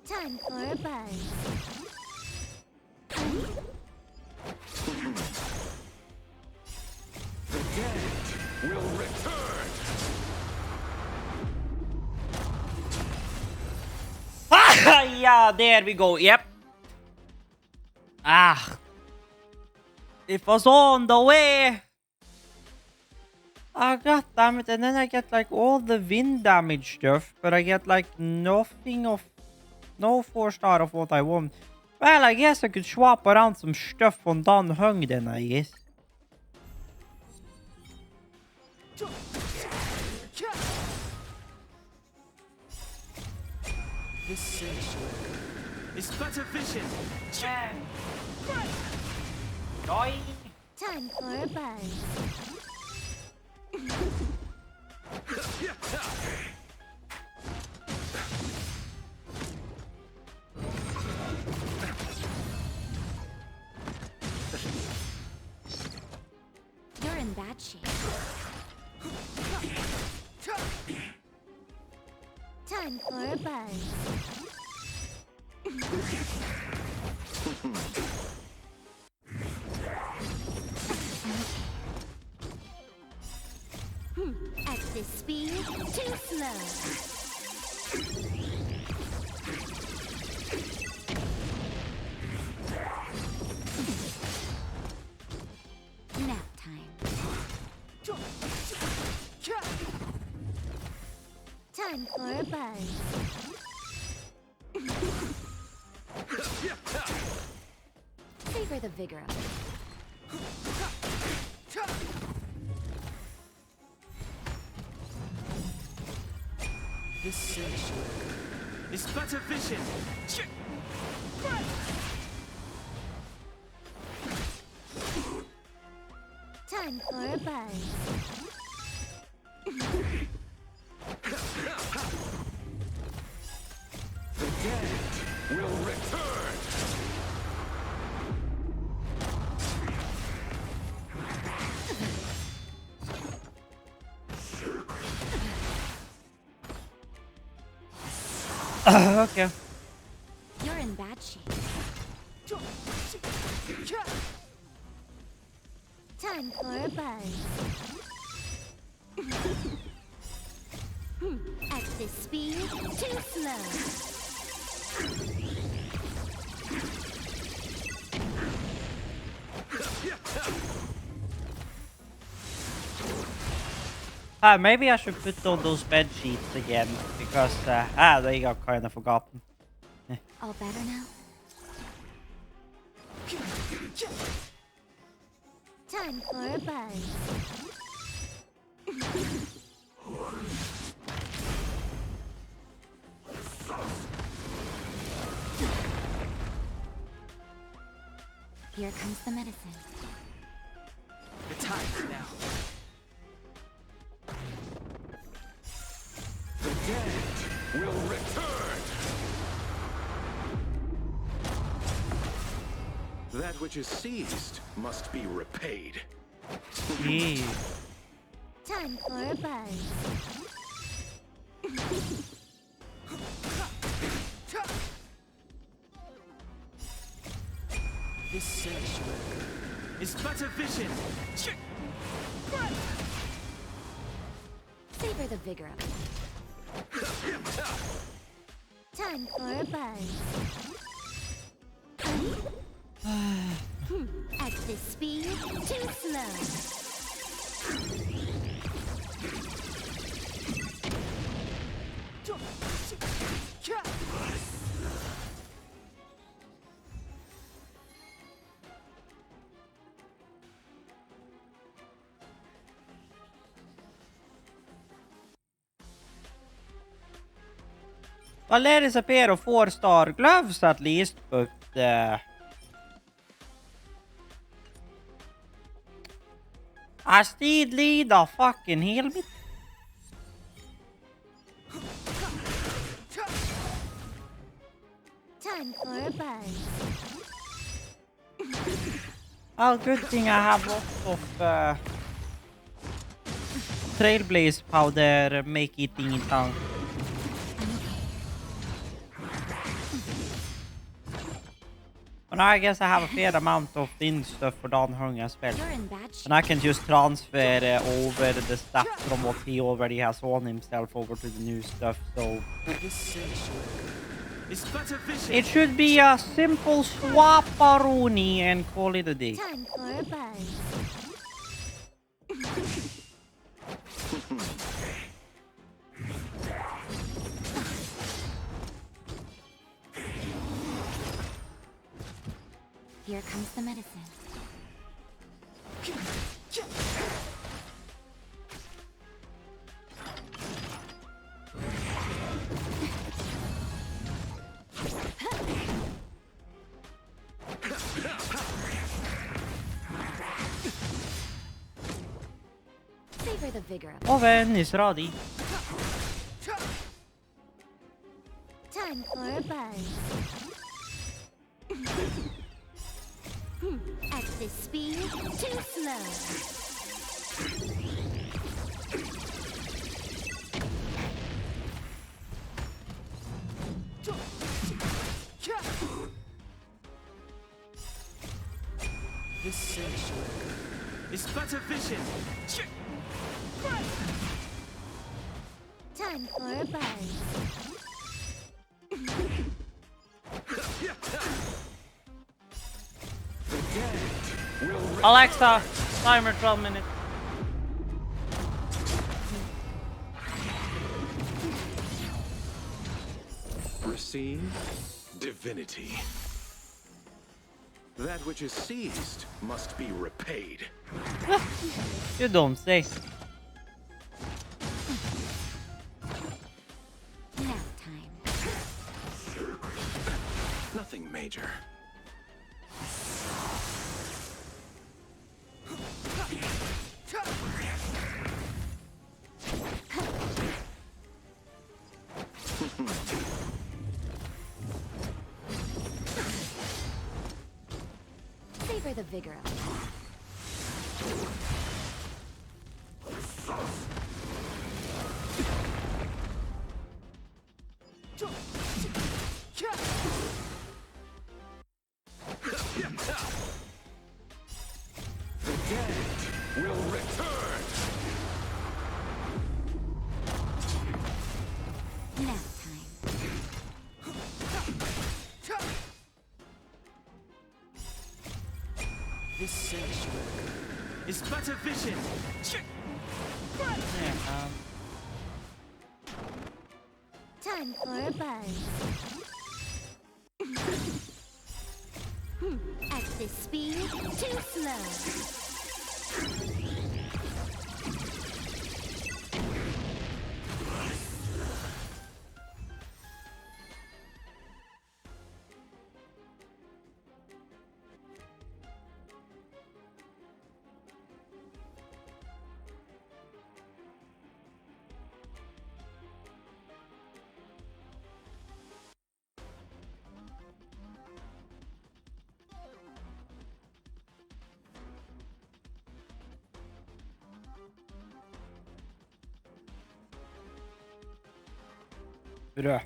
Time for a buzz. The dead will return. Yeah, there we go. Yep. Ah. It was on the way. Ah, god damn it. And then I get like all the wind damage stuff, but I get like nothing of... No 4-star of what I want. Well, I guess I could swap around some stuff on Dan Hung then, I guess. This sanctuary is but a vision. Time for a buzz. You're in bad shape. Time for a buzz. At this speed, too slow. Nap time. Time for a buzz. Savor the vigor of it. This sanctuary is but a vision. Time for a buzz. The dead will return. Okay. You're in bad shape. Time for a buzz. At this speed, too slow. Maybe I should put on those bed sheets again because they got kind of forgotten. All better now? Time for a buzz. Here comes the medicine. The time's now. The dead will return! That which is seized must be repaid. Time for a buzz. This sanctuary is but a vision. Savor the vigor of it. Time for a buzz. At this speed, too slow. Well, there is a pair of 4-star gloves at least, but I still need a fucking helmet. Time for a buzz. Oh, good thing I have lots of Trailblaze powder, make it in tank. But now I guess I have a fair amount of thin stuff for Dan Hung as well. And I can just transfer over the stuff from what he already has on himself over to the new stuff, so... It should be a simple swap-a-rooney and call it a day. Time for a buzz. Here comes the medicine. Savor the vigor of it. Oven is ready. Time for a buzz. At this speed, too slow. This sanctuary is but a vision. Time for a buzz. Alexa, timer 12 minutes. Receive divinity. That which is seized must be repaid. You don't say. Nap time. Nothing major. Savor the vigor of it. The dead This sanctuary is but a vision. Yeah, Time for a buzz. At this speed, too slow. Bra.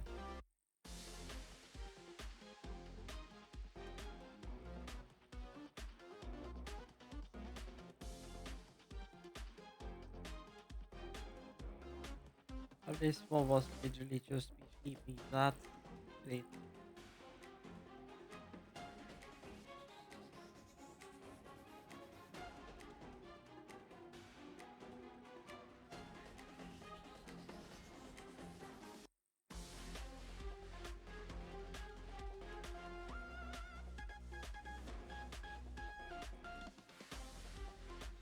This one was literally just me sleeping. That's great.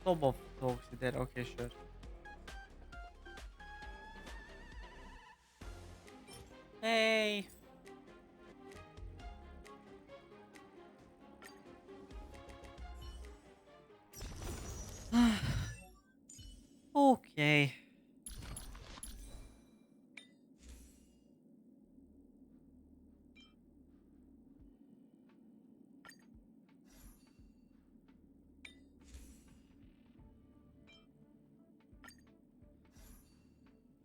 Some of talks there, okay, sure. Hey. Okay.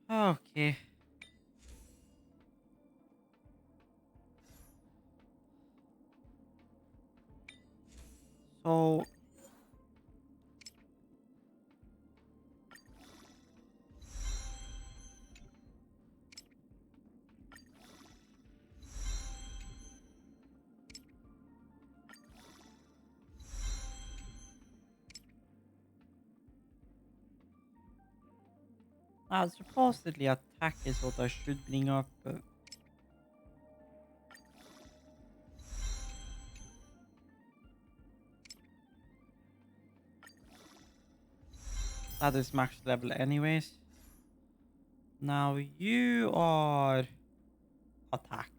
Okay. So supposedly attack is what I should bring up. That is max level anyways. Now you are attack.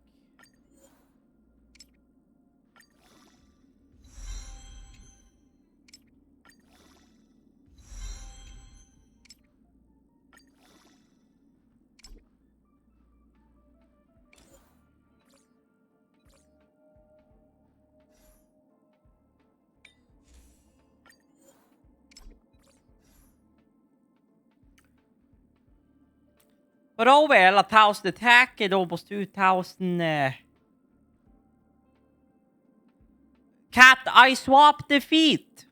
But oh well, 1,000 attack and almost 2,000. Cat, I swapped the feet.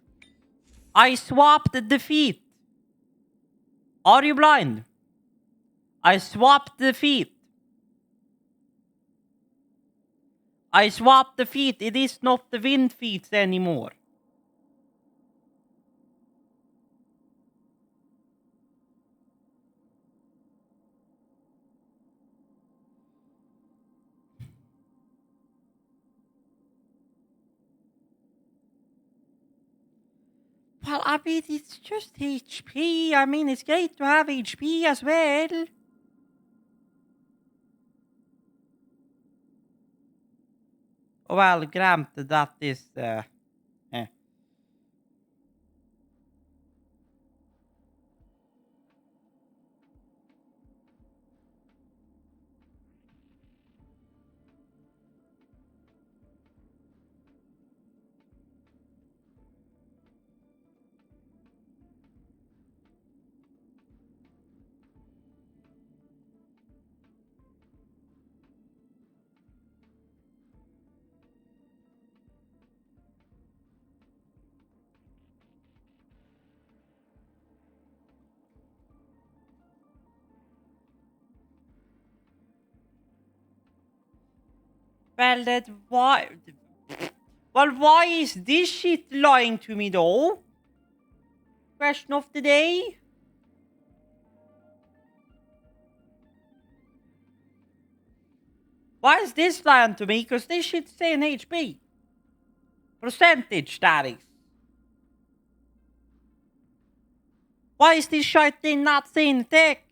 I swapped the feet. Are you blind? I swapped the feet. I swapped the feet. It is not the wind feet anymore. Well, I mean, it's just HP. I mean, it's great to have HP as well. Well, granted, that is... Well, that why... Well, why is this shit lying to me though? Question of the day? Why is this lying to me? Because this shit's saying HP. Percentage, that is. Why is this shit thing not saying tech?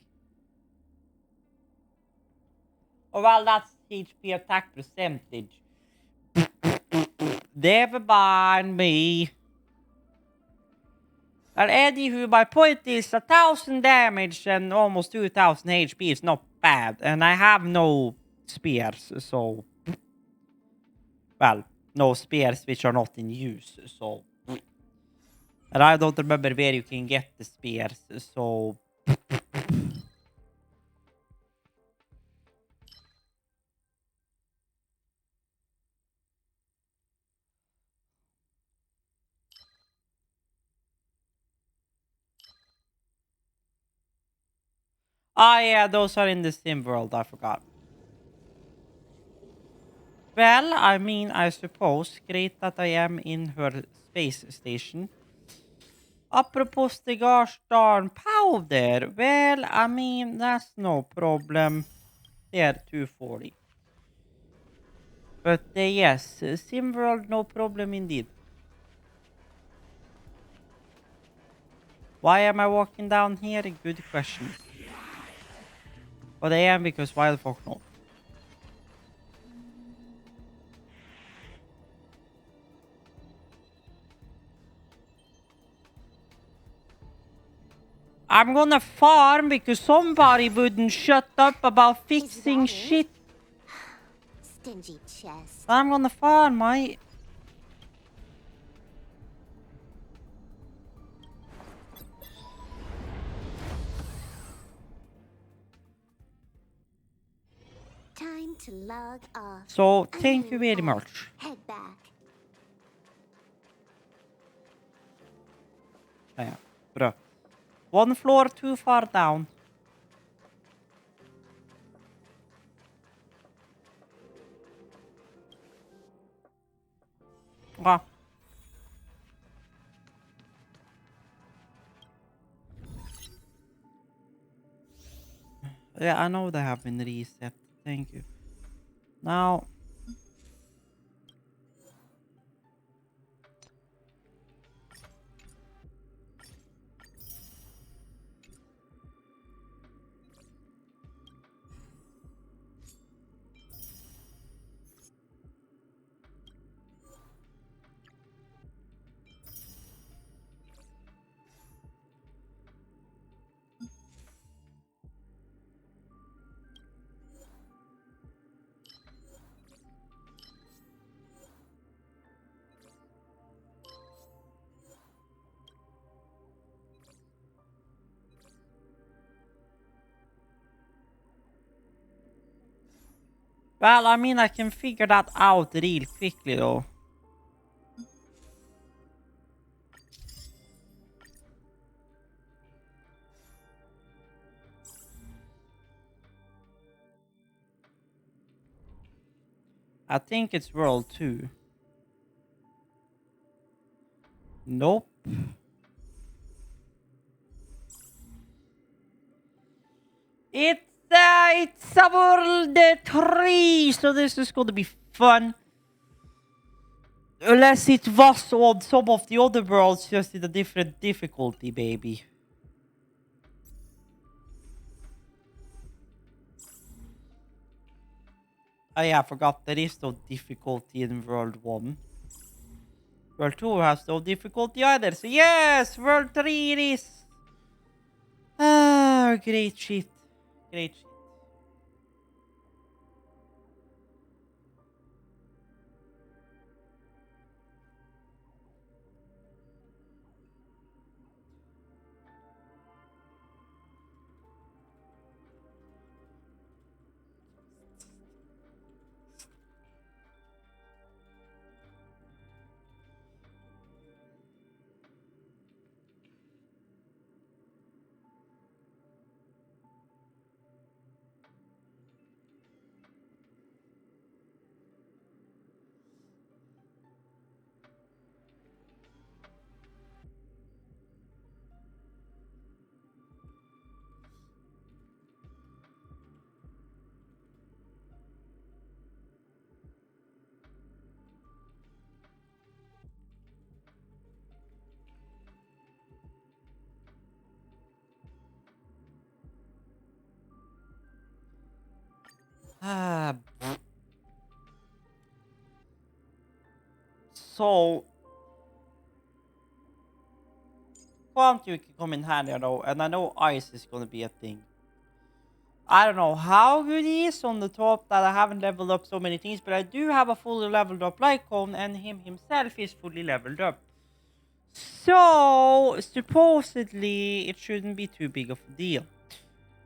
Oh, well, that's HP attack percentage. Never mind me. And anywho, my point is 1,000 damage and almost 2,000 HP is not bad. And I have no spears, so... Well, no spears which are not in use, so... And I don't remember where you can get the spears, so... Ah, yeah, those are in the sim world, I forgot. Well, I mean, I suppose, great that I am in her space station. Apropos the gosh darn powder, well, I mean, that's no problem. There, 240. But yes, SimWorld, no problem indeed. Why am I walking down here? Good question. But I am because why the fuck not? I'm gonna farm because somebody wouldn't shut up about fixing shit. Stingy chest. I'm gonna farm, mate. Time to log off. So, thank you very much. Head back. Yeah, bro. One floor too far down. Ah. Yeah, I know they have been reset. Thank you. Now... Well, I mean, I can figure that out real quickly, though. I think it's World 2. Nope. It's a World 3, so this is going to be fun. Unless it was on some of the other worlds, just in a different difficulty, baby. Oh yeah, I forgot there is no difficulty in World 1. World 2 has no difficulty either, so yes! World 3 it is! Ah, great shit. Great shit. So, Quantum can come in handy, I know, and I know ice is gonna be a thing. I don't know how good he is on the top that I haven't leveled up so many things, but I do have a fully leveled up Lycon, and him himself is fully leveled up. So, supposedly, it shouldn't be too big of a deal.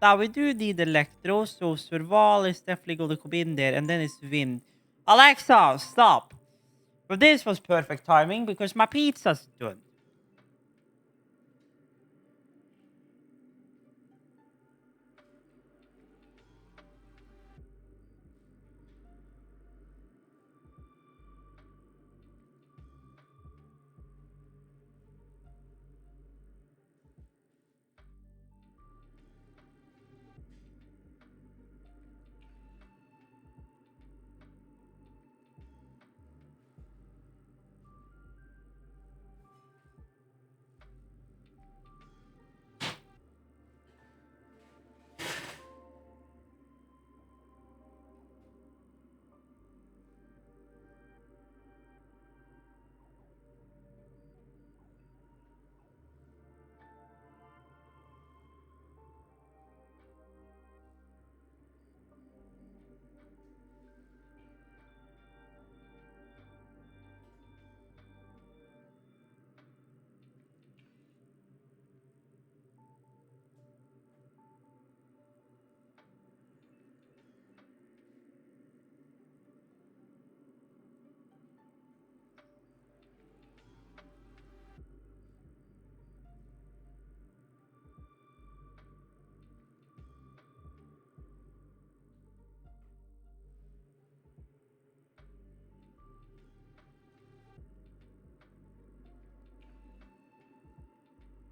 Now, we do need Electro, so Survival is definitely going to come in there, and then it's Wind. Alexa, stop! But this was perfect timing, because my pizza's done.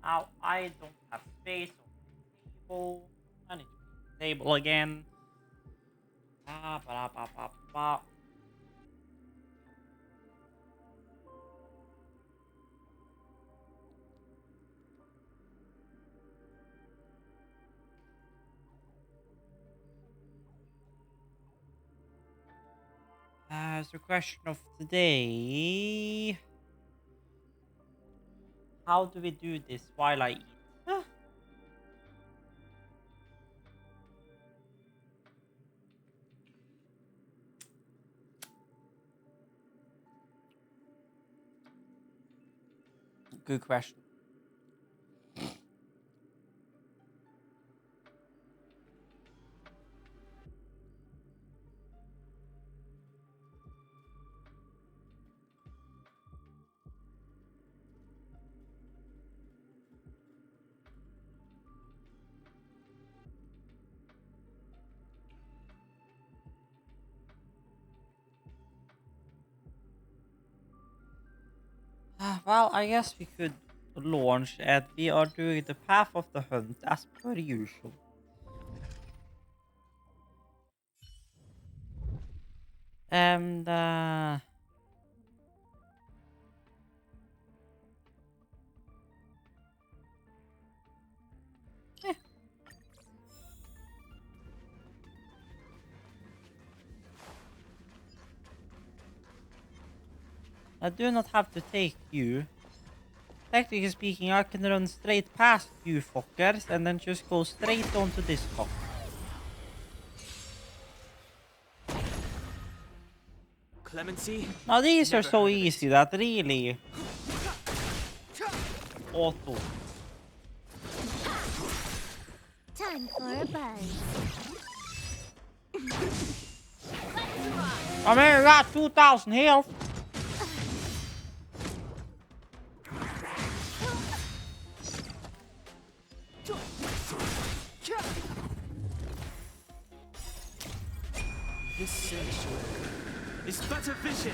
Now, I don't have space on the table. I need to clean the table again. Ba, ba, ba, ba, ba. So question of the day. How do we do this while I eat? Good question. Well, I guess we could launch and we are doing the path of the hunt as per usual. And I do not have to take you. Technically speaking, I can run straight past you fuckers and then just go straight onto this fucker. Clemency? Now these are Never so heard of it. easy that really... Auto. Time for a buzz. I mean, I got 2,000 health. This sanctuary is but a vision.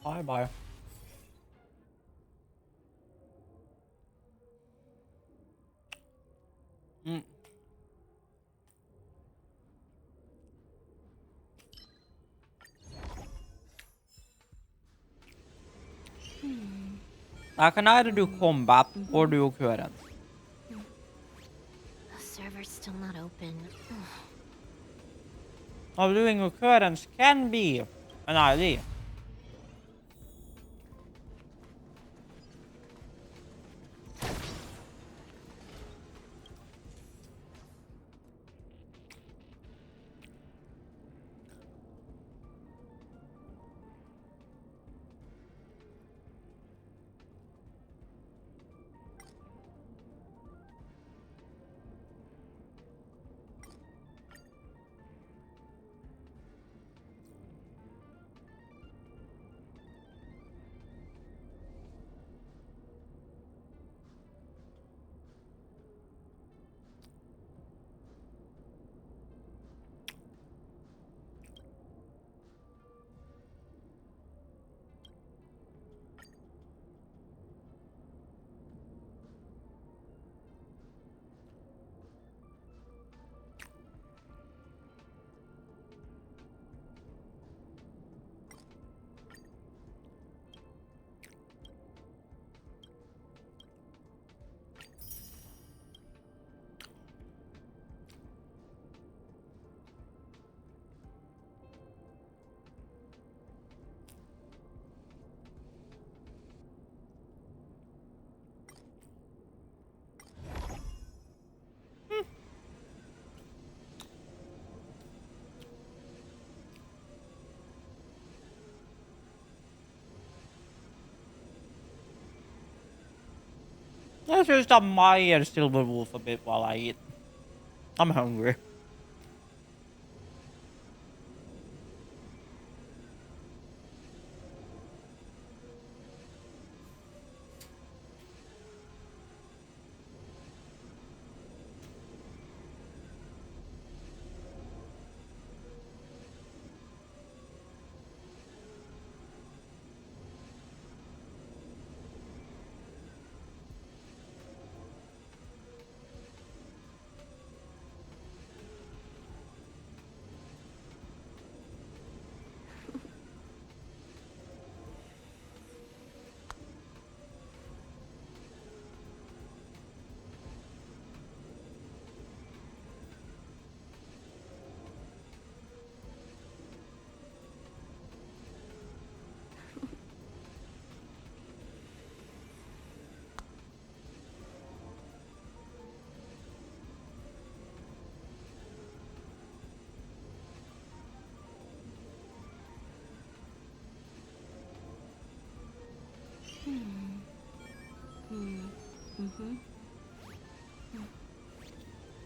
Bye bye. Mm. I can either do combat or do occurrence. The server's still not open. Now doing occurrence can be an idea. Let's just admire Silver Wolf a bit while I eat. I'm hungry.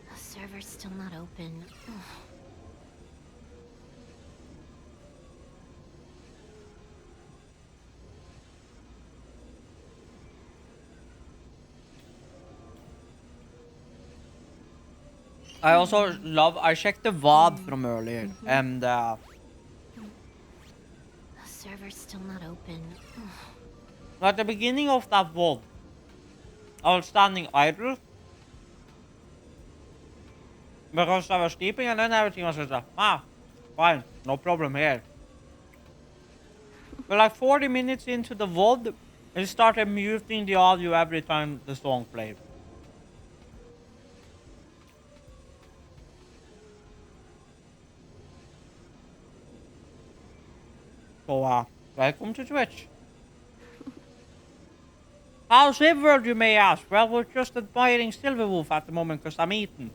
The server's still not open. I also love. I checked the VOD from earlier, and The server's still not open. at the beginning of that VOD, I was standing idle because I was sleeping, and then everything was just like, fine, no problem here. But like 40 minutes into the VOD, it started muting the audio every time the song played. So, welcome to Twitch. How's Edward, you may ask? Well, we're just admiring Silverwolf at the moment because I'm eating.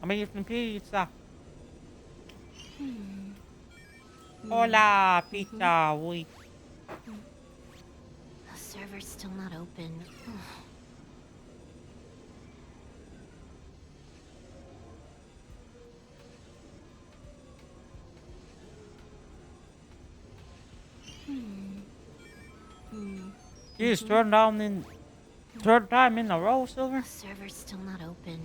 I'm eating pizza. Hola, pizza, oui. The server's still not open. Jeez, third time in a row, Silver. The server's still not open.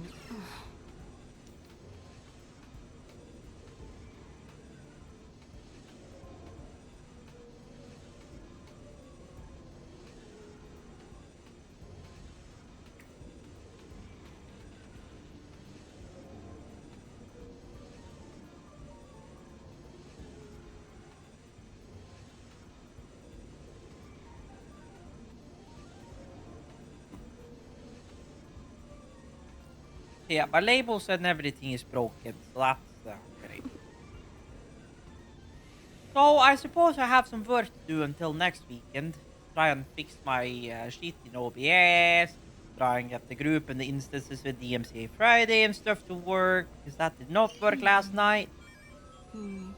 Yeah, my labels and everything is broken, so that's great. So I suppose I have some work to do until next weekend. Try and fix my shit in OBS. Try and get the group and the instances with DMCA Friday and stuff to work, because that did not work last night. The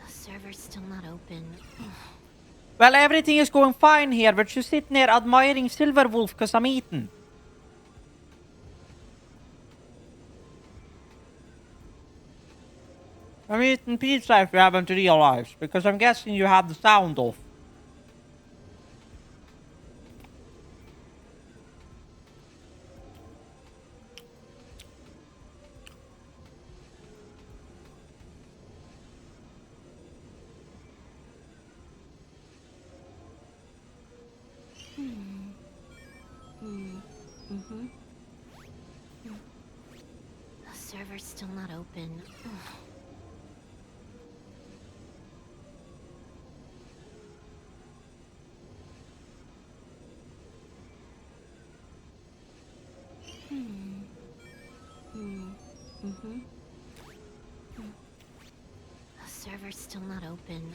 server's still not open. Well, everything is going fine here, but you're sitting there admiring Silverwolf because I'm eating. I'm eating pizza if you haven't realized, because I'm guessing you had the sound off. The server's still not open. The server's still not open.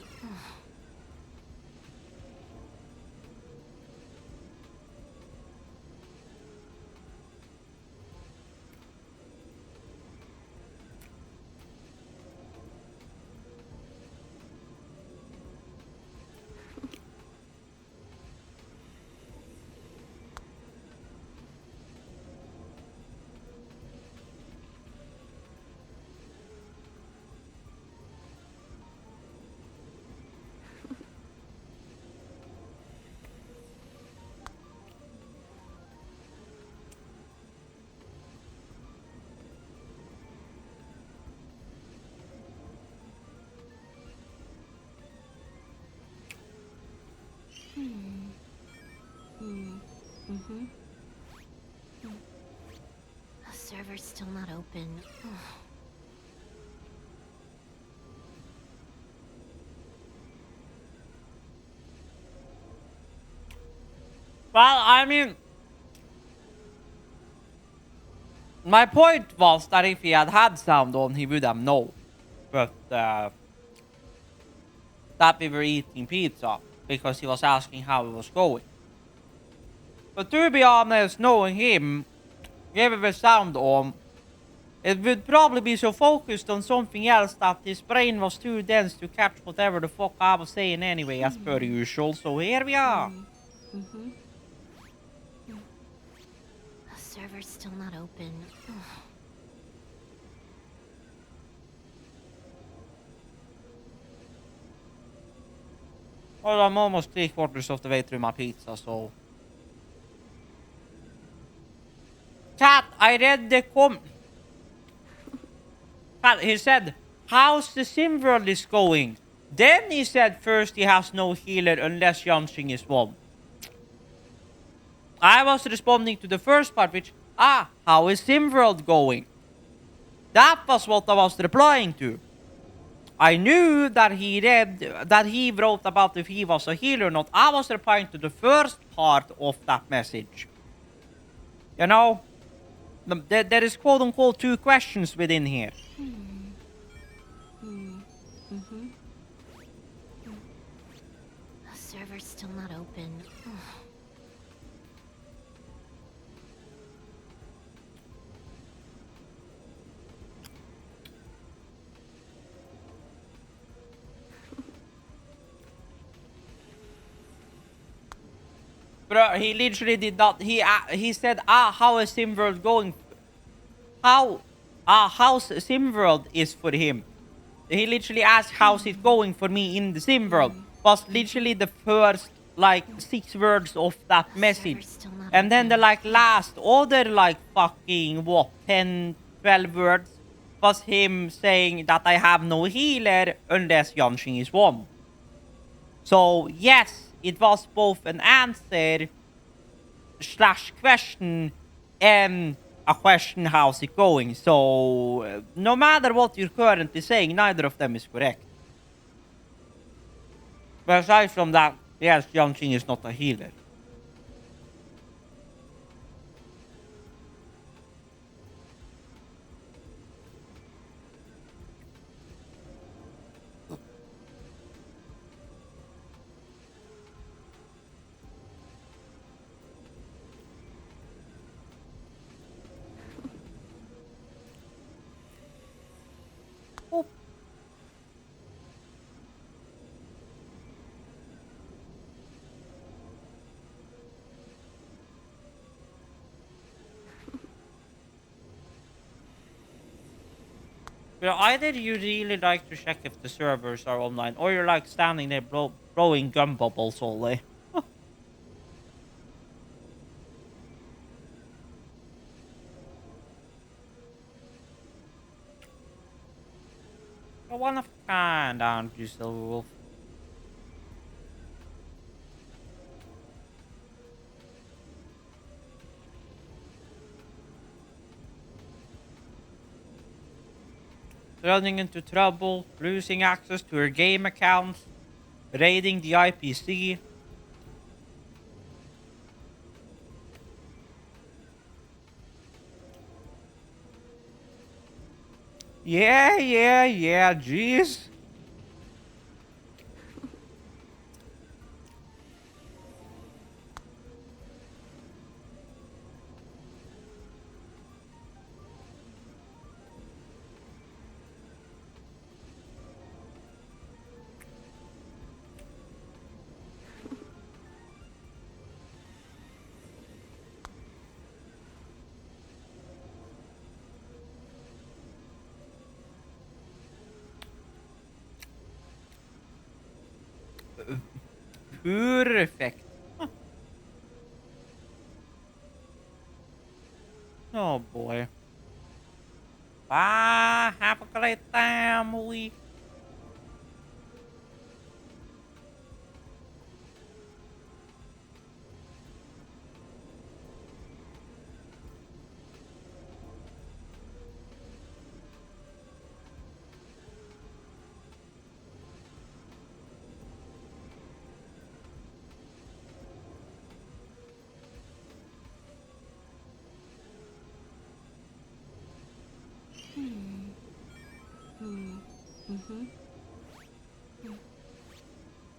The server's still not open. Well, I mean, my point was that if he had sound on, he would have known. But that we were eating pizza, because he was asking how it was going. But to be honest, knowing him, if it was sound on, it would probably be so focused on something else that his brain was too dense to catch whatever the fuck I was saying anyway, as per usual. So here we are. The server's still not open. Well, I'm almost 3/4 of the way through my pizza, so... Chat, I read the Chat, he said, how's the sim world is going? Then he said first he has no healer unless Yanqing is one. I was responding to the first part, which, how is sim world going? That was what I was replying to. I knew that he wrote about if he was a healer or not. I was replying to the first part of that message. You know, there is quote unquote 2 questions within here. The server's still not open. Bro, he literally did not. He said, how is SimWorld going? How's SimWorld is for him? He literally asked, how's it going for me in the SimWorld? Was literally the first, like, 6 words of that message. And then the, like, last other, like, fucking, 10, 12 words was him saying that I have no healer unless Yanqing is one. So, yes, it was both an answer / question and a question, how's it going? So, no matter what you're currently saying, neither of them is correct. But aside from that, yes, Yanqing is not a healer. Well, either you really like to check if the servers are online, or you're like standing there blowing gum bubbles all day. You're one of a kind, aren't you, Silverwolf? Running into trouble, losing access to your game accounts, raiding the IPC. Yeah, jeez. Perfect. Oh boy. Bye. Have a great family.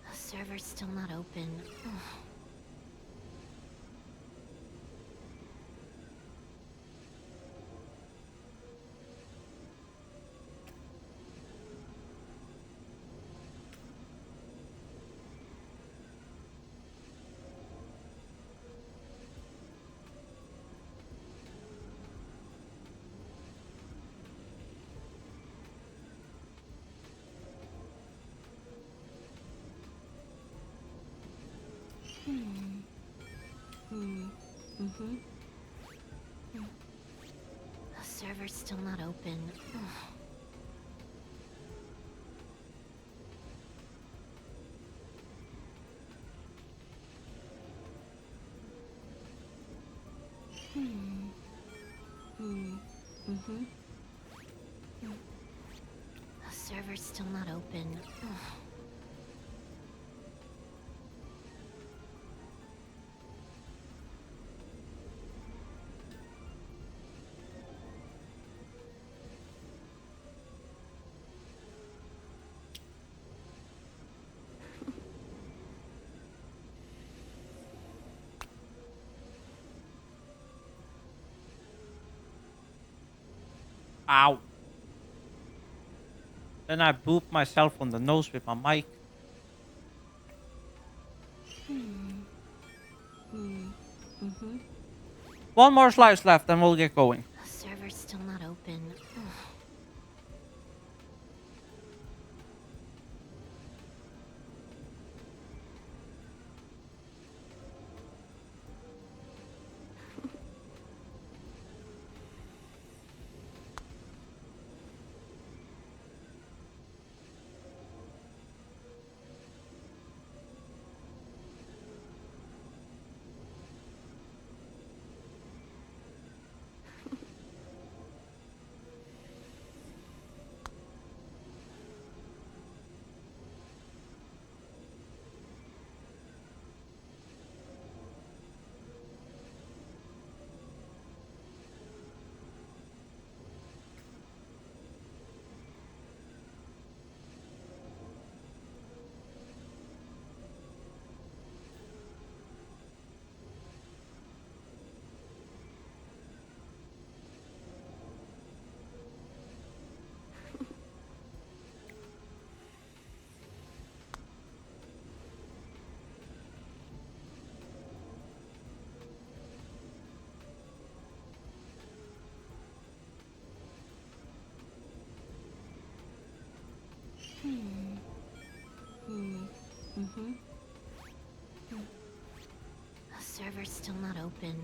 The server's still not open. The server's still not open. The server's still not open. Ow. Then I booped myself on the nose with my mic. One more slice left and we'll get going. The server's still not open. The server's still not open.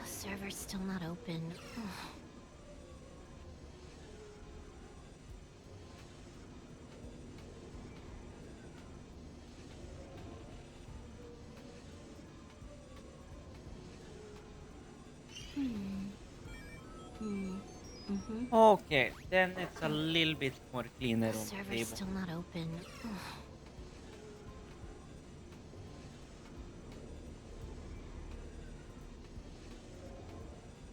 The server's still not open. Okay, then it's a little bit more cleaner The on the server's table. still not open.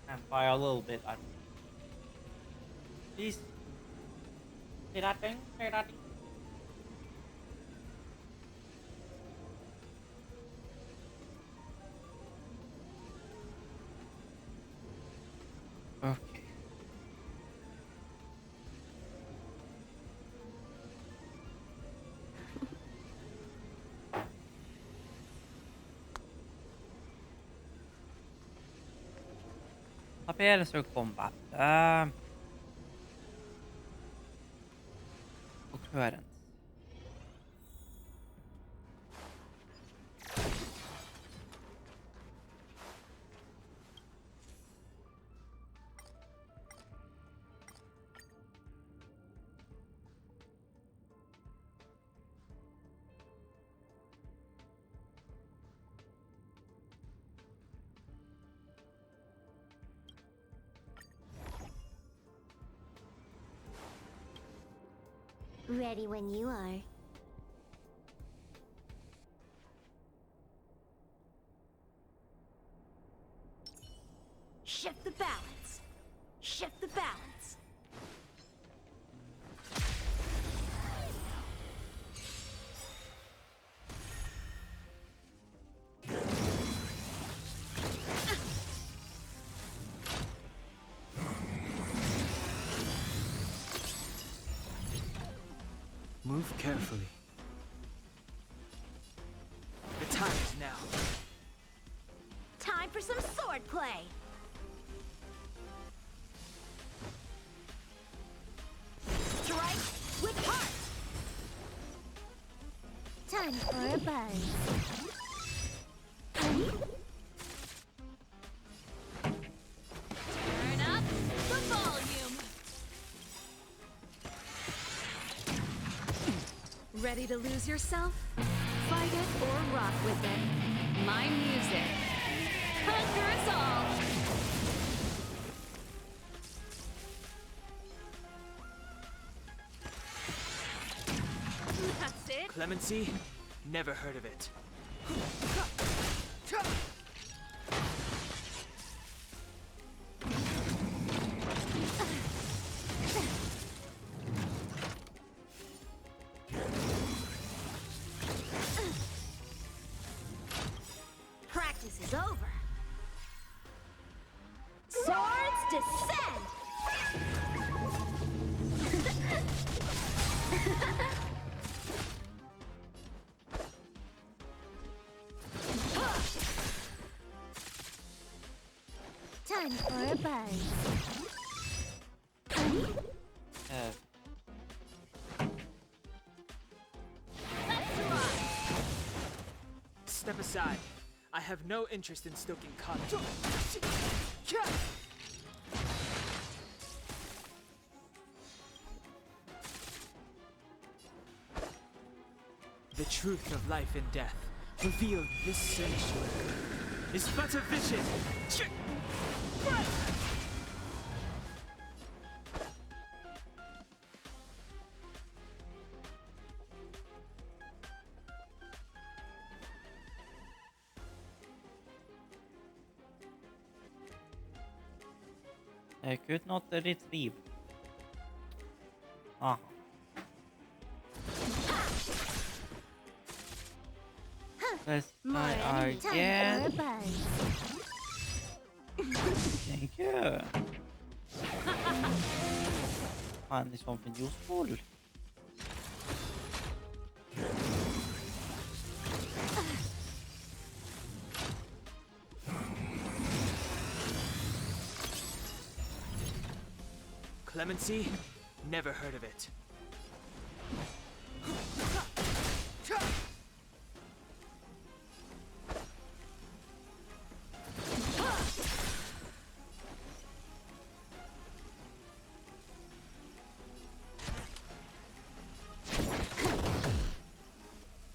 And by a little bit, I please say that thing, say that thing. Okay. Appearance or combat? Occurrence. Ready when you are. Shift the balance. Shift the balance. Move carefully. The time is now. Time for some sword play. Strike with heart. Time for a buzz. Turn up the volume. Ready to lose yourself? Fight it or rock with it. My music. Conquer us all. That's it. Clemency? Never heard of it. over. Swords descend! Time for a buzz. Step aside. I have no interest in stoking conflict. The truth of life and death, revealed this sanctuary, is but a vision. I could not retrieve. Ah. Let's try again. Thank you. Finally something useful. Clemency? Never heard of it.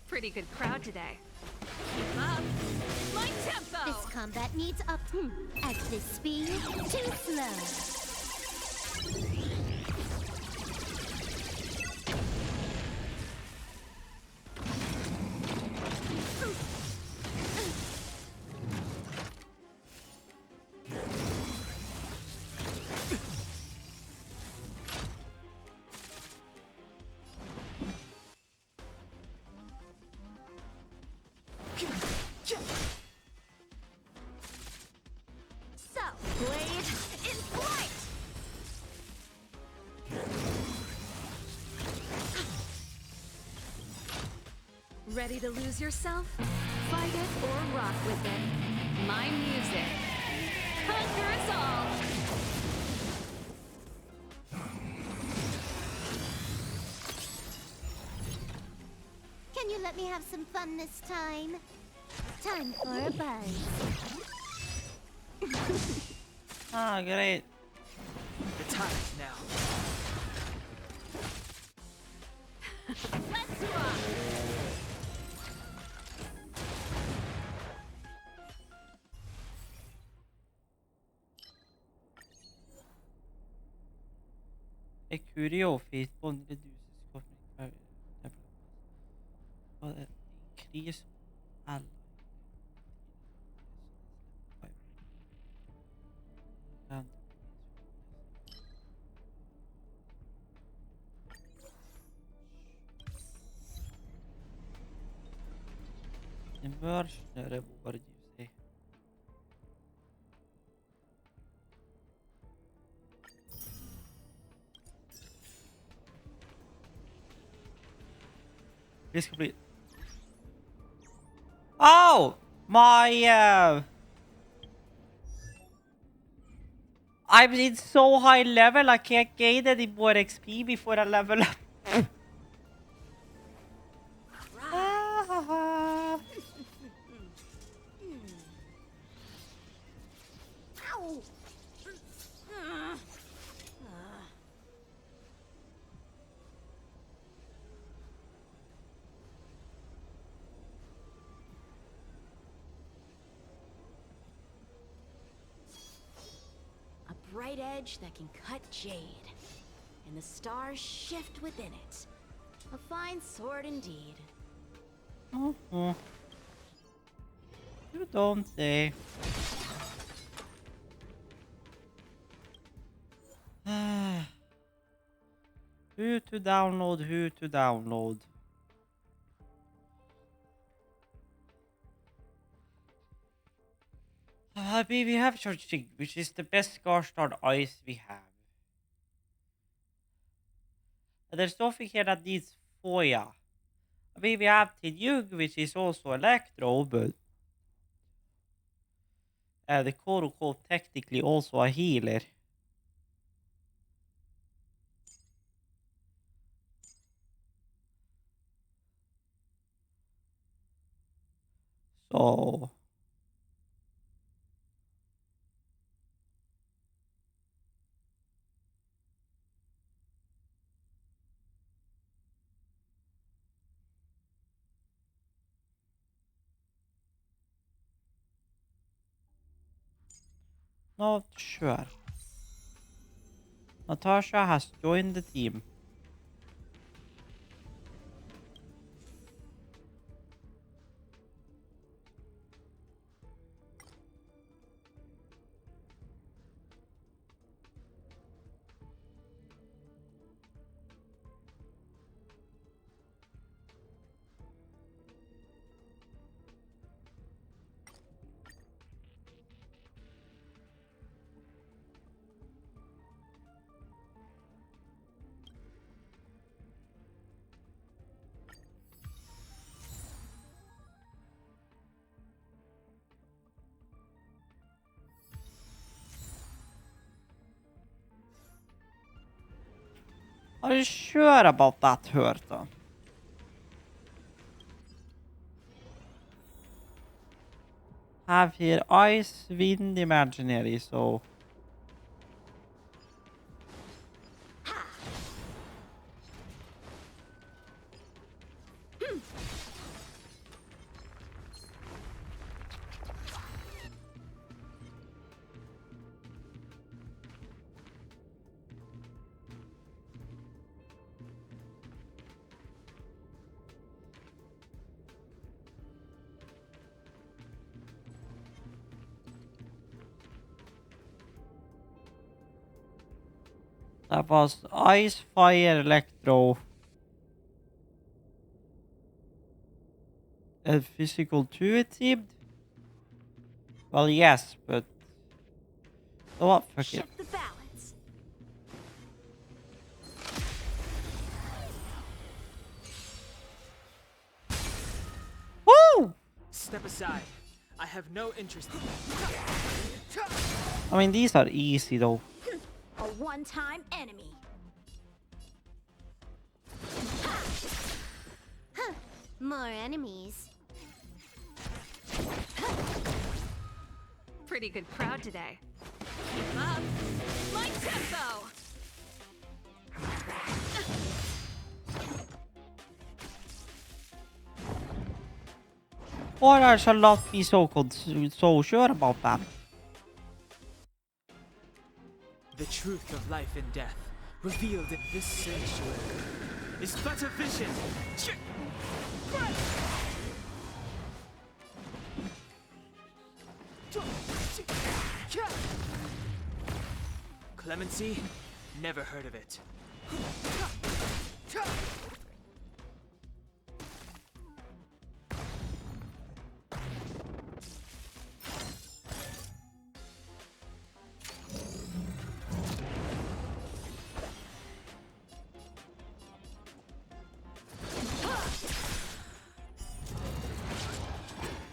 Pretty good crowd today. Keep up. My tempo! This combat needs up. At this speed, too slow. So, blade in flight! Ready to lose yourself? Fight it or rock with it. My music. Conquer us all! Can you let me have some fun this time? Time for a buzz. Ah, great. The time is now. Let's rock! A curio feat one reduces cosmic power development, but it increases ally. And immersion reward, you say? Please complete. Oh! My I'm in so high level I can't gain any more XP before I level up. Ow! A bright edge that can cut jade, and the stars shift within it. A fine sword indeed. You don't say. Who to download? Who to download? Maybe we have Chorchig, which is the best Scarstard ice we have. But there's nothing here that needs Foya. I mean, we have Tinyug, which is also Electro, but the Koroko technically also a healer. So not sure. Natasha has joined the team. Are you sure about that, Herta? Have here ice, wind, imaginary, so... That was ice, fire, electro. And physical too, it seemed? Well, yes, but... Oh, what? Fuck it. Shift the balance. Woo! Step aside. I have no interest in I mean, these are easy, though. A one-time enemy. More enemies. Pretty good crowd today. Keep up. My tempo! Or I shall not be so sure about that. the truth of life and death, revealed in this sanctuary, is but a vision. Clemency? Never heard of it.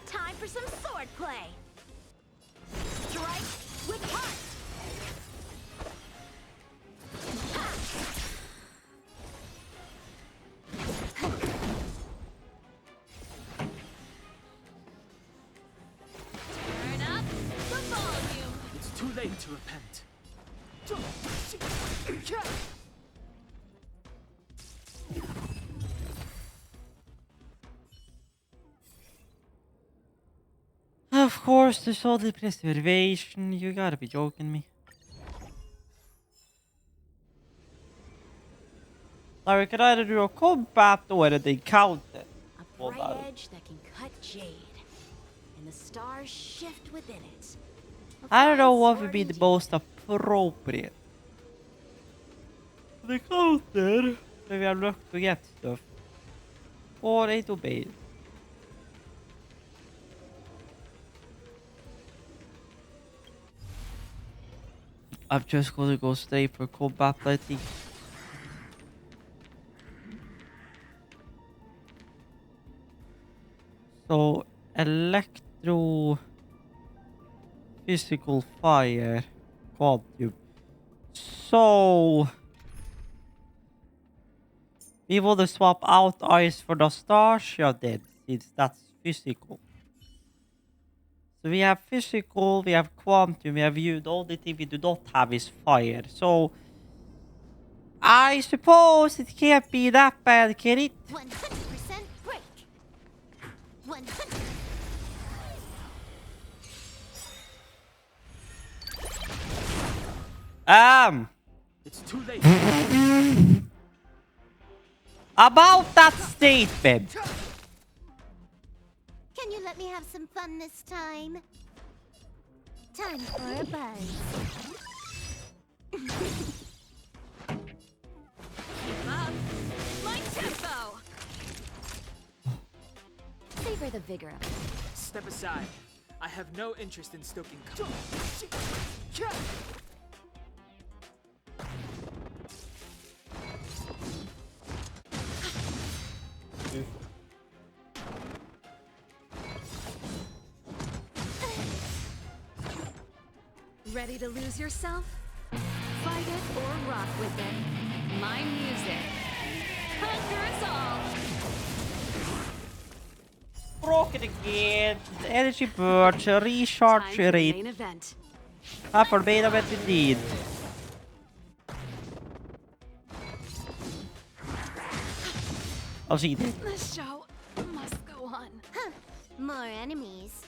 Time for some swordplay. Strike with heart. Turn up the volume. It's too late to repent. Of course, there's all the preservation. You gotta be joking me. Now we could either do a combat or an encounter. A bright edge that can cut jade, and the stars shift within it. I don't know what would be the most appropriate. The counter, where we are looking to get stuff. Or a to bait. I'm just gonna go straight for combat, I think. So, electro... Physical fire... Quantum. So... We want to swap out ice for the Starship then, since that's physical. So we have physical, we have quantum, we have you. The only thing we do not have is fire. So... I suppose it can't be that bad, can it? 100% break. 100. It's too late. About that statement. Can you let me have some fun this time? Time for a buzz. Keep up. My tempo. Savor the vigor of it. Step aside. I have no interest in stoking. Ready to lose yourself? Fight it or rock with it. My music. Conquer us all. Broken again. The energy burst, recharge Time for the rate. main event. For main event indeed. I'll see this. The show must go on. Huh. More enemies.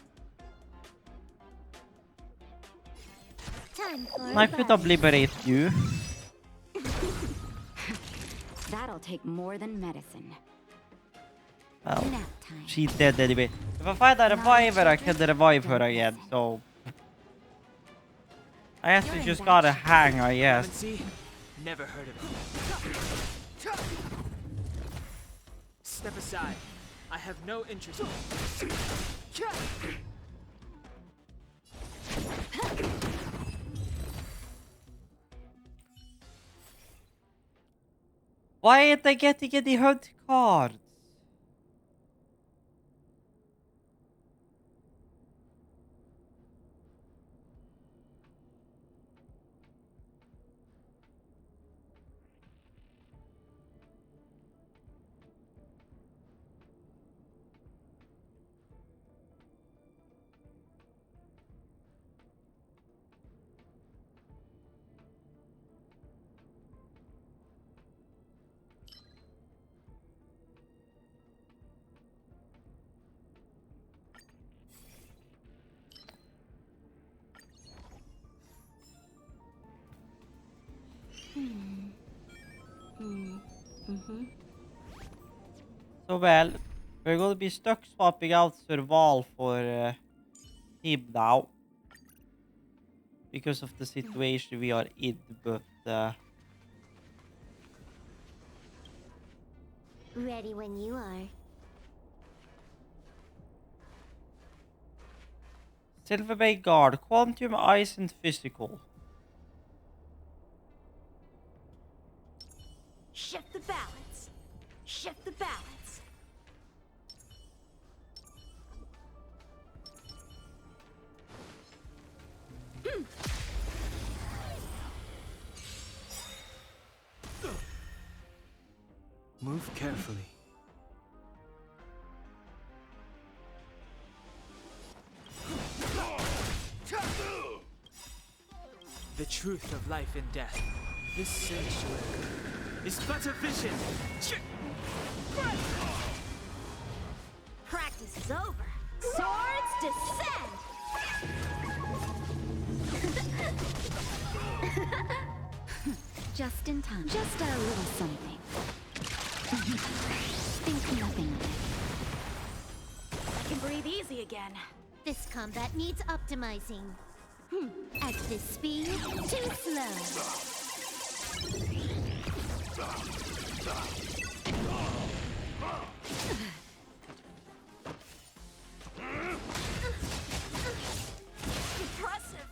Time for I could obliterate you. That'll take more than medicine. Well, Nap time. she's dead anyway. If I find a reviver, I can revive her again, so... I guess we just gotta hang, I guess. See? Never heard of it. Step aside. I have no interest. Why ain't I getting any hunt cards? So well, we're gonna be stuck swapping out Surval for him now. Because of the situation we are in, but Ready when you are. Silverbay Guard, Quantum, Ice and Physical. Shift the balance. Shift the balance. Move carefully. The truth of life and death. This sanctuary is but a vision. Practice is over. Swords descend. Just in time. Just a little something. Think nothing of it. I can breathe easy again. This combat needs optimizing. At this speed, too slow. Impressive.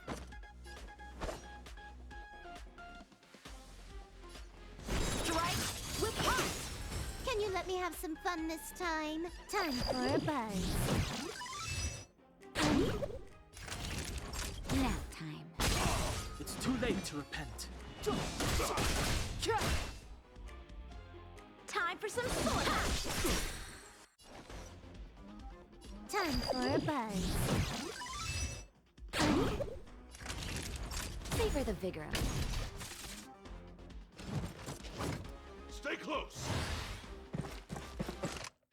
have some fun this time. Time for a buzz. Nap time. It's too late to repent. Time for some sword. Time for a buzz. Savor the vigor of it. Stay close!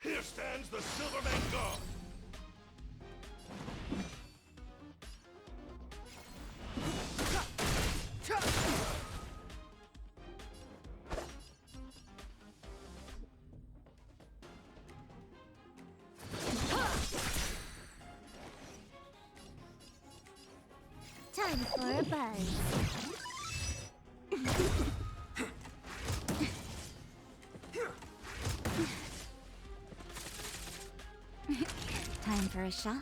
Here stands the Silverman God! Time for a buzz. Time for a shot.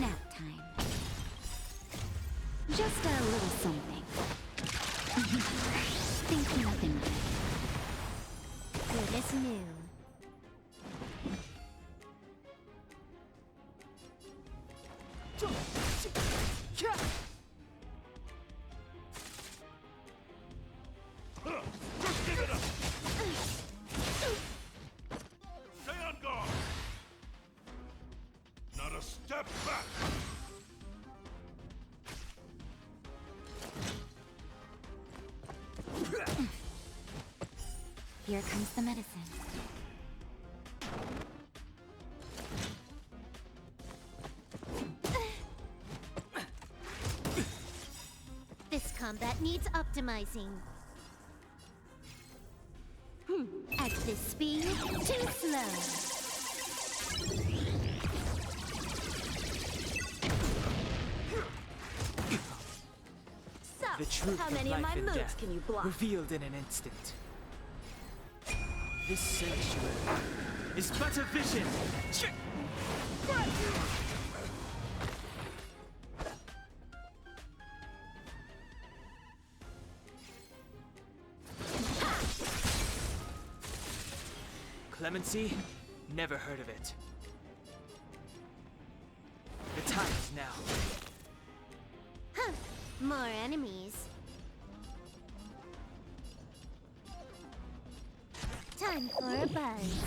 Nap time. Just a little something. Think nothing of it. Good as new. Stay on guard! Not a step back! Here comes the medicine. This combat needs optimizing. At this speed, too slow. So, The truth how many of of life my and moves death can you block? revealed in an instant. This sanctuary is but a vision. Clemency? Never heard of it. The time is now. Huh. More enemies. Time for a buzz.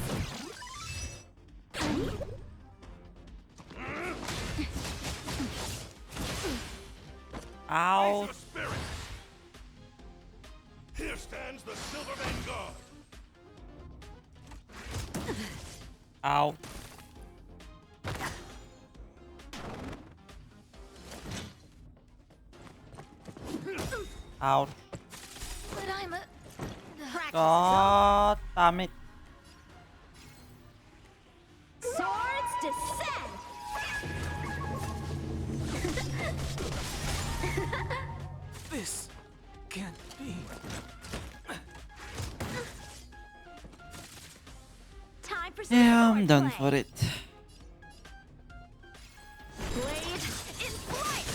Ow. Raise your spirits! Here stands the Silverman God! Ow. Ouch. But I'm a... God damn it. Swords descend! This can't be. Time for some Yeah, I'm sword done play. for it. Blade in flight!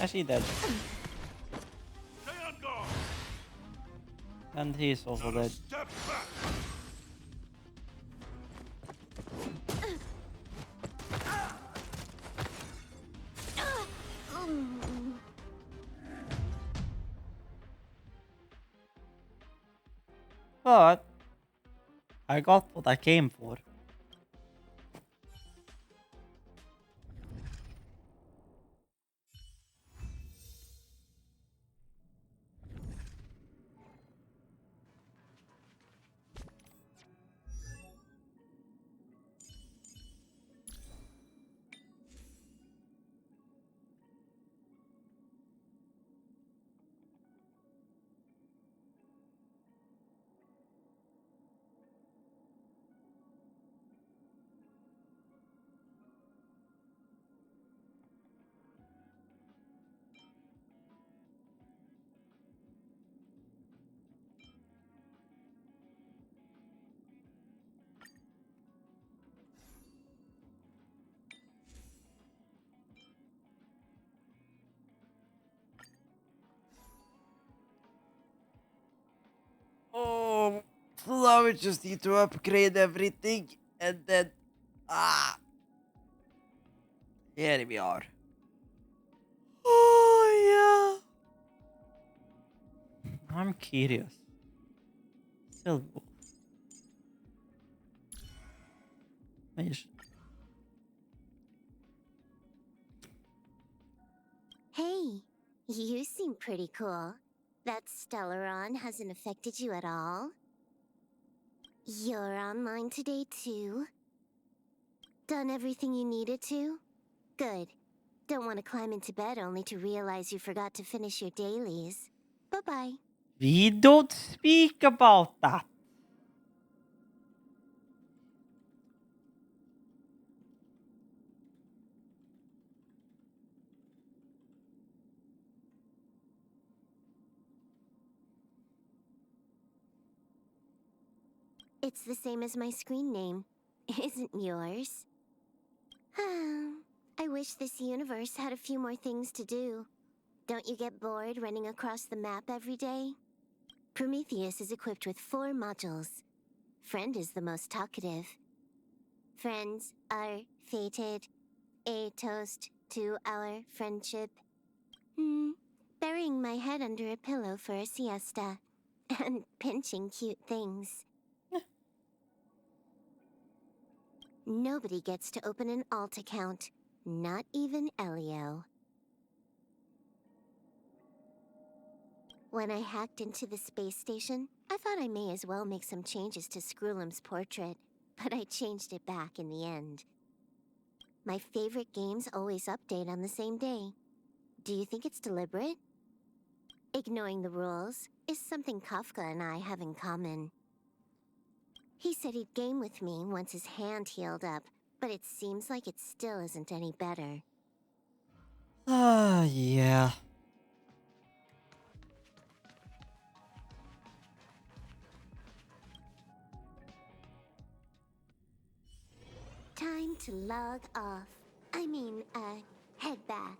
Is he dead? Stay on guard! And he's also dead. Step back! But I got what I came for. So now we just need to upgrade everything and then here we are. Oh yeah. I'm curious. Silver. Hey, you seem pretty cool. That Stellaron hasn't affected you at all? You're online today too? Done everything you needed to? Good. Don't want to climb into bed only to realize you forgot to finish your dailies. Bye-bye. We don't speak about that. It's the same as my screen name. Isn't yours? I wish this universe had a few more things to do. Don't you get bored running across the map every day? Prometheus is equipped with 4 modules. Friend is the most talkative. Friends are fated. A toast to our friendship. Burying my head under a pillow for a siesta. And pinching cute things. Nobody gets to open an alt account. Not even Elio. When I hacked into the space station, I thought I may as well make some changes to Screwlim's portrait, but I changed it back in the end. My favorite games always update on the same day. Do you think it's deliberate? Ignoring the rules is something Kafka and I have in common. He said he'd game with me once his hand healed up, but it seems like it still isn't any better. Yeah. Time to log off. I mean, head back.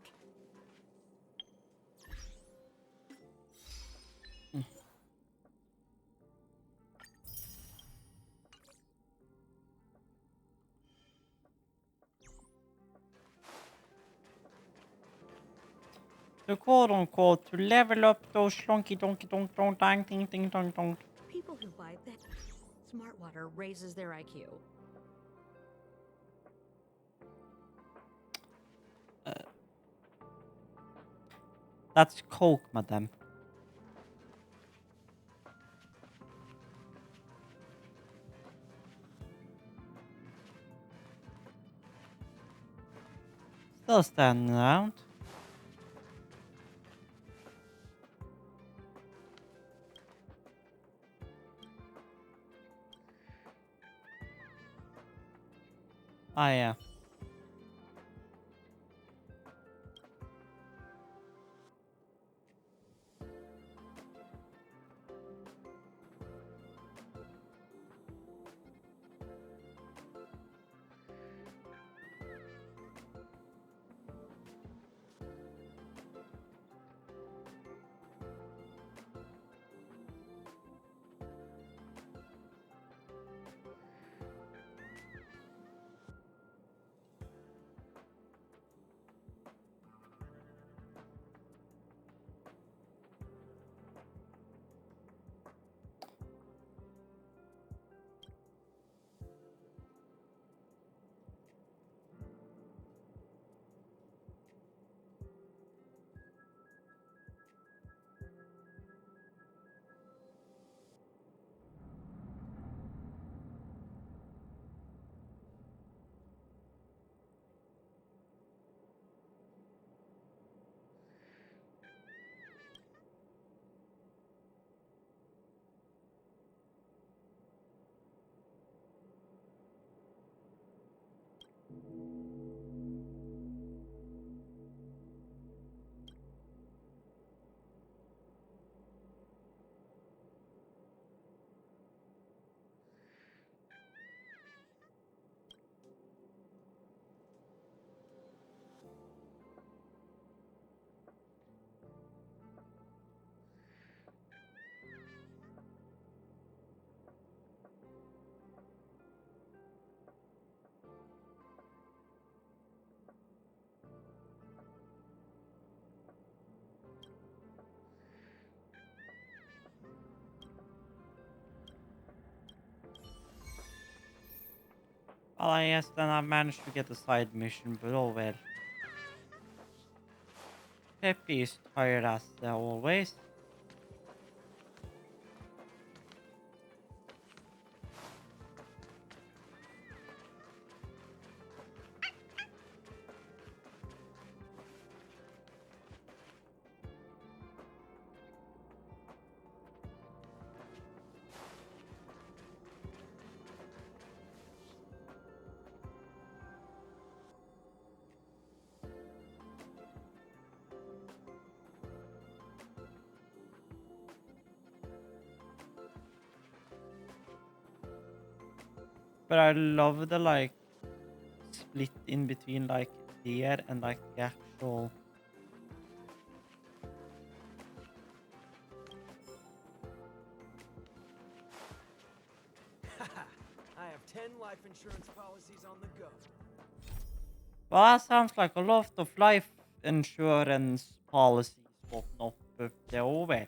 To quote unquote, to level up those slonky donky donk donk dang ding ding dong dong. People who buy that smart water raises their IQ. That's Coke, madam. Still standing around. Ah, yeah. Well, I guess then I managed to get a side mission, but oh well. Peppy is tired as always. But I love the like split in between like there and like the actual. I have 10 life insurance policies on the go. Well, that sounds like a lot of life insurance policies, whatnot, but oh well.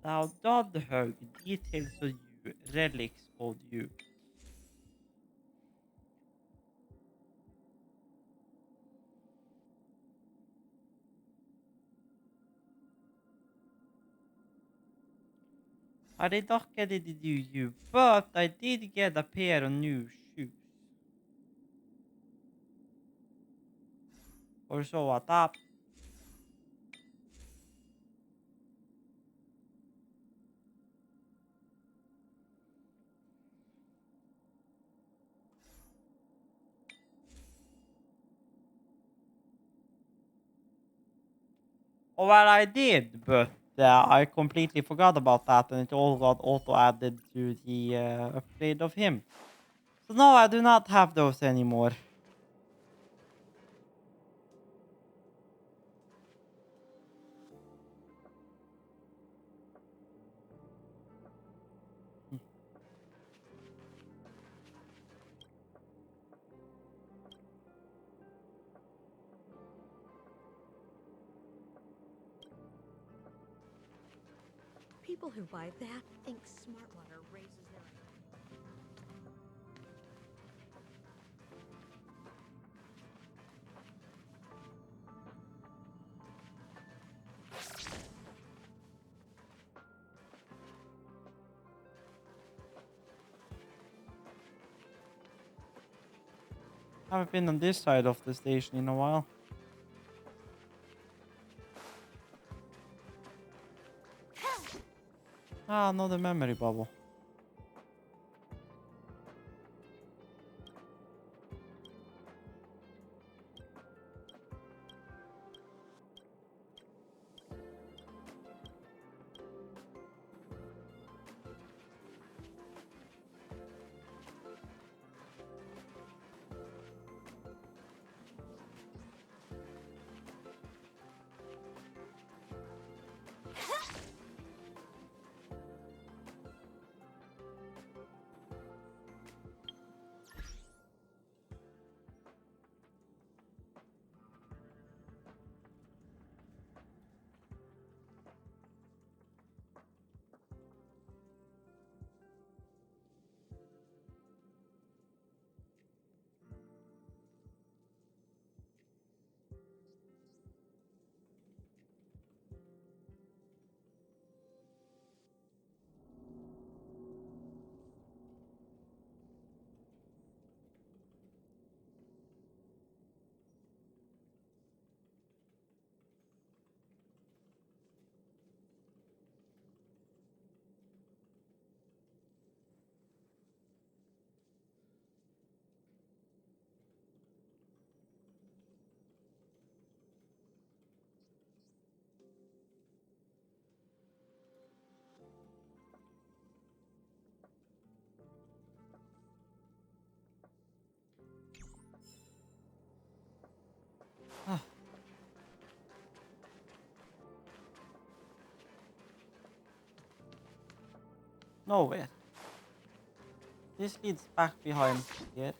Now, Dodhug, details of you, relics of you. I did not get it to do you, but I did get a pair of new shoes. Or so I thought. Oh, well, I did, but I completely forgot about that, and it all got auto-added to the upgrade of him. So no, I do not have those anymore. People who buy that think Smartwater raises their... Haven't been on this side of the station in a while. Ah, another memory bubble. Nowhere. This leads back behind here.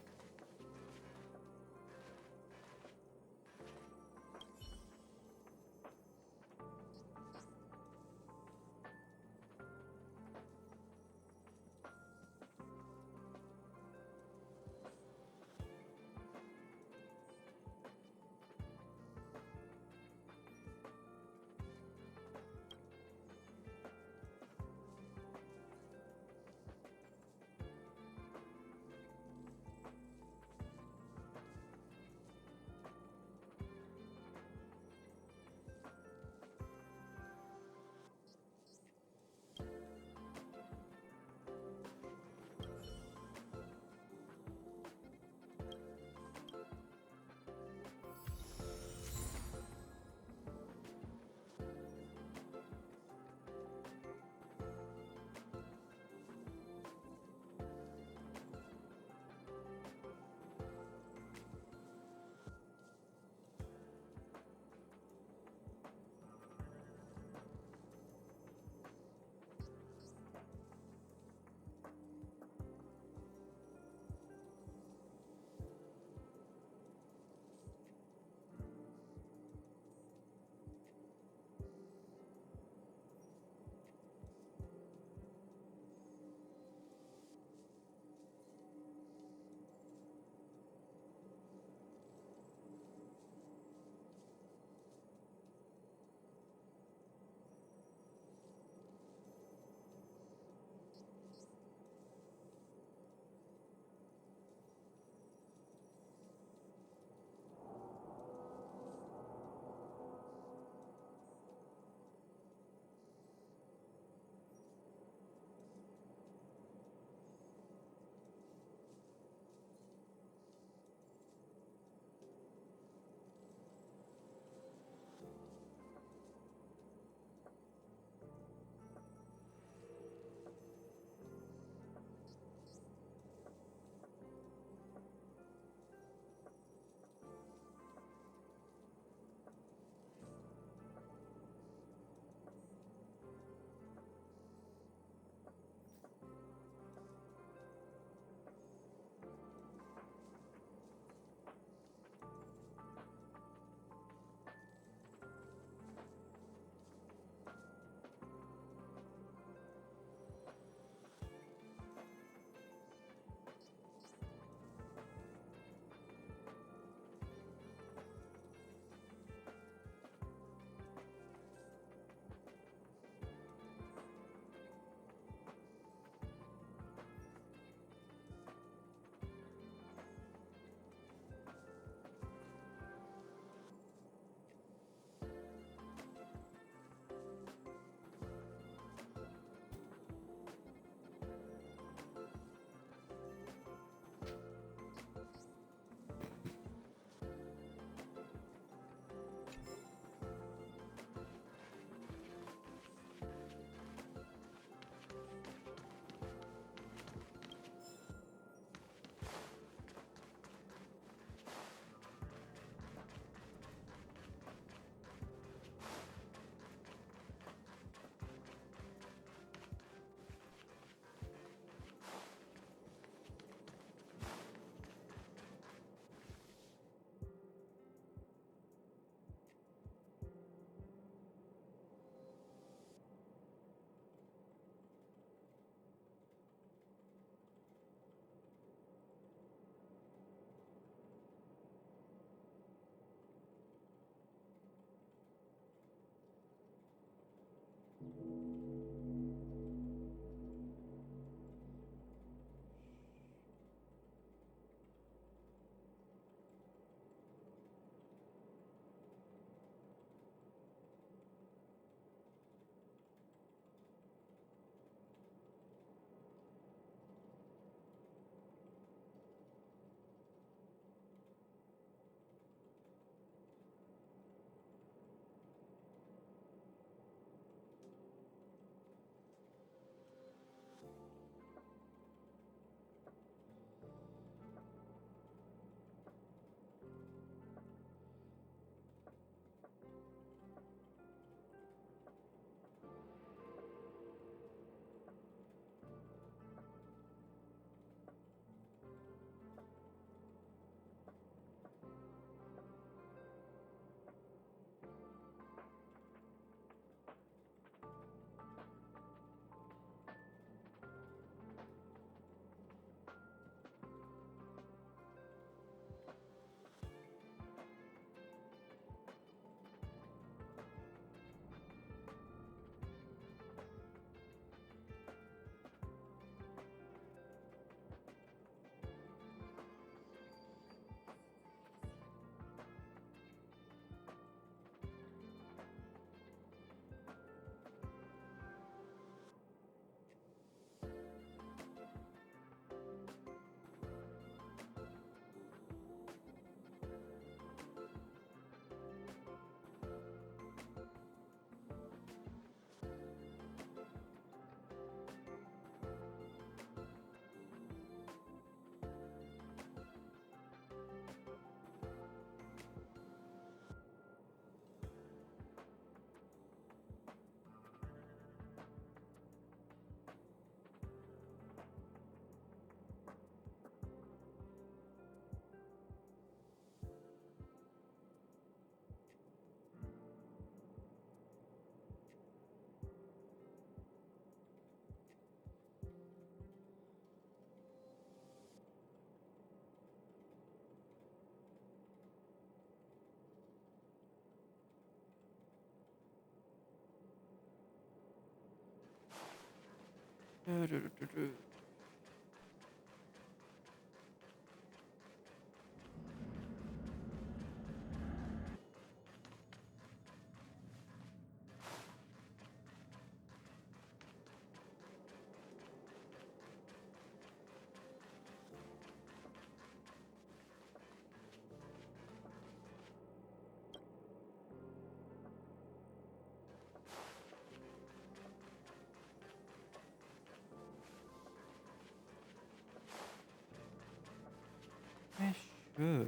Sure.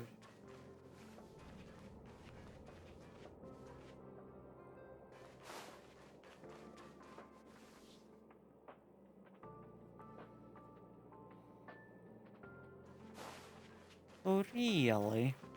Oh, really? So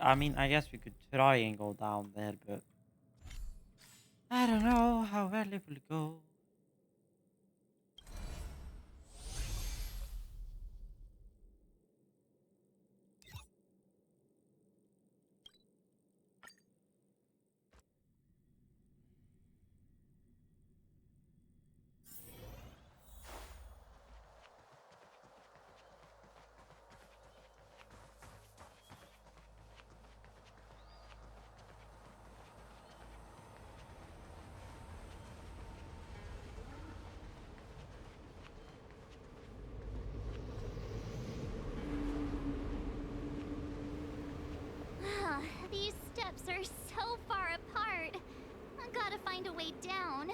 I mean, I guess we could try and go down there, but I don't know how well it will go. These steps are so far apart. I gotta find a way down.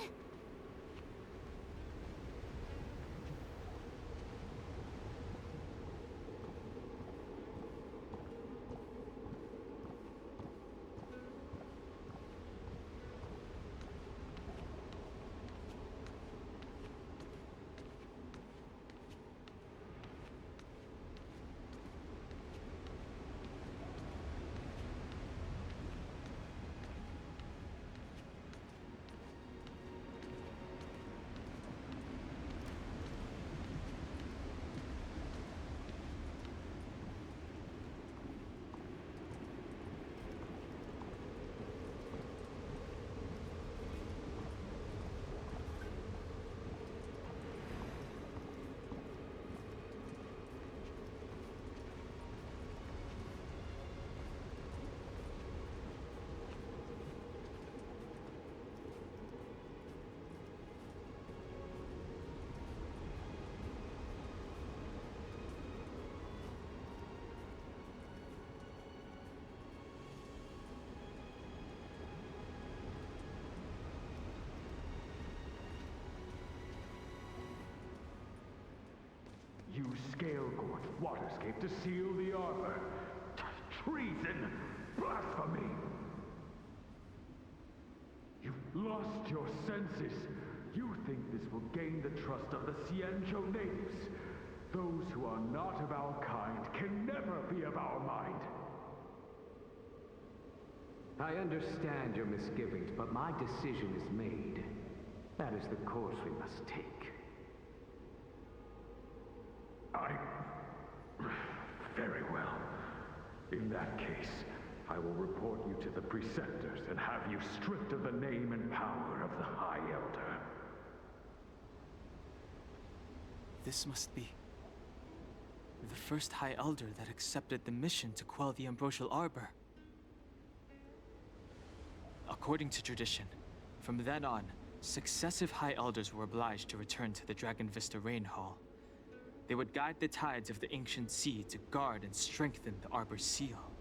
Use Scale-Court Waterscape to seal the arbor. Treason! Blasphemy! You've lost your senses. You think this will gain the trust of the Xianzhou natives. Those who are not of our kind can never be of our mind. I understand your misgivings, but my decision is made. That is the course we must take. Very well. In that case, I will report you to the preceptors and have you stripped of the name and power of the High Elder. This must be the first High Elder that accepted the mission to quell the Ambrosial Arbor. According to tradition, from then on, successive High Elders were obliged to return to the Dragon Vista Rain Hall. They would guide the tides of the ancient sea to guard and strengthen the Arbor's seal.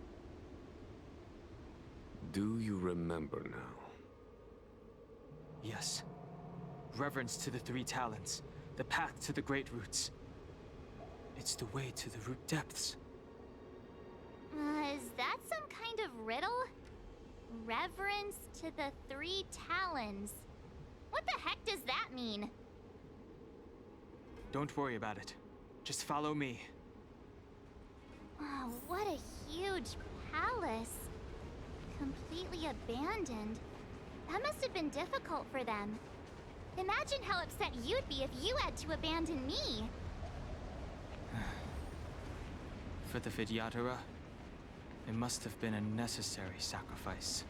Do you remember now? Yes. Reverence to the Three Talons, the path to the Great Roots. It's the way to the root depths. Is that some kind of riddle? Reverence to the Three Talons. What the heck does that mean? Don't worry about it. Just follow me. Oh, what a huge palace. Completely abandoned. That must have been difficult for them. Imagine how upset you'd be if you had to abandon me. For the Vidyadhara, it must have been a necessary sacrifice.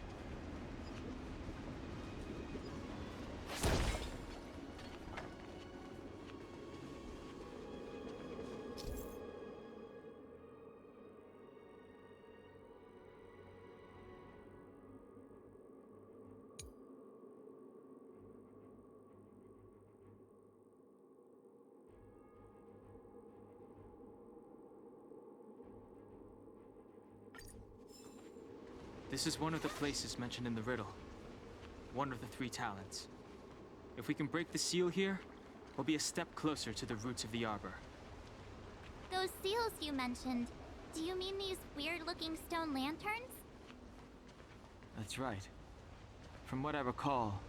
This is one of the places mentioned in the riddle. One of the Three Talons. If we can break the seal here, we'll be a step closer to the roots of the arbor. Those seals you mentioned, do you mean these weird-looking stone lanterns? That's right. From what I recall,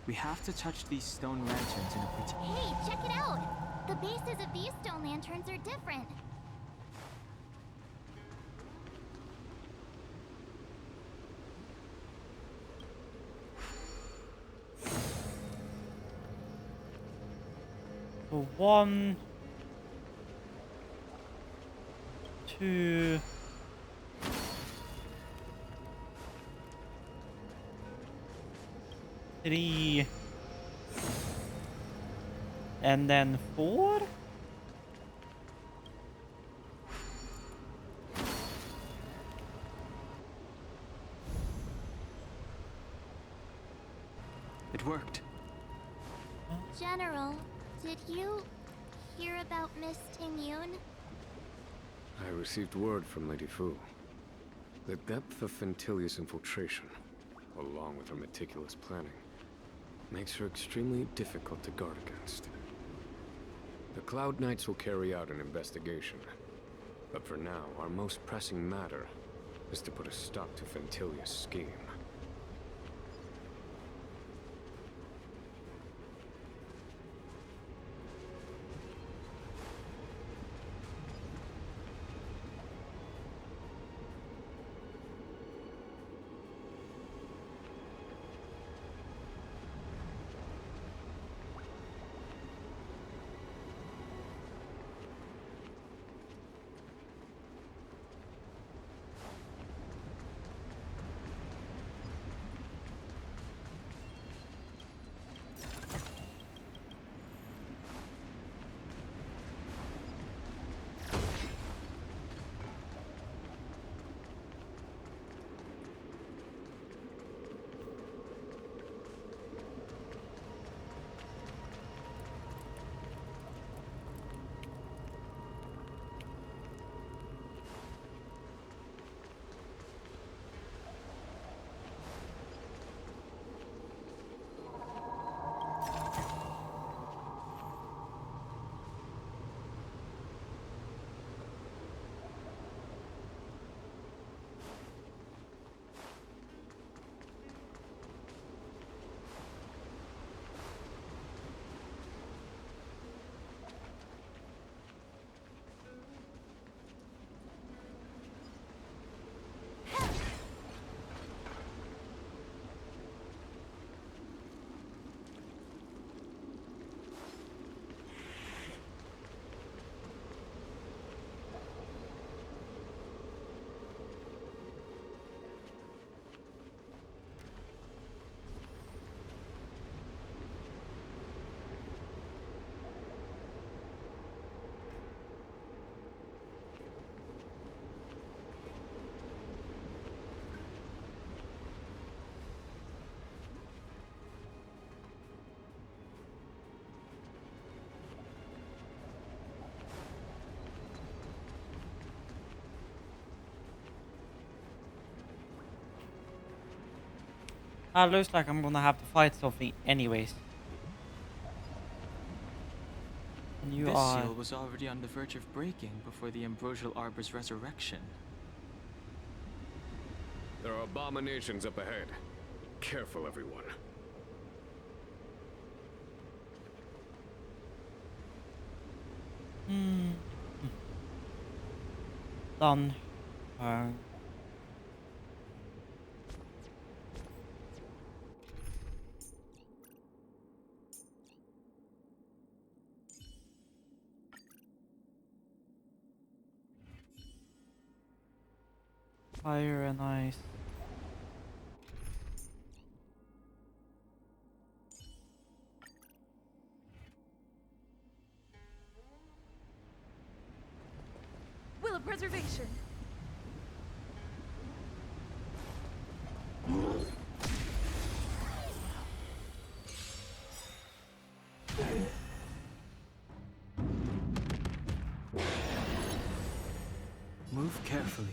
we have to touch these stone lanterns in a particular... Hey, check it out! The bases of these stone lanterns are different. So 1, 2, 3, and then 4? It worked. General, did you hear about Miss Tingyun? I received word from Lady Fu. The depth of Fentilia's infiltration, along with her meticulous planning, makes her extremely difficult to guard against. The Cloud Knights will carry out an investigation. But for now, our most pressing matter is to put a stop to Fentilia's scheme. Looks like I'm gonna have to fight something anyways. And you this are... seal was already on the verge of breaking before the Ambrosial Arbor's resurrection. There are abominations up ahead. Careful, everyone. Done. Fire and ice. Will of preservation. Move carefully.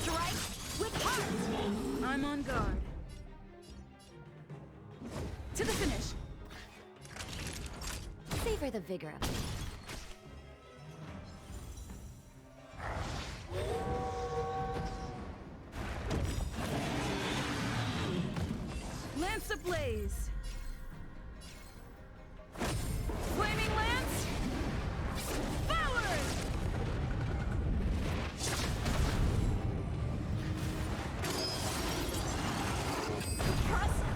Strike with heart. I'm on guard. To the finish. Savor the vigor of it. Lance ablaze. Flaming lance. Forward. Impressive.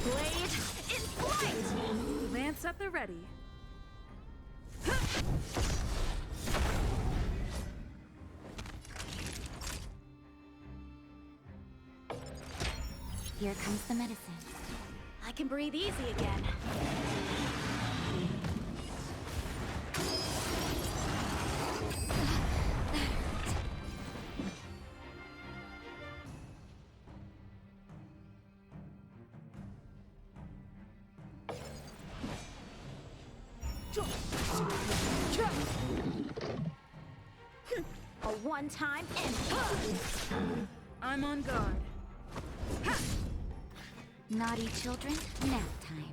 Blade in flight! Lance at the ready. Here comes the medicine. I can breathe easy again. A one-time and I'm on guard. Naughty children, nap time.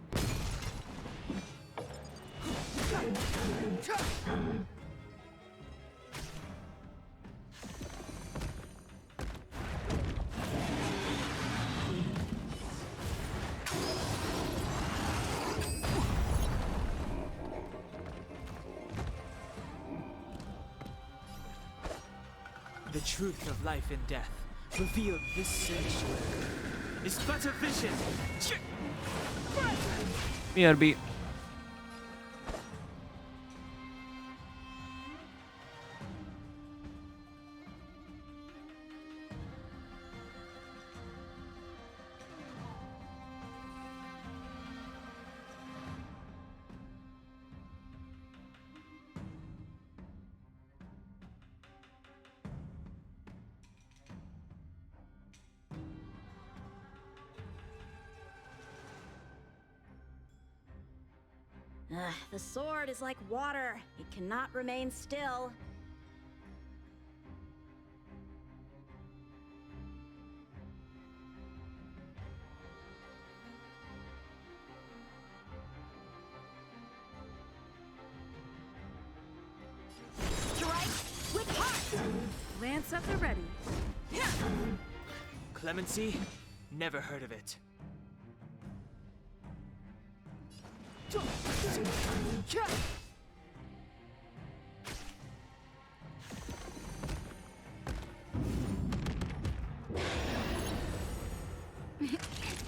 The truth of life and death, revealed this sanctuary, is but a vision. BRB. The sword is like water. It cannot remain still. Strike with heart! Lance at the ready. Clemency? Never heard of it.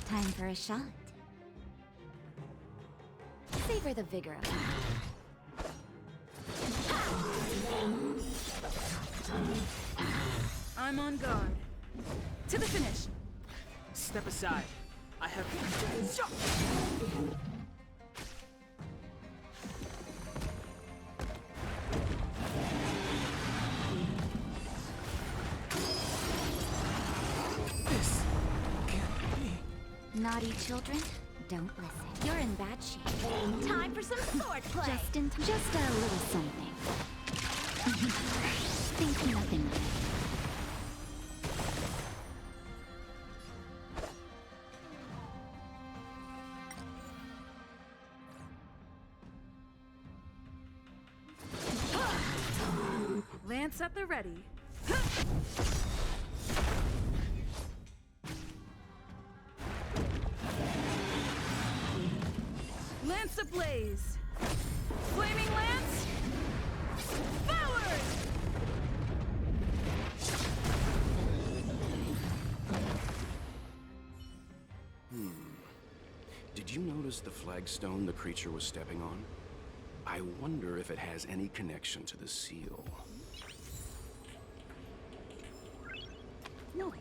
Time for a shot. Savor the vigor of it. I'm on guard. To the finish! Step aside. I have... This can't be. Naughty children, don't listen. You're in bad shape. Time for some sword play! Just a little something. Think nothing of it. Lance at the ready. Lance ablaze! Flaming lance! Forward! Did you notice the flagstone the creature was stepping on? I wonder if it has any connection to the seal. Nice.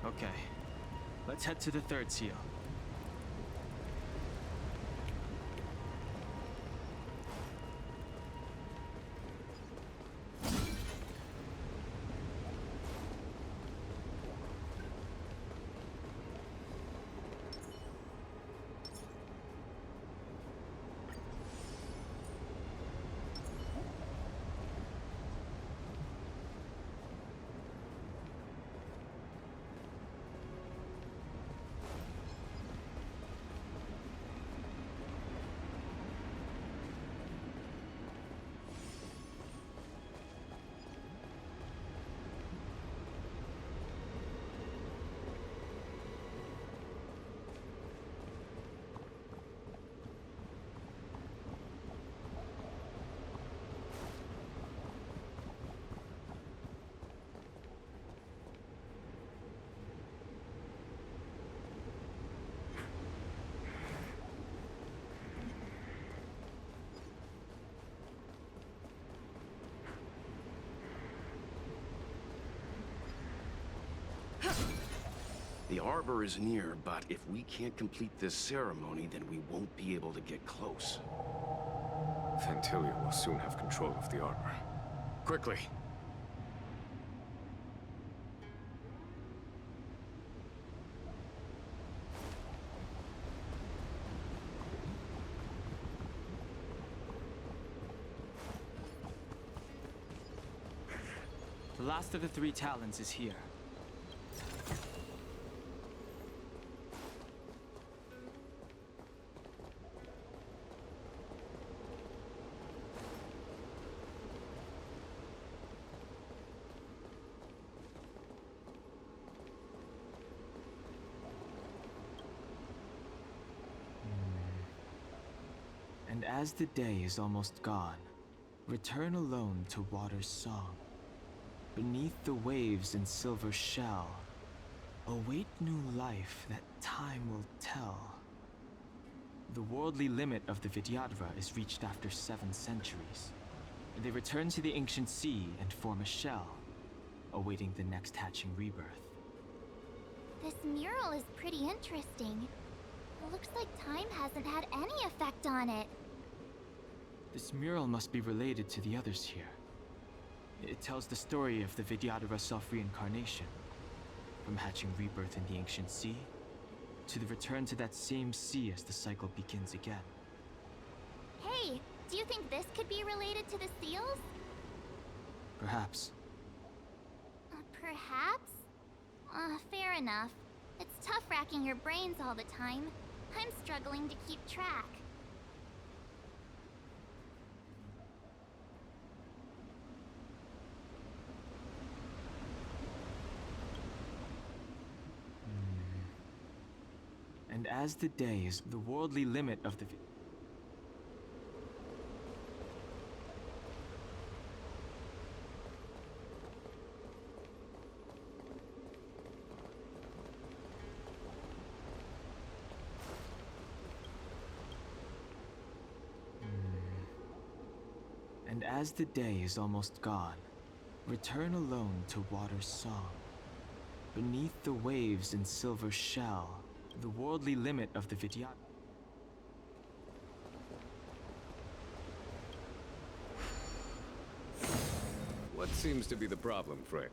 Okay. Let's head to the third seal. The arbor is near, but if we can't complete this ceremony, then we won't be able to get close. Fantilia will soon have control of the arbor. Quickly! The last of the three talons is here. And as the day is almost gone, return alone to water's song. Beneath the waves in silver shell, await new life that time will tell. The worldly limit of the Vidyadhara is reached after 7 centuries. They return to the ancient sea and form a shell, awaiting the next hatching rebirth. This mural is pretty interesting. It looks like time hasn't had any effect on it. This mural must be related to the others here. It tells the story of the Vidyadhara self-reincarnation, from hatching rebirth in the ancient sea, to the return to that same sea as the cycle begins again. Hey, Do you think this could be related to the seals? Perhaps. Perhaps? Fair enough. It's tough racking your brains all the time. I'm struggling to keep track. And as the day is the worldly limit of the... And as the day is almost gone, return alone to water's song. Beneath the waves in silver shell, the worldly limit of the Vidyadhara. What seems to be the problem, friend?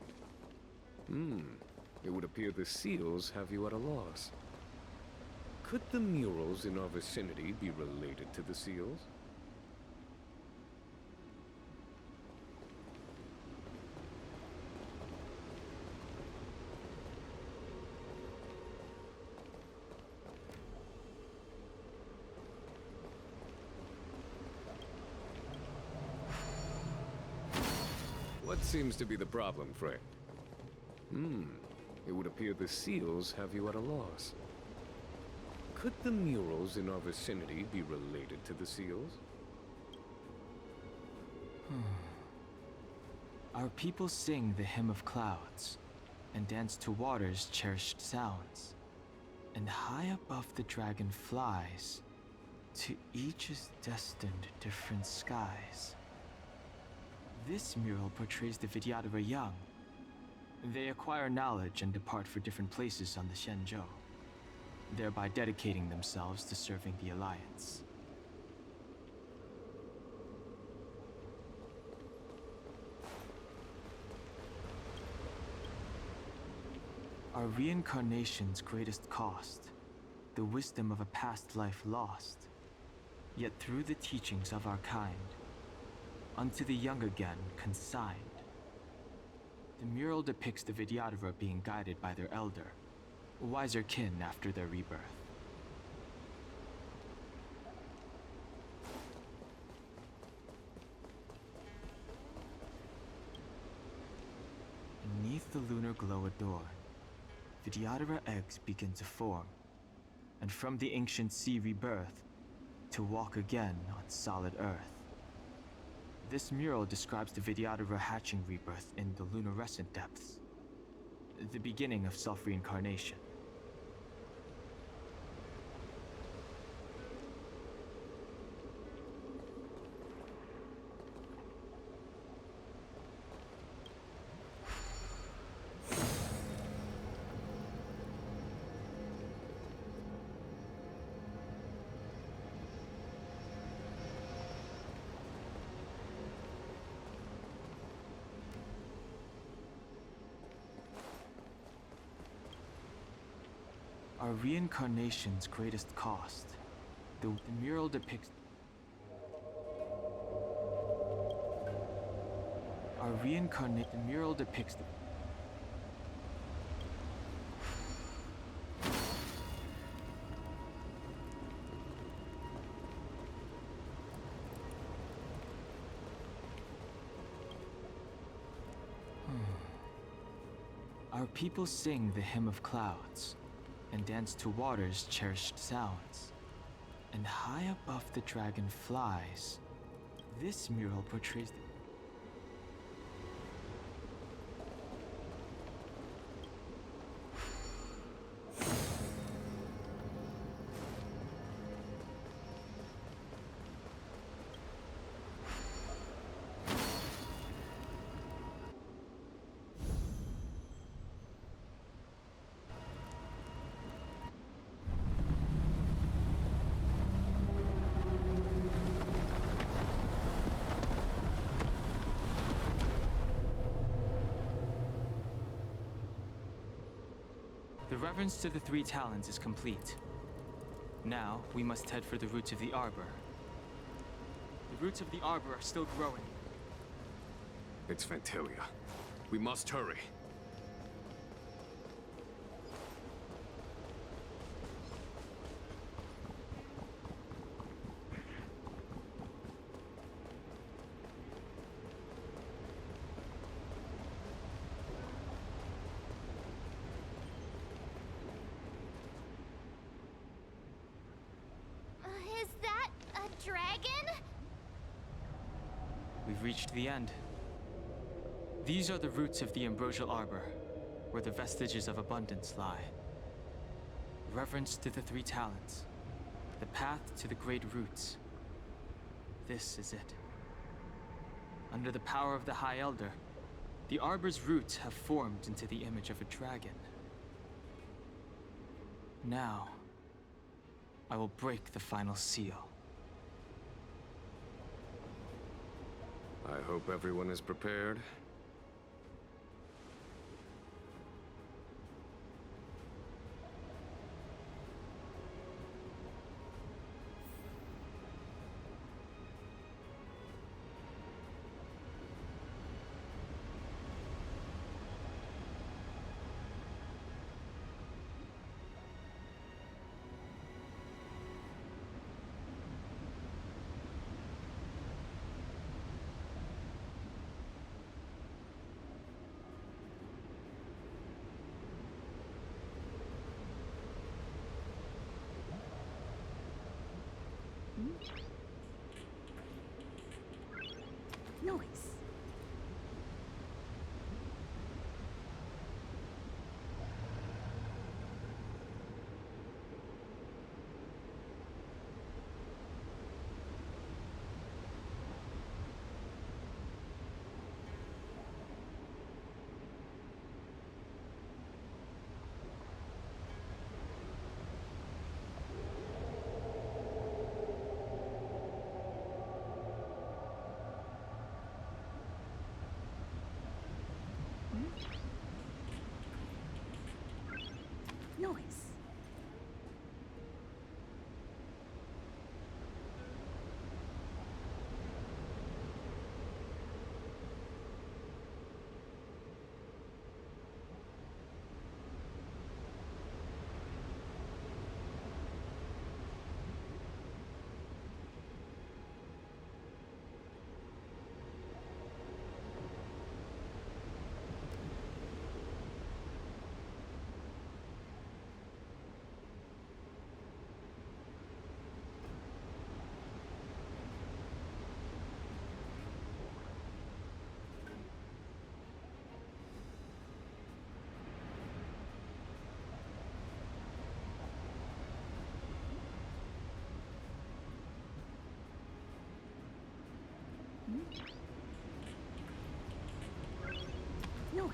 It would appear the seals have you at a loss. Could the murals in our vicinity be related to the seals? What seems to be the problem, friend? It would appear the seals have you at a loss. Could the murals in our vicinity be related to the seals? Our people sing the hymn of clouds and dance to water's cherished sounds. And high above the dragon flies, to each is destined different skies. This mural portrays the Vidyadhara young. They acquire knowledge and depart for different places on the Xianzhou, thereby dedicating themselves to serving the Alliance. Our reincarnation's greatest cost, the wisdom of a past life lost, yet through the teachings of our kind, unto the young again consigned. The mural depicts the Vidyadhara being guided by their elder, wiser kin after their rebirth. Beneath the lunar glow adorned, Vidyadhara eggs begin to form, and from the ancient sea rebirth, to walk again on solid earth. This mural describes the Vidyadhara hatching rebirth in the lunarescent depths, the beginning of self-reincarnation. Our reincarnation's greatest cost, the mural depicts... The mural depicts the... Our people sing the hymn of clouds and dance to water's cherished sounds. And high above the dragon flies, this mural portrays the... The reverence to the three talons is complete. Now, we must head for the roots of the arbor. roots of the arbor are still growing. It's Ventilia. We must hurry. Is that a dragon? We've reached the end. These are the roots of the ambrosial arbor, where the vestiges of abundance lie. Reverence to the three talents, the path to the great roots. This is it. Under the power of the High Elder, the arbor's roots have formed into the image of a dragon. Now, I will break the final seal. I hope everyone is prepared. Noise. Noise. Noise.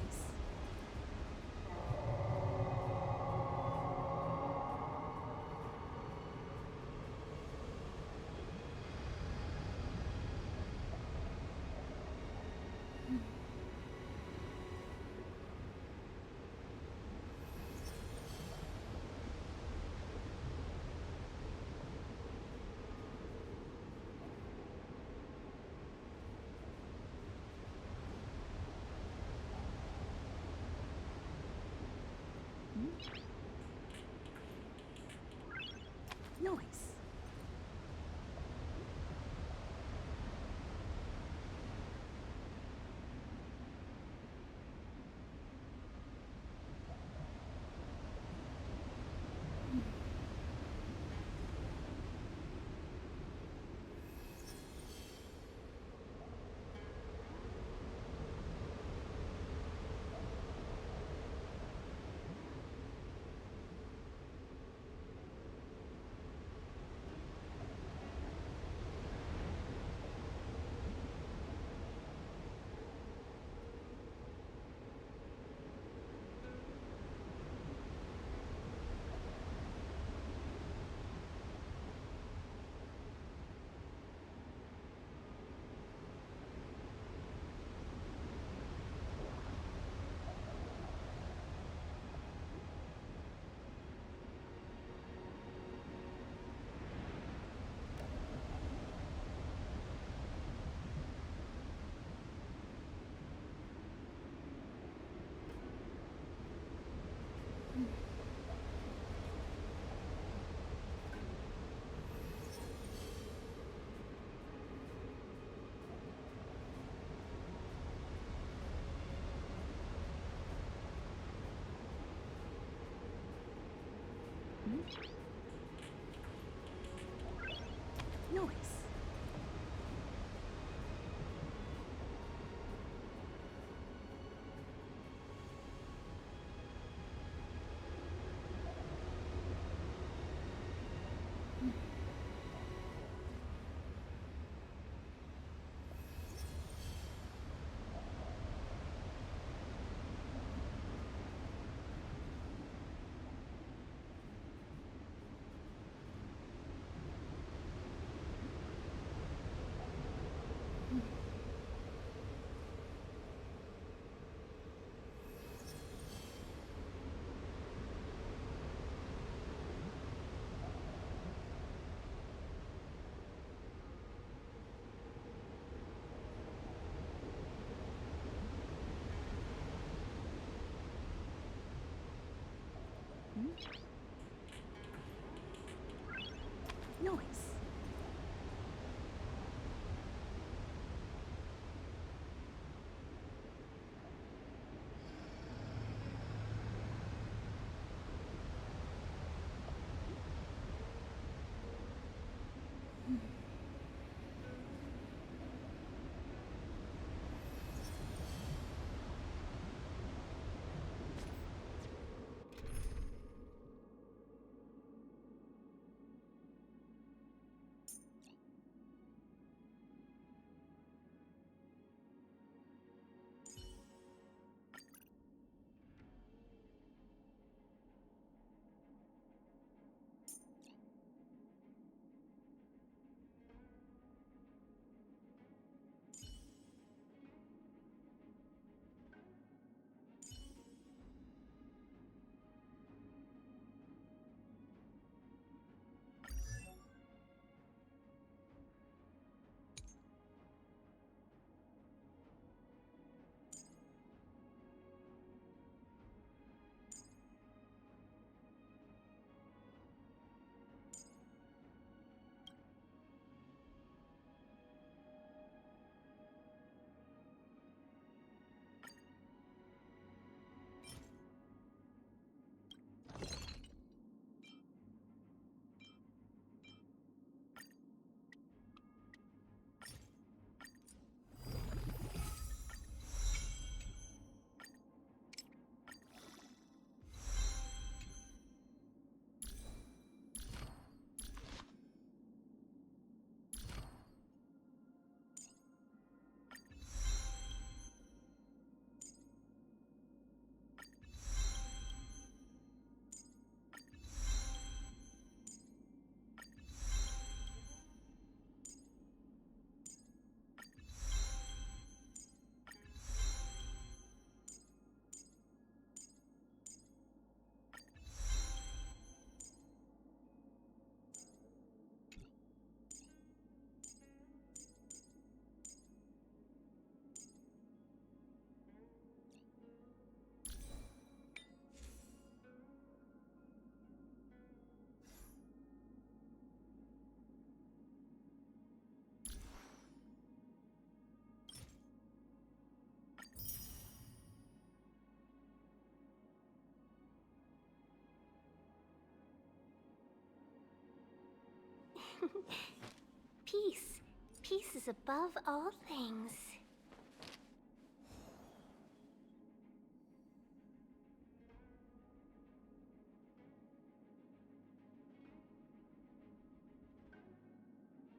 Peace. Peace is above all things.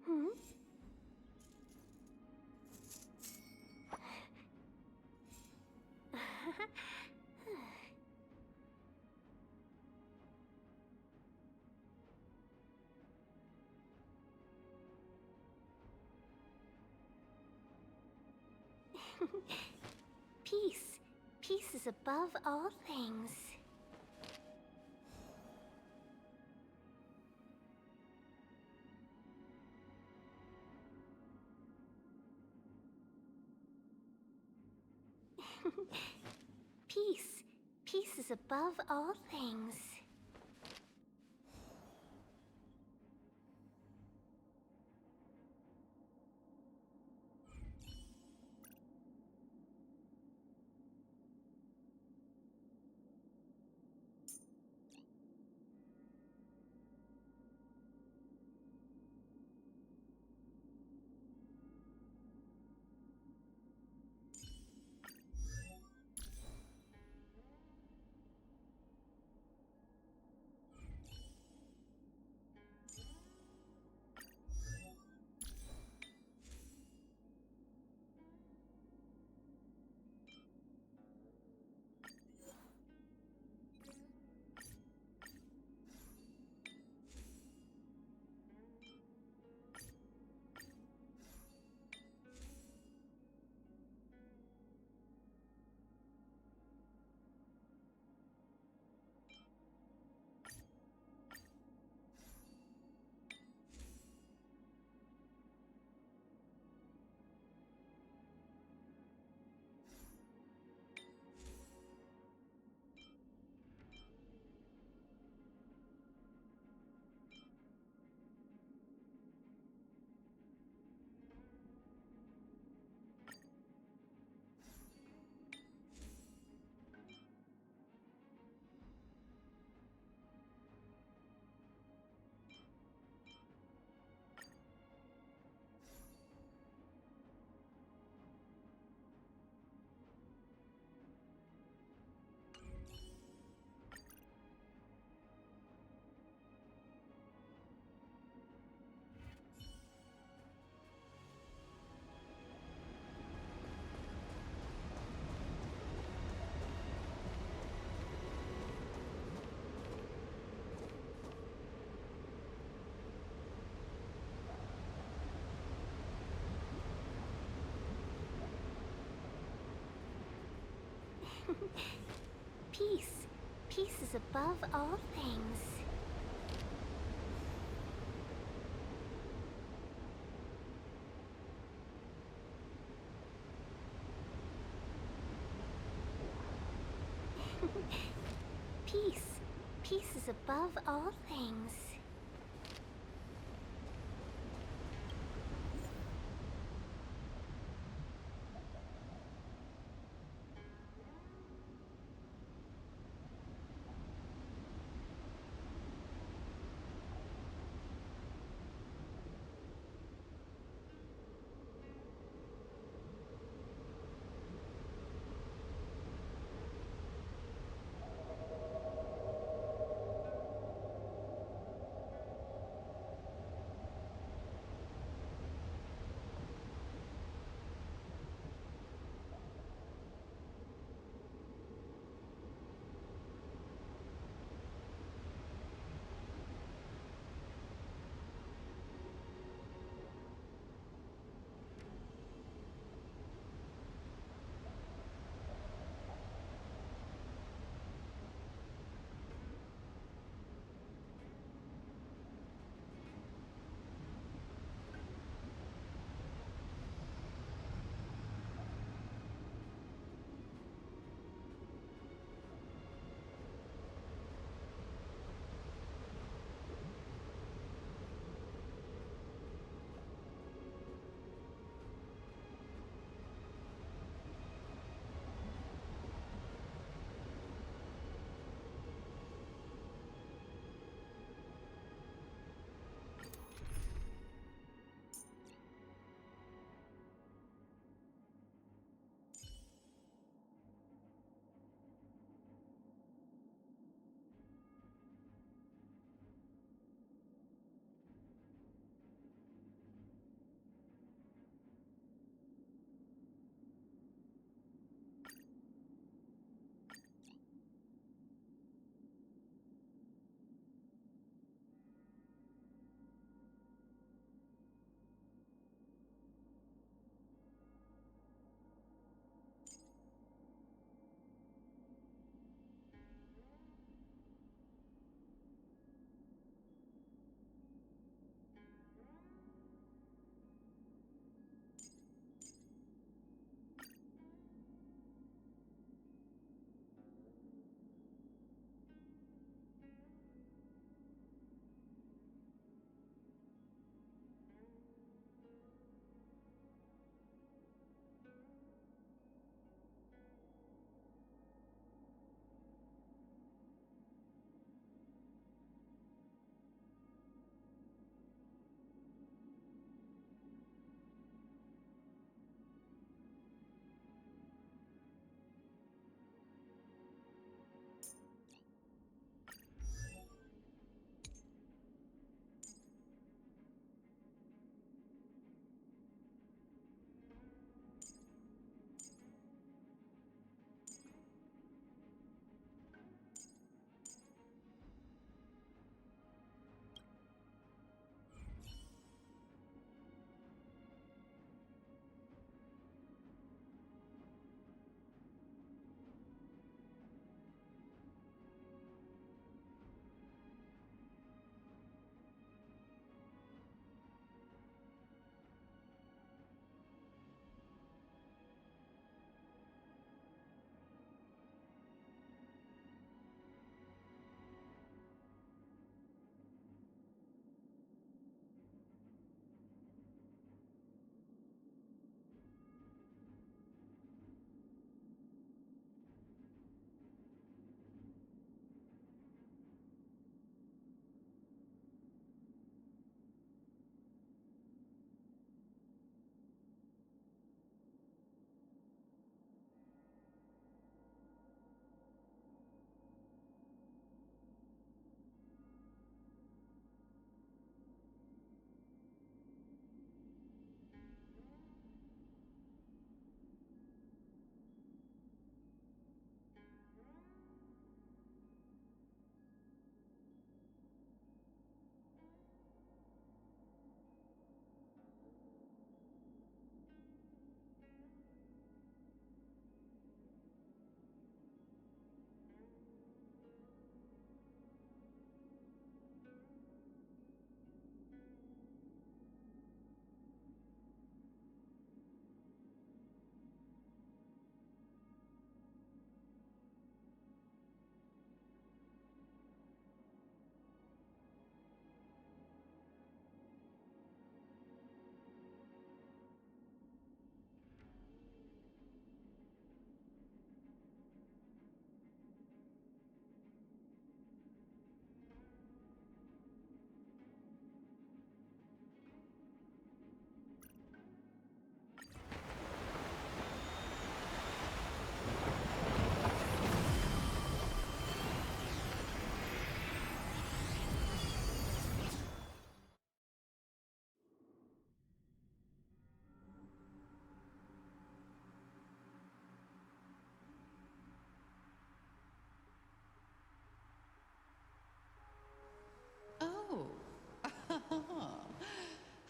Hmm? Peace. Peace is above all things. Peace. Peace is above all things. Peace. Peace is above all things. Peace. Peace is above all things.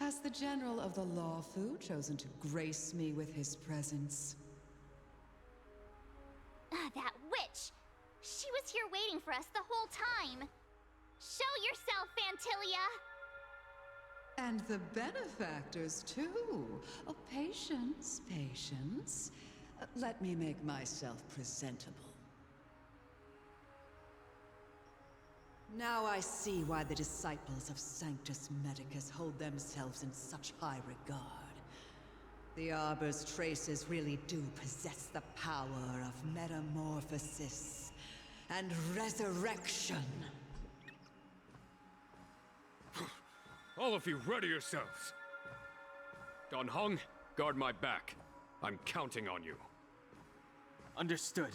Has the General of the Lawfu chosen to grace me with his presence? That witch! She was here waiting for us the whole time! Show yourself, Fantilia! And the benefactors, too. Oh, patience, patience. Let me make myself presentable. Now I see why the disciples of Sanctus Medicus hold themselves in such high regard. The Arbor's traces really do possess the power of metamorphosis and resurrection. All of you, ready yourselves! Dan Heng, guard my back. I'm counting on you. Understood.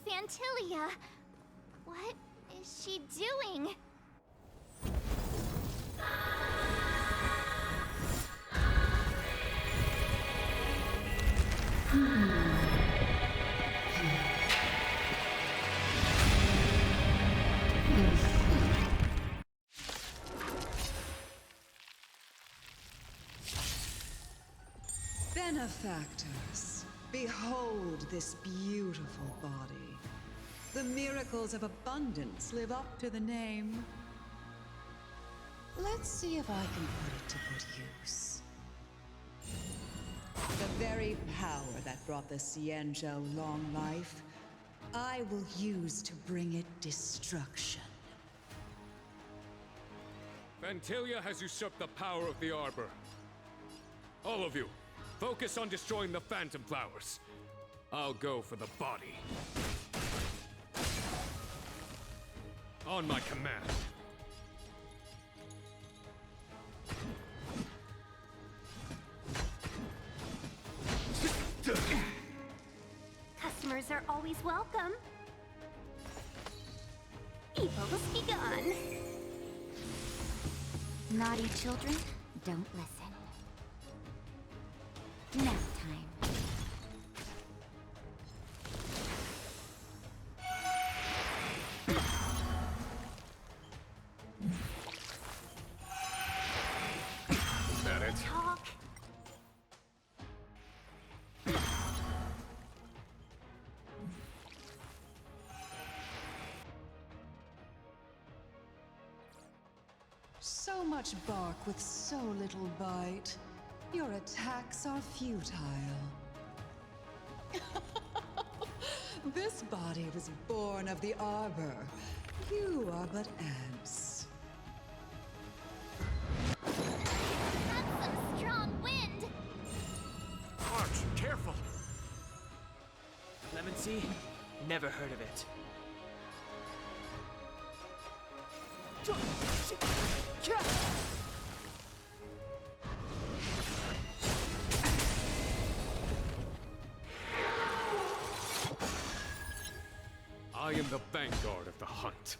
Fantilia! What is she doing? Benefactors, behold this beautiful body. The miracles of abundance live up to the name. Let's see if I can put it to good use. The very power that brought the Xianzhou long life, I will use to bring it destruction. Fantilia has usurped the power of the Arbor. All of you, focus on destroying the Phantom Flowers. I'll go for the body. On my command. Customers are always welcome. Evil has begun. Naughty children, don't listen. Nap time. Is that it? Talk. So much bark with so little bite. Your attacks are futile. This body was born of the Arbor. You are but ants. That's some strong wind! Arch, careful! Lemon Sea? Never heard of it. I am the vanguard of the hunt.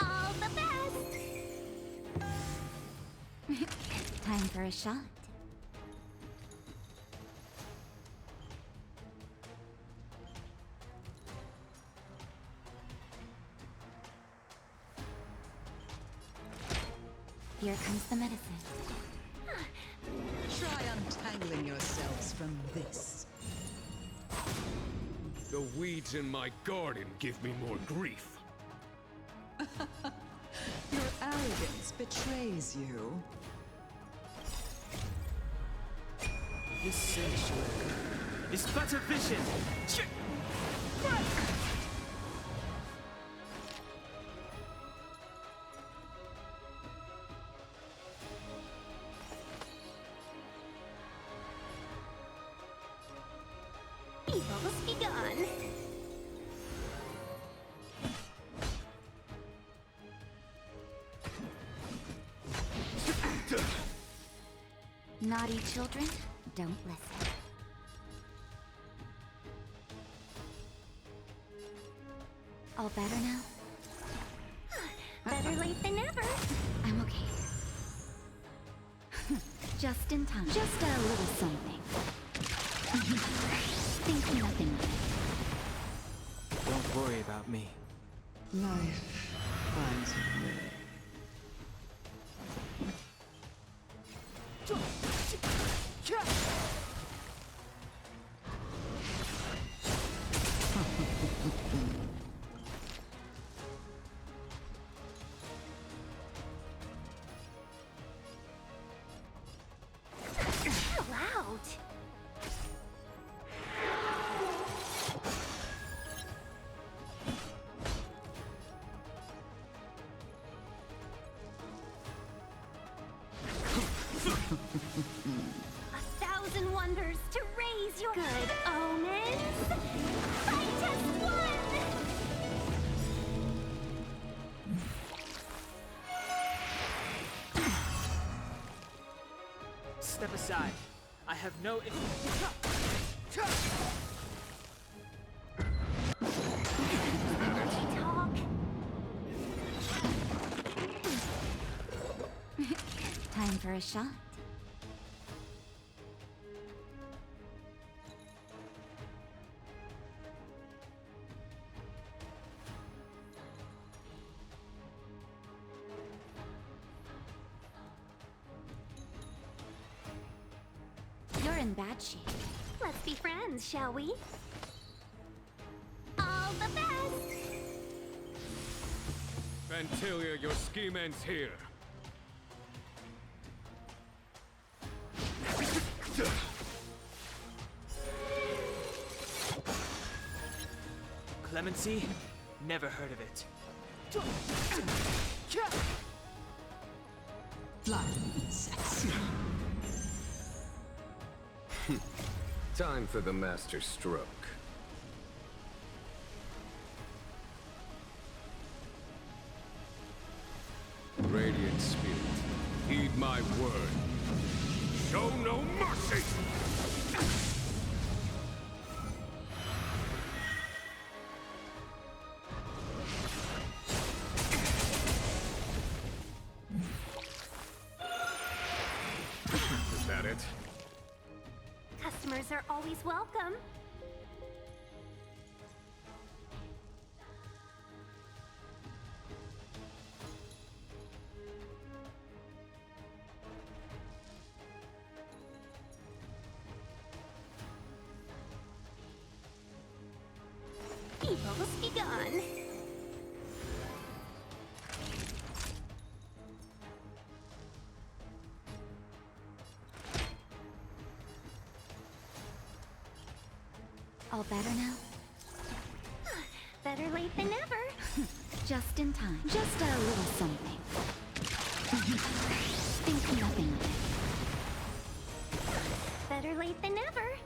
All the best! Time for a shot. Here comes the medicine. Try untangling yourselves from this. The weeds in my garden give me more grief. Your arrogance betrays you. This sanctuary is but a vision. Evil has begun. Naughty children, don't listen. All better now? Better late than never. I'm okay. Just in time. Just a little something. Think nothing of it. Don't worry about me. Life finds a way. Loud. A thousand wonders to raise your good omens. Fight as one. Step aside. I have no. Time for a shot. You're in bad shape. Let's be friends, shall we? All the best. Vantilia, your scheme ends here. Clemency? Never heard of it. Time for the master stroke. Radiant Spirit, heed my word. Show no mercy! Is that it? Customers are always welcome. Evil's begun. All better now? Better late than never. Just in time. Just a little something. Think nothing of it. Better late than never.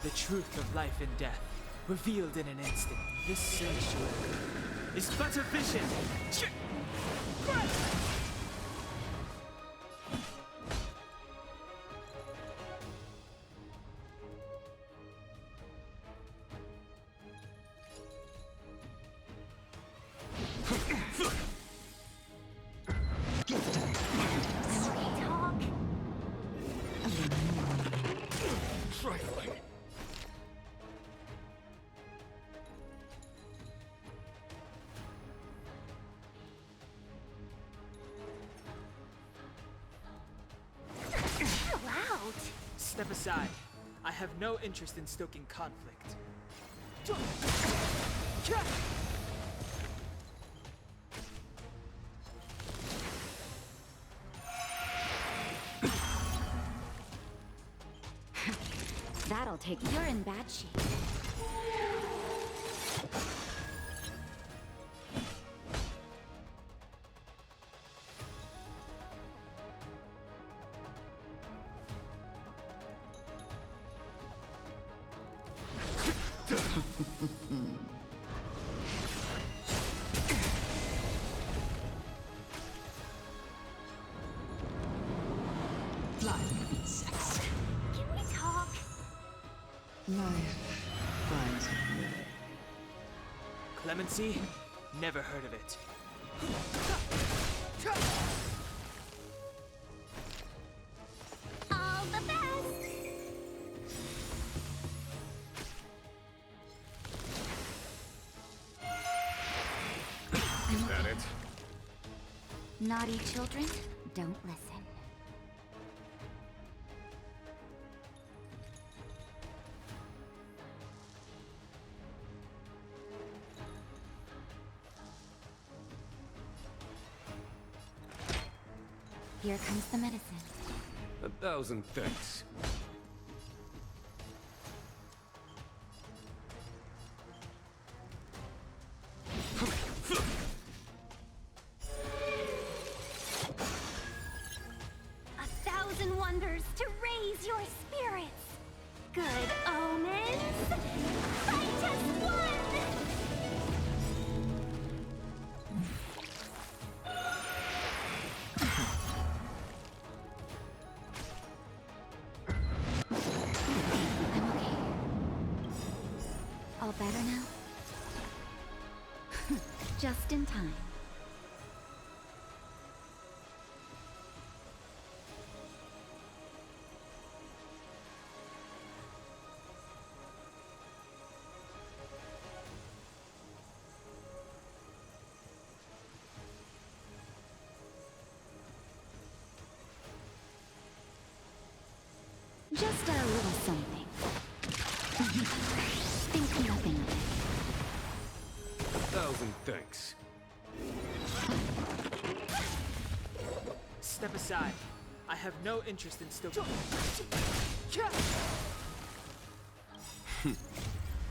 The truth of life and death, revealed in an instant. This sanctuary is but a vision. Trifling. Loud. Step aside. I have no interest in stoking conflict. That'll take. You're in bad shape. Sex. Can we talk? Life finds a way. Clemency? Never heard of it. All the best! Is that it? Naughty children, don't listen. Here comes the medicine. 1,000 thanks. A thousand wonders to raise your spirits. Good omens. Fight as one! All better now? Just in time. Just a little something. Think nothing of it. 1,000 thanks. Step aside. I have no interest in still.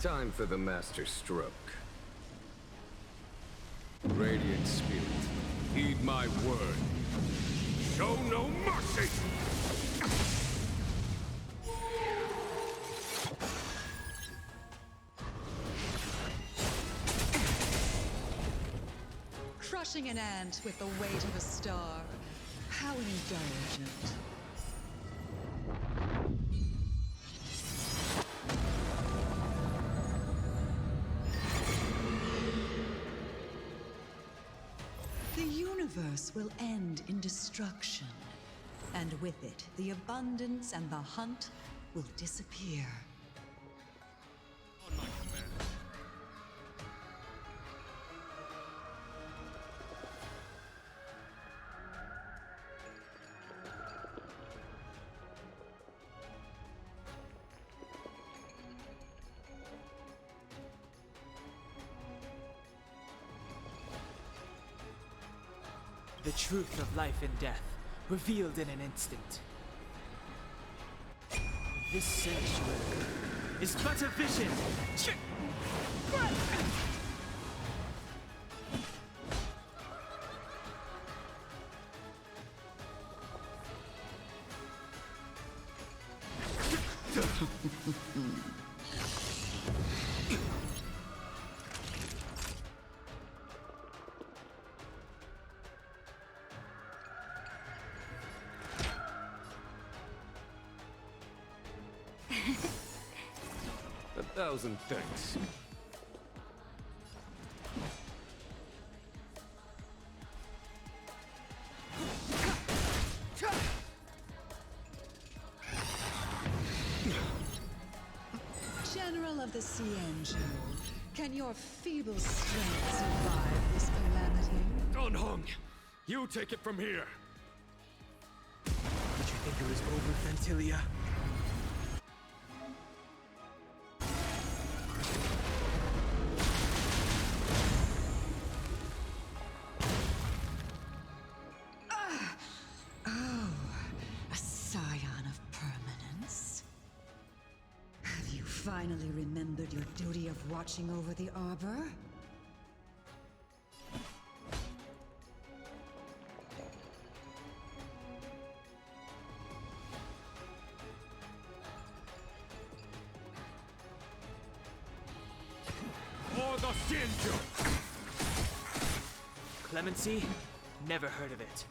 Time for the master stroke. Radiant Spirit, heed my word. Show no mercy! Crushing an ant with the weight of a star. How indulgent. The universe will end in destruction. And with it, the abundance and the hunt will disappear. On my command. The truth of life and death, revealed in an instant. This sanctuary is but a vision! A 1,000 thanks. General of the Cienju, can your feeble strength survive this calamity? Don Hong, you take it from here. Did you think it was over, Fentilia? Finally remembered your duty of watching over the Arbor? For the Shinju! Clemency? Never heard of it.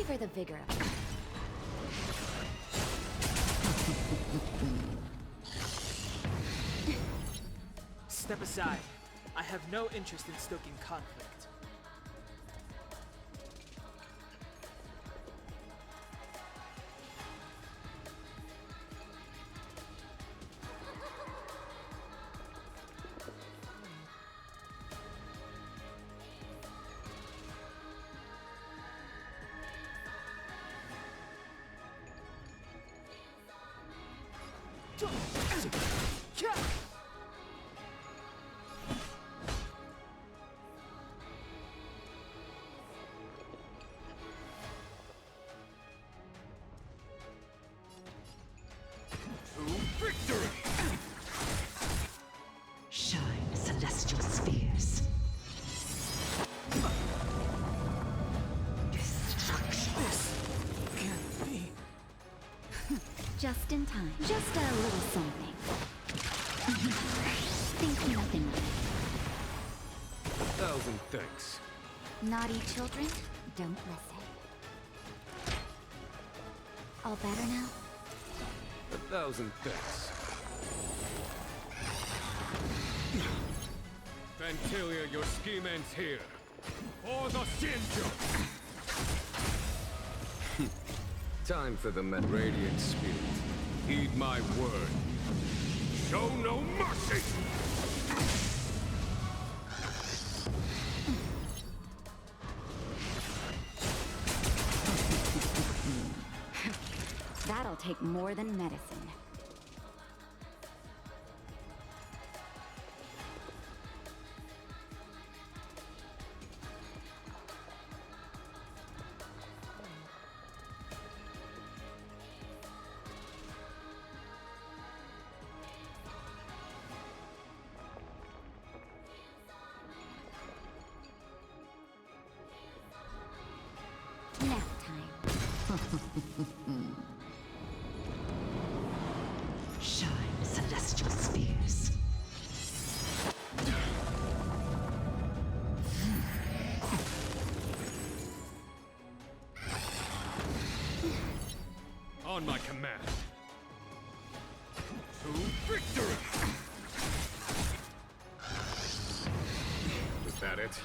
Savor the vigor of it. Step aside. I have no interest in stoking conflict. Shine, celestial spheres. Destruction. This can't be. Just in time. Just a little something. Think nothing of it. 1,000 thanks. Naughty children, don't listen. All better now? 1,000 thanks. Fantalia, your scheme ends here. For the Shinjo! Time for the Radiant Spirit. Heed my word. Show no mercy! That'll take more than medicine. Nap time. Shine, celestial spheres. On my command. To victory! Was that it?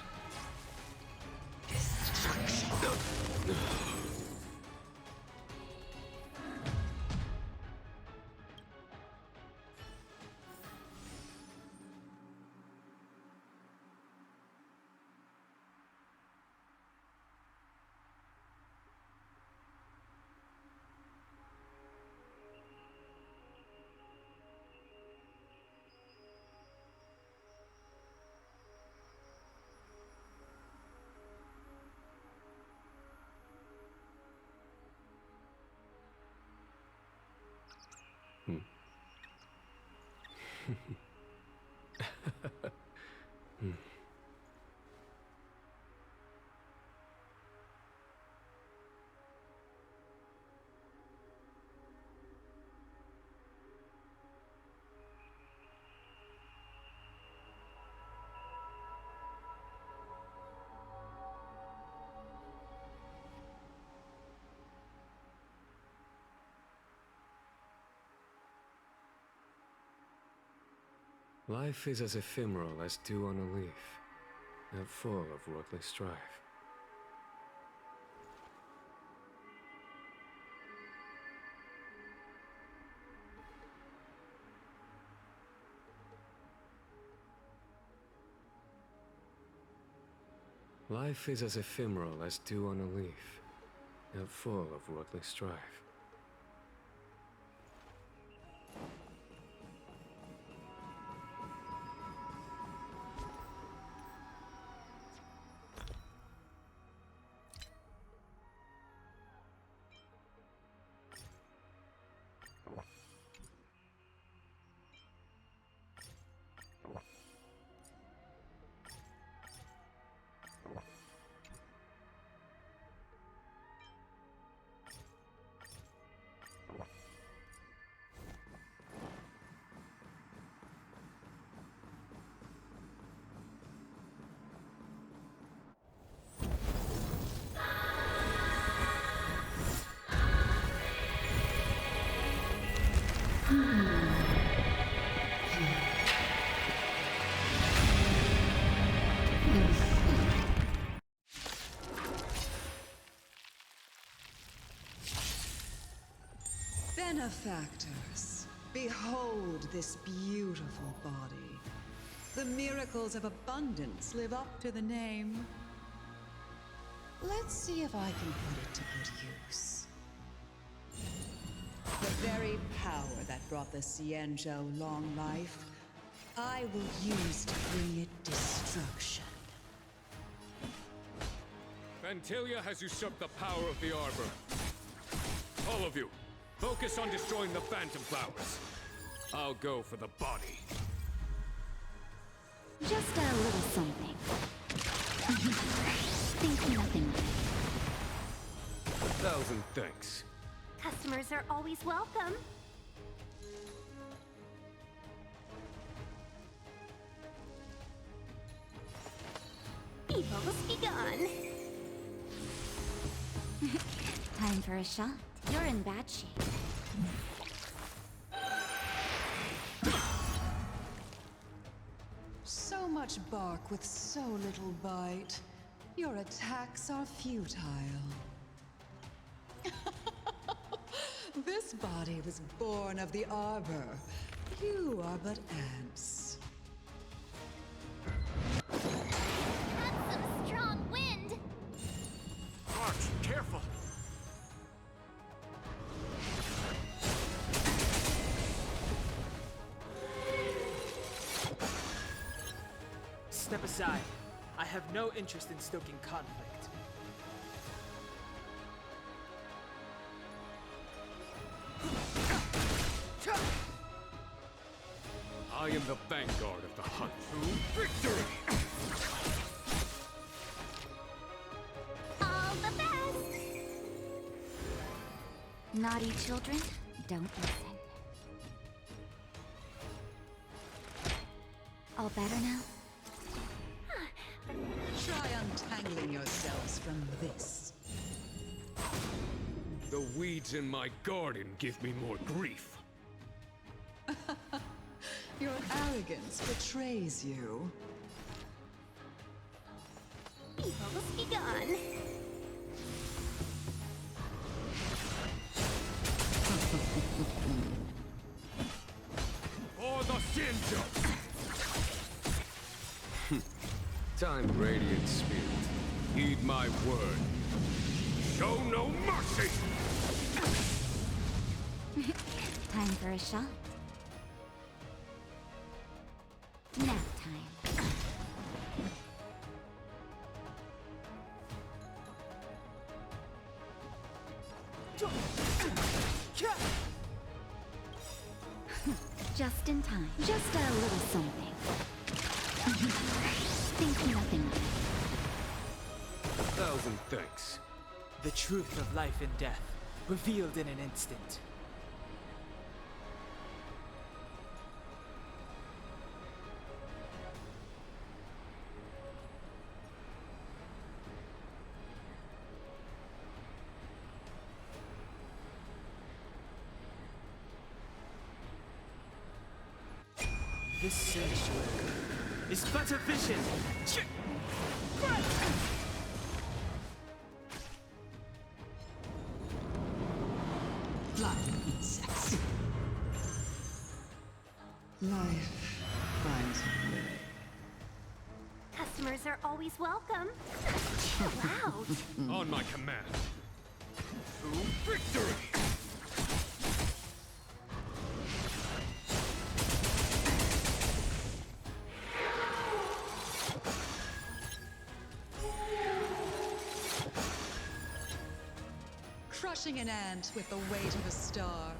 Life is as ephemeral as dew on a leaf, and full of worldly strife. Life is as ephemeral as dew on a leaf, and full of worldly strife. Benefactors, behold this beautiful body. The miracles of abundance live up to the name. Let's see if I can put it to good use. The very power that brought the Xianzhou long life, I will use to bring it destruction. Vantilia has usurped the power of the Arbor. All of you, focus on destroying the Phantom Flowers. I'll go for the body. Just a little something. Think nothing. 1,000 thanks. Customers are always welcome. Evil must be gone. Time for a shot. You're in bad shape. So much bark with so little bite. Your attacks are futile. This body was born of the Arbor. You are but ants. That's some strong wind! Arch, careful! Step aside. I have no interest in stoking conflict. I am the vanguard of the hunt. Victory! All the best! Naughty children, don't listen. All better now? Try untangling yourselves from this. The weeds in my garden give me more grief. Your arrogance betrays you. Evil must be gone. For the Xianzhou! Time, Radiant Spirit. Heed my word. Show no mercy! Time for a shot. Nap time. Just in time. Just a little something. Think nothing. 1,000 thanks. The truth of life and death, revealed in an instant. This sanctuary is but a vision. Flying insects. Life finds a way. Customers are always welcome. Chill out. On my command. To victory! Crushing an ant with the weight of a star.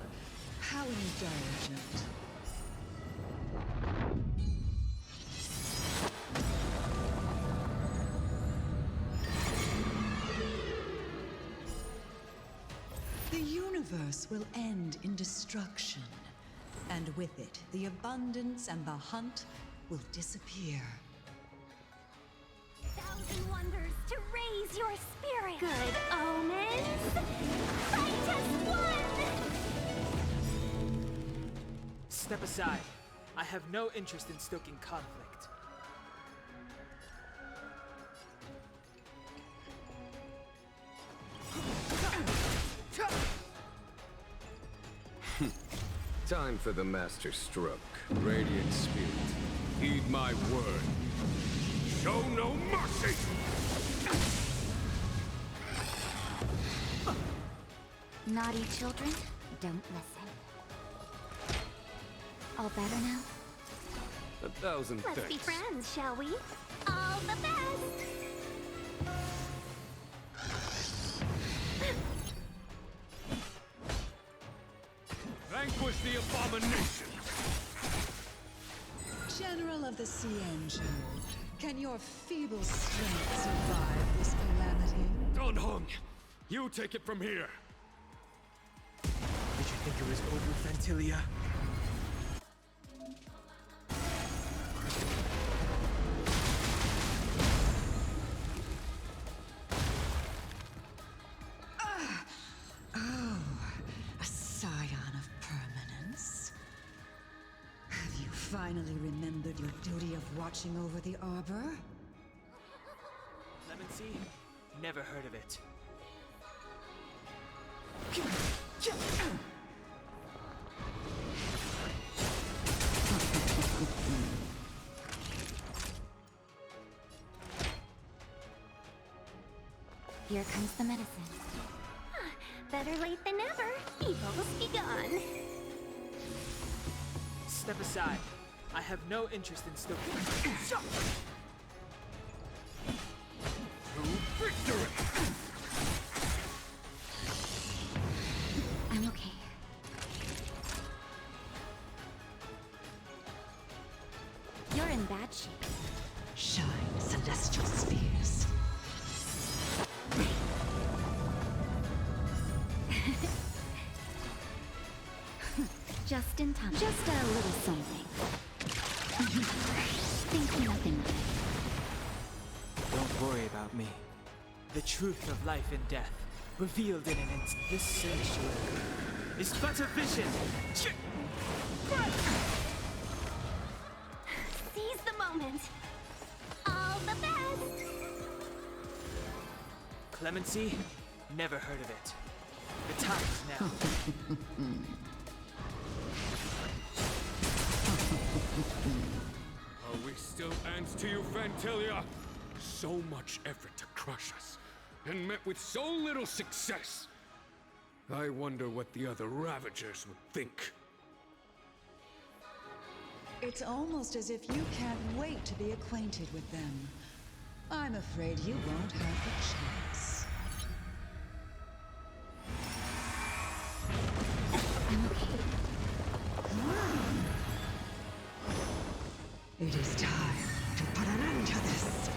How indulgent. The universe will end in destruction. And with it, the abundance and the hunt will disappear. Thousand wonders to raise your spirit! Good omens! Fight as one! Step aside. I have no interest in stoking conflict. Time for the master stroke. Radiant spirit, heed my word. Show no mercy! Naughty children, don't listen. All better now? 1,000 Let's thanks. be friends, shall we? All the best! Vanquish the abomination! General of the Xianzhou, can your feeble strength survive this calamity? Don Hung, you take it from here. Did you think it was over, Fantilia? Oh, a scion of permanence. Have you finally remembered your duty of watching over the Arbor? Clemency? Never heard of it. Here comes the medicine. Better late than never. Evils be gone. Step aside. I have no interest in stoking. Victory! I'm okay. You're in bad shape. Shine, celestial spheres. Just in time. Just a little something. Think nothing of it. Don't worry about me. The truth of life and death, revealed in an instant. This sanctuary is but a vision. Seize the moment. All the best. Clemency? Never heard of it. The time is now. Are we still ants to you, Fantilia? So much effort to crush us, and met with so little success. I wonder what the other Ravagers would think. It's almost as if you can't wait to be acquainted with them. I'm afraid you won't have the chance. I'm okay. It is time to put an end to this.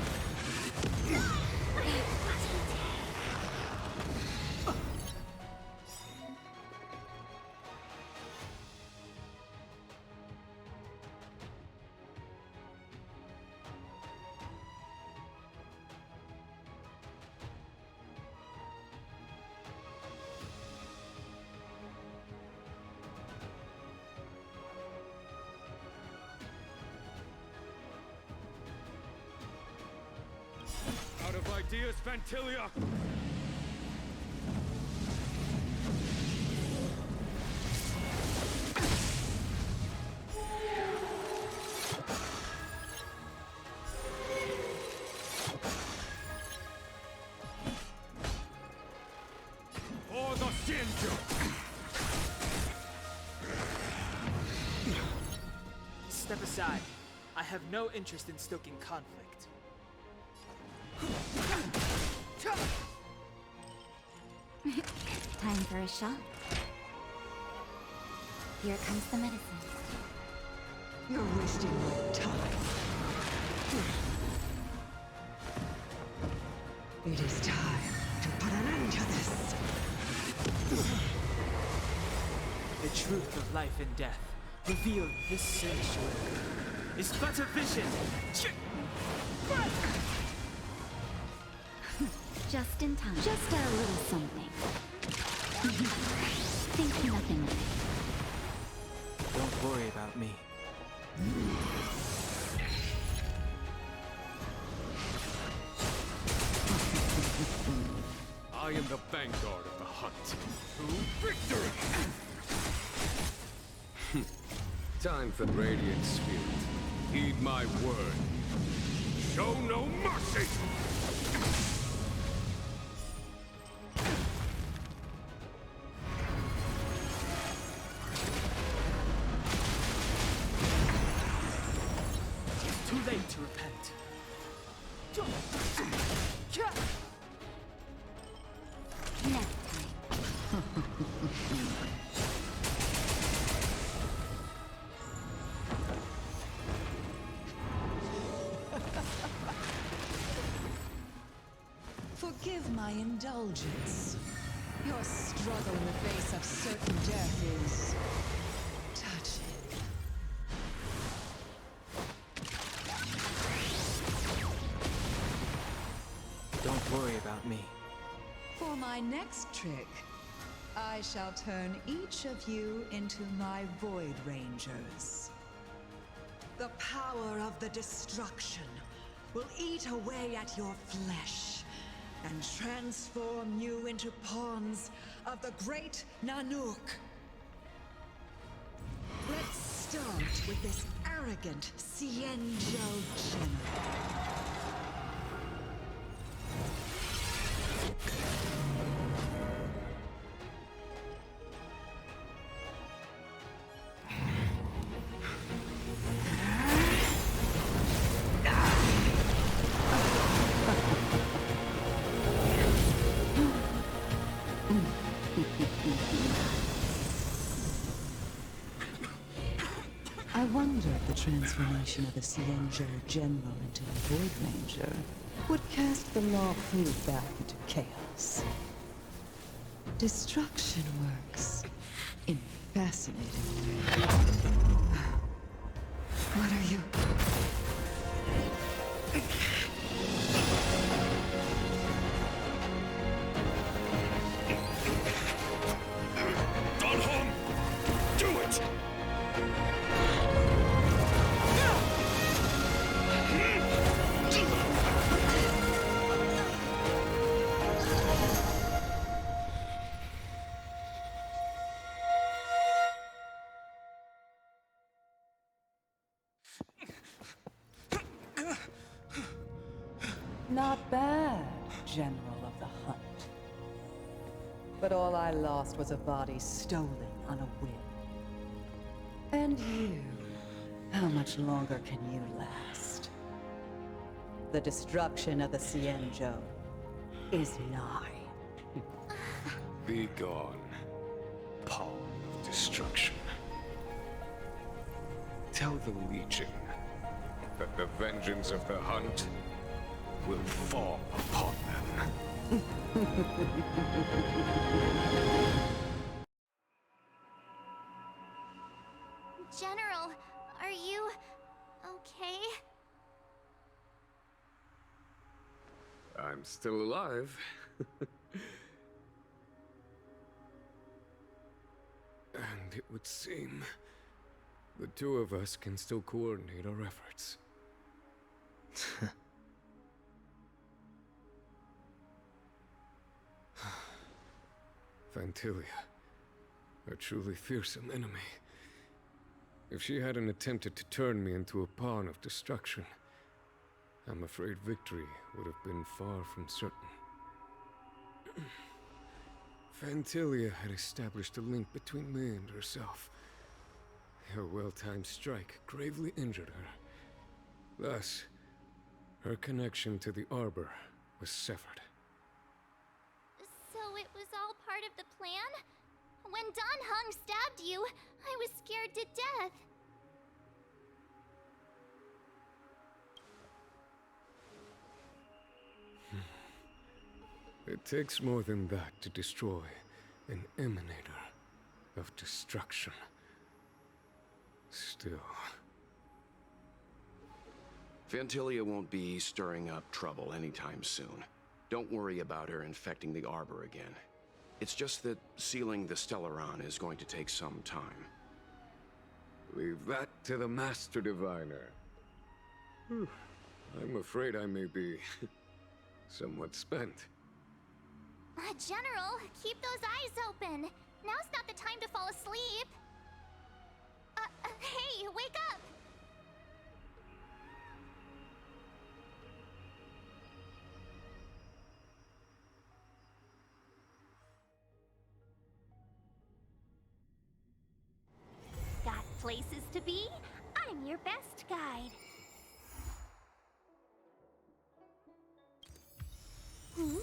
Out of ideas, Fantilia? For the Xianzhou! Step aside. I have no interest in stoking conflict. Time for a shot. Here comes the medicine. You're wasting my time. It is time to put an end to this. The truth of life and death, revealed this sanctuary, is but a vision. Just in time. Just a little something. Think nothing of it. Don't worry about me. I am the vanguard of the hunt. To victory! Time for Radiant Spirit. Heed my word. Show no mercy! Too late to repent. Nap Forgive my indulgence. Your struggle in the face of certain death is touching. Don't worry about me. For my next trick, I shall turn each of you into my Void Rangers. The power of the destruction will eat away at your flesh and transform you into pawns of the great Nanook. Let's start with this arrogant Xianzhou general. I wonder if the transformation of a Xianzhou general into a Void Ranger would cast the Law Fu back into chaos. Destruction works in fascinating ways. What are you? Not bad, General of the Hunt. But all I lost was a body stolen on a whim. And you, how much longer can you last? The destruction of the Xianzhou is nigh. Be gone, pawn of destruction. Tell the Legion that the vengeance of the Hunt will fall upon them. General, are you okay? I'm still alive. And it would seem the two of us can still coordinate our efforts. Phantilia, a truly fearsome enemy. If she hadn't attempted to turn me into a pawn of destruction, I'm afraid victory would have been far from certain. Phantilia had established a link between me and herself. Her well-timed strike gravely injured her. Thus, her connection to the Arbor was severed. So it was all part of the plan? When Don Hung stabbed you, I was scared to death. It takes more than that to destroy an emanator of destruction. Still... Phantilia won't be stirring up trouble anytime soon. Don't worry about her infecting the Arbor again. It's just that sealing the Stellaron is going to take some time. Leave that to the Master Diviner. I'm afraid I may be somewhat spent. General, keep those eyes open. Now's not the time to fall asleep. Hey, wake up! Got places to be? I'm your best guide. Hmm?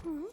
Hmm?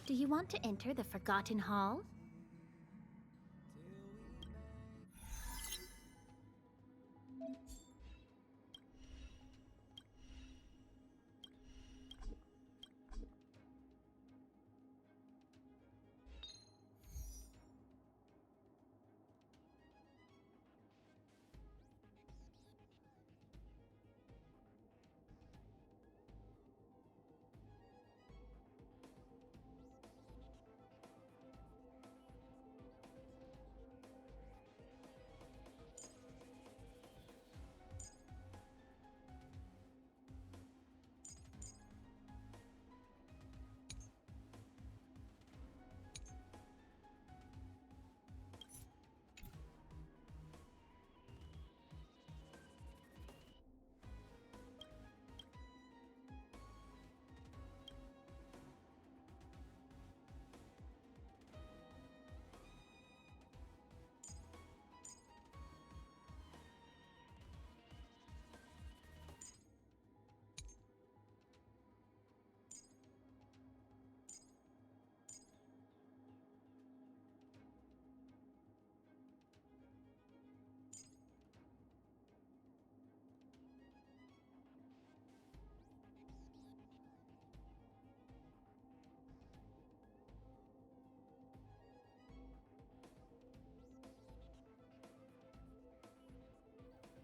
Do you want to enter the Forgotten Hall?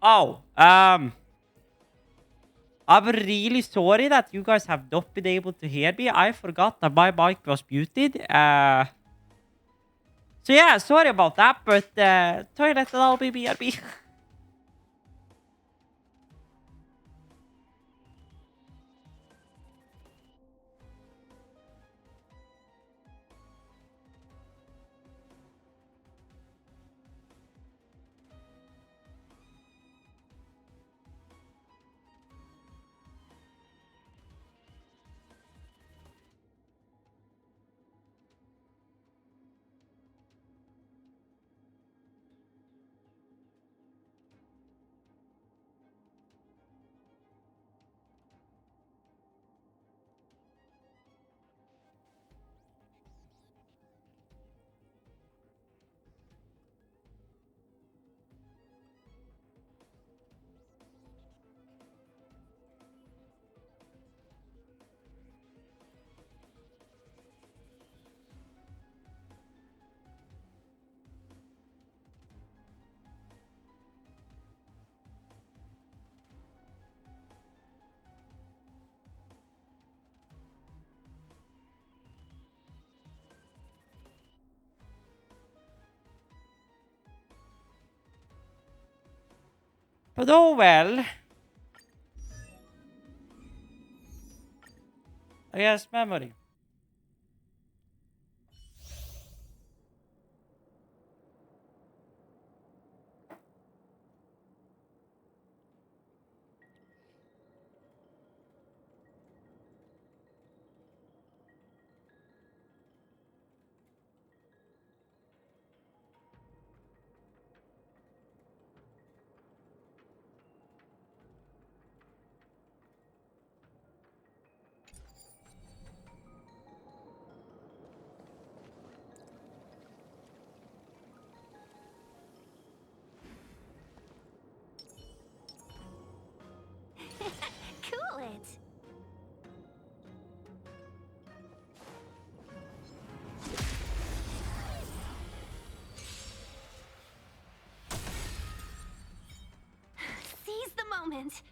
Oh, I'm really sorry that you guys have not been able to hear me. I forgot that my mic was muted. So yeah, sorry about that, but toilet and I'll be BRB. But oh well. I guess memory. Cool it. Seize the moment.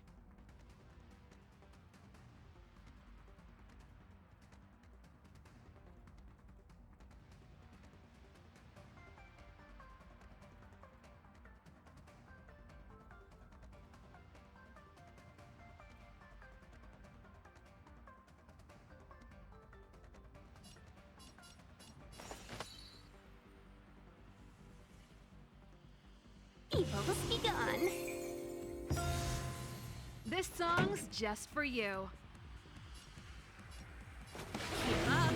Evils be gone. This song's just for you. Keep up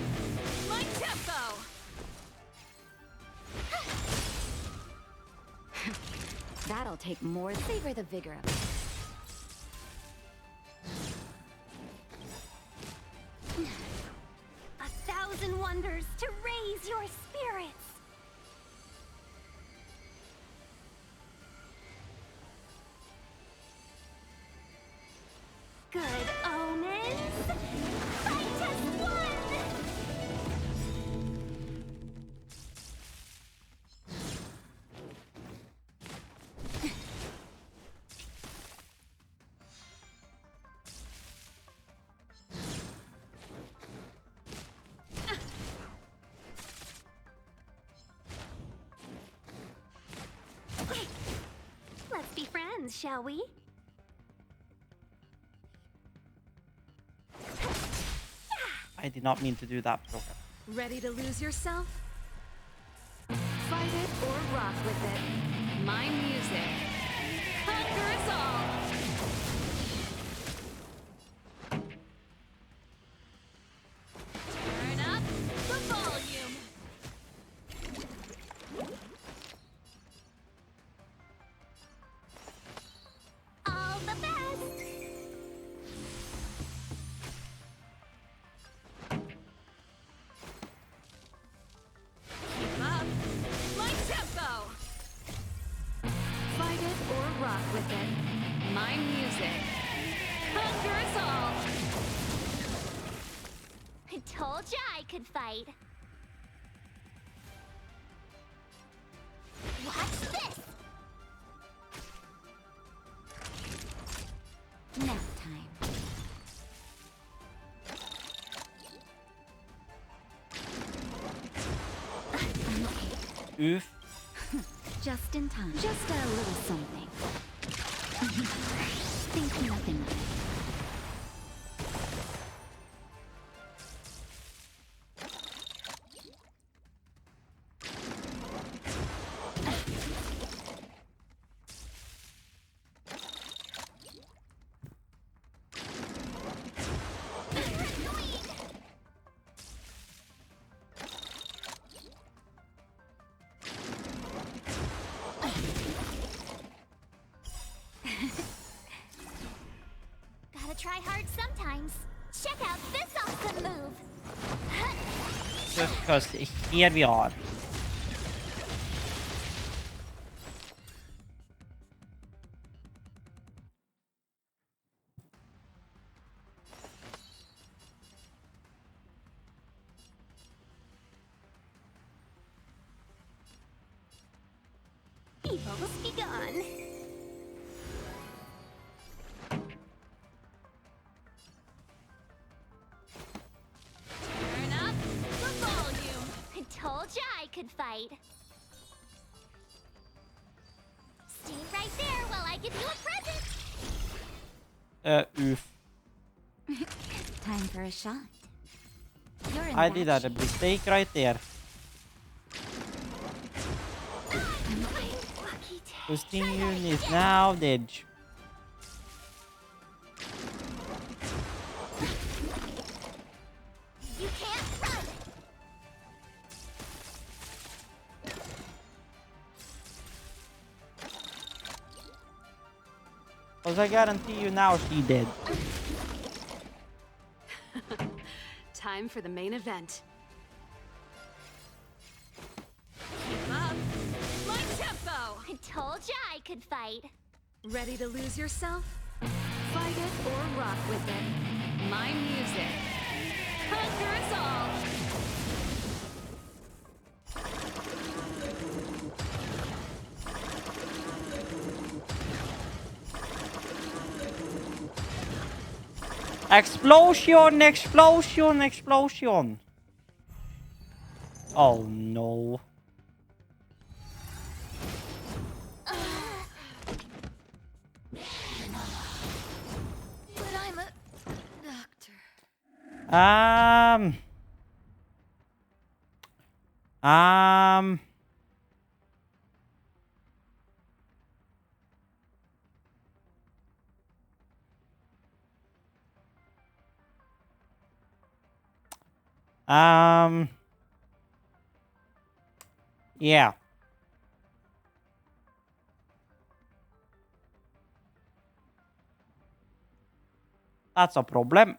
my tempo. That'll take more. Savor the vigor of it. 1,000 wonders. cleanse your spirits. Good omens. Fight as one. Let's be friends, shall we? I did not mean to do that, Proka. Ready to lose yourself? Fight it or rock with it. My music. Conquer us all! Turn up the volume! All the best! Keep up! My tempo! Fight it or rock with it. My music. Conquer us all! I told ya I could fight. Watch this! Nap time. Oof. Just in time. Just a little something. Think nothing of it. Gotta try hard sometimes. Check out this awesome move! Just because here we are. Evil's begun. Turn up the volume! I told ya I could fight. Stay right there while I give you a present! Oof. Time for a shot. You're in I bad did a shape. mistake right there. Boosting unit is now dead. You can't run! Cause I guarantee you now she dead. Time for the main event. Keep up! My tempo! I told ya I could fight. Ready to lose yourself? Fight it or rock with it. My music. Conquer us all! Explosion! Explosion! Explosion! Oh no. But I'm a doctor. Um. Yeah. That's a problem.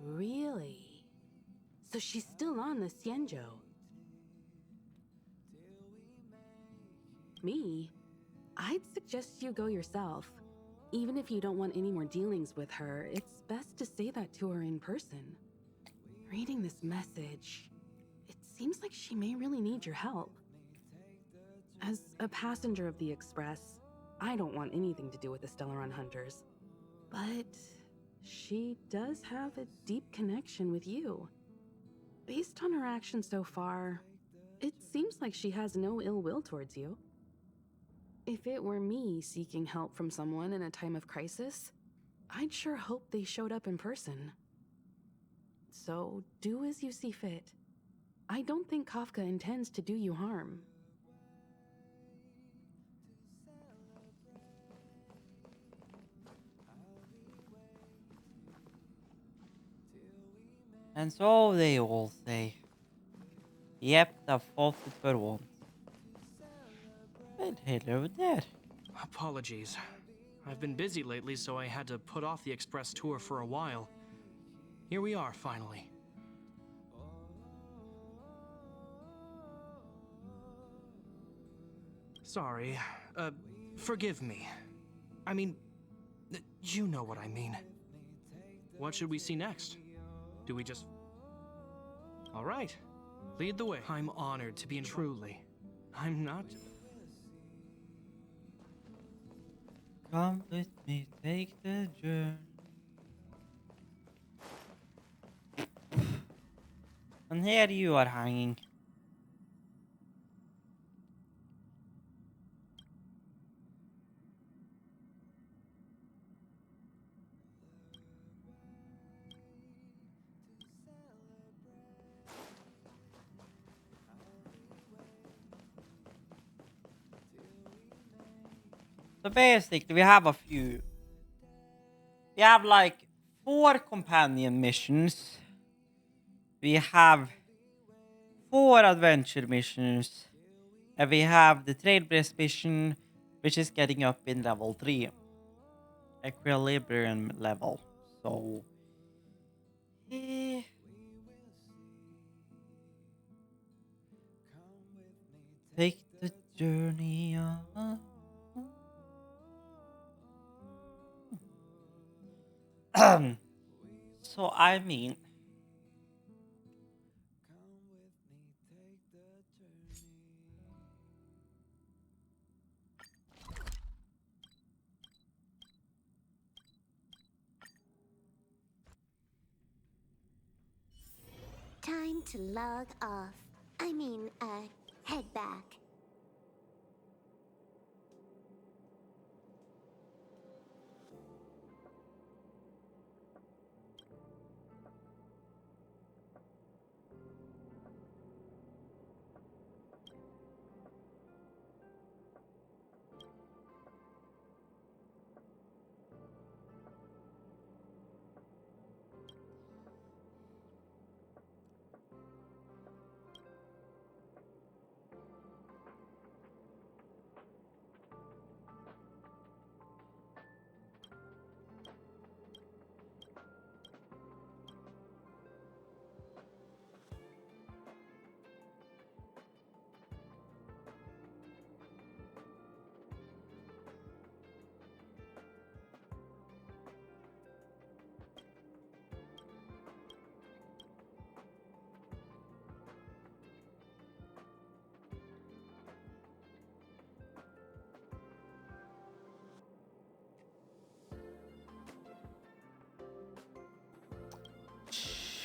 Really? So she's still on the Xianzhou. Me? I'd suggest you go yourself. Even if you don't want any more dealings with her, it's best to say that to her in person. Reading this message, it seems like she may really need your help. As a passenger of the Express, I don't want anything to do with the Stellaron Hunters. But she does have a deep connection with you. Based on her actions so far, it seems like she has no ill will towards you. If it were me seeking help from someone in a time of crisis, I'd sure hope they showed up in person. So do as you see fit. I don't think Kafka intends to do you harm. And so they all say. Yep, the faucet for once. Well, hello there. Apologies. I've been busy lately, so I had to put off the express tour for a while. Here we are, finally. Sorry. Forgive me. I mean, you know what I mean. What should we see next? Do we just... All right. Lead the way. I'm honored to be in... Truly. I'm not... Come with me, take the journey. And here you are hanging. So basically we have a few. We have like 4 companion missions. We have 4 adventure missions. And we have the Trailblaze mission, which is getting up in level 3. Equilibrium level. So... take the journey on. So I mean... Time to log off. I mean, head back.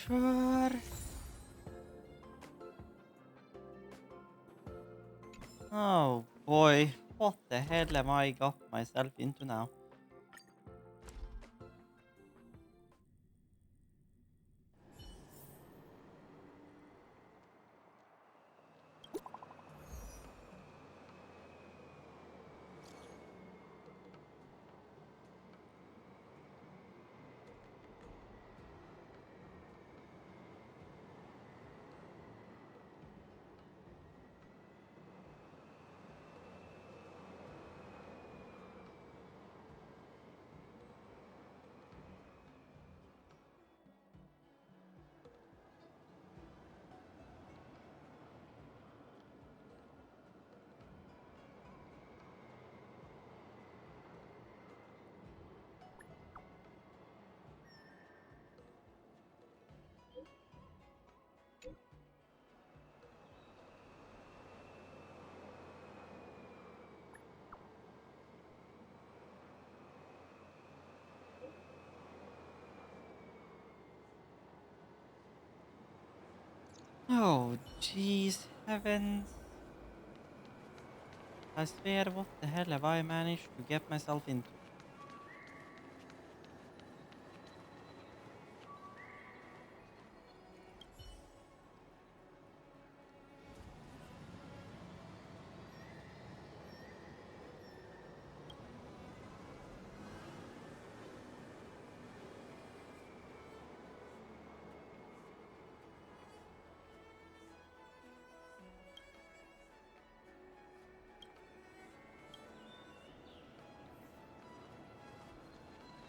Sure. Oh boy, what the hell am I got myself into now? Oh, jeez, heavens. I swear, what the hell have I managed to get myself into?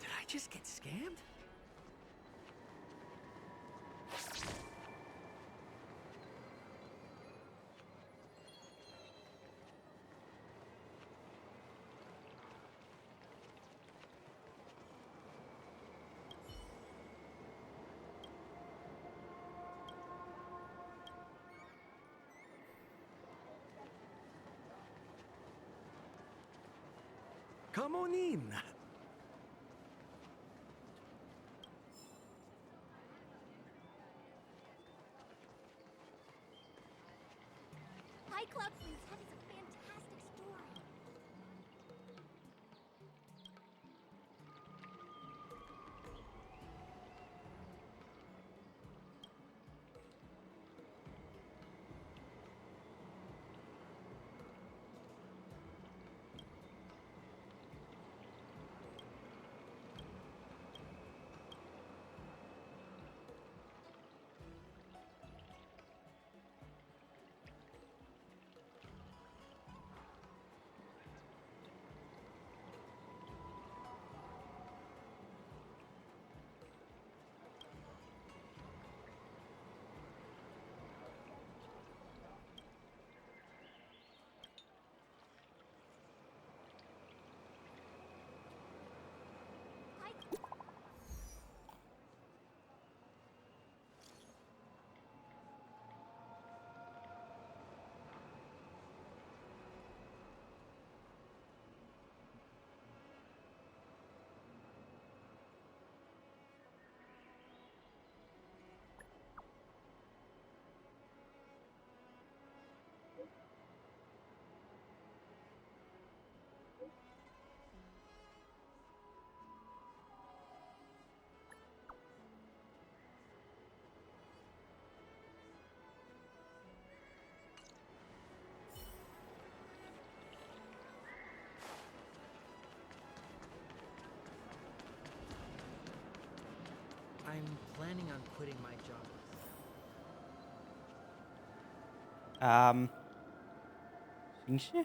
Did I just get scammed? Come on in. High Cloud Quintet is a fantastic story. I'm planning on quitting my job. Xingshi?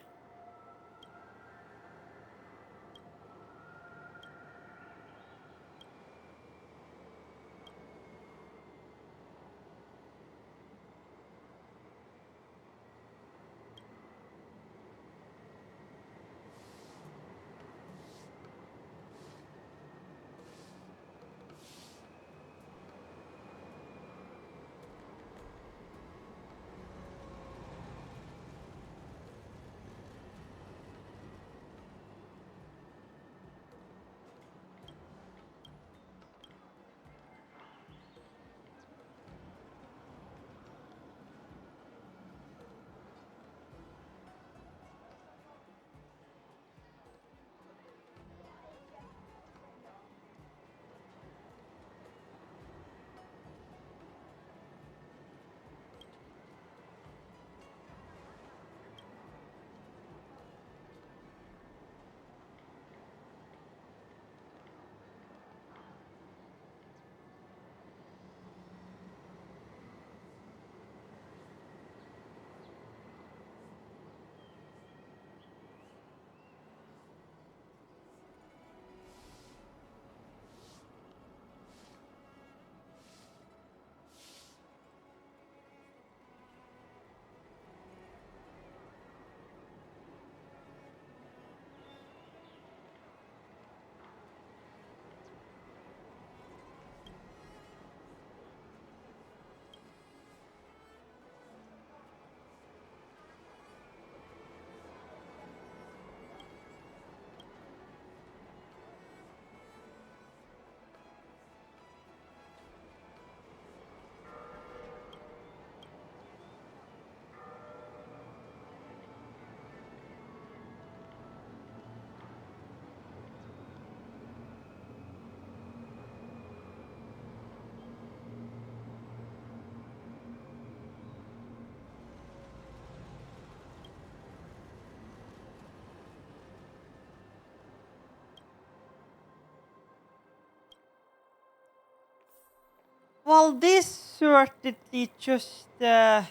Well, this certainly just got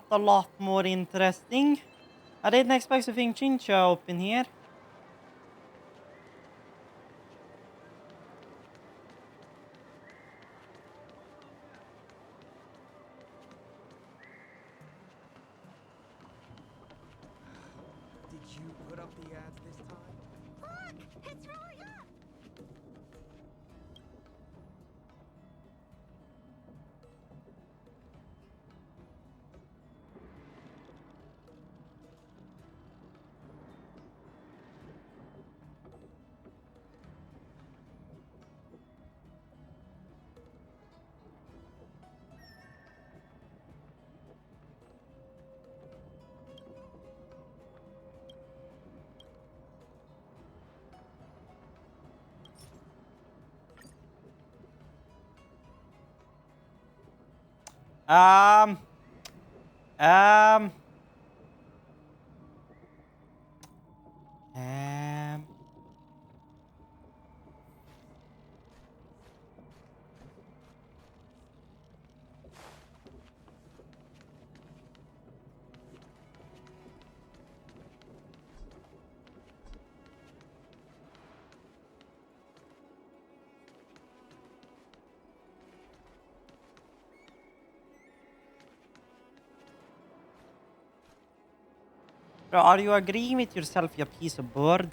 a lot more interesting. I didn't expect to think Chincha open here. Did you put up the ads this time? Look! It's rolling up! Um. Um. Um. Bro, are you agreeing with yourself, you piece of bird?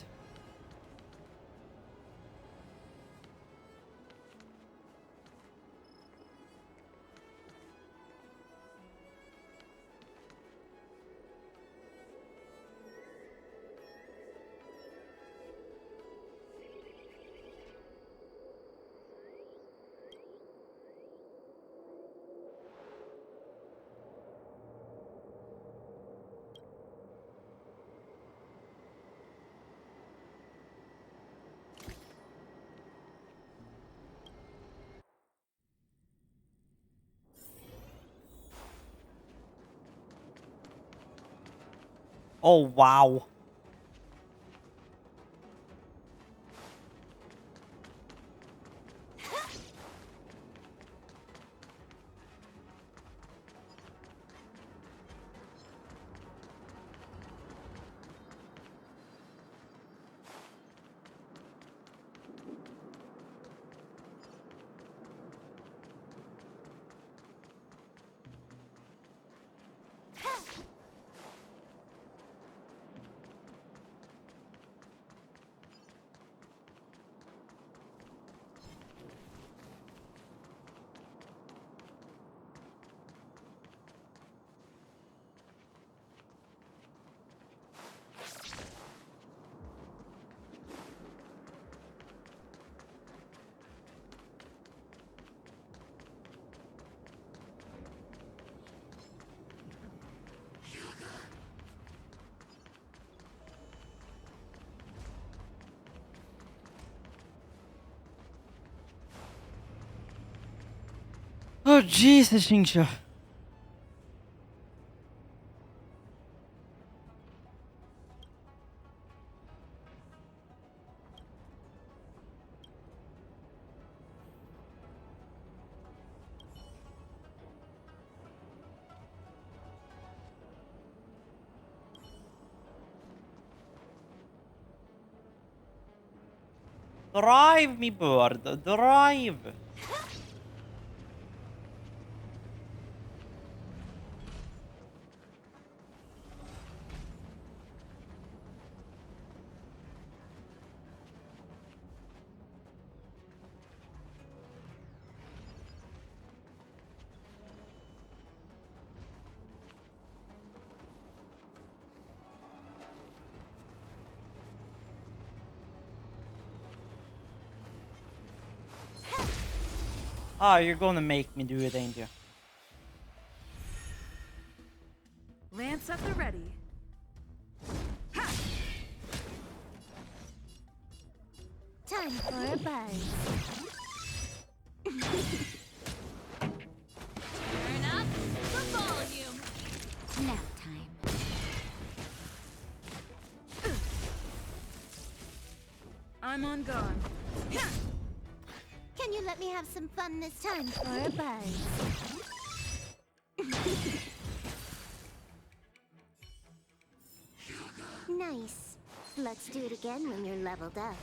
Oh, wow. Oh, Jesus, Chincha. Drive me, bird. Drive. Ah, you're gonna make me do it, ain't you? Lance at the ready. Time for a buzz. Turn up the volume. Nap time. I'm on guard. Can you let me have some fun this time for a buzz. Nice. Let's do it again when you're leveled up.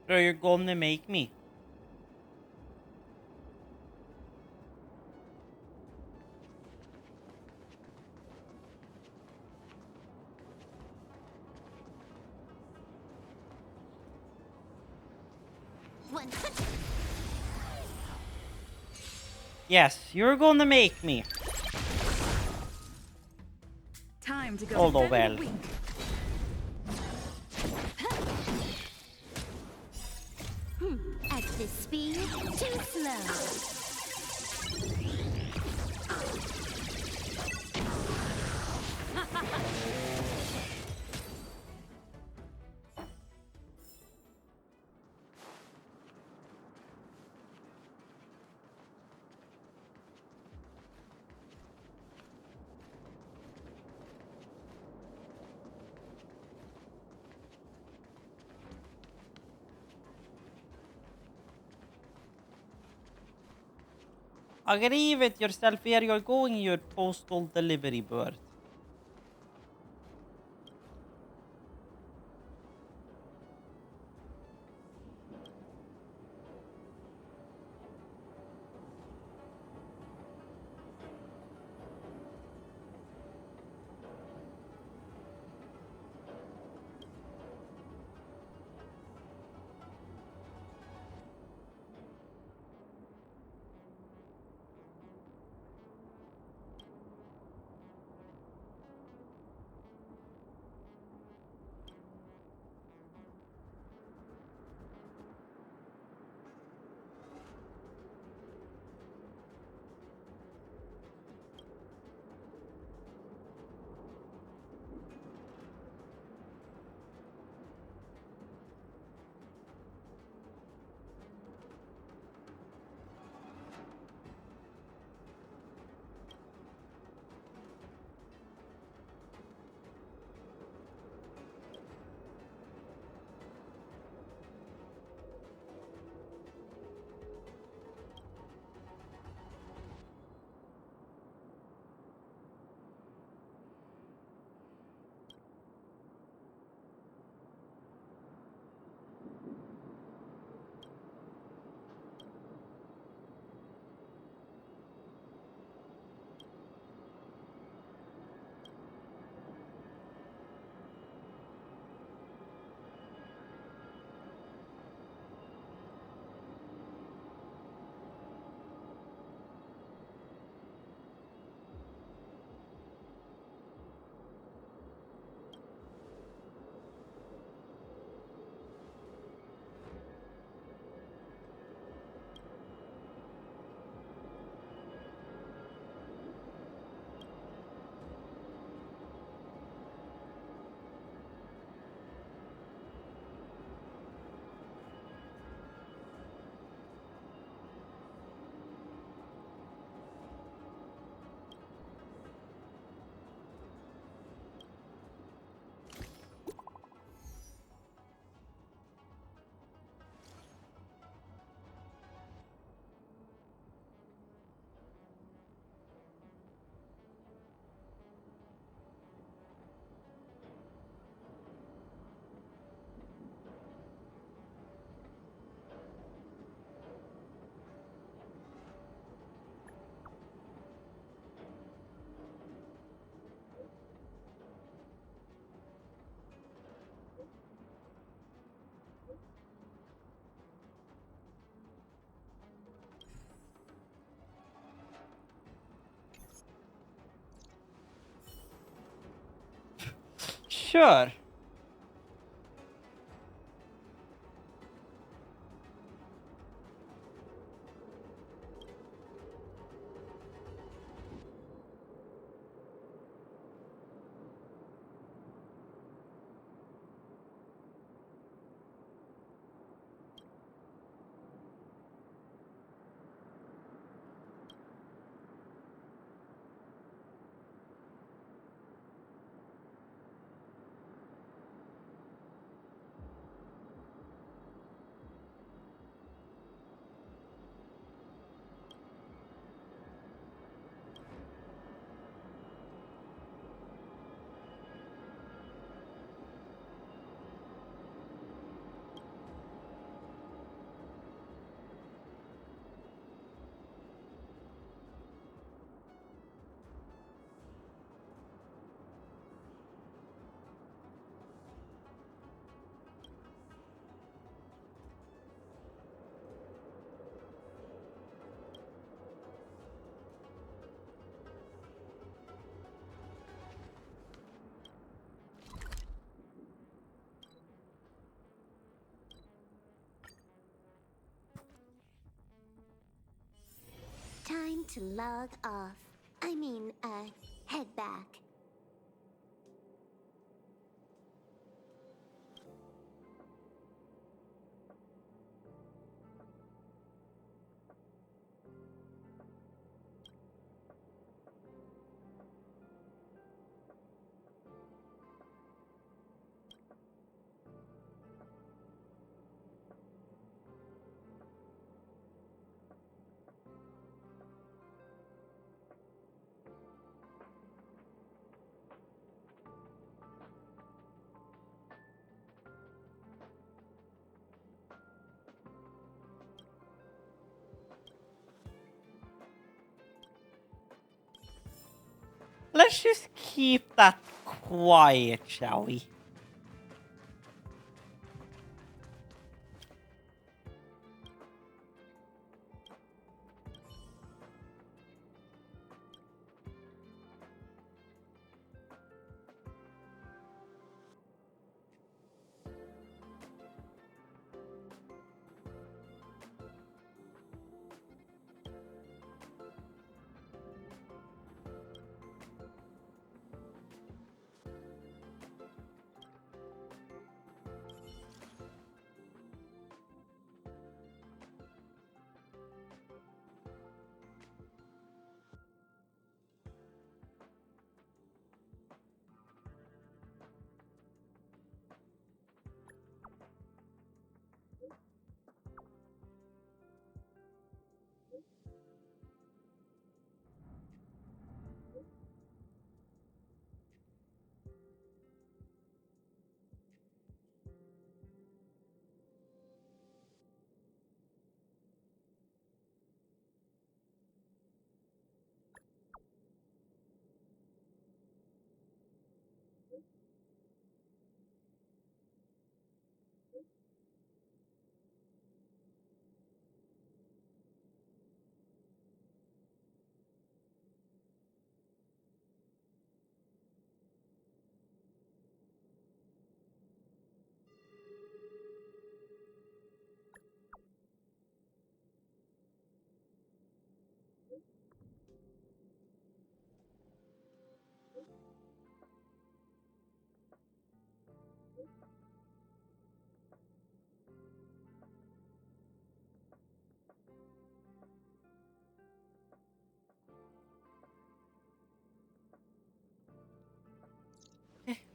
Bro, you're gonna make me. Yes, you're gonna make me. Time to go. Although well. At this speed, too slow. Agree with yourself where you're going, your postal delivery bird. Sure. time to log off. I mean, head back. Let's just keep that quiet, shall we?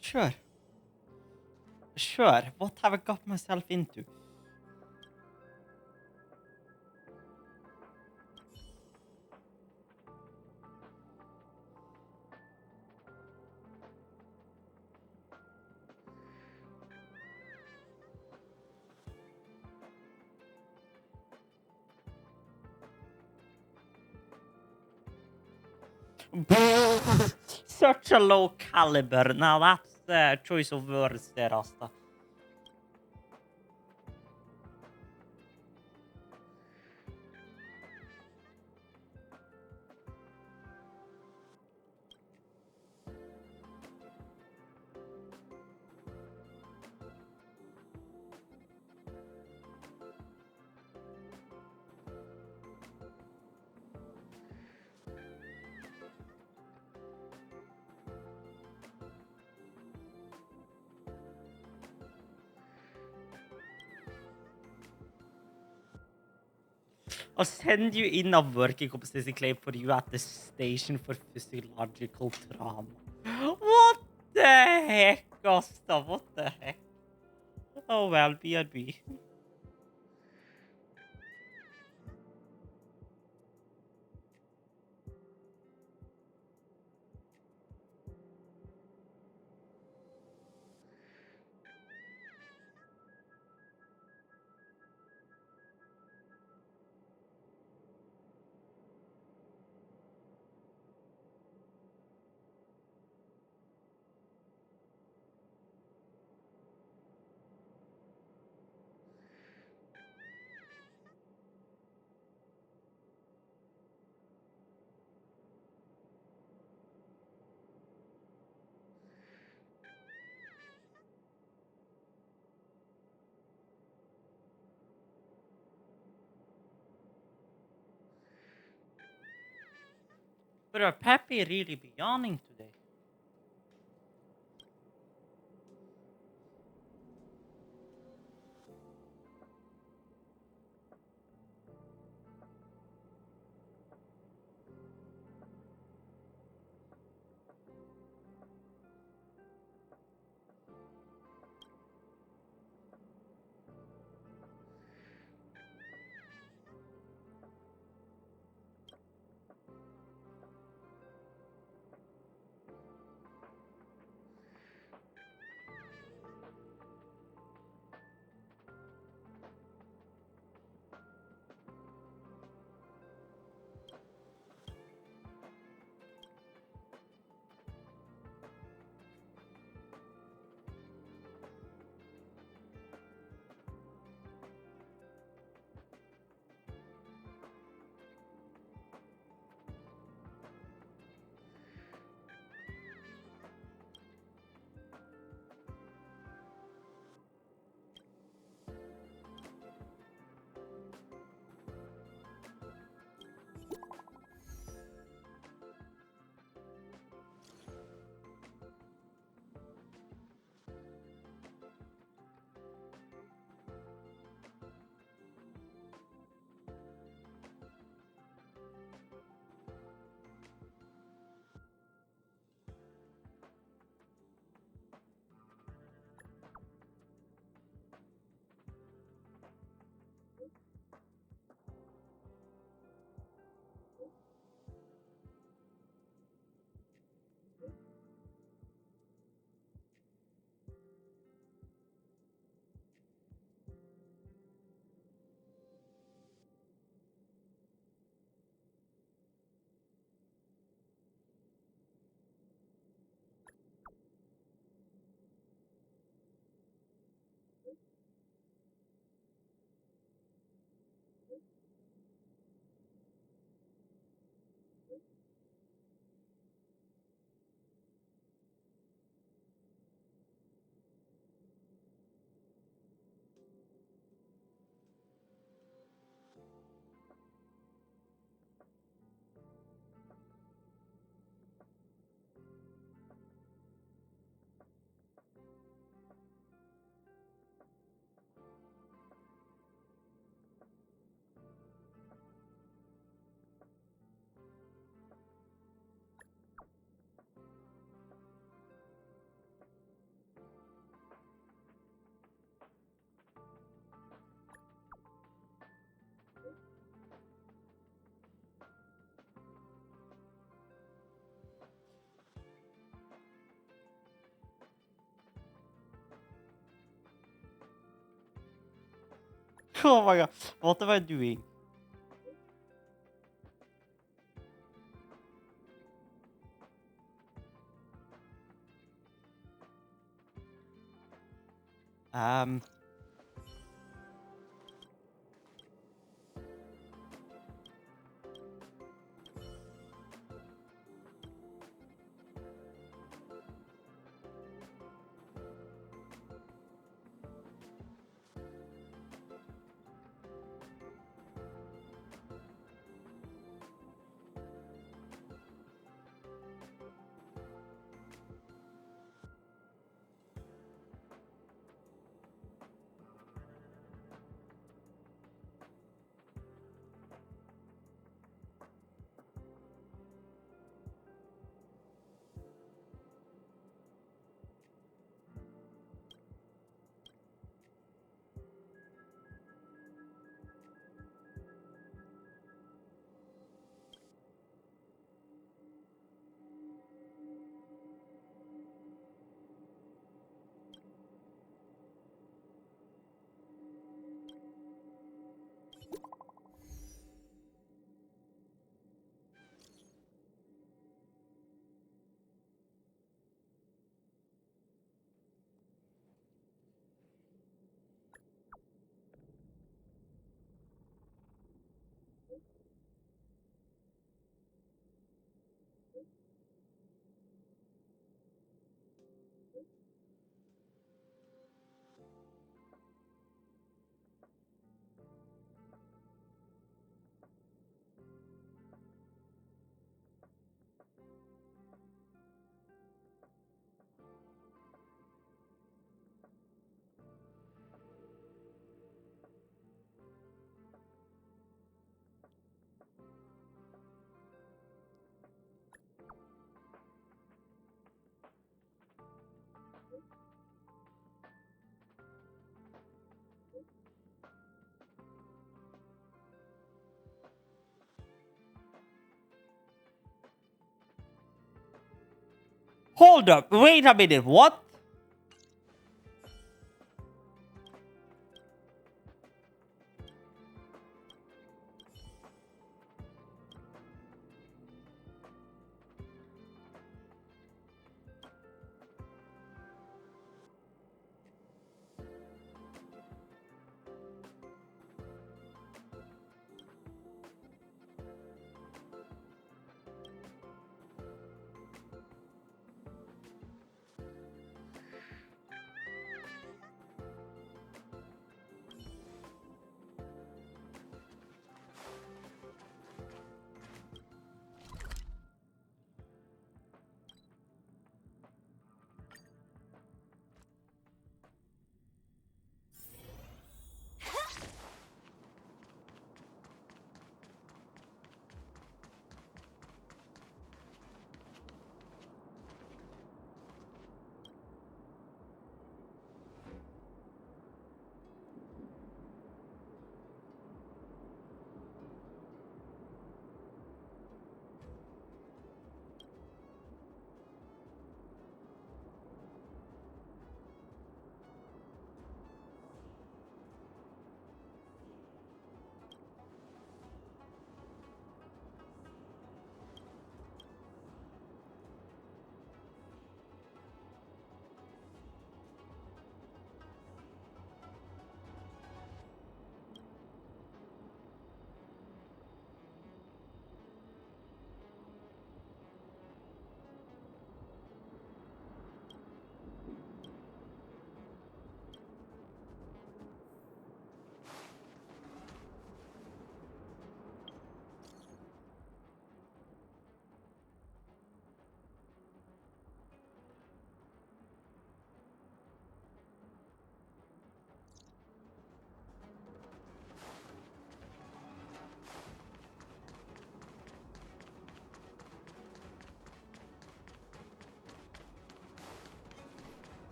Sure. Sure, what have I got myself into? Such a low caliber. Now that's the choice of words there, Asta. I'll send you in a working composition claim for you at the station for physiological trauma. What the heck, Asta? What the heck? Oh well, BRB. But are Peppy really be yawning today? Oh my god, what am I doing? Um. Hold up, wait a minute, what?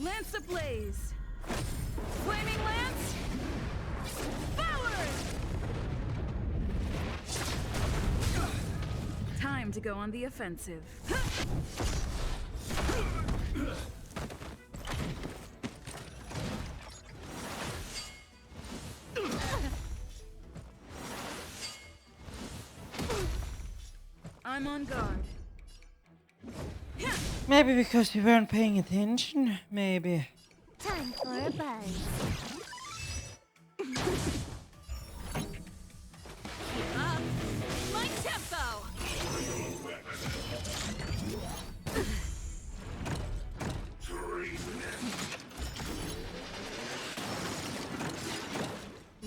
Lance ablaze! Flaming lance! Forward! Time to go on the offensive. I'm on guard. Maybe because you weren't paying attention, maybe. Time for a buzz. Keep up. My tempo!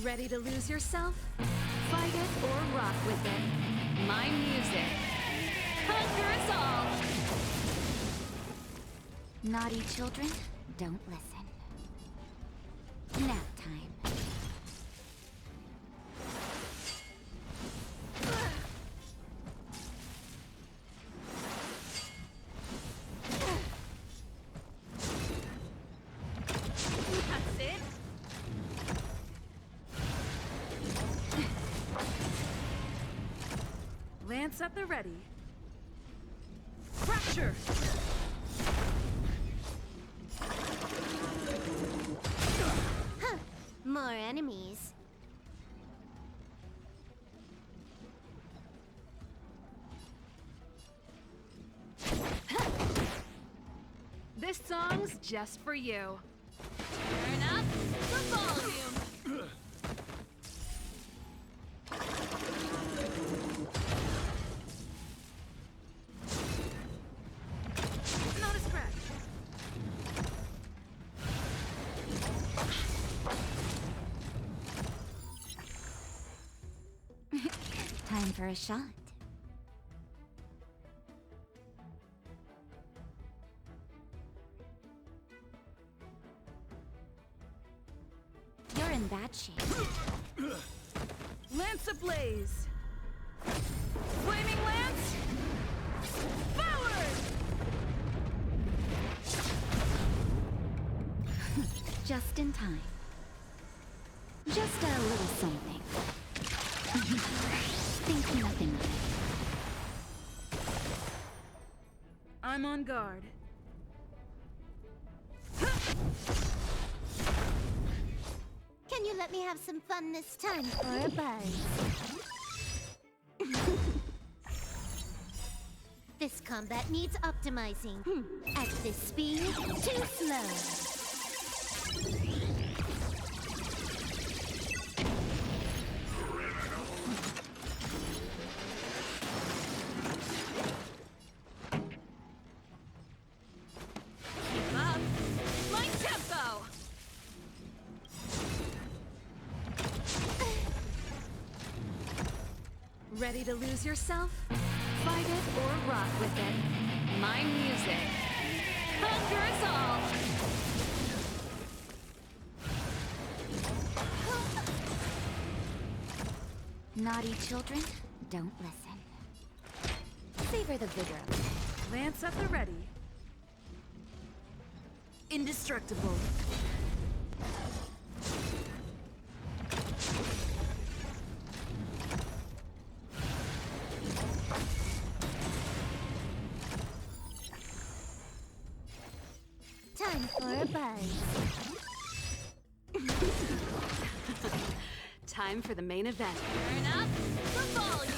Ready to lose yourself? Fight it or rock with it. My music. Conquer us all! Naughty children, don't listen. Nap time. That's it. Lance at the ready. Fracture! Huh. More enemies. This song's just for you. Turn up the volume. Not a scratch. Time for a shot. You're in bad shape. Lance ablaze. Flaming lance. Forward. Just in time. Just a little something. Think nothing of it. I'm on guard. Can you let me have some fun this time for a buzz? This combat needs optimizing. At this speed, too slow. Keep up. Light tempo. Ready to lose yourself? Fight it or rock with it. My music conquers all. Naughty children, don't listen. Savor the vigor of it. Lance at the ready. Indestructible. Time for a buzz. Time for the main event. Turn up the volume.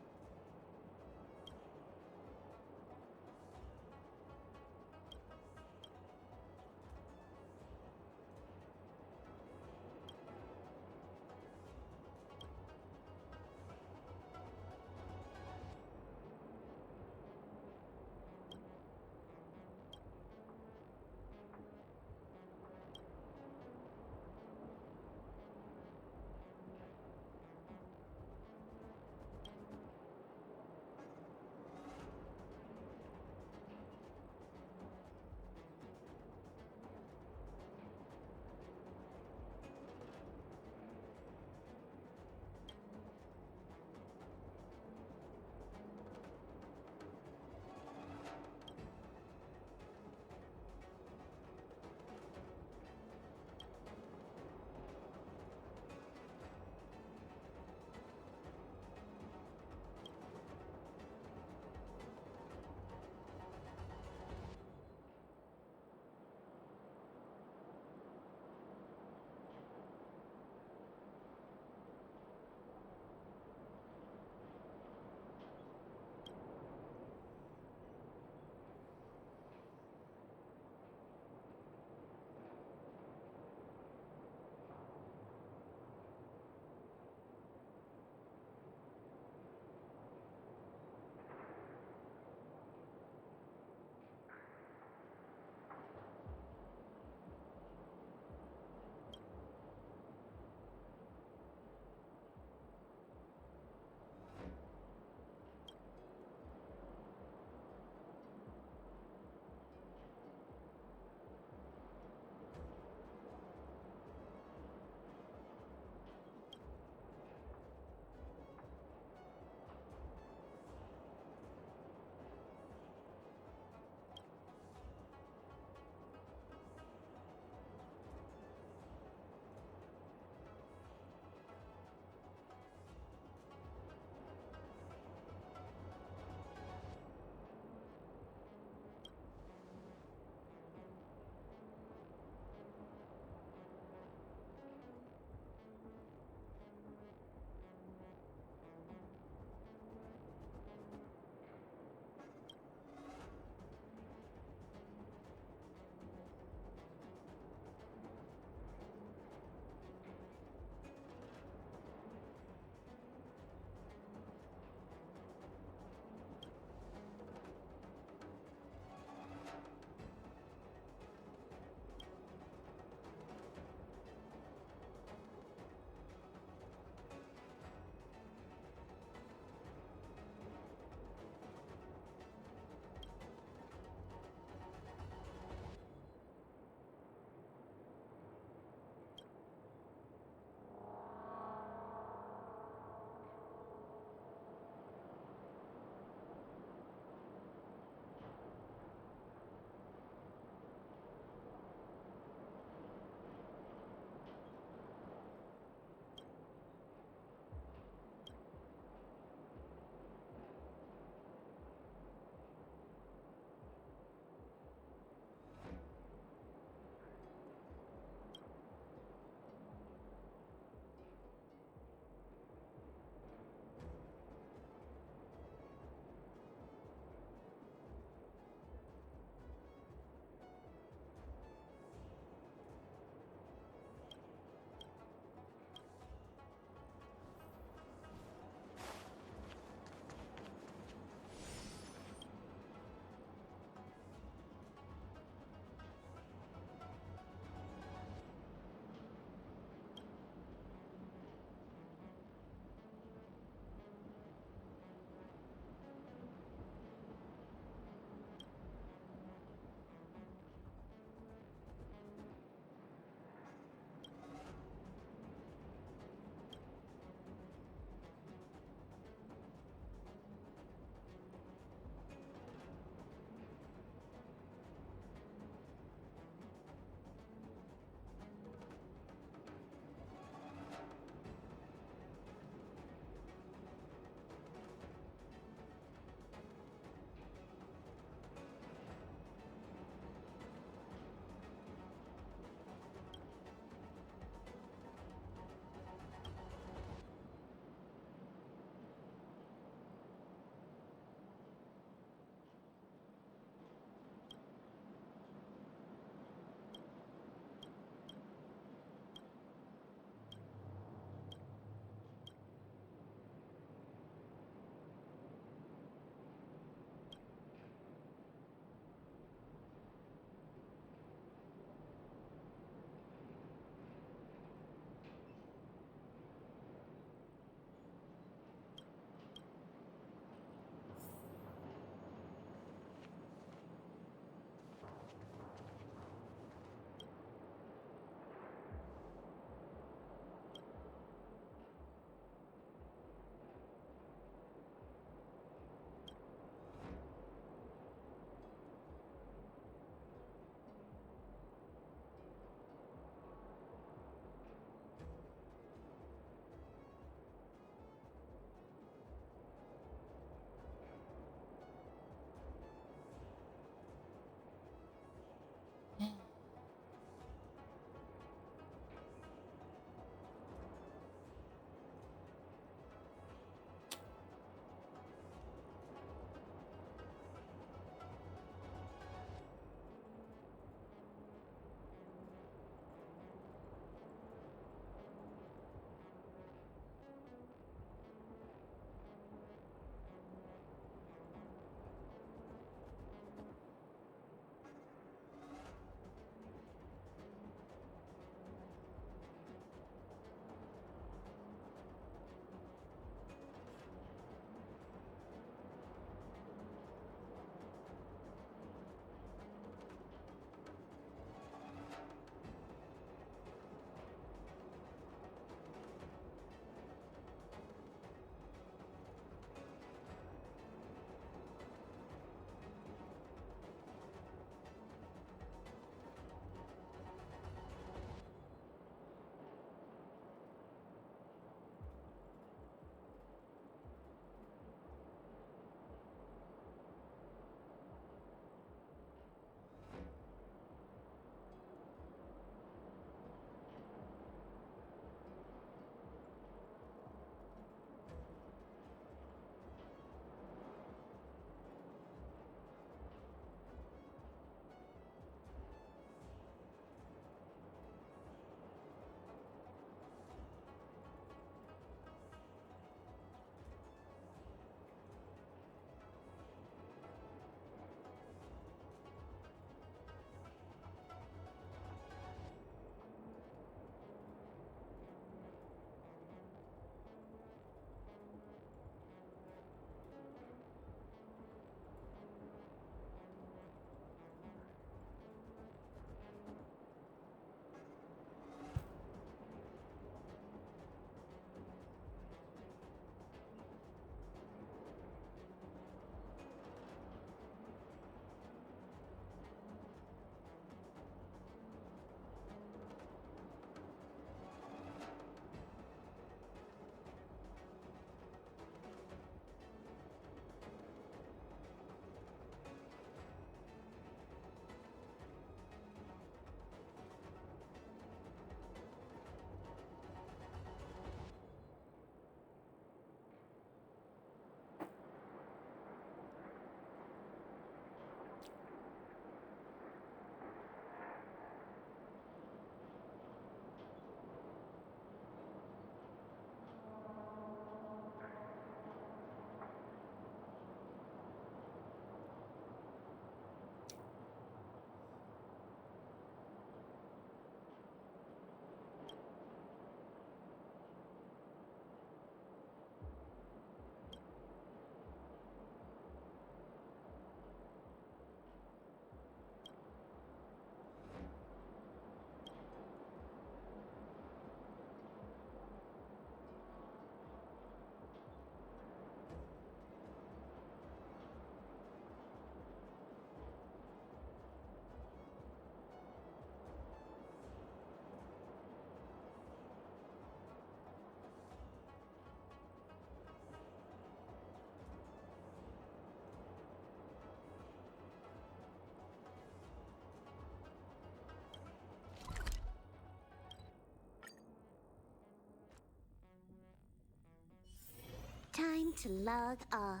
to log off.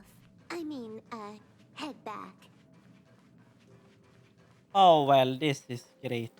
I mean, head back. Oh well, this is great.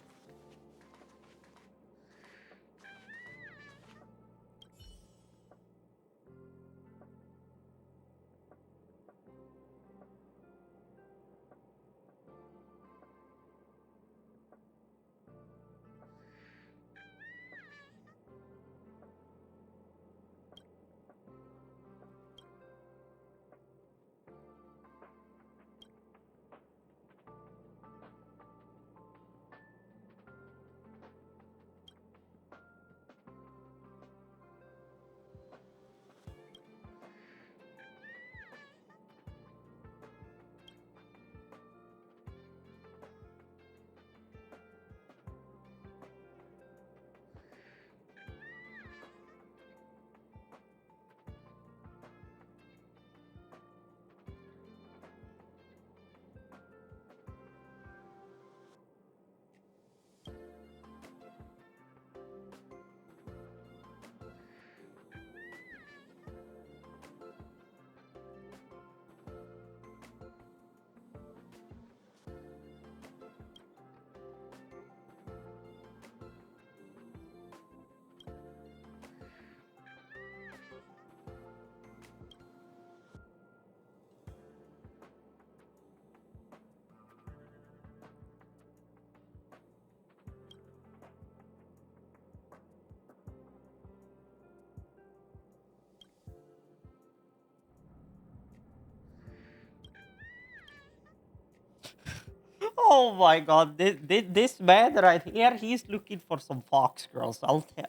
Oh my god, this man right here, he's looking for some fox girls.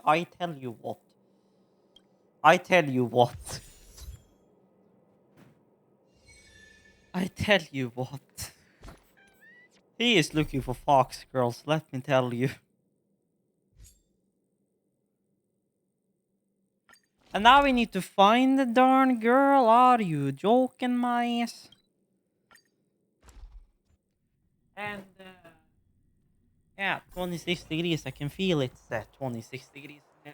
I tell you what. I tell you what. I tell you what. He is looking for fox girls, let me tell you. And now we need to find the darn girl. Are you joking, my ass? And yeah, 26 degrees. I can feel it's 26 degrees. Yeah.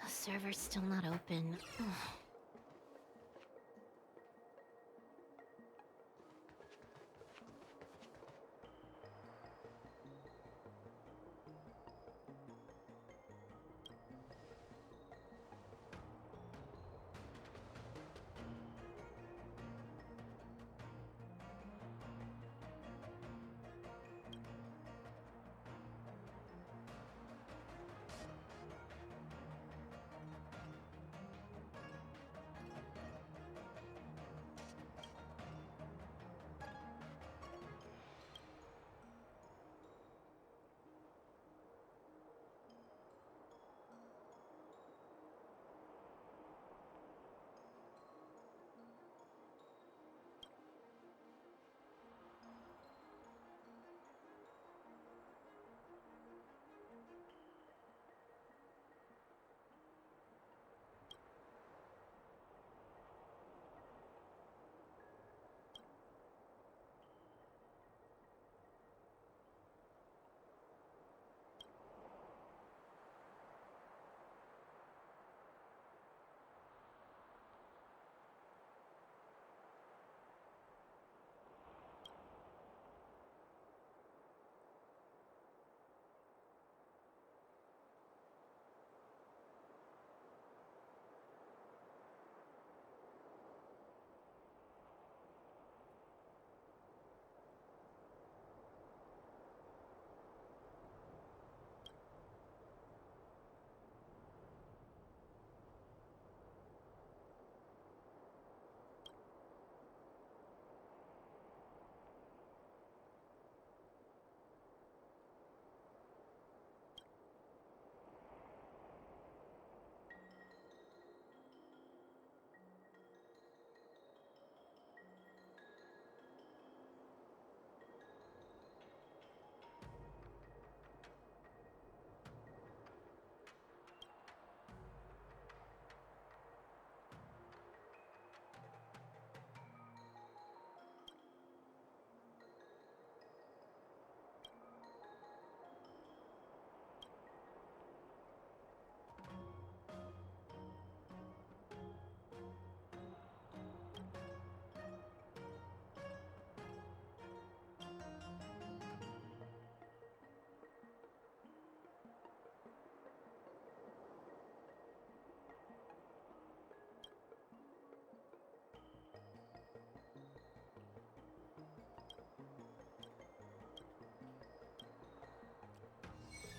The server's still not open. Ugh.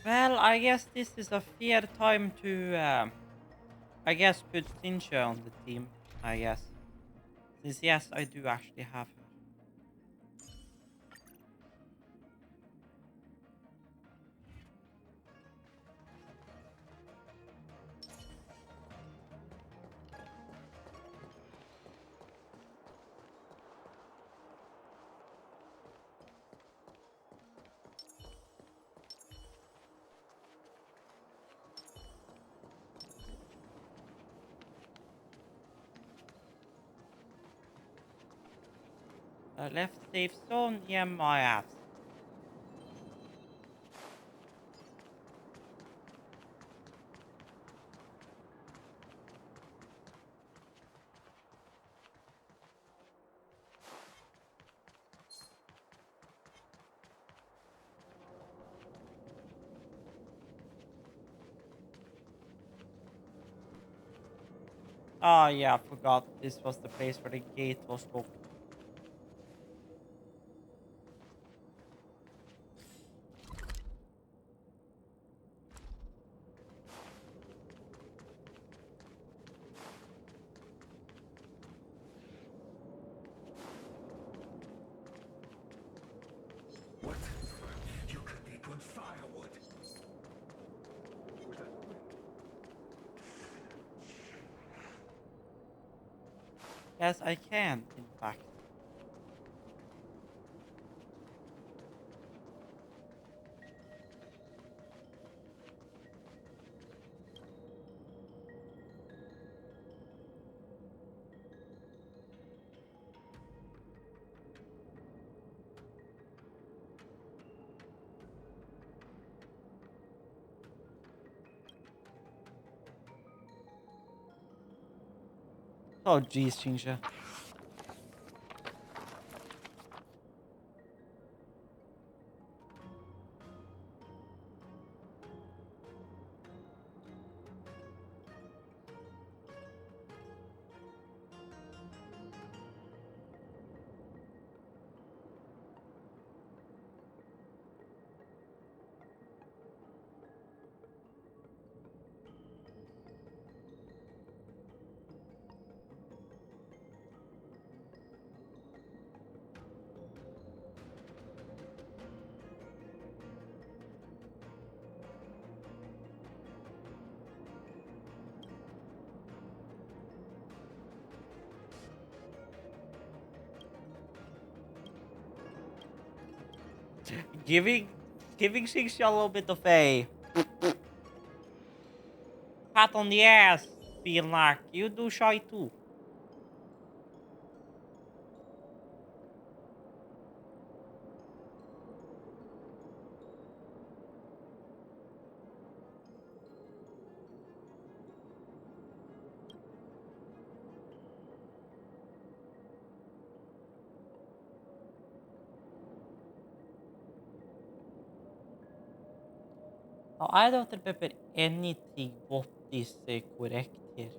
Well, I guess this is a fair time to, I guess, put Sincha on the team, I guess. Since, yes, I do actually have her. Left safe zone, yeah, my ass. Oh yeah, I forgot this was the place where the gate was locked. What? You could be good firewood. Yes, I can, in fact. Oh jeez, Shinja. Giving giving Shinja a little bit of a pat on the ass, being like, you do shy too. I don't remember anything what is correct here.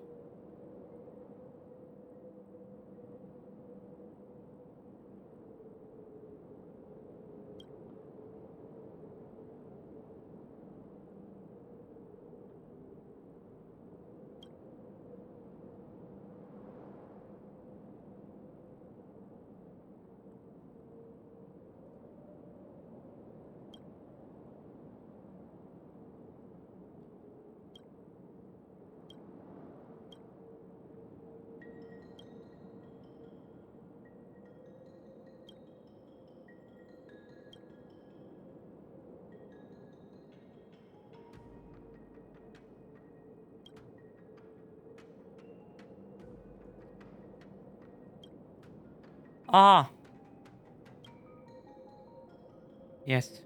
Ah, yes.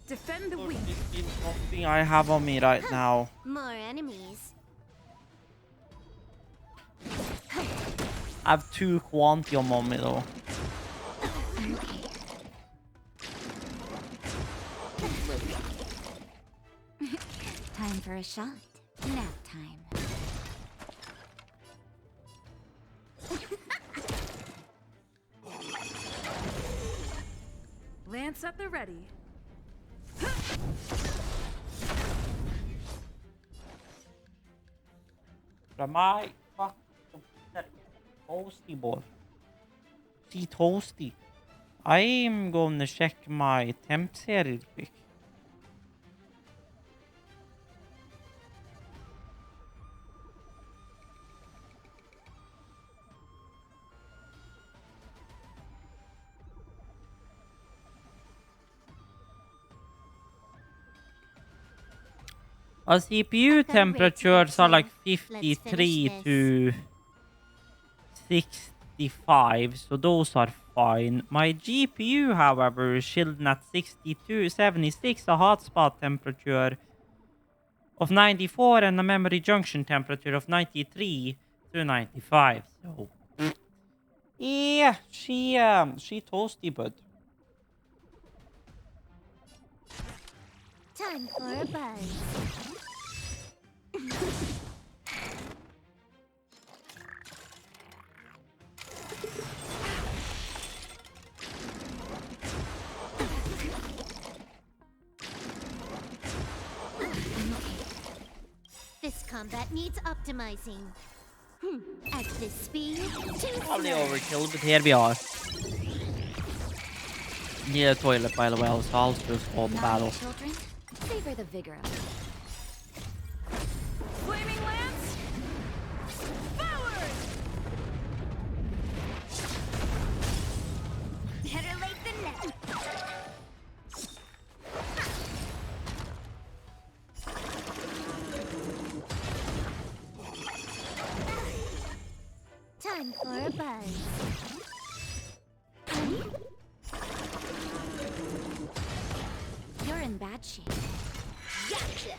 Defend the weak. Something I have on me right now. More enemies. I have 2 Quantium on me though. Time for a shot. Nap time. Lance at the ready. Am I toasty boy? See toasty. I'm going to check my temps here real quick. Our CPU temperatures are like 53 to 65, so those are fine. My GPU, however, is chilling at 76, a hotspot temperature of 94, and a memory junction temperature of 93 to 95. So, yeah, she toasty, but Time for a buzz. This combat needs optimizing. At this speed, too probably slow. overkill, but here we are. Yeah, toilet by the well, so I'll just hold the battle. Children, savor the vigor of it. Flaming lance. Forward. Better late than never. Time for a buzz. You're in bad shape. Gotcha.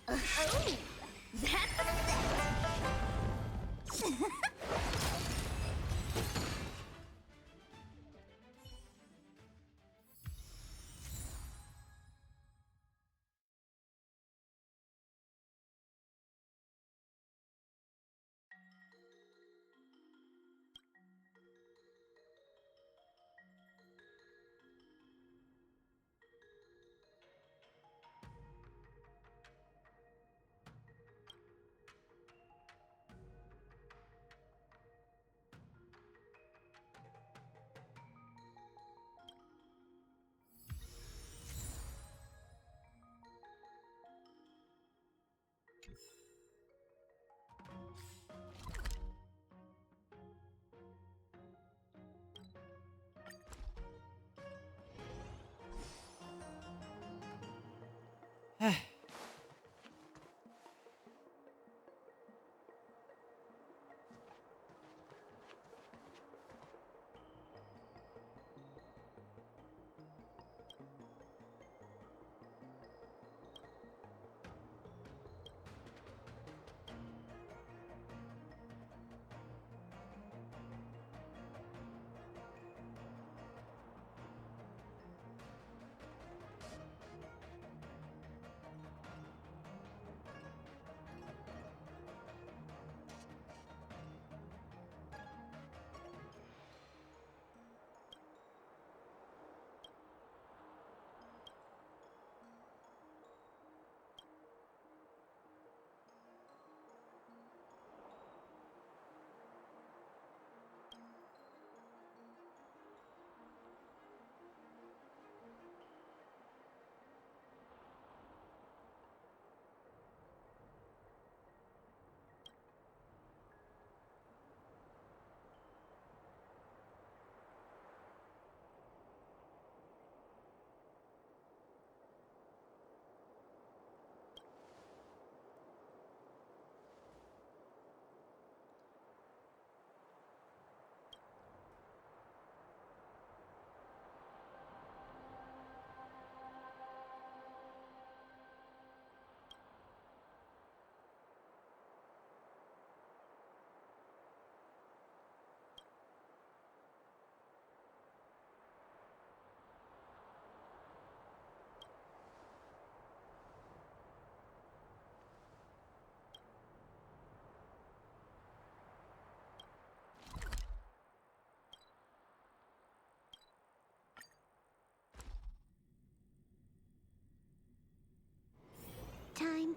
Oh, that's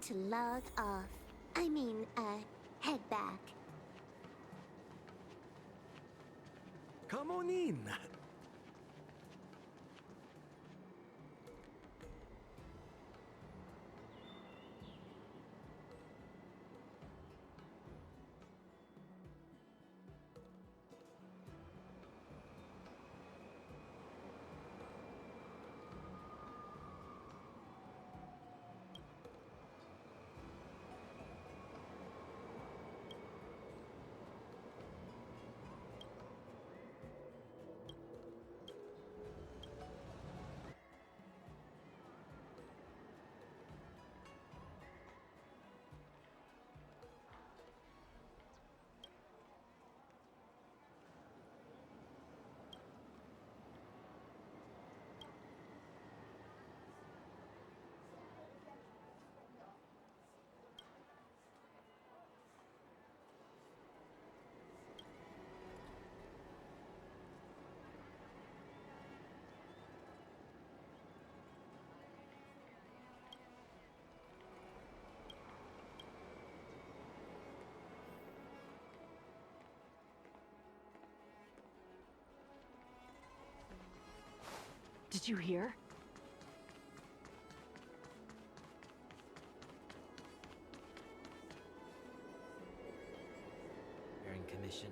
to log off. I mean, head back. Come on in. Did you hear? You're in commission.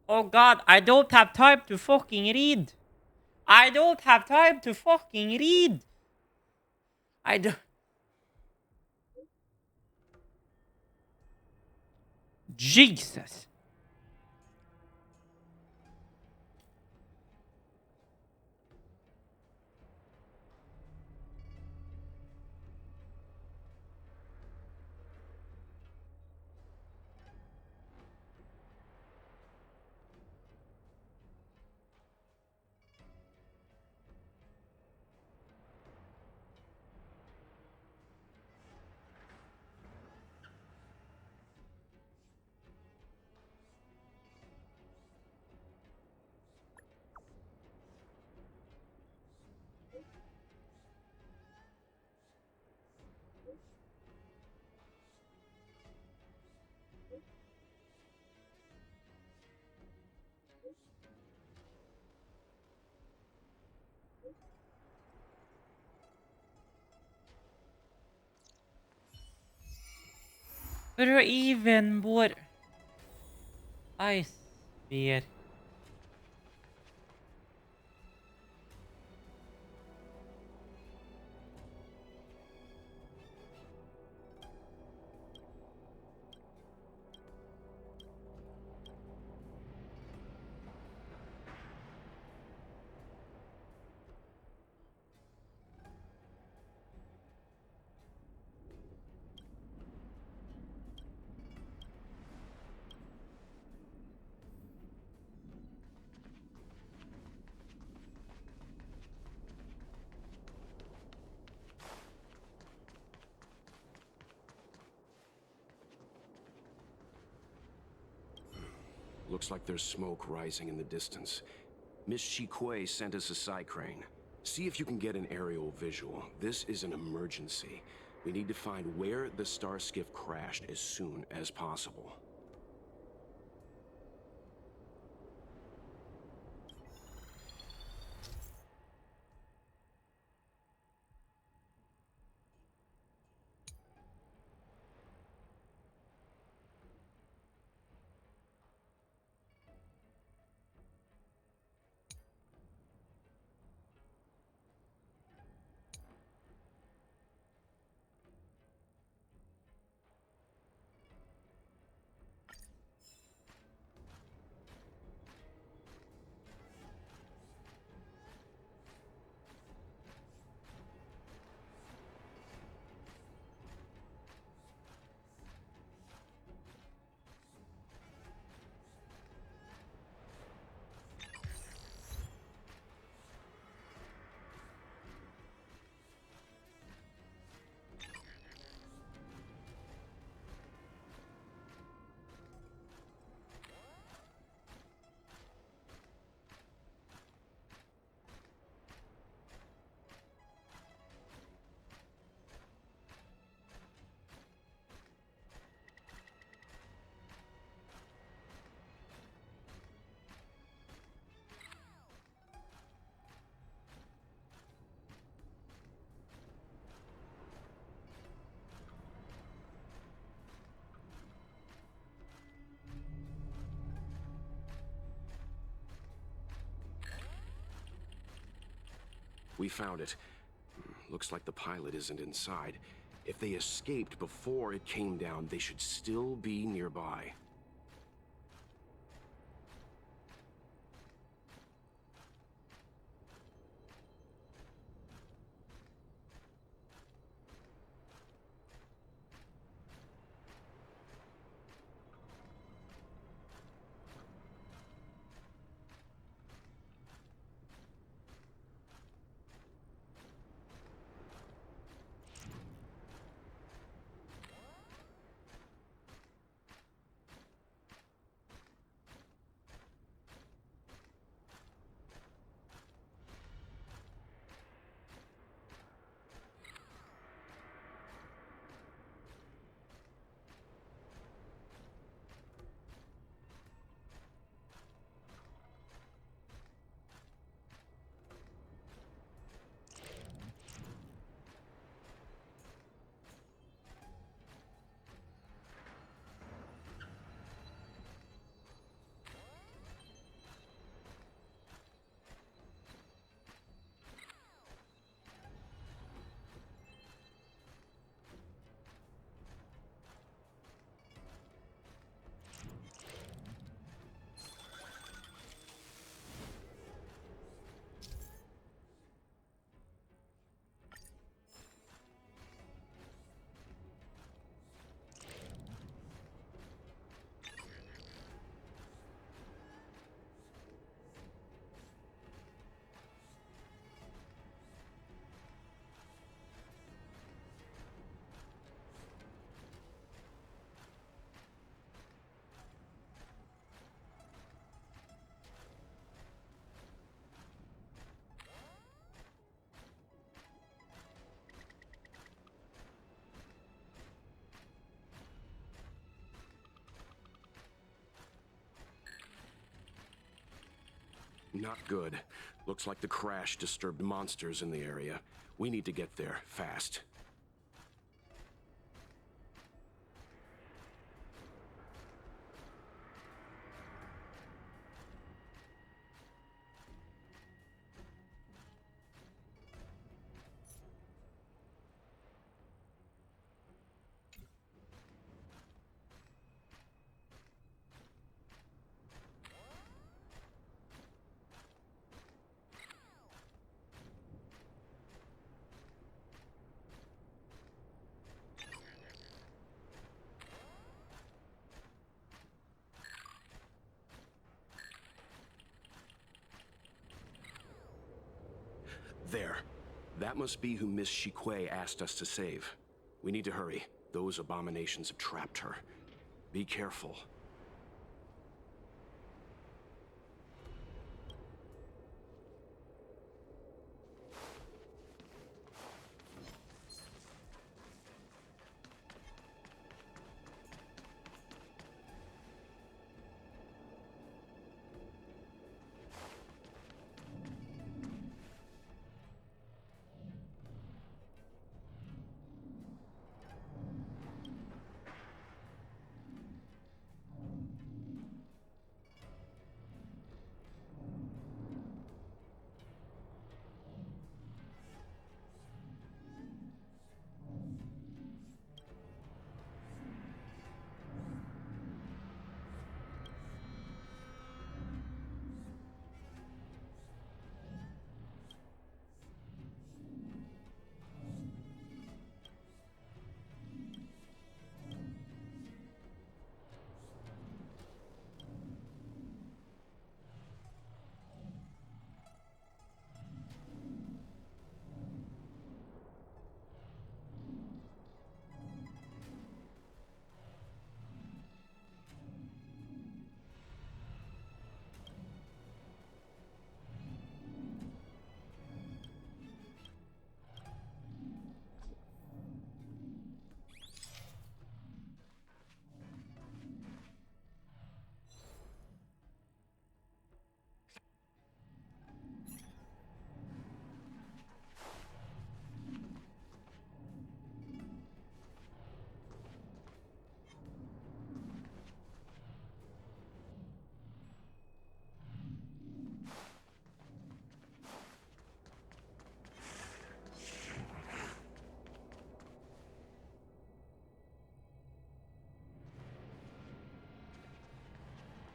Oh god, I don't have time to fucking read. I don't have time to fucking read. I don't. Jesus. Hur even vår Icebeer. Looks like there's smoke rising in the distance. Miss Shikue sent us a side crane. See if you can get an aerial visual. This is an emergency. We need to find where the star skiff crashed as soon as possible. We found it. Looks like the pilot isn't inside. If they escaped before it came down, they should still be nearby. Not good. Looks like the crash disturbed monsters in the area. We need to get there, fast. There. That must be who Miss Shikue asked us to save. We need to hurry. Those abominations have trapped her. Be careful.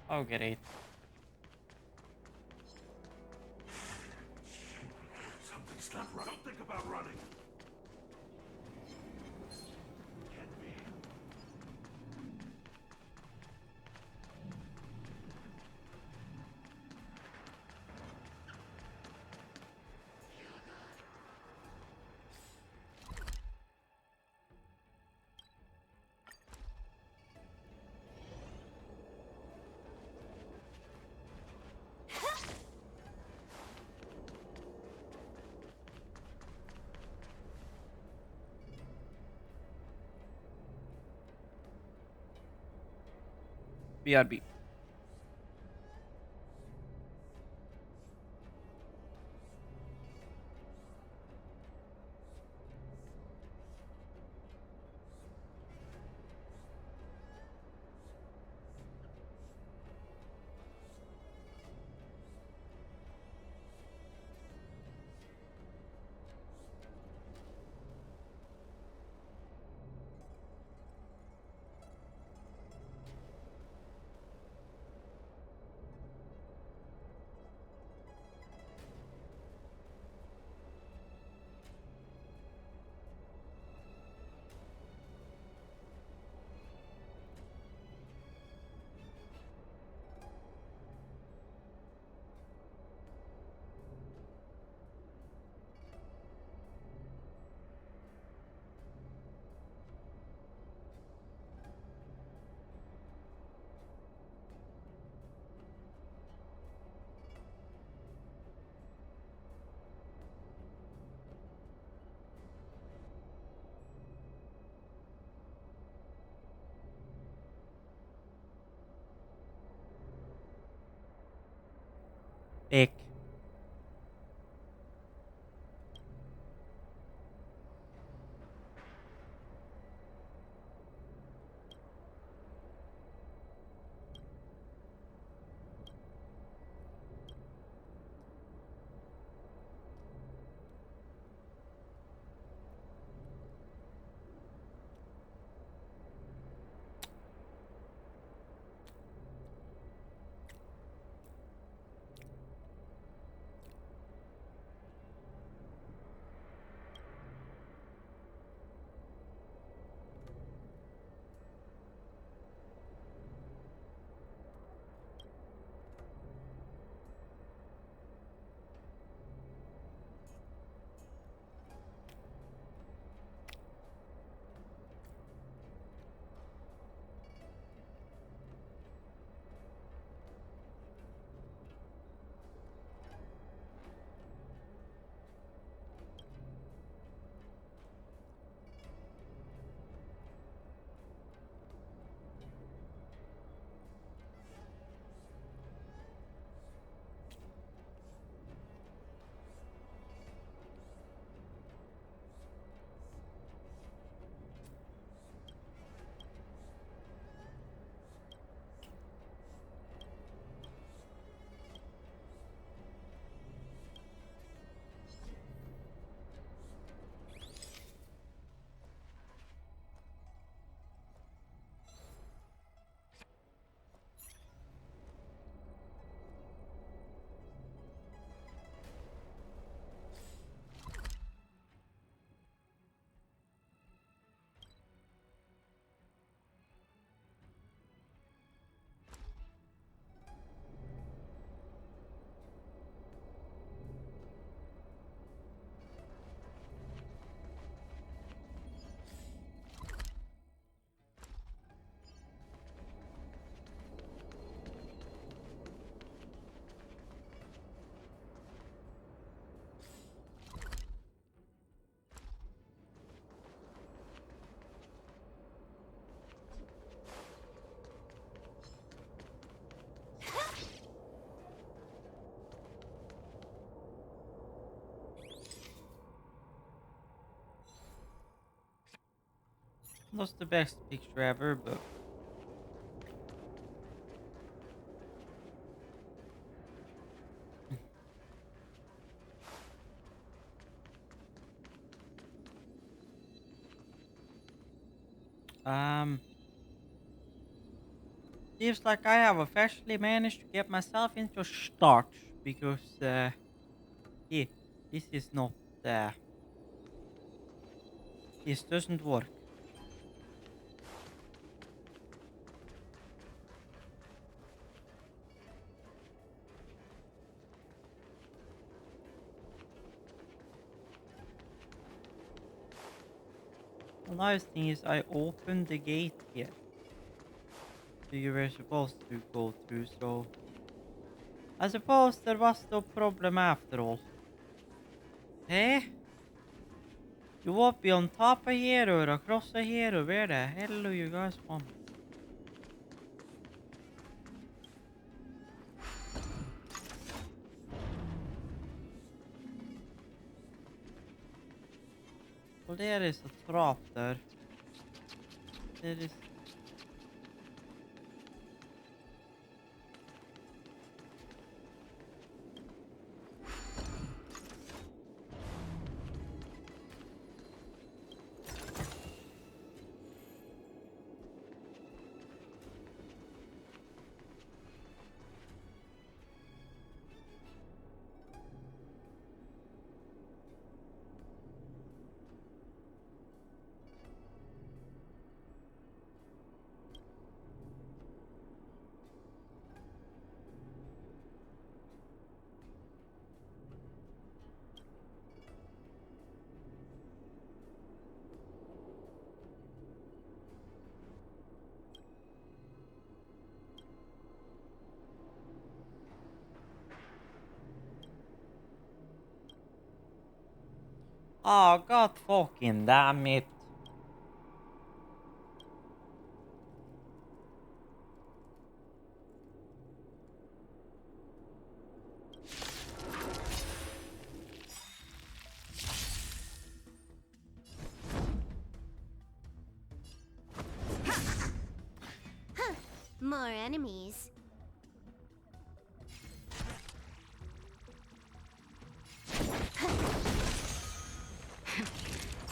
Oh, great. Something's not right. Don't think about running. Can't be. BRB. Big. Not the best picture ever, but um, seems like I have officially managed to get myself into starch because yeah, this is not this doesn't work. The nice thing is I opened the gate here. So you were supposed to go through, so I suppose there was no problem after all. Eh? You won't be on top of here or across of here or where the hell do you guys want me? Well, there is a trap there. There is... Oh, god fucking damn it. more enemies.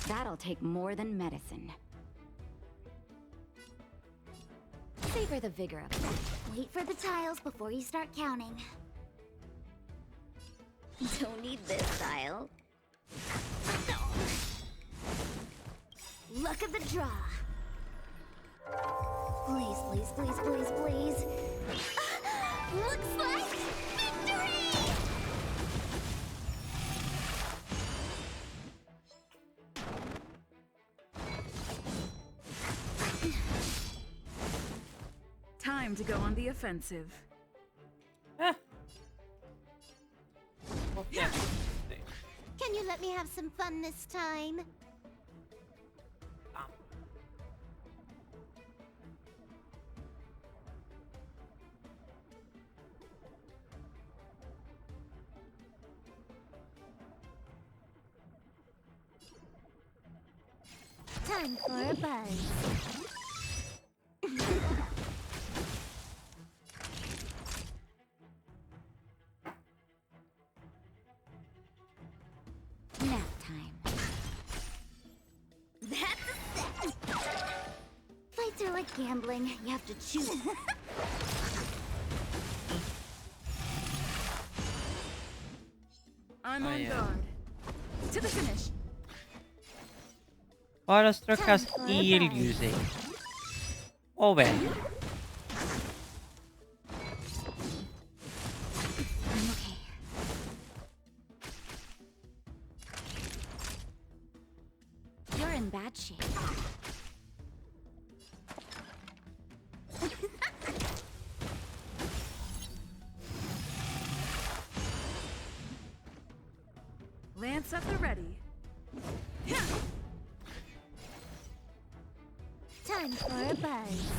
That'll take more than medicine. Savor the vigor of it. Wait for the tiles before you start counting. Don't need this tile. Luck of the draw. Please, please, please, please, please. Looks like victory! Time to go on the offensive. Can you let me have some fun this time? Time for a buzz. Nap time. That's a set. Fights are like gambling. You have to choose. I'm Oh, on yeah. guard. To the finish. Parastruck has heal using. Oh well. I'm okay. You're in bad shape. Lance at the ready. Time for a buzz.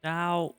Now,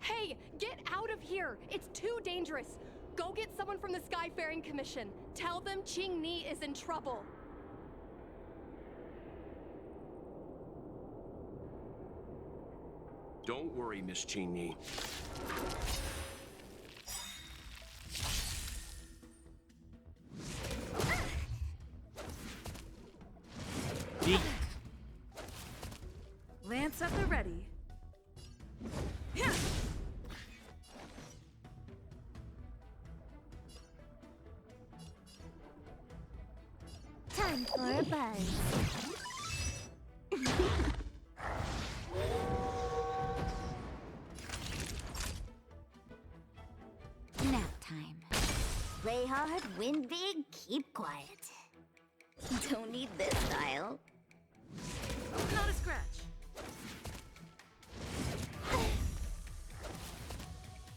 Hey, get out of here! It's too dangerous! Go get someone from the Skyfaring Commission. Tell them Ching Ni is in trouble. Don't worry, Miss Ching-Ni. Lance at the ready. Time for a buzz. Nap time. Play hard, win big, keep quiet. Don't need this style. Not a scratch.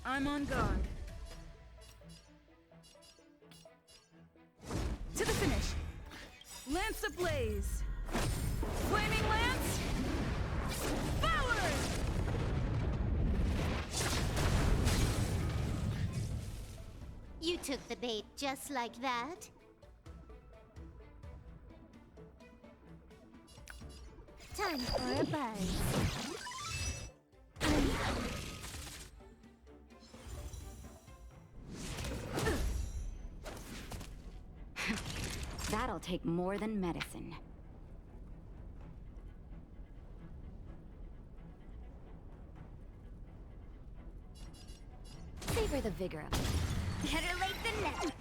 I'm on guard. To the finish. Lance ablaze. Flaming lance. Forward! You took the bait just like that. Time for a buzz. That'll take more than medicine. Savor the vigor of it. Better late than never.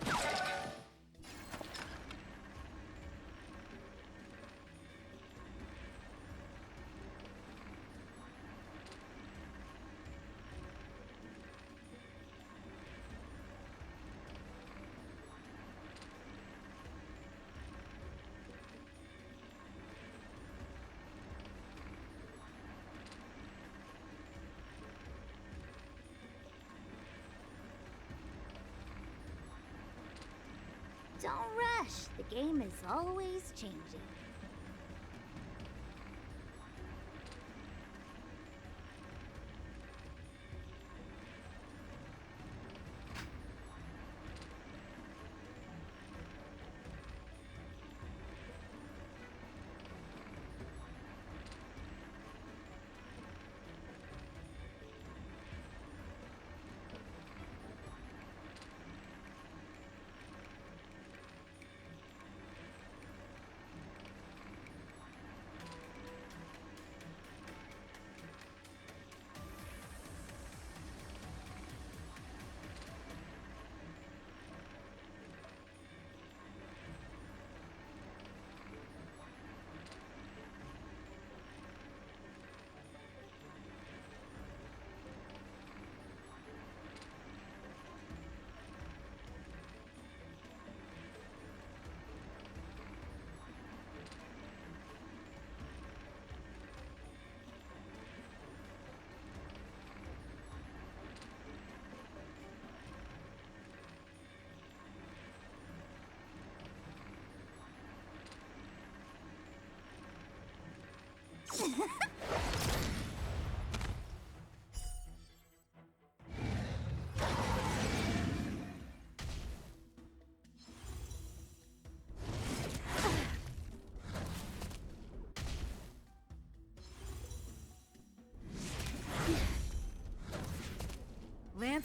Don't rush. The game is always changing.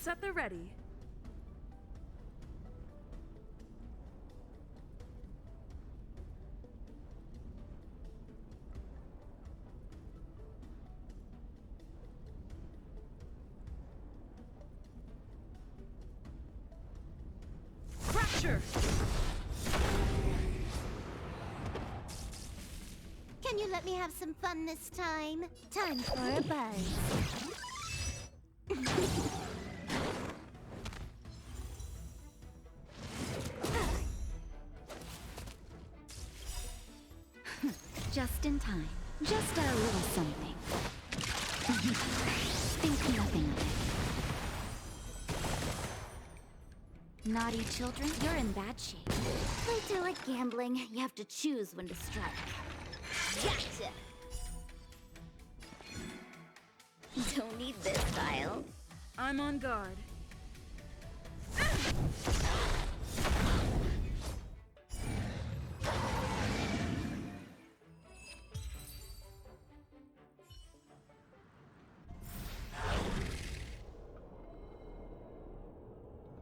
Lance at the ready. Fracture! Can you let me have some fun this time? Time for a buzz. Just in time. Just a little something. Think nothing of it. Naughty children, you're in bad shape. Like to like gambling, you have to choose when to strike. Gotcha! Don't need this style. I'm on guard.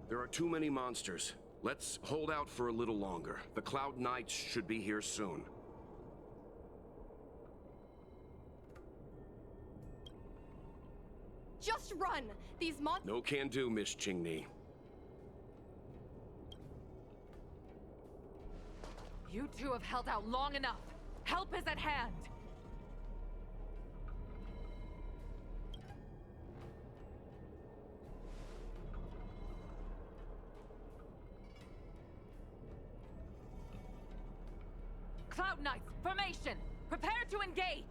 There are too many monsters. Let's hold out for a little longer. The Cloud Knights should be here soon. Just run! These No can do, Miss Qingni. You two have held out long enough. Help is at hand. Cloud Knights, formation! Prepare to engage!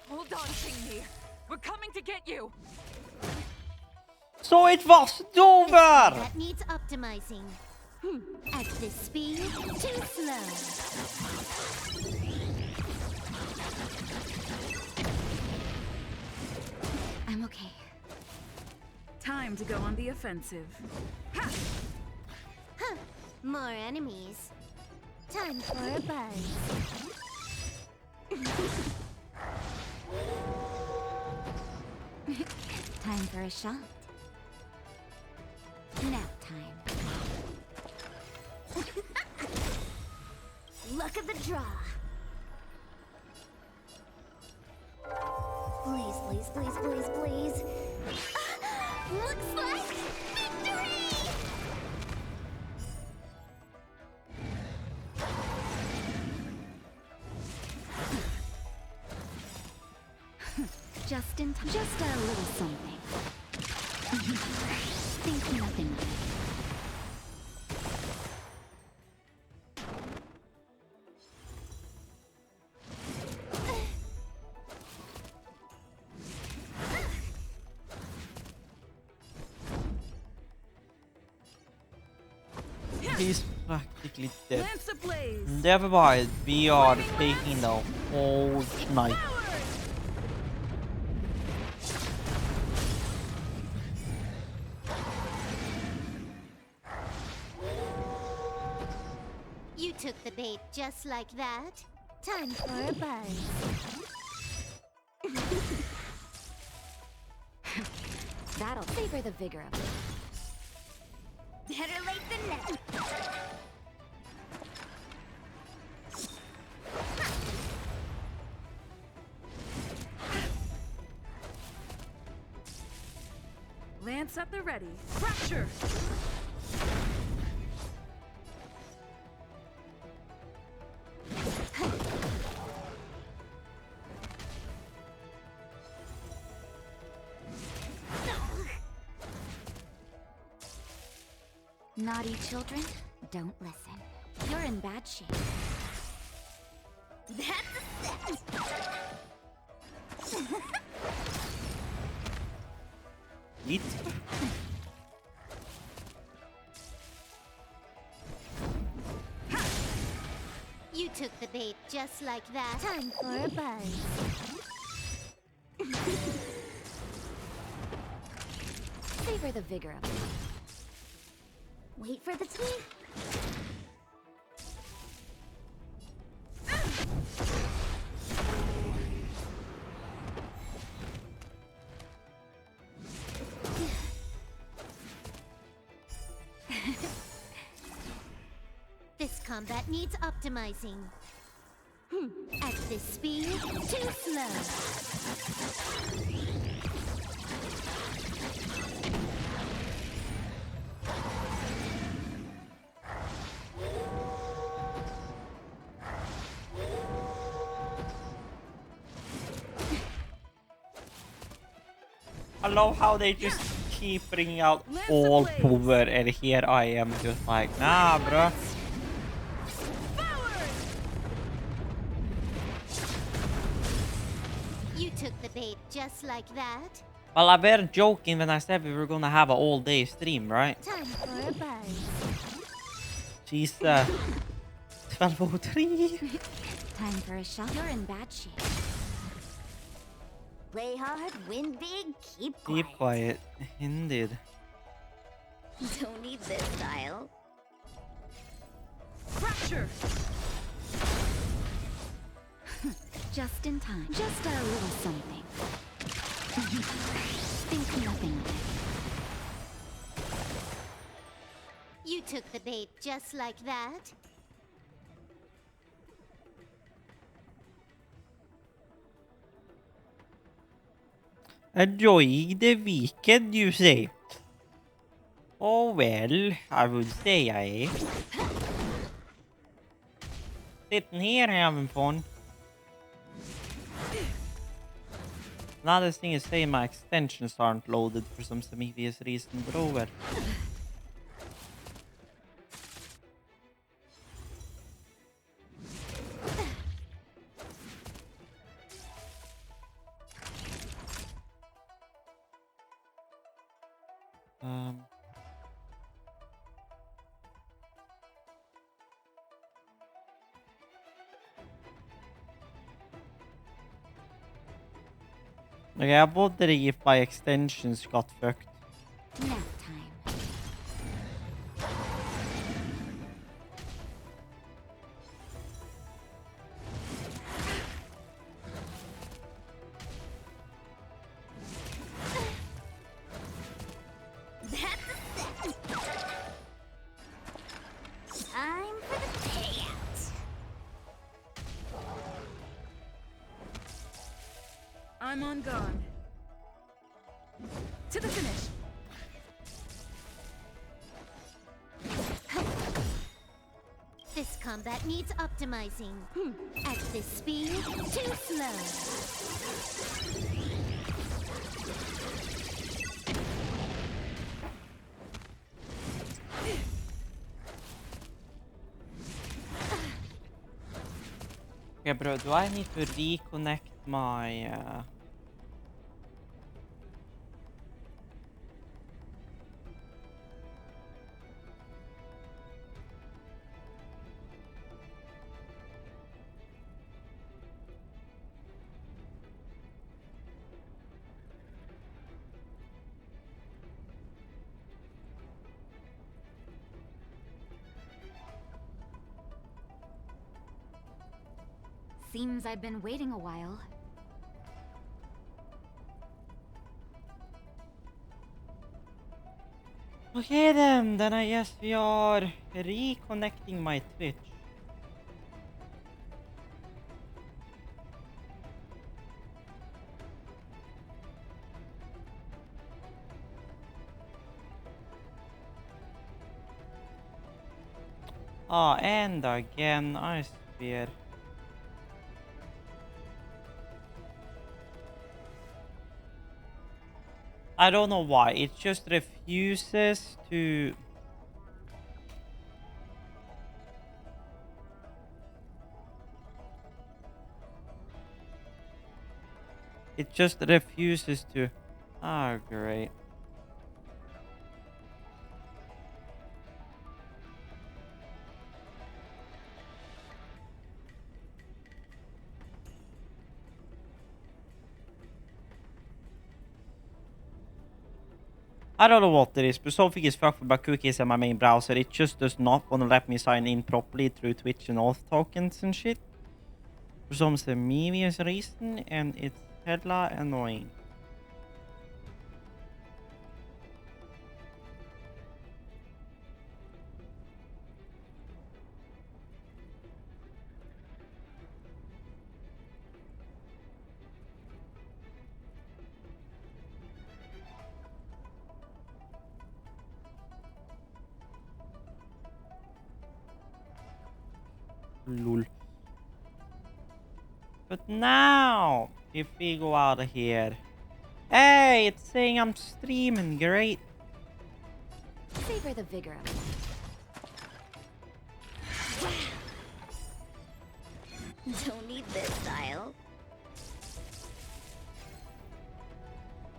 Hold on, Qingni. We're coming to get you! Så it was over! That needs optimizing. At this speed, too slow. I'm okay. Time to go on the offensive. Ha! Huh. More enemies. Time for a buzz. Time for a shot. Nap time. Luck of the draw. Please, please, please, please, please. Looks like victory! Just in time. Just a little something. Think nothing of it. He's practically dead. Lance ablaze. Never mind, we are taking the whole night. You took the bait just like that. Time for a buzz. That'll favor the vigor of it. Better late than never. Lance at the ready. Fracture! Naughty children, don't listen. You're in bad shape. That's a set. Eat. You took the bait just like that. Time for a buzz. Favor the vigor of it. Wait for the tweet. combat needs optimizing. At this speed, too slow. I love how they just keep bringing out all power, and here I am just like, nah, bruh. You took the bait just like that. Well, I were joking when I said we were gonna have an all-day stream, right? Time for a buzz. She's 12:03. Time for a shot. You're in bad shape. Play hard, win big, keep quiet. Keep quiet. Indeed. Don't need this style. Fracture! Just in time. Just a little something. Think nothing of it. You took the bait just like that. Enjoying the weekend, you say? Oh well, I would say I am. Sitting here having fun. Another thing is saying my extensions aren't loaded for some obvious reason, but oh well. Okay, I wonder if my extensions got fucked. Nap time. Time for the payout. I'm on guard. To the finish. This combat needs optimizing. At this speed, too slow. Okay, bro, do I need to reconnect my... Seems I've been waiting a while. Okay then I guess we are reconnecting my Twitch. Ah, and again, I swear. I don't know why, it just refuses to... It just refuses to... Ah, great. I don't know what it is, but something is fucked with my cookies and my main browser. It just does not want to let me sign in properly through Twitch and auth tokens and shit. For some serious reason, and it's hella annoying. Lol. But now, if we go out of here... Hey, it's saying I'm streaming, great. Savor the vigor of it. Don't need this style.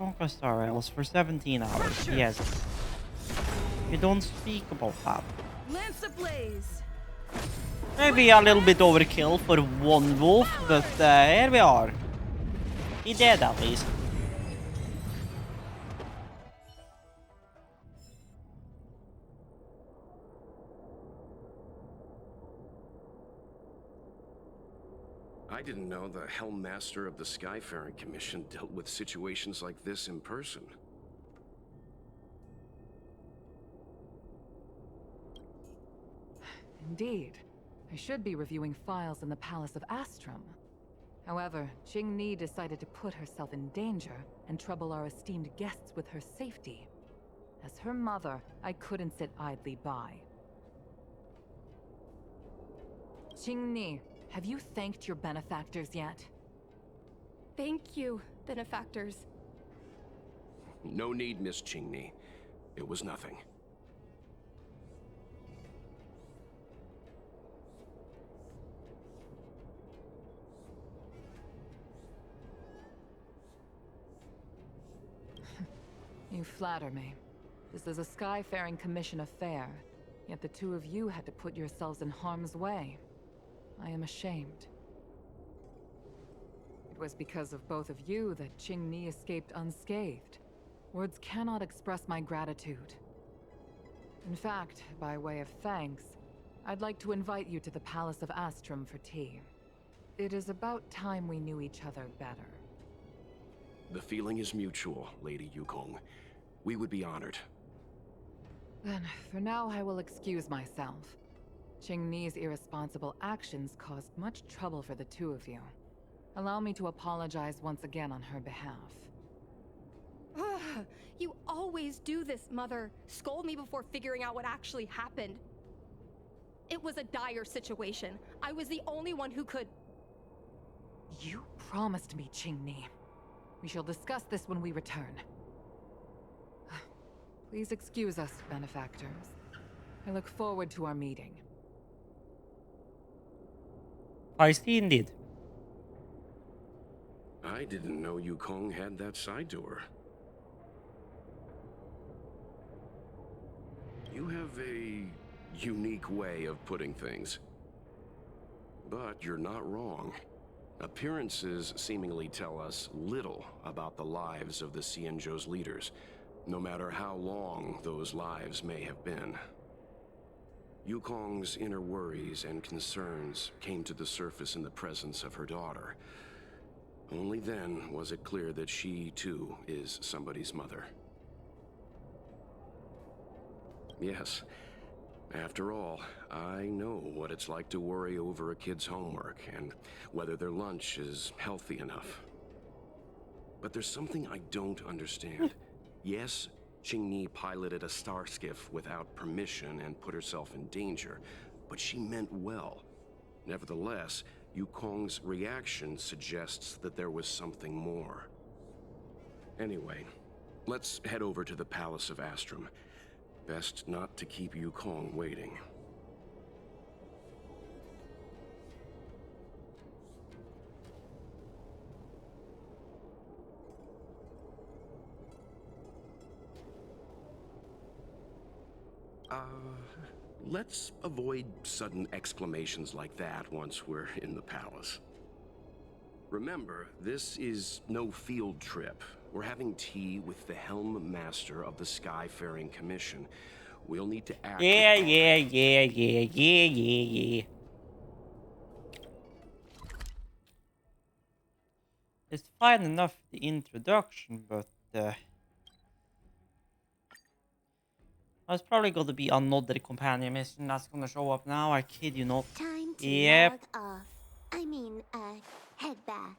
Honkai Star Rails for 17 hours, yes. We don't speak about that. Lance ablaze. Maybe a little bit overkill for one wolf, but here we are. He did at least. I didn't know the Helm Master of the Skyfaring Commission dealt with situations like this in person. Indeed. I should be reviewing files in the Palace of Astrum. However, Qingni decided to put herself in danger and trouble our esteemed guests with her safety. As her mother, I couldn't sit idly by. Qingni, have you thanked your benefactors yet? Thank you, benefactors. No need, Miss Qingni. It was nothing. You flatter me. This is a Skyfaring Commission affair, yet the two of you had to put yourselves in harm's way. I am ashamed. It was because of both of you that Qingni escaped unscathed. Words cannot express my gratitude. In fact, by way of thanks, I'd like to invite you to the Palace of Astrum for tea. It is about time we knew each other better. The feeling is mutual, Lady Yukong. We would be honored. Then, for now, I will excuse myself. Qingni's irresponsible actions caused much trouble for the two of you. Allow me to apologize once again on her behalf. Ugh, you always do this, Mother. Scold me before figuring out what actually happened. It was a dire situation. I was the only one who could... You promised me, Qingni. We shall discuss this when we return. Please excuse us, benefactors. I look forward to our meeting. I see indeed. I didn't know Yukong had that side to her. You have a unique way of putting things. But you're not wrong. Appearances seemingly tell us little about the lives of the Xianzhou's leaders, no matter how long those lives may have been. Yukong's inner worries and concerns came to the surface in the presence of her daughter. Only then was it clear that she, too, is somebody's mother. Yes. After all, I know what it's like to worry over a kid's homework and whether their lunch is healthy enough. But there's something I don't understand. Yes, Qingni piloted a star skiff without permission and put herself in danger, but she meant well. Nevertheless, Yukong's reaction suggests that there was something more. Anyway, let's head over to the Palace of Astrum. Best not to keep Yukong waiting. Let's avoid sudden exclamations like that once we're in the palace. Remember, this is no field trip. We're having tea with the Helm Master of the Skyfaring Commission. We'll need to act... Yeah. It's fine enough, the introduction, but there's probably going to be another companion mission that's going to show up now. I kid you not. Time to Yep. log off. I mean, head back.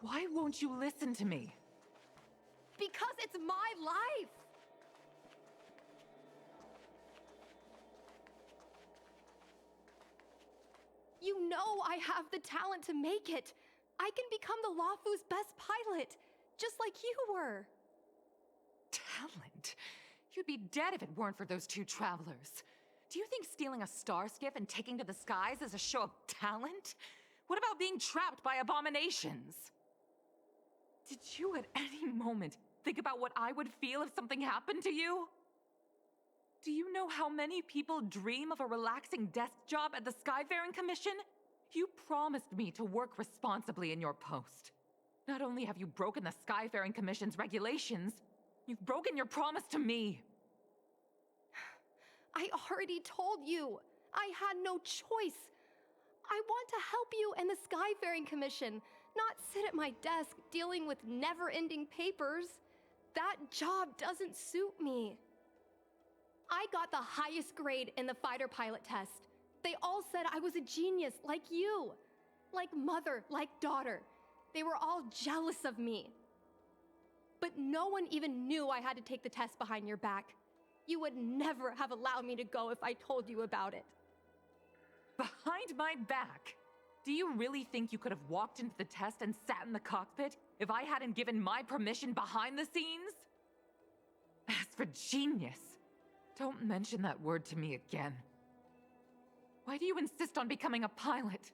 Why won't you listen to me? I have the talent to make it. I can become the Luofu's best pilot, just like you were. Talent? You'd be dead if it weren't for those two travelers. Do you think stealing a star skiff and taking to the skies is a show of talent? What about being trapped by abominations? Did you at any moment think about what I would feel if something happened to you? Do you know how many people dream of a relaxing desk job at the Skyfaring Commission? You promised me to work responsibly in your post. Not only have you broken the Skyfaring Commission's regulations, you've broken your promise to me. I already told you. I had no choice. I want to help you and the Skyfaring Commission, not sit at my desk dealing with never-ending papers. That job doesn't suit me. I got the highest grade in the fighter pilot test. They all said I was a genius, like you. Like mother, like daughter. They were all jealous of me. But no one even knew I had to take the test behind your back. You would never have allowed me to go if I told you about it. Behind my back? Do you really think you could have walked into the test and sat in the cockpit if I hadn't given my permission behind the scenes? As for genius, don't mention that word to me again. Why do you insist on becoming a pilot?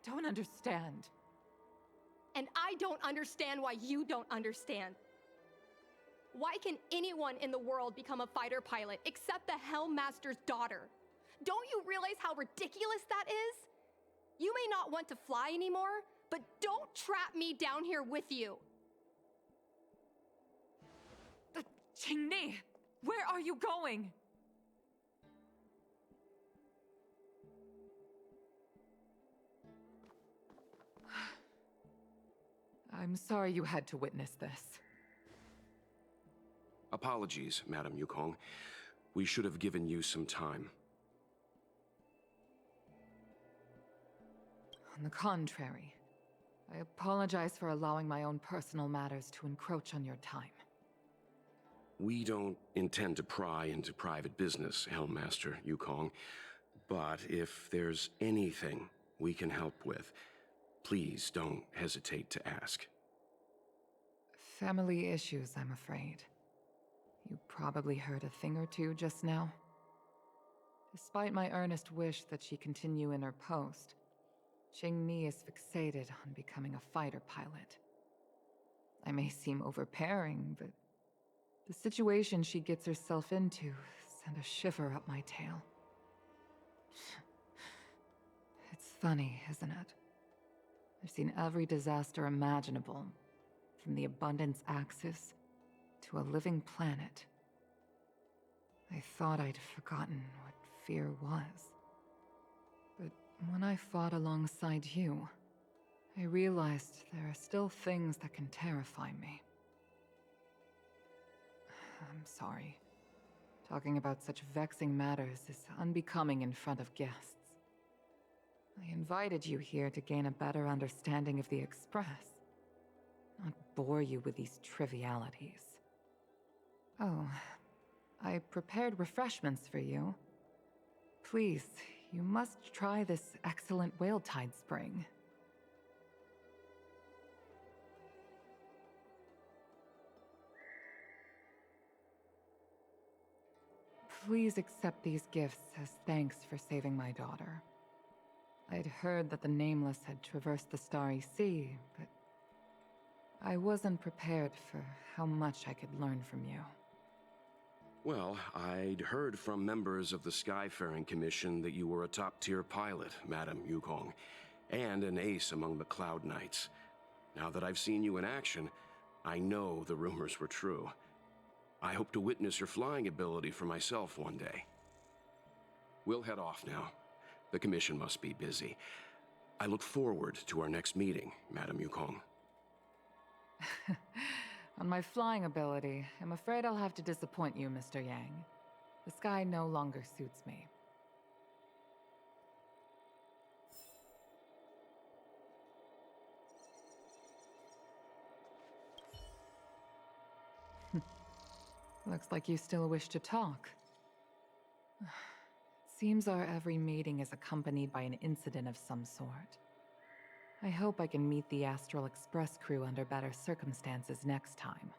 Don't understand. And I don't understand why you don't understand. Why can anyone in the world become a fighter pilot except the Helmmaster's daughter? Don't you realize how ridiculous that is? You may not want to fly anymore, but don't trap me down here with you. Qingni, where are you going? I'm sorry you had to witness this. Apologies, Madam Yukong. We should have given you some time. On the contrary, I apologize for allowing my own personal matters to encroach on your time. We don't intend to pry into private business, Helmmaster Yukong. But if there's anything we can help with, please don't hesitate to ask. Family issues, I'm afraid. You probably heard a thing or two just now. Despite my earnest wish that she continue in her post, Qingni is fixated on becoming a fighter pilot. I may seem overbearing, but the situation she gets herself into sent a shiver up my tail. It's funny, isn't it? I've seen every disaster imaginable, from the abundance axis to a living planet. I thought I'd forgotten what fear was. But when I fought alongside you, I realized there are still things that can terrify me. I'm sorry. Talking about such vexing matters is unbecoming in front of guests. I invited you here to gain a better understanding of the Express, not bore you with these trivialities. Oh, I prepared refreshments for you. Please, you must try this excellent whale tide spring. Please accept these gifts as thanks for saving my daughter. I'd heard that the Nameless had traversed the Starry Sea, but I wasn't prepared for how much I could learn from you. Well, I'd heard from members of the Skyfaring Commission that you were a top-tier pilot, Madam Yukong, and an ace among the Cloud Knights. Now that I've seen you in action, I know the rumors were true. I hope to witness your flying ability for myself one day. We'll head off now. The Commission must be busy. I look forward to our next meeting, Madam Yukong. On my flying ability, I'm afraid I'll have to disappoint you, Mr. Yang. The sky no longer suits me. Looks like you still wish to talk. Seems our every mating is accompanied by an incident of some sort. I hope I can meet the Astral Express crew under better circumstances next time.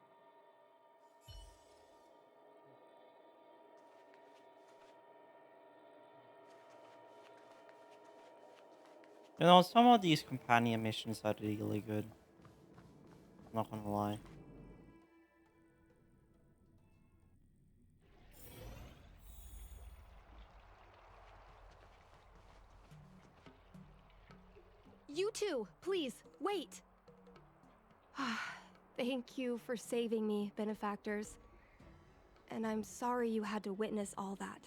You know, some of these companion missions are really good. Not gonna lie. You two, please, wait! Thank you for saving me, benefactors. And I'm sorry you had to witness all that.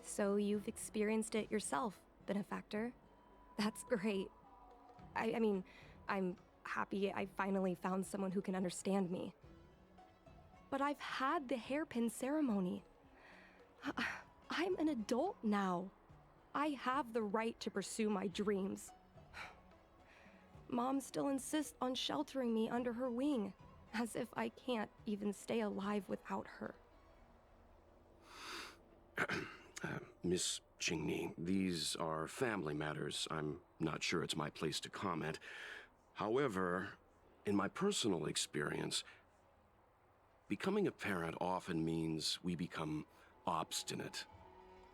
So you've experienced it yourself, benefactor. That's great. I mean, I'm happy I finally found someone who can understand me. But I've had the hairpin ceremony. I'm an adult now. I have the right to pursue my dreams. Mom still insists on sheltering me under her wing, as if I can't even stay alive without her. Miss Qingni, these are family matters. I'm not sure it's my place to comment. However, in my personal experience, becoming a parent often means we become obstinate.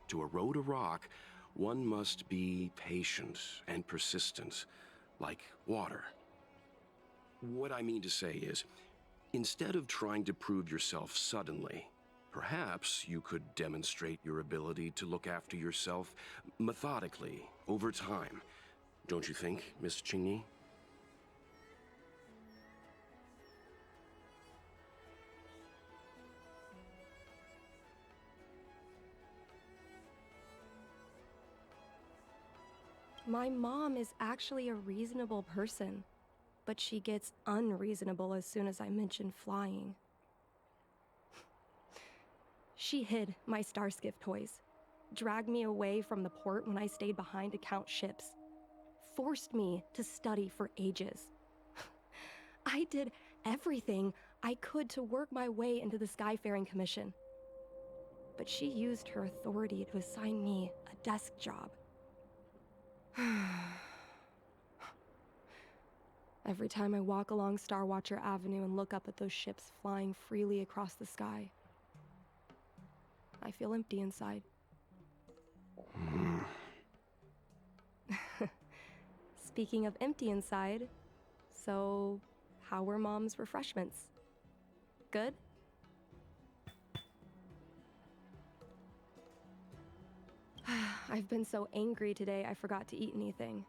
To erode a rock, one must be patient and persistent, like water. What I mean to say is, instead of trying to prove yourself suddenly, perhaps you could demonstrate your ability to look after yourself methodically, over time. Don't you think, Miss Qingni? My mom is actually a reasonable person, but she gets unreasonable as soon as I mention flying. She hid my Starskiff toys, dragged me away from the port when I stayed behind to count ships, forced me to study for ages. I did everything I could to work my way into the Skyfaring Commission. But she used her authority to assign me a desk job. Every time I walk along Starwatcher Avenue and look up at those ships flying freely across the sky, I feel empty inside. Speaking of empty inside, so how were Mom's refreshments? Good? I've been so angry today I forgot to eat anything.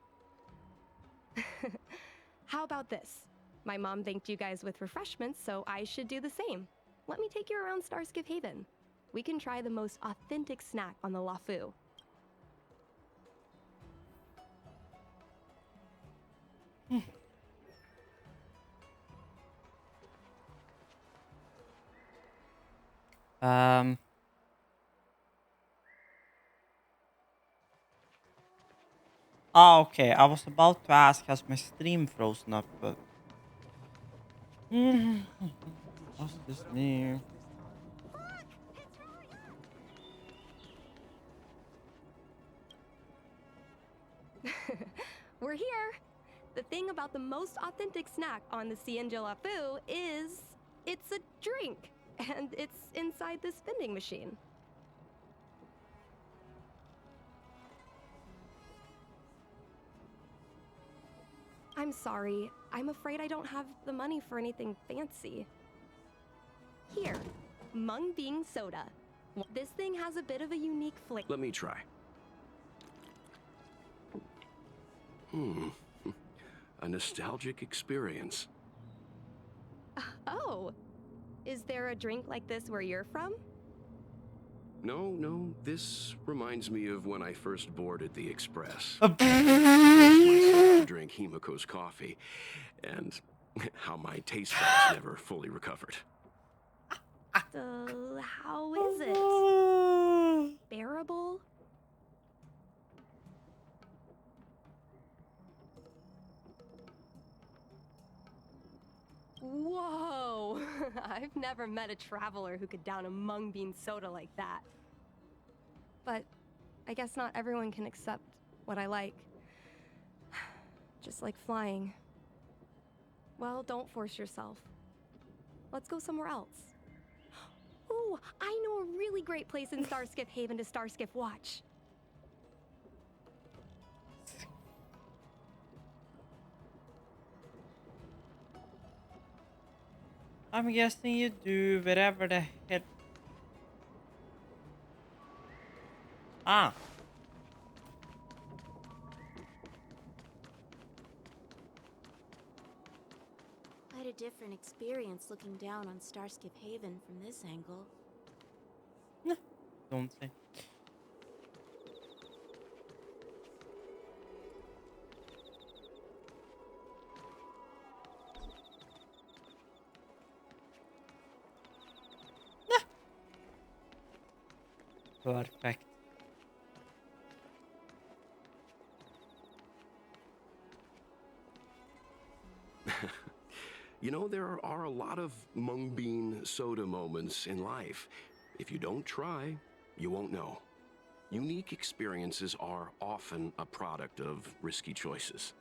How about this? My mom thanked you guys with refreshments, so I should do the same. Let me take you around Starskiff Haven. We can try the most authentic snack on the LaFu. Okay. I was about to ask, has my stream frozen up, but what's this new? We're here. The thing about the most authentic snack on the Cienjo LaFu is it's a drink, and it's inside this vending machine. I'm sorry. I'm afraid I don't have the money for anything fancy. Here, Mung Bean Soda. This thing has a bit of a unique flavor. Let me try. A nostalgic experience. Oh, is there a drink like this where you're from? No, this reminds me of when I first boarded the Express. Uh, to drink Himiko's coffee, and how my taste buds never fully recovered. How is it? Bearable? Whoa! I've never met a traveler who could down a mung bean soda like that. But I guess not everyone can accept what I like. Just like flying. Well, don't force yourself. Let's go somewhere else. Ooh, I know a really great place in Starskiff Haven to Starskiff watch. I'm guessing you do whatever the hell. Ah. Quite a different experience looking down on Starskiff Haven from this angle. Don't say. Perfect. You know, there are a lot of mung bean soda moments in life. If you don't try, you won't know. Unique experiences are often a product of risky choices.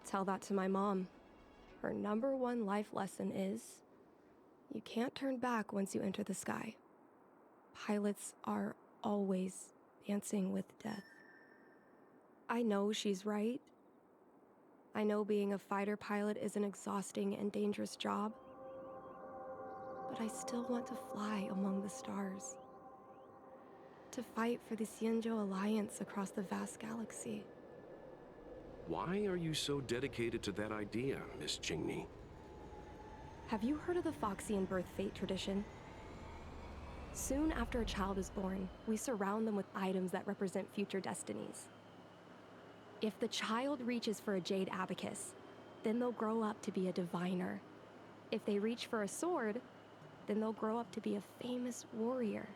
Tell that to my mom. Her #1 life lesson is, you can't turn back once you enter the sky. Pilots are always dancing with death. I know she's right. I know being a fighter pilot is an exhausting and dangerous job. But I still want to fly among the stars. To fight for the Xianzhou Alliance across the vast galaxy. Why are you so dedicated to that idea, Miss Jingni? Have you heard of the Foxian birth fate tradition? Soon after a child is born, we surround them with items that represent future destinies. If the child reaches for a jade abacus, then they'll grow up to be a diviner. If they reach for a sword, then they'll grow up to be a famous warrior.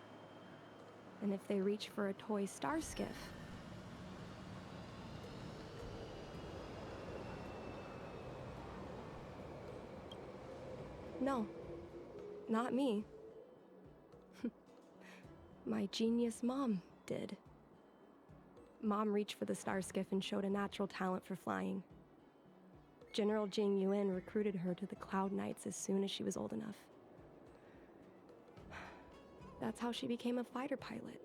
And if they reach for a toy star skiff, no, not me. My genius mom did. Mom reached for the star skiff and showed a natural talent for flying. General Jing Yuan recruited her to the Cloud Knights as soon as she was old enough. That's how she became a fighter pilot.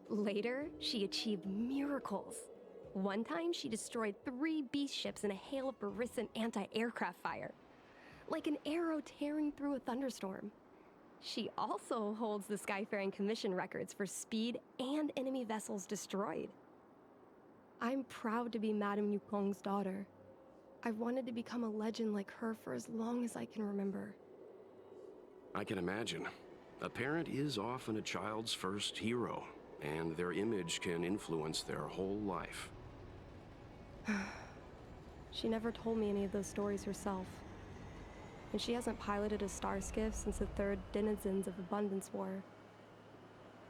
Later, she achieved miracles. One time, she destroyed 3 beast ships in a hail of Barissan anti-aircraft fire. Like an arrow tearing through a thunderstorm. She also holds the Skyfaring Commission records for speed and enemy vessels destroyed. I'm proud to be Madame Yukong's daughter. I've wanted to become a legend like her for as long as I can remember. I can imagine. A parent is often a child's first hero, and their image can influence their whole life. She never told me any of those stories herself. And she hasn't piloted a star skiff since the 3rd Denizens of Abundance War.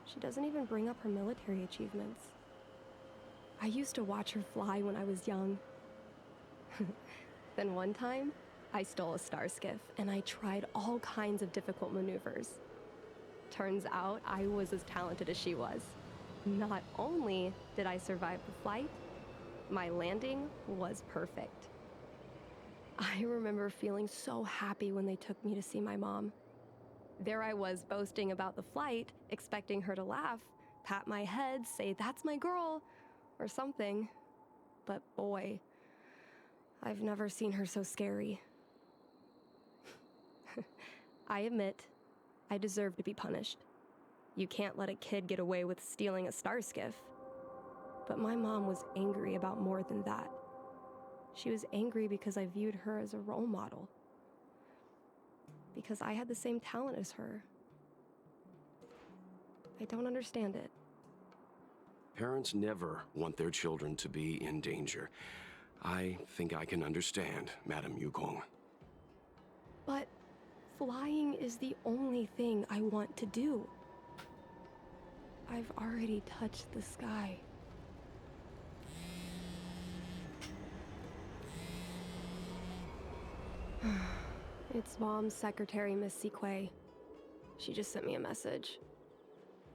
She doesn't even bring up her military achievements. I used to watch her fly when I was young. Then one time, I stole a star skiff and I tried all kinds of difficult maneuvers. Turns out I was as talented as she was. Not only did I survive the flight, my landing was perfect. I remember feeling so happy when they took me to see my mom. There I was boasting about the flight, expecting her to laugh, pat my head, say, "That's my girl," or something. But boy, I've never seen her so scary. I admit, I deserve to be punished. You can't let a kid get away with stealing a star skiff. But my mom was angry about more than that. She was angry because I viewed her as a role model. Because I had the same talent as her. I don't understand it. Parents never want their children to be in danger. I think I can understand, Madame Yukong. But flying is the only thing I want to do. I've already touched the sky. It's Mom's secretary, Miss Sequay. She just sent me a message.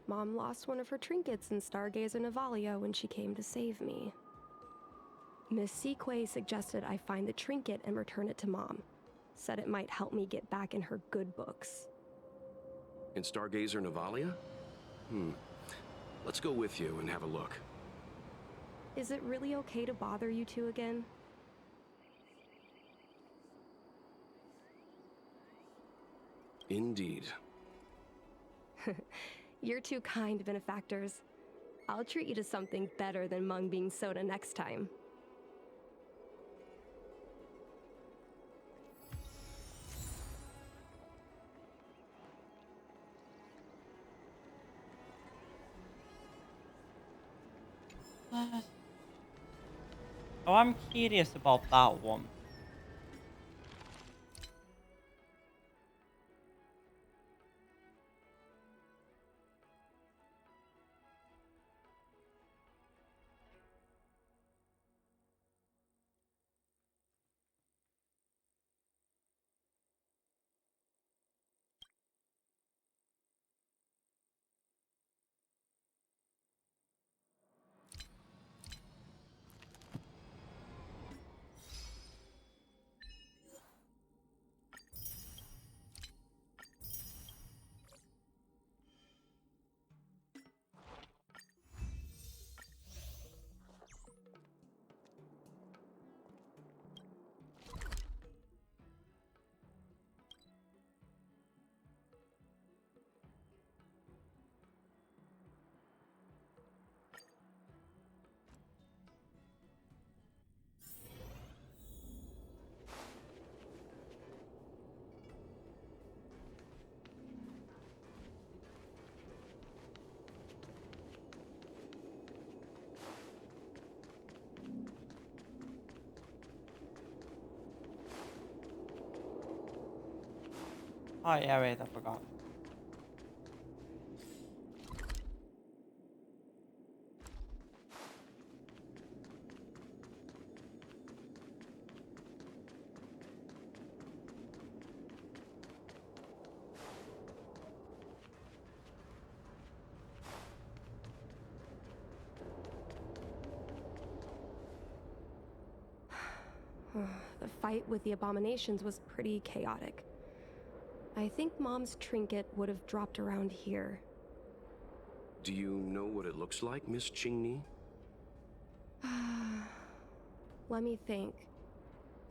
Mom lost one of her trinkets in Stargazer Navalia when she came to save me. Miss Sequay suggested I find the trinket and return it to Mom. Said it might help me get back in her good books. In Stargazer Navalia? Let's go with you and have a look. Is it really okay to bother you two again? Indeed. You're two kind benefactors. I'll treat you to something better than mung bean soda next time. Oh, I'm curious about that one. Oh yeah, wait, I forgot. The fight with the abominations was pretty chaotic. I think Mom's trinket would have dropped around here. Do you know what it looks like, Miss Qingni? Let me think.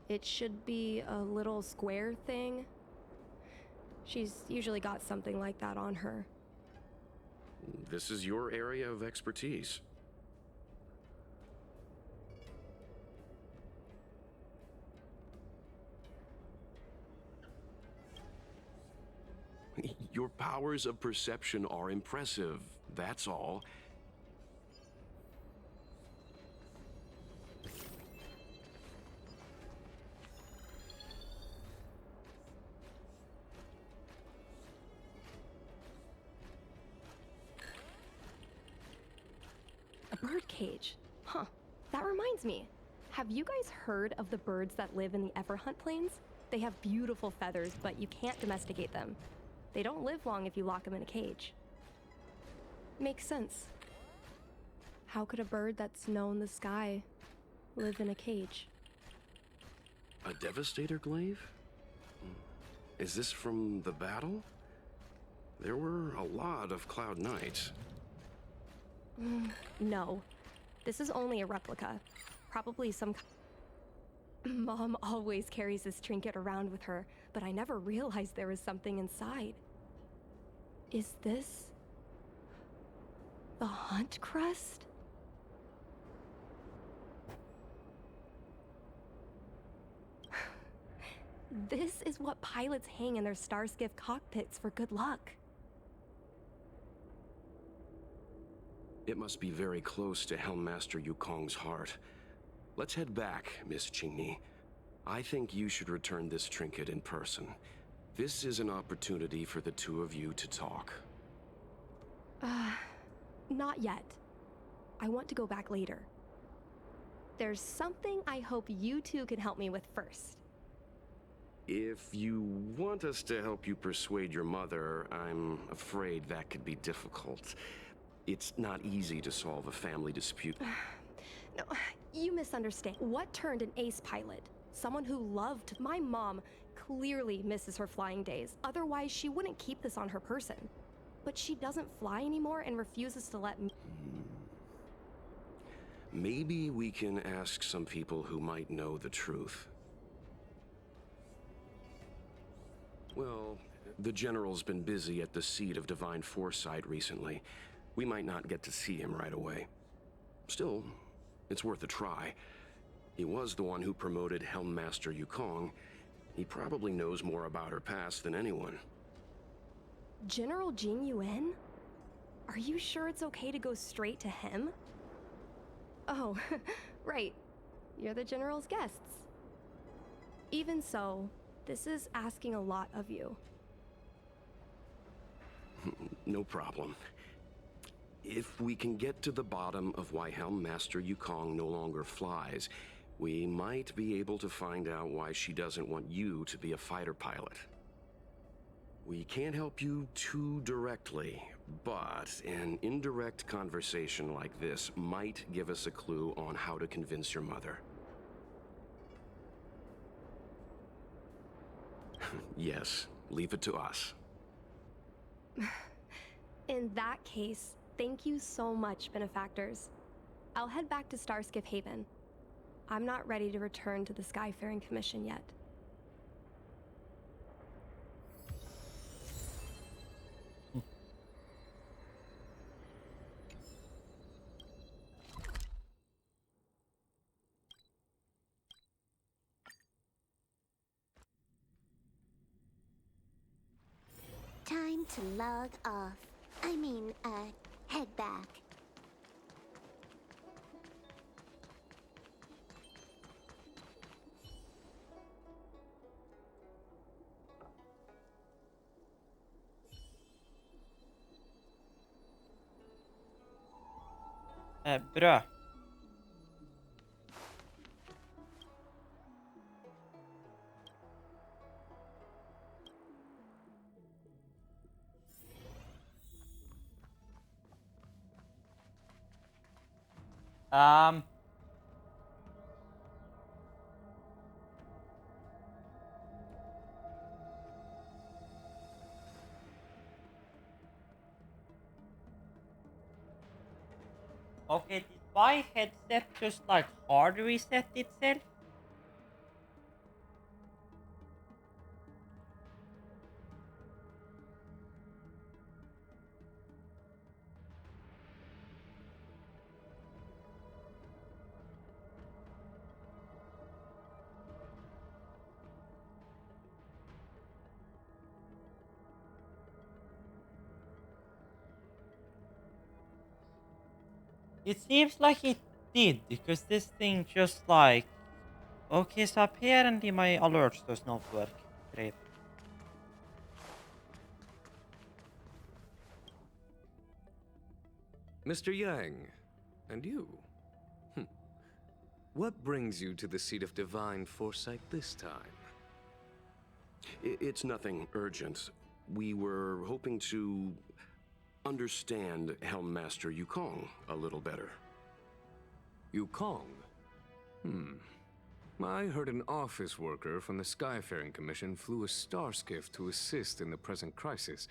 It should be a little square thing. She's usually got something like that on her. This is your area of expertise. Your powers of perception are impressive, that's all. A bird cage. Huh. That reminds me. Have you guys heard of the birds that live in the Everhunt Plains? They have beautiful feathers, but you can't domesticate them. They don't live long if you lock them in a cage. Makes sense. How could a bird that's known the sky live in a cage? A Devastator glaive? Is this from the battle? There were a lot of Cloud Knights. No. This is only a replica. Probably some... Mom always carries this trinket around with her, but I never realized there was something inside. Is this... the Hunt Crest? This is what pilots hang in their Starskiff cockpits for good luck. It must be very close to Helmmaster Yukong's heart. Let's head back, Miss Qingni. I think you should return this trinket in person. This is an opportunity for the two of you to talk. Not yet. I want to go back later. There's something I hope you two can help me with first. If you want us to help you persuade your mother, I'm afraid that could be difficult. It's not easy to solve a family dispute. No, you misunderstand. What turned an ace pilot? Someone who loved my mom clearly misses her flying days. Otherwise, she wouldn't keep this on her person. But she doesn't fly anymore and refuses to let me. Maybe we can ask some people who might know the truth. Well, the General's been busy at the seat of Divine Foresight recently. We might not get to see him right away. Still, it's worth a try. He was the one who promoted Helm Master Yukong. He probably knows more about her past than anyone. General Jing Yuan? Are you sure it's okay to go straight to him? Oh, right. You're the General's guests. Even so, this is asking a lot of you. No problem. If we can get to the bottom of why Helm Master Yukong no longer flies, we might be able to find out why she doesn't want you to be a fighter pilot. We can't help you too directly, but an indirect conversation like this might give us a clue on how to convince your mother. Yes, leave it to us. In that case, thank you so much, benefactors. I'll head back to Starskip Haven. I'm not ready to return to the Skyfaring Commission yet. Time to log off. Head back. Bra. Okay, did my headset just like hard reset itself? It seems like it did, because this thing just like... Okay, so apparently my alerts does not work. Great. Mr. Yang, and you? What brings you to the seat of Divine Foresight this time? It's nothing urgent. We were hoping to understand Helm Master Yukong a little better. Yukong? I heard an office worker from the Skyfaring Commission flew a star skiff to assist in the present crisis,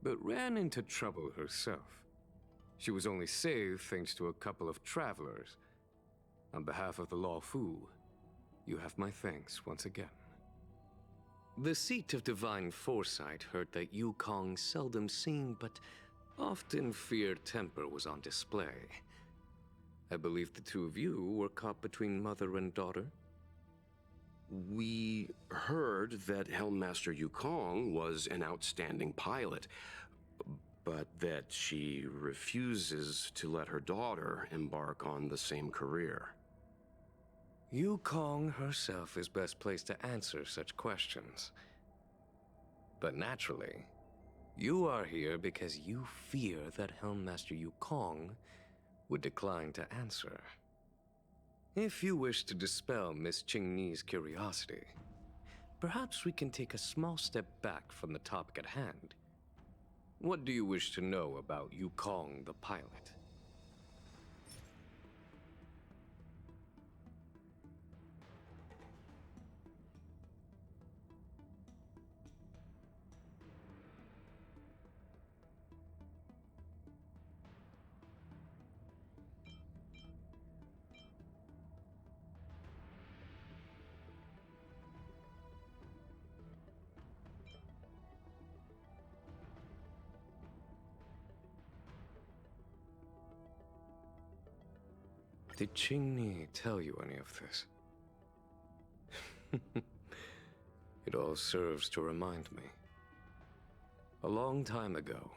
but ran into trouble herself. She was only saved thanks to a couple of travelers. On behalf of the Law Fu, you have my thanks once again. The seat of Divine Foresight heard that Yukong's seldom seen but often feared temper was on display. I believe the two of you were caught between mother and daughter? We heard that Helm Master Yukong was an outstanding pilot, but that she refuses to let her daughter embark on the same career. Yukong herself is best placed to answer such questions. But naturally, you are here because you fear that Helm Master Yukong would decline to answer. If you wish to dispel Miss Qingni's curiosity, perhaps we can take a small step back from the topic at hand. What do you wish to know about Yukong the pilot? Did Qingni tell you any of this? It all serves to remind me. A long time ago,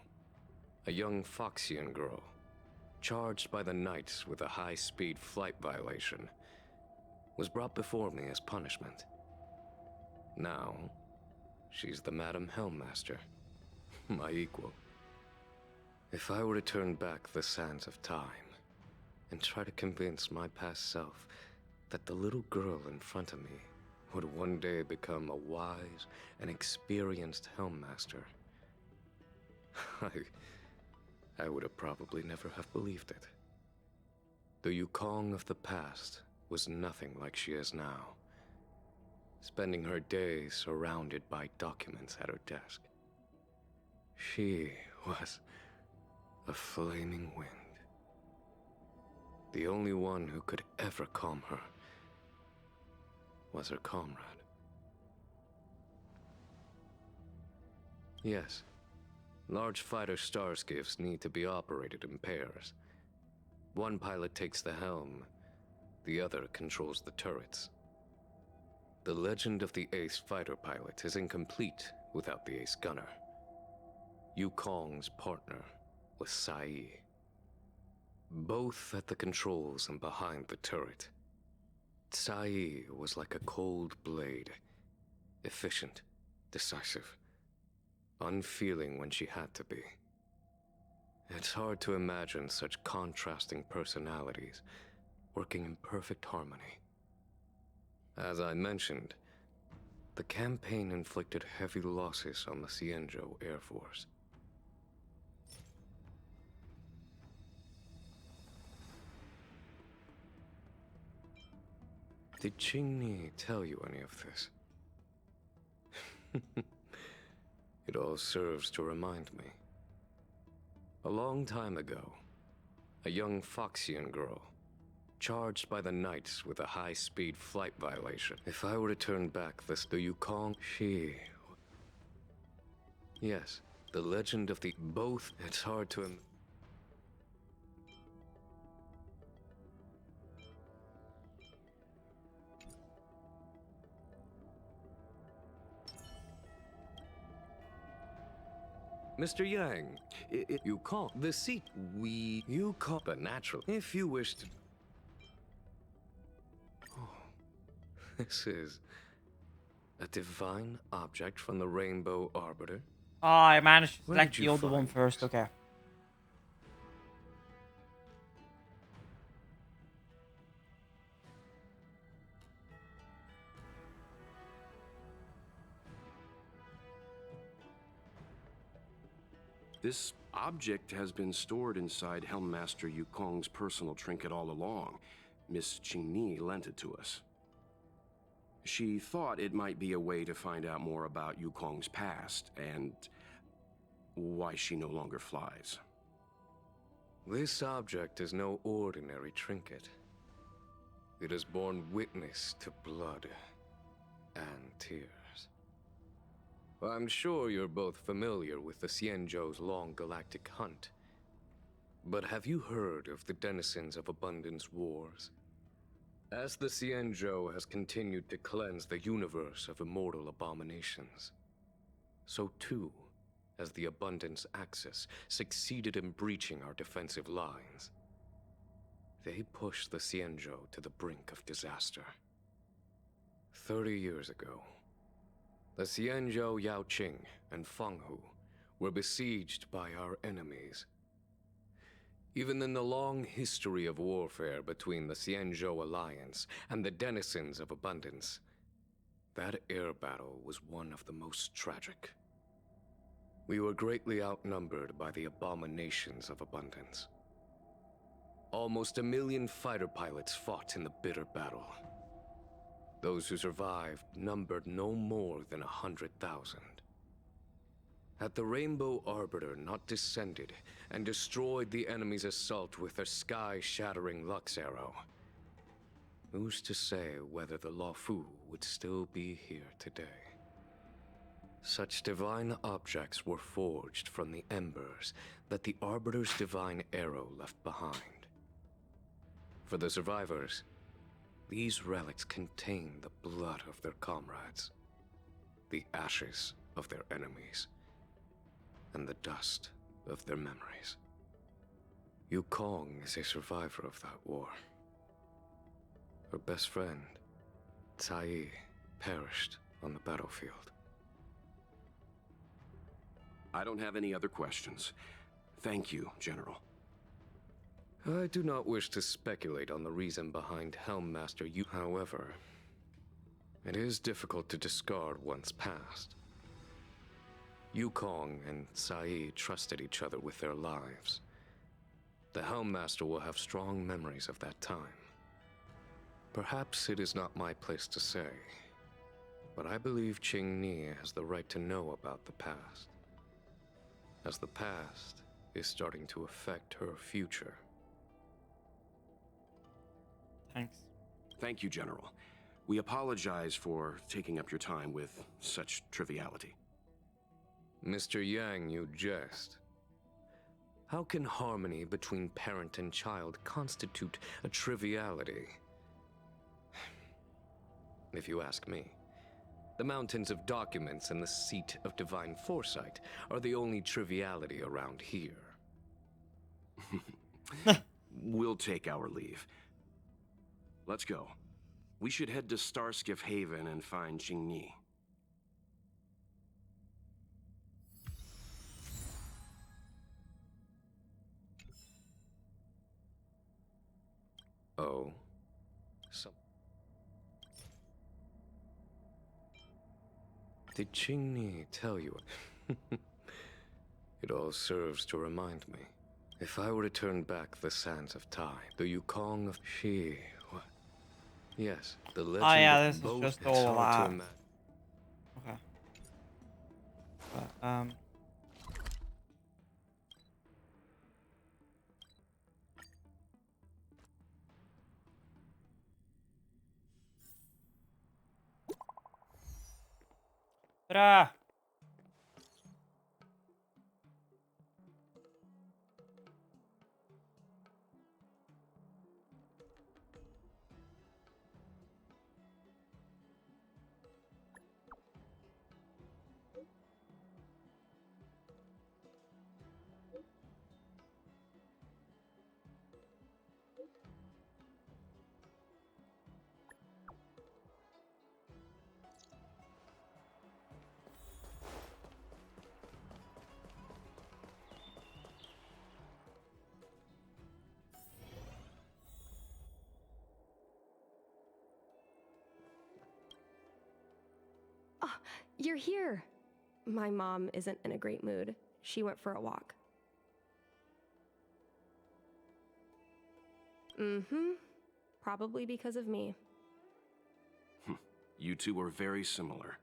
a young Foxian girl, charged by the Knights with a high-speed flight violation, was brought before me as punishment. Now, she's the Madam Helmmaster, my equal. If I were to turn back the sands of time, and try to convince my past self that the little girl in front of me would one day become a wise and experienced Helmmaster, I would have probably never have believed it. The Yukong of the past was nothing like she is now, spending her days surrounded by documents at her desk. She was a flaming wind. The only one who could ever calm her was her comrade. Yes, large fighter starscapes need to be operated in pairs. One pilot takes the helm, the other controls the turrets. The legend of the ace fighter pilot is incomplete without the ace gunner. Yukong's partner was Sai. Both at the controls and behind the turret. Sai was like a cold blade, efficient, decisive, unfeeling when she had to be. It's hard to imagine such contrasting personalities working in perfect harmony. As I mentioned, the campaign inflicted heavy losses on the Xianzhou Air Force. Did Qingni tell you any of this? It all serves to remind me. A long time ago, a young Foxian girl, charged by the Knights with a high-speed flight violation. If I were to turn back the Yukong, she... Yes, the legend of the... Both, it's hard to... Mr. Yang, you call the seat you call, but natural. If you wish to. Oh, this is a divine object from the Rainbow Arbiter. Ah, I managed to Where select did the you other one find first. Okay. This object has been stored inside Helmmaster Yukong's personal trinket all along. Miss Qingni lent it to us. She thought it might be a way to find out more about Yukong's past and why she no longer flies. This object is no ordinary trinket. It has borne witness to blood and tears. I'm sure you're both familiar with the Xianzhou's long galactic hunt. But have you heard of the denizens of Abundance Wars? As the Xianzhou has continued to cleanse the universe of immortal abominations, so too has the Abundance Axis succeeded in breaching our defensive lines. They pushed the Xianzhou to the brink of disaster. 30 years ago, the Xianzhou Yaoqing and Fenghu were besieged by our enemies. Even in the long history of warfare between the Xianzhou Alliance and the denizens of Abundance, That air battle was one of the most tragic. We were greatly outnumbered by the abominations of abundance. Almost 1 million fighter pilots fought in the bitter battle. Those who survived numbered no more than 100,000. Had the Rainbow Arbiter not descended and destroyed the enemy's assault with her sky-shattering Lux Arrow, who's to say whether the Luofu would still be here today? Such divine objects were forged from the embers that the Arbiter's divine arrow left behind. For the survivors, these relics contain the blood of their comrades, the ashes of their enemies, and the dust of their memories. Yukong is a survivor of that war. Her best friend, Tai, perished on the battlefield. I don't have any other questions. Thank you, General. I do not wish to speculate on the reason behind Helmmaster Yu. However, it is difficult to discard one's past. Yukong and Sai trusted each other with their lives. The Helmmaster will have strong memories of that time. Perhaps it is not my place to say, but I believe Qingni has the right to know about the past, as the past is starting to affect her future. Thanks. Thank you, General. We apologize for taking up your time with such triviality. Mr. Yang, you jest. How can harmony between parent and child constitute a triviality? If you ask me, the mountains of documents and the seat of divine foresight are the only triviality around here. We'll take our leave. Let's go. We should head to Starskiff Haven and find Qingni. Oh. Did Qingni tell you? It all serves to remind me. If I were to turn back the sands of time, the Yukong of Shi... What? Yes, the legend yeah, of this is both. just It's all hard to that. imagine. Okay. Bruh. You're here. My mom isn't in a great mood. She went for a walk. Mm-hmm. Probably because of me. You two are very similar.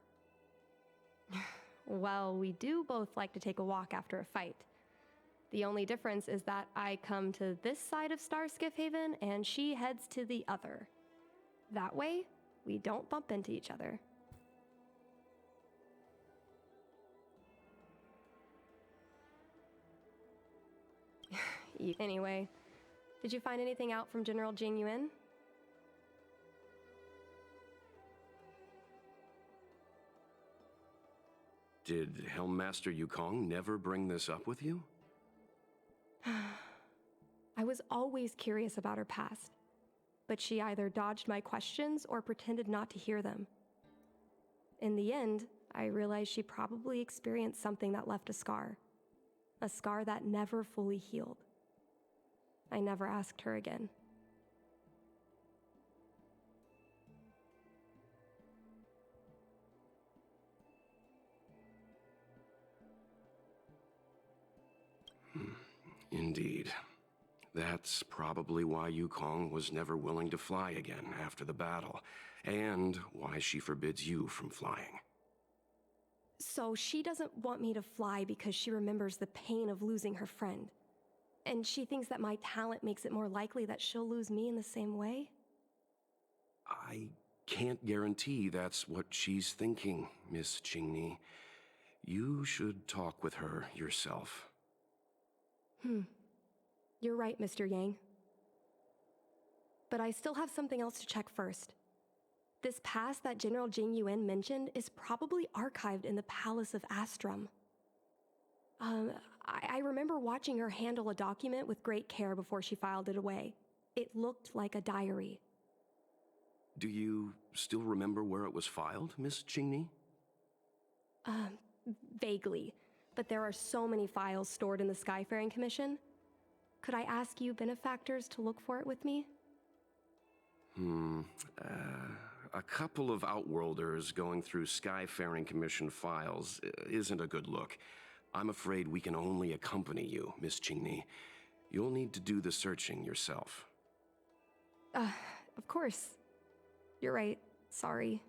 Well, we do both like to take a walk after a fight. The only difference is that I come to this side of Starskiff Haven and she heads to the other. That way, we don't bump into each other. Anyway, did you find anything out from General Jing Yuan? Did Helmmaster Yukong never bring this up with you? I was always curious about her past, but she either dodged my questions or pretended not to hear them. In the end, I realized she probably experienced something that left a scar that never fully healed. I never asked her again. Indeed. That's probably why Yukong was never willing to fly again after the battle, and why she forbids you from flying. So she doesn't want me to fly because she remembers the pain of losing her friend. And she thinks that my talent makes it more likely that she'll lose me in the same way? I can't guarantee that's what she's thinking, Miss Qingni. You should talk with her yourself. You're right, Mr. Yang. But I still have something else to check first. This pass that General Jing Yuan mentioned is probably archived in the Palace of Astrum. I remember watching her handle a document with great care before she filed it away. It looked like a diary. Do you still remember where it was filed, Miss Qingni? Vaguely. But there are so many files stored in the Skyfaring Commission. Could I ask you benefactors to look for it with me? A couple of Outworlders going through Skyfaring Commission files isn't a good look. I'm afraid we can only accompany you, Miss Qingni. You'll need to do the searching yourself. Of course. You're right. Sorry.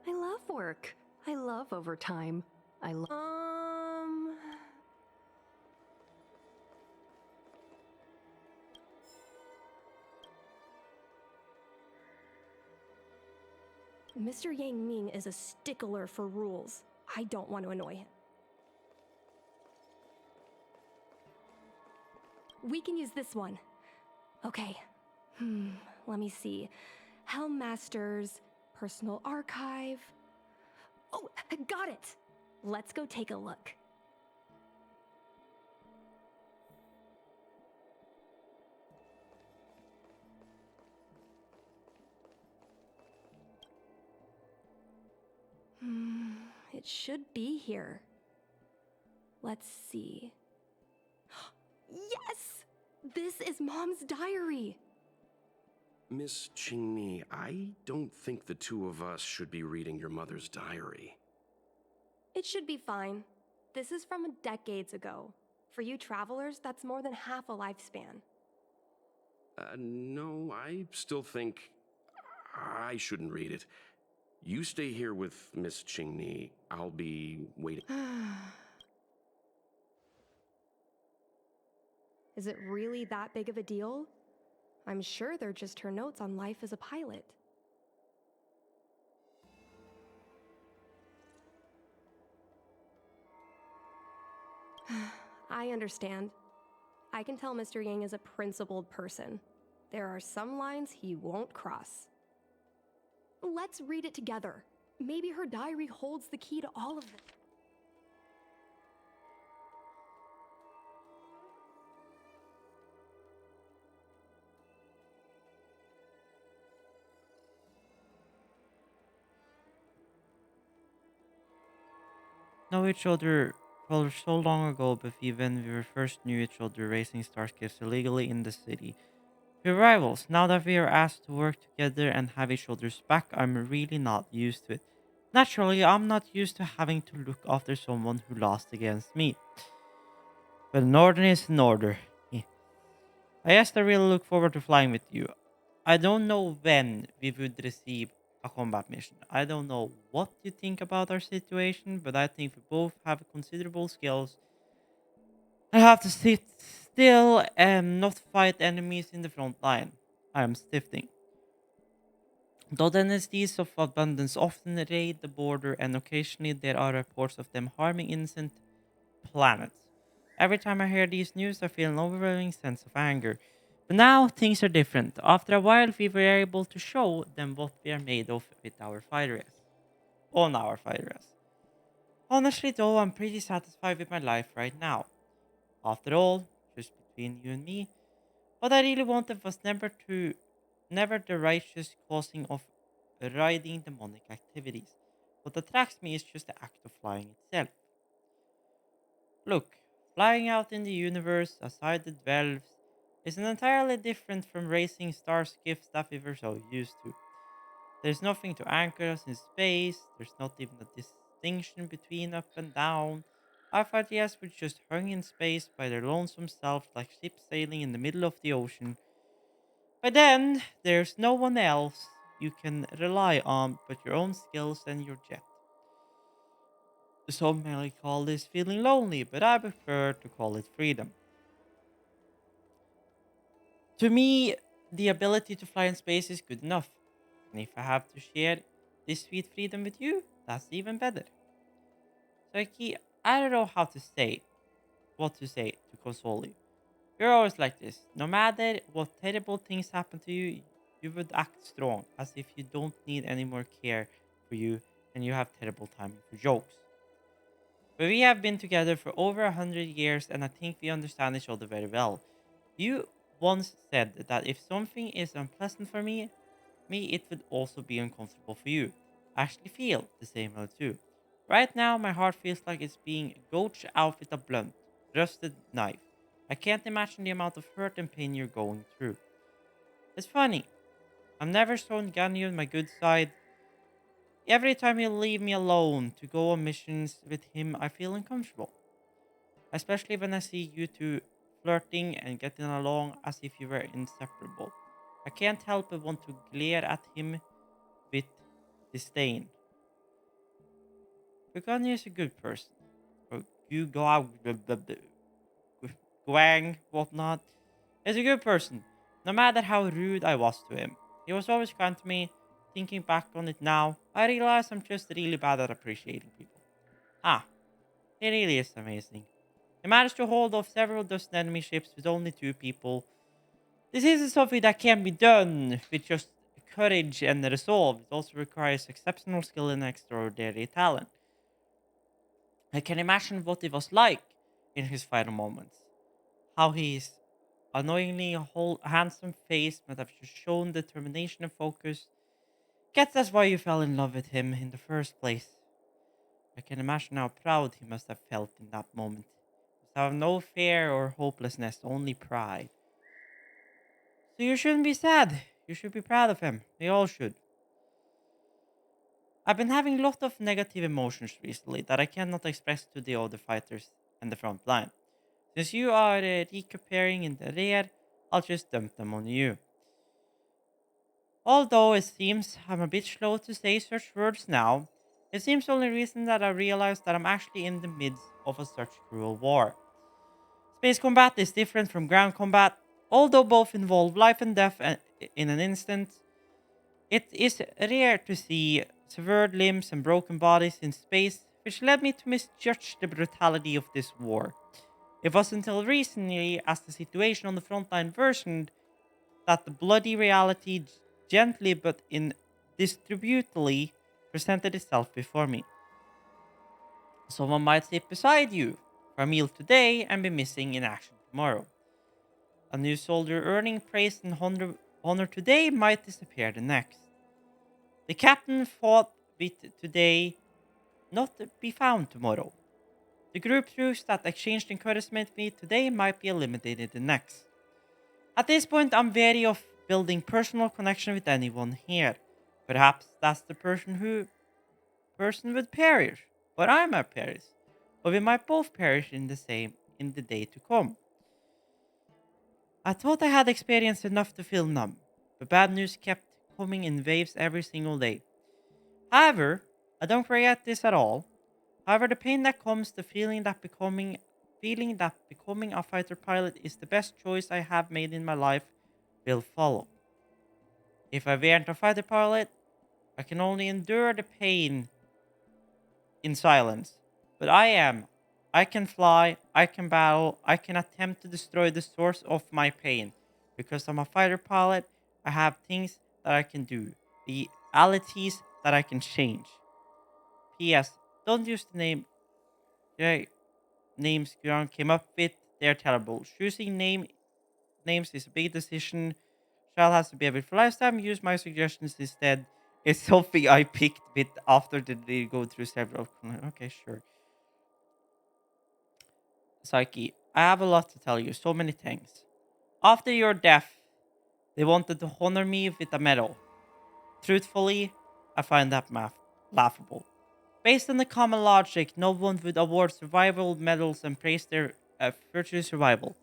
I love work. I love overtime. I love. Mr. Yang Ming is a stickler for rules. I don't want to annoy him. We can use this one. Okay. Let me see. Helmmaster's personal archive. Oh, got it! Let's go take a look. It should be here. Let's see. Yes! This is Mom's diary! Miss Qingni, I don't think the two of us should be reading your mother's diary. It should be fine. This is from decades ago. For you travelers, that's more than half a lifespan. No, I still think I shouldn't read it. You stay here with Miss Qingni. I'll be waiting. Is it really that big of a deal? I'm sure they're just her notes on life as a pilot. I understand. I can tell Mr. Yang is a principled person. There are some lines he won't cross. Let's read it together. Maybe her diary holds the key to all of it. Know each other for so long ago, but even we first knew each other racing starships illegally in the city. We're rivals. Now that we are asked to work together and have each other's back, I'm really not used to it. Naturally, I'm not used to having to look after someone who lost against me. But an order is an order. I guess I really look forward to flying with you. I don't know when we would receive a combat mission. I don't know what you think about our situation, but I think we both have considerable skills. I have to sit still and not fight enemies in the front line. I am stiffing. Though the NSDs of abundance often raid the border, and occasionally there are reports of them harming innocent planets. Every time I hear these news, I feel an overwhelming sense of anger. But now things are different. After a while, we were able to show them what we are made of with our fighters. On our fighters. Honestly, though, I'm pretty satisfied with my life right now. After all, just between you and me, what I really wanted was never the righteous causing of riding demonic activities. What attracts me is just the act of flying itself. Look, flying out in the universe, aside the dwells, It's an entirely different from racing starskips that we were so used to. There's nothing to anchor us in space, there's not even a distinction between up and down. Our ideas were just hung in space by their lonesome selves like ships sailing in the middle of the ocean. But then, there's no one else you can rely on but your own skills and your jet. Some may call this feeling lonely, but I prefer to call it freedom. To me, the ability to fly in space is good enough. And if I have to share this sweet freedom with you, that's even better. Saiki, I don't know what to say to console you. You're always like this. No matter what terrible things happen to you, you would act strong, as if you don't need any more care for you and you have terrible timing for jokes. But we have been together for over 100 years and I think we understand each other very well. You once said that if something is unpleasant for me, it would also be uncomfortable for you. I actually feel the same way too. Right now, my heart feels like it's being gouged out with a blunt, rusted knife. I can't imagine the amount of hurt and pain you're going through. It's funny. I'm never shown Ganyu my good side. Every time he'll leave me alone to go on missions with him, I feel uncomfortable. Especially when I see you two flirting and getting along as if you were inseparable. I can't help but want to glare at him with disdain. Begania is a good person. Or you go out, Guang, whatnot, is a good person, no matter how rude I was to him. He was always kind to me. Thinking back on it now, I realize I'm just really bad at appreciating people. Ah, he really is amazing. He managed to hold off several dozen enemy ships with only 2 people. This isn't something that can be done with just courage and resolve. It also requires exceptional skill and extraordinary talent. I can imagine what it was like in his final moments. How his annoyingly handsome face might have just shown determination and focus. Guess that's why you fell in love with him in the first place. I can imagine how proud he must have felt in that moment. He must have no fear or hopelessness, only pride. So you shouldn't be sad. You should be proud of him. We all should. I've been having a lot of negative emotions recently that I cannot express to the other fighters and the front line. Since you are recuperating in the rear, I'll just dump them on you. Although it seems I'm a bit slow to say such words now, it seems only recent that I realized that I'm actually in the midst of a such cruel war. Space combat is different from ground combat, although both involve life and death in an instant. It is rare to see severed limbs and broken bodies in space, which led me to misjudge the brutality of this war. It was until recently, as the situation on the frontline worsened, that the bloody reality gently but indistributely presented itself before me. Someone might sit beside you for a meal today and be missing in action tomorrow. A new soldier earning praise and honor today might disappear the next. The captain fought with today, not be found tomorrow. The group troops that exchanged encouragement with me today might be eliminated the next. At this point, I'm wary of building personal connection with anyone here. Perhaps that's the person would perish, or I might perish, or we might both perish in the day to come. I thought I had experienced enough to feel numb, but bad news kept coming in waves every single day. However, I don't regret this at all. However, the pain that comes, the feeling that becoming a fighter pilot is the best choice I have made in my life, will follow. If I weren't a fighter pilot, I can only endure the pain in silence. But I am. I can fly, I can battle, I can attempt to destroy the source of my pain. Because I'm a fighter pilot, I have things that I can do, realities that I can change. P.S. Don't use the names Guran came up with. They're terrible. Choosing names is a big decision. Child has to be able for lifetime. Use my suggestions instead. It's something I picked with after they go through several. Okay, sure. Psyche, I have a lot to tell you. So many things. After your death, they wanted to honor me with a medal. Truthfully, I find that math laughable. Based on the common logic, no one would award survival medals and praise their virtuous survival.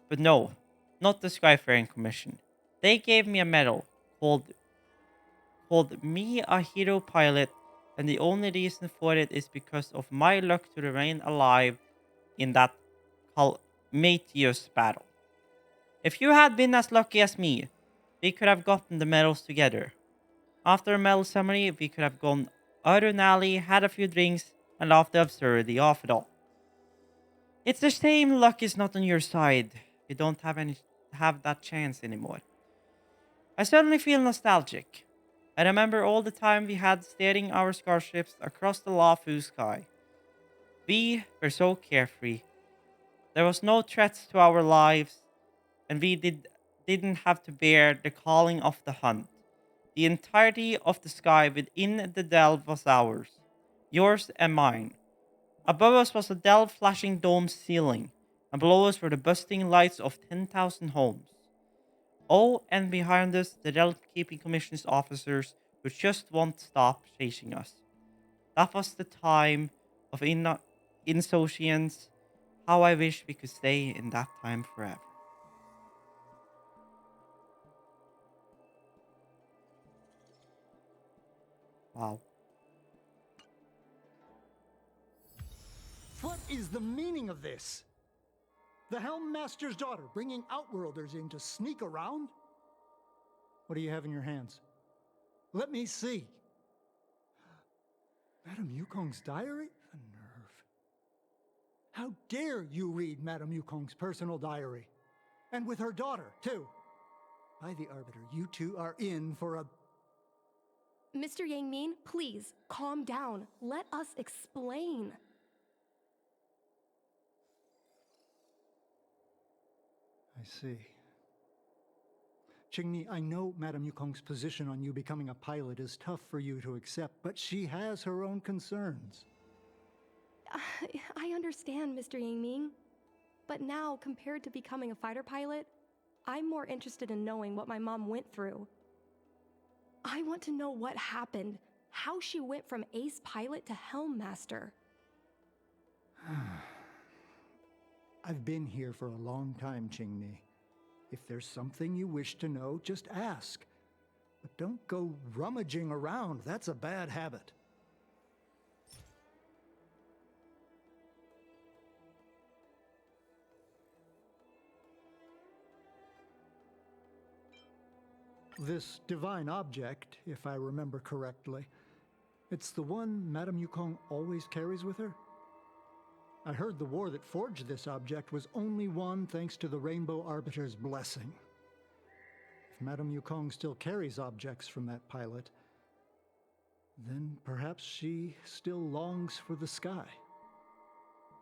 But no, not the Skyfaring Commission. They gave me a medal called me a hero pilot, and the only reason for it is because of my luck to remain alive in that calamitous battle. If you had been as lucky as me, we could have gotten the medals together. After a medal ceremony, we could have gone out to an alley, had a few drinks, and laughed the absurdity of it all. It's a shame luck is not on your side. You don't have that chance anymore. I certainly feel nostalgic. I remember all the time we had steering our starships across the Lafu sky. We were so carefree. There was no threats to our lives, and didn't have to bear the calling of the hunt. The entirety of the sky within the delve was ours, yours and mine. Above us was a delve flashing dome ceiling, and below us were the busting lights of 10,000 homes. Oh, and behind us, the Delve Keeping Commission's officers who just won't stop chasing us. That was the time of insouciance. How I wish we could stay in that time forever. Wow. What is the meaning of this? The Helm Master's daughter bringing Outworlders in to sneak around? What do you have in your hands? Let me see. Madame Yukong's diary? The nerve. How dare you read Madame Yukong's personal diary? And with her daughter, too. By the Arbiter, you two are in for a... Mr. Yangmin, please, calm down. Let us explain. I see. Qingni, I know Madame Yukong's position on you becoming a pilot is tough for you to accept, but she has her own concerns. I understand, Mr. Yangming. But now, compared to becoming a fighter pilot, I'm more interested in knowing what my mom went through. I want to know what happened, how she went from ace pilot to helm master. I've been here for a long time, Qingni. If there's something you wish to know, just ask. But don't go rummaging around. That's a bad habit. This divine object, if I remember correctly, it's the one Madame Yukong always carries with her? I heard the war that forged this object was only won thanks to the Rainbow Arbiter's blessing. If Madame Yukong still carries objects from that pilot, then perhaps she still longs for the sky.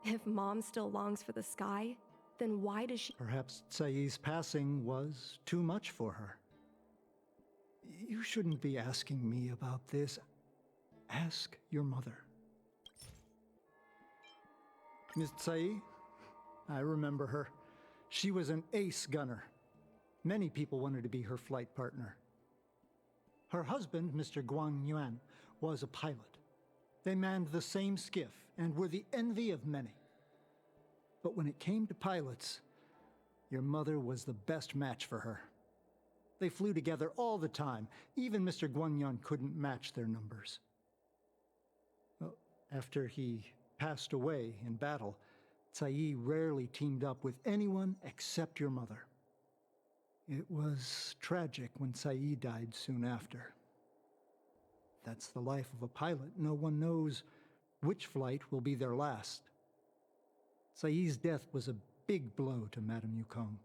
If Mom still longs for the sky, then why does she— Perhaps Tsai's passing was too much for her. You shouldn't be asking me about this. Ask your mother. Miss Tsai? I remember her. She was an ace gunner. Many people wanted to be her flight partner. Her husband, Mr. Guang Yuan, was a pilot. They manned the same skiff and were the envy of many. But when it came to pilots, your mother was the best match for her. They flew together all the time. Even Mr. Guanyan couldn't match their numbers. Well, after he passed away in battle, Tsai rarely teamed up with anyone except your mother. It was tragic when Tsai died soon after. That's the life of a pilot. No one knows which flight will be their last. Tsai's death was a big blow to Madame Yukong.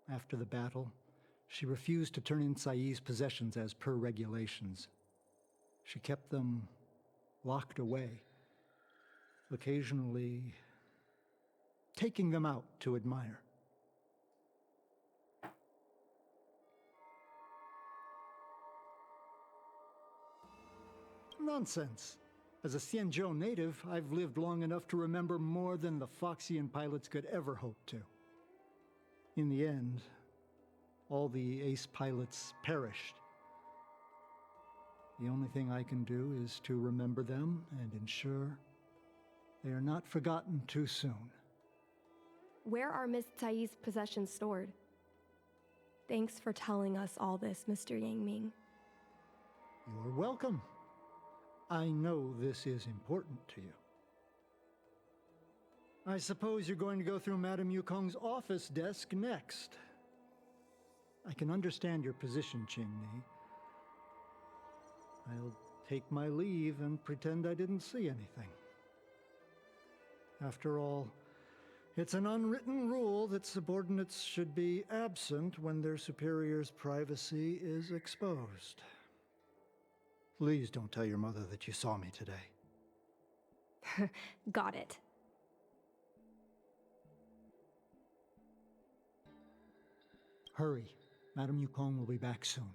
After the battle, she refused to turn in Tsai's possessions as per regulations. She kept them locked away, occasionally taking them out to admire. Nonsense. As a Xianzhou native, I've lived long enough to remember more than the Foxian pilots could ever hope to. In the end, all the ace pilots perished. The only thing I can do is to remember them and ensure they are not forgotten too soon. Where are Miss Tsai's possessions stored? Thanks for telling us all this, Mr. Yang Ming. You're welcome. I know this is important to you. I suppose you're going to go through Madame Yukong's office desk next. I can understand your position, Qingni. I'll take my leave and pretend I didn't see anything. After all, it's an unwritten rule that subordinates should be absent when their superior's privacy is exposed. Please don't tell your mother that you saw me today. Got it. Hurry. Madame Yukong will be back soon.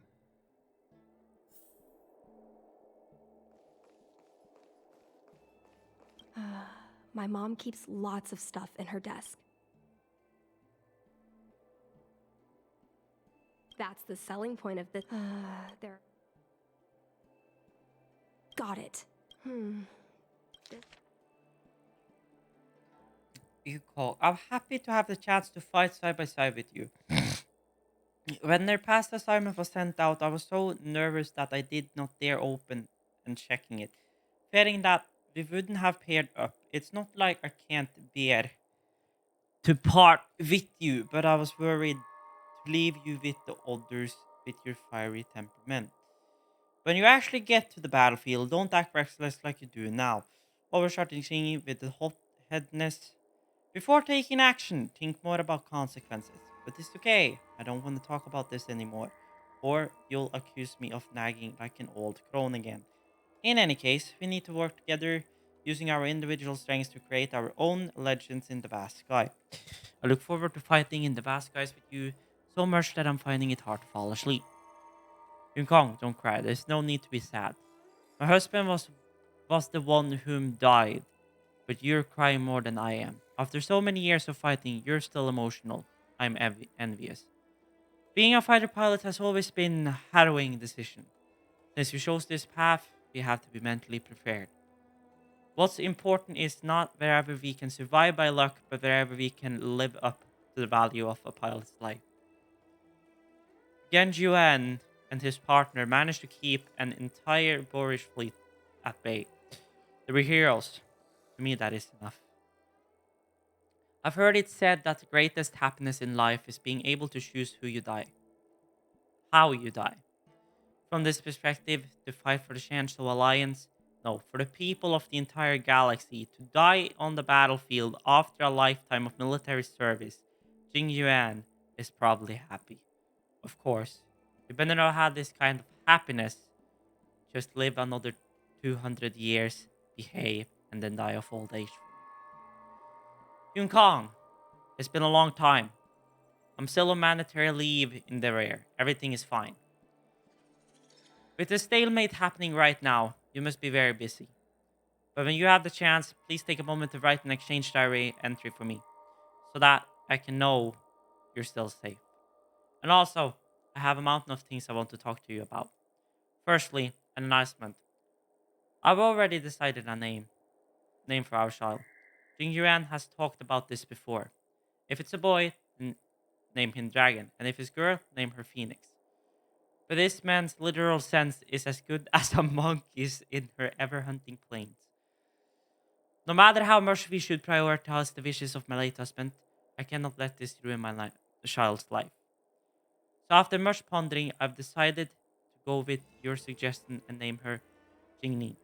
My mom keeps lots of stuff in her desk. That's the selling point of the... there. Got it. Yukong, I'm happy to have the chance to fight side by side with you. When their past assignment was sent out, I was so nervous that I did not dare open and checking it, fearing that we wouldn't have paired up. It's not like I can't bear to part with you, but I was worried to leave you with the others with your fiery temperament. When you actually get to the battlefield, don't act reckless like you do now, overcharging with the hot-headedness. Before taking action, think more about consequences. But it's okay, I don't want to talk about this anymore, or you'll accuse me of nagging like an old crone again. In any case, we need to work together, using our individual strengths to create our own legends in the vast sky. I look forward to fighting in the vast skies with you so much that I'm finding it hard to fall asleep. Yukong, don't cry, there's no need to be sad. My husband was the one whom died, but you're crying more than I am. After so many years of fighting, you're still emotional. I'm envious. Being a fighter pilot has always been a harrowing decision. Since we chose this path, we have to be mentally prepared. What's important is not wherever we can survive by luck, but wherever we can live up to the value of a pilot's life. Gen Yuan and his partner managed to keep an entire Boorish fleet at bay. They were heroes. To me, that is enough. I've heard it said that the greatest happiness in life is being able to choose who you die. How you die. From this perspective, to fight for the Shanzhou Alliance, no, for the people of the entire galaxy, to die on the battlefield after a lifetime of military service, Jing Yuan is probably happy. Of course, you better not have this kind of happiness. Just live another 200 years, behave, and then die of old age. Yun Kong, it's been a long time. I'm still on mandatory leave in the rear. Everything is fine. With the stalemate happening right now, you must be very busy. But when you have the chance, please take a moment to write an exchange diary entry for me, so that I can know you're still safe. And also, I have a mountain of things I want to talk to you about. Firstly, an announcement. I've already decided a name for our child. Jing Yuan has talked about this before. If it's a boy, then name him Dragon, and if it's a girl, name her Phoenix. But this man's literal sense is as good as a monkey's in her ever-hunting plains. No matter how much we should prioritize the wishes of my late husband, I cannot let this ruin my child's life. So after much pondering, I've decided to go with your suggestion and name her Jingni,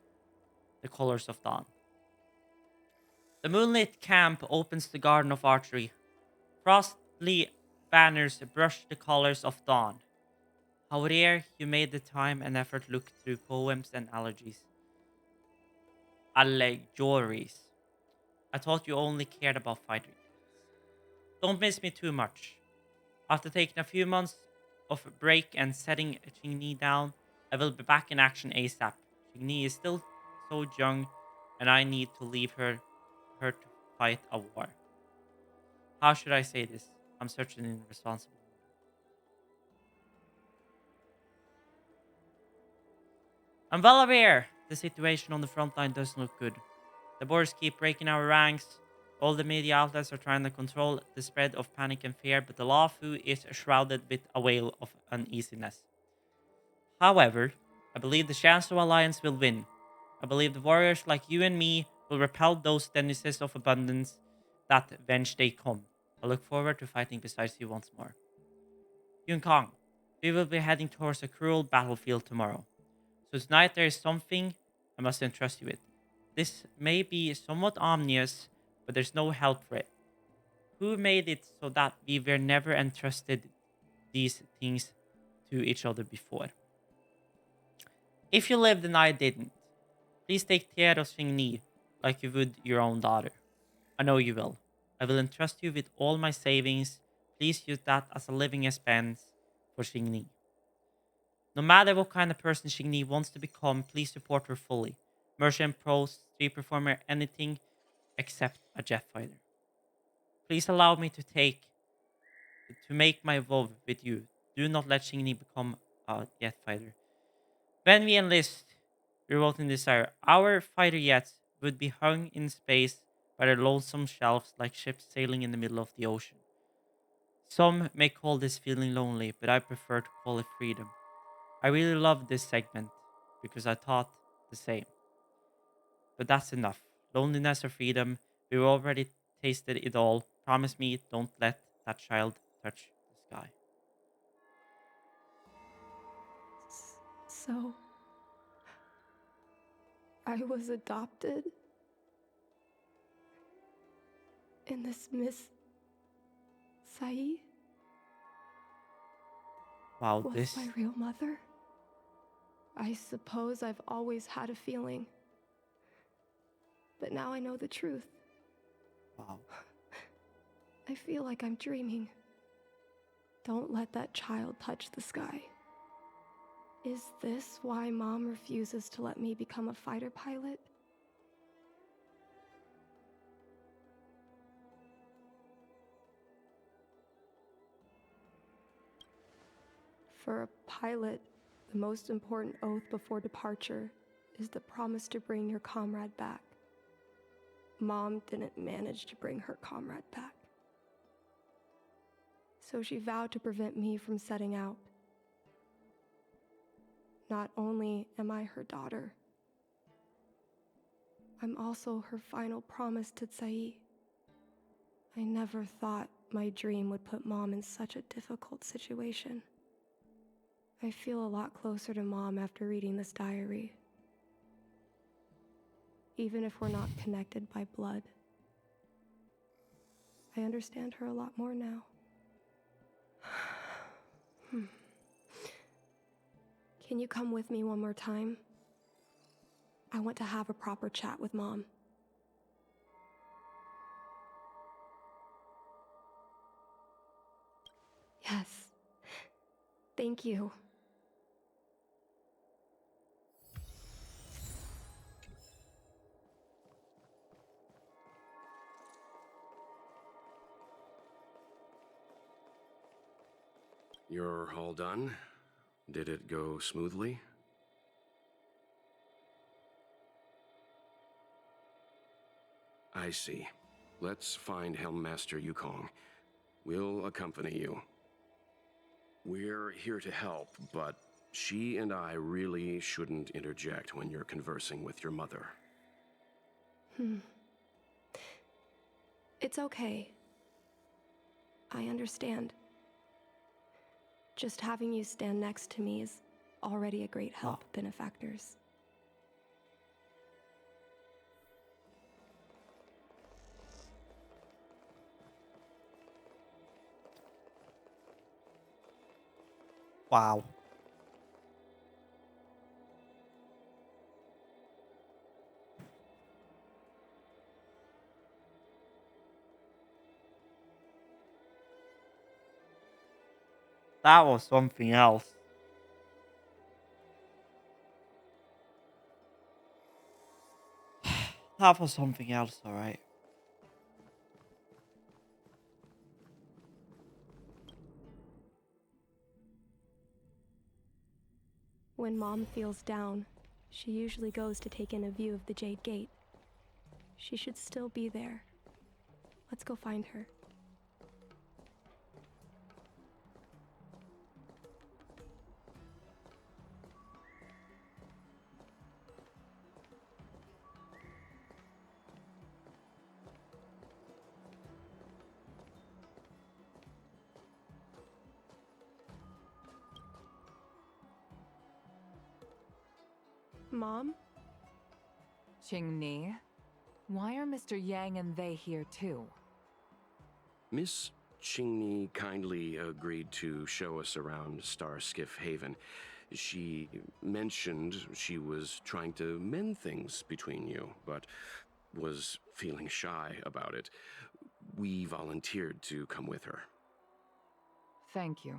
the colors of dawn. The moonlit camp opens the garden of archery. Frostly banners brush the colors of dawn. How rare you made the time and effort look through poems and allegories. I thought you only cared about fighting. Don't miss me too much. After taking a few months of a break and setting Qingni down, I will be back in action ASAP. Qingni is still so young, and I need to leave her to fight a war. How should I say this? I'm certainly responsible. I'm well aware the situation on the front line doesn't look good. The boys keep breaking our ranks. All the media outlets are trying to control the spread of panic and fear, but the Lafu is shrouded with a veil of uneasiness. However, I believe the Shadow Alliance will win. I believe the warriors like you and me will repel those denizens of abundance that whence they come. I look forward to fighting beside you once more. Yun Kong, we will be heading towards a cruel battlefield tomorrow. So tonight there is something I must entrust you with. This may be somewhat ominous, but there's no help for it. Who made it so that we were never entrusted these things to each other before? If you lived and I didn't, please take care of Xingni like you would your own daughter. I know you will. I will entrust you with all my savings. Please use that as a living expense for Xingni. No matter what kind of person Xingni wants to become, please support her fully. Merchant, pros, street performer, anything except a jet fighter. Please allow me to make my vow with you. Do not let Xingni become a jet fighter. When we enlist revolting desire, our fighter jets would be hung in space by their lonesome shelves like ships sailing in the middle of the ocean. Some may call this feeling lonely, but I prefer to call it freedom. I really love this segment because I thought the same. But that's enough. Loneliness or freedom, we've already tasted it all. Promise me, don't let that child touch the sky. So, I was adopted? And this Miss Sai Wow, was this. my real mother? I suppose I've always had a feeling. But now I know the truth. Wow. I feel like I'm dreaming. Don't let that child touch the sky. Is this why Mom refuses to let me become a fighter pilot? For a pilot, the most important oath before departure is the promise to bring your comrade back. Mom didn't manage to bring her comrade back. So she vowed to prevent me from setting out. Not only am I her daughter, I'm also her final promise to Tsai. I never thought my dream would put Mom in such a difficult situation. I feel a lot closer to Mom after reading this diary. Even if we're not connected by blood, I understand her a lot more now. Can you come with me one more time? I want to have a proper chat with Mom. Yes. Thank you. You're all done? Did it go smoothly? I see. Let's find Helmmaster Yukong. We'll accompany you. We're here to help, but she and I really shouldn't interject when you're conversing with your mother. It's okay. I understand. Just having you stand next to me is already a great help, benefactors. Wow. That was something else. That was something else, alright. When Mom feels down, she usually goes to take in a view of the Jade Gate. She should still be there. Let's go find her. Mom? Qingni, why are Mr. Yang and they here too? Miss Qingni kindly agreed to show us around Starskiff Haven. She mentioned she was trying to mend things between you, but was feeling shy about it. We volunteered to come with her. Thank you.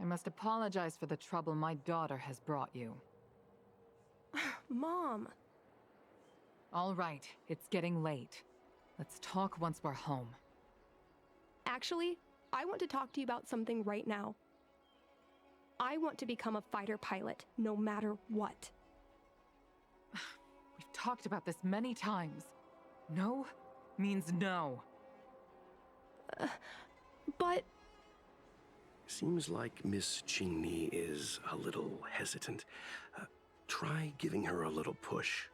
I must apologize for the trouble my daughter has brought you. Mom! All right, it's getting late. Let's talk once we're home. Actually, I want to talk to you about something right now. I want to become a fighter pilot, no matter what. We've talked about this many times. No means no. But... Seems like Miss Qingni is a little hesitant. Try giving her a little push.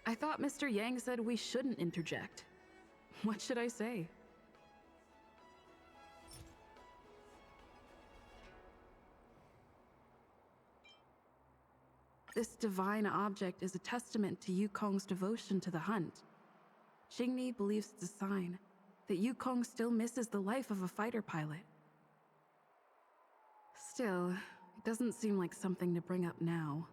I thought Mr. Yang said we shouldn't interject. What should I say? This divine object is a testament to Yukong's devotion to the hunt. Qingni believes it's a sign that Yukong still misses the life of a fighter pilot. Still, it doesn't seem like something to bring up now.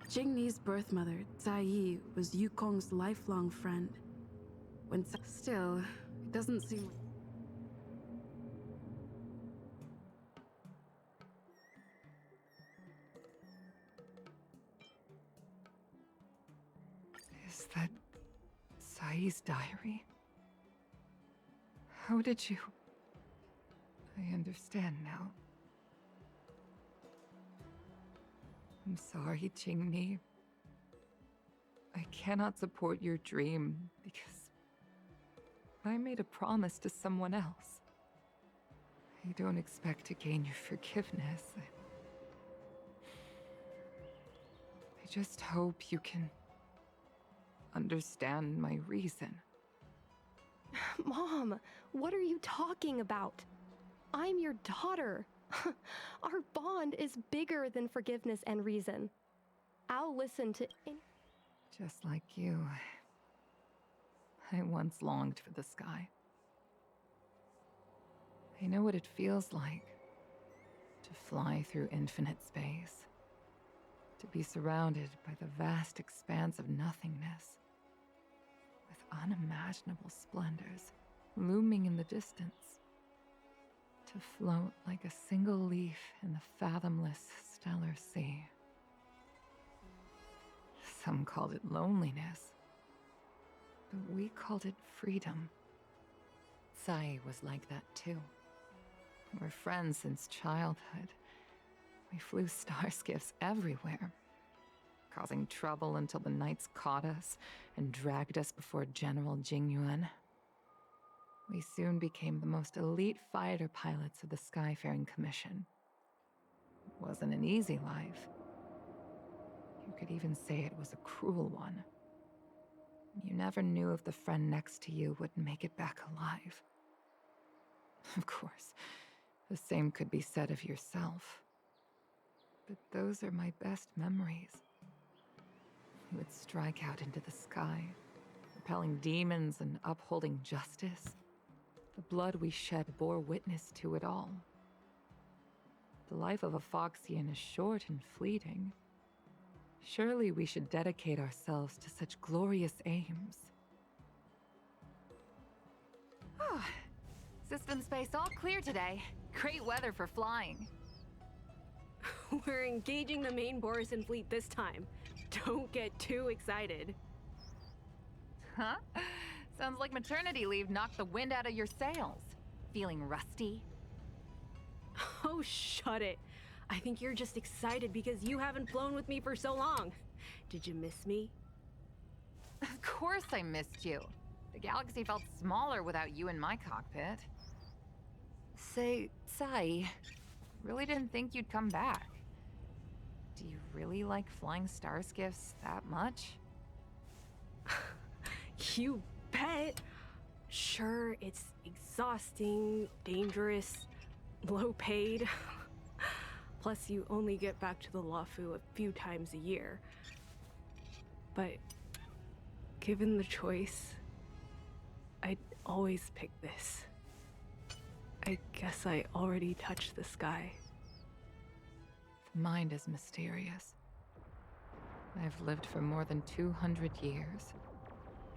Qingni's birth mother, Zai Yi, was Yukong's lifelong friend. Still, it doesn't seem like... Is that Sai's diary? How did you... I understand now. I'm sorry, Qingni. I cannot support your dream because I made a promise to someone else. I don't expect to gain your forgiveness. I just hope you can understand my reason. Mom, what are you talking about? I'm your daughter. Our bond is bigger than forgiveness and reason. I'll listen to any... Just like you, I once longed for the sky. I know what it feels like to fly through infinite space, to be surrounded by the vast expanse of nothingness, with unimaginable splendors looming in the distance. To float like a single leaf in the fathomless stellar sea. Some called it loneliness, but we called it freedom. Sai was like that too. We're friends since childhood. We flew starskiffs everywhere, causing trouble until the knights caught us and dragged us before General Jingyuan. We soon became the most elite fighter pilots of the Skyfaring Commission. It wasn't an easy life. You could even say it was a cruel one. You never knew if the friend next to you would make it back alive. Of course, the same could be said of yourself. But those are my best memories. You would strike out into the sky, repelling demons and upholding justice. The blood we shed bore witness to it all. The life of a Foxian is short and fleeting. Surely we should dedicate ourselves to such glorious aims. System space all clear today. Great weather for flying. We're engaging the main Borison fleet this time. Don't get too excited. Huh? Sounds like maternity leave knocked the wind out of your sails. Feeling rusty? Oh, shut it. I think you're just excited because you haven't flown with me for so long. Did you miss me? Of course I missed you. The galaxy felt smaller without you in my cockpit. Say, Sai, really didn't think you'd come back. Do you really like flying star skiffs that much? You bet. Sure, it's exhausting, dangerous, low paid. Plus, you only get back to the Luofu a few times a year. But given the choice, I'd always pick this. I guess I already touched the sky. The mind is mysterious. I've lived for more than 200 years.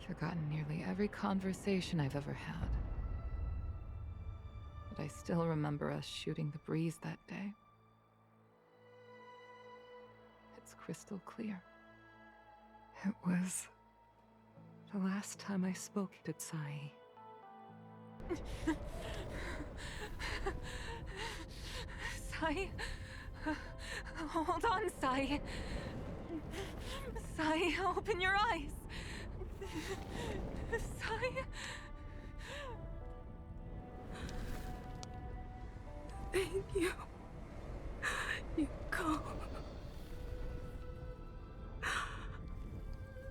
Forgotten nearly every conversation I've ever had. But I still remember us shooting the breeze that day. It's crystal clear. It was the last time I spoke to Sai. Sai? Hold on, Sai. Sai, open your eyes. Sai? Thank you. You go.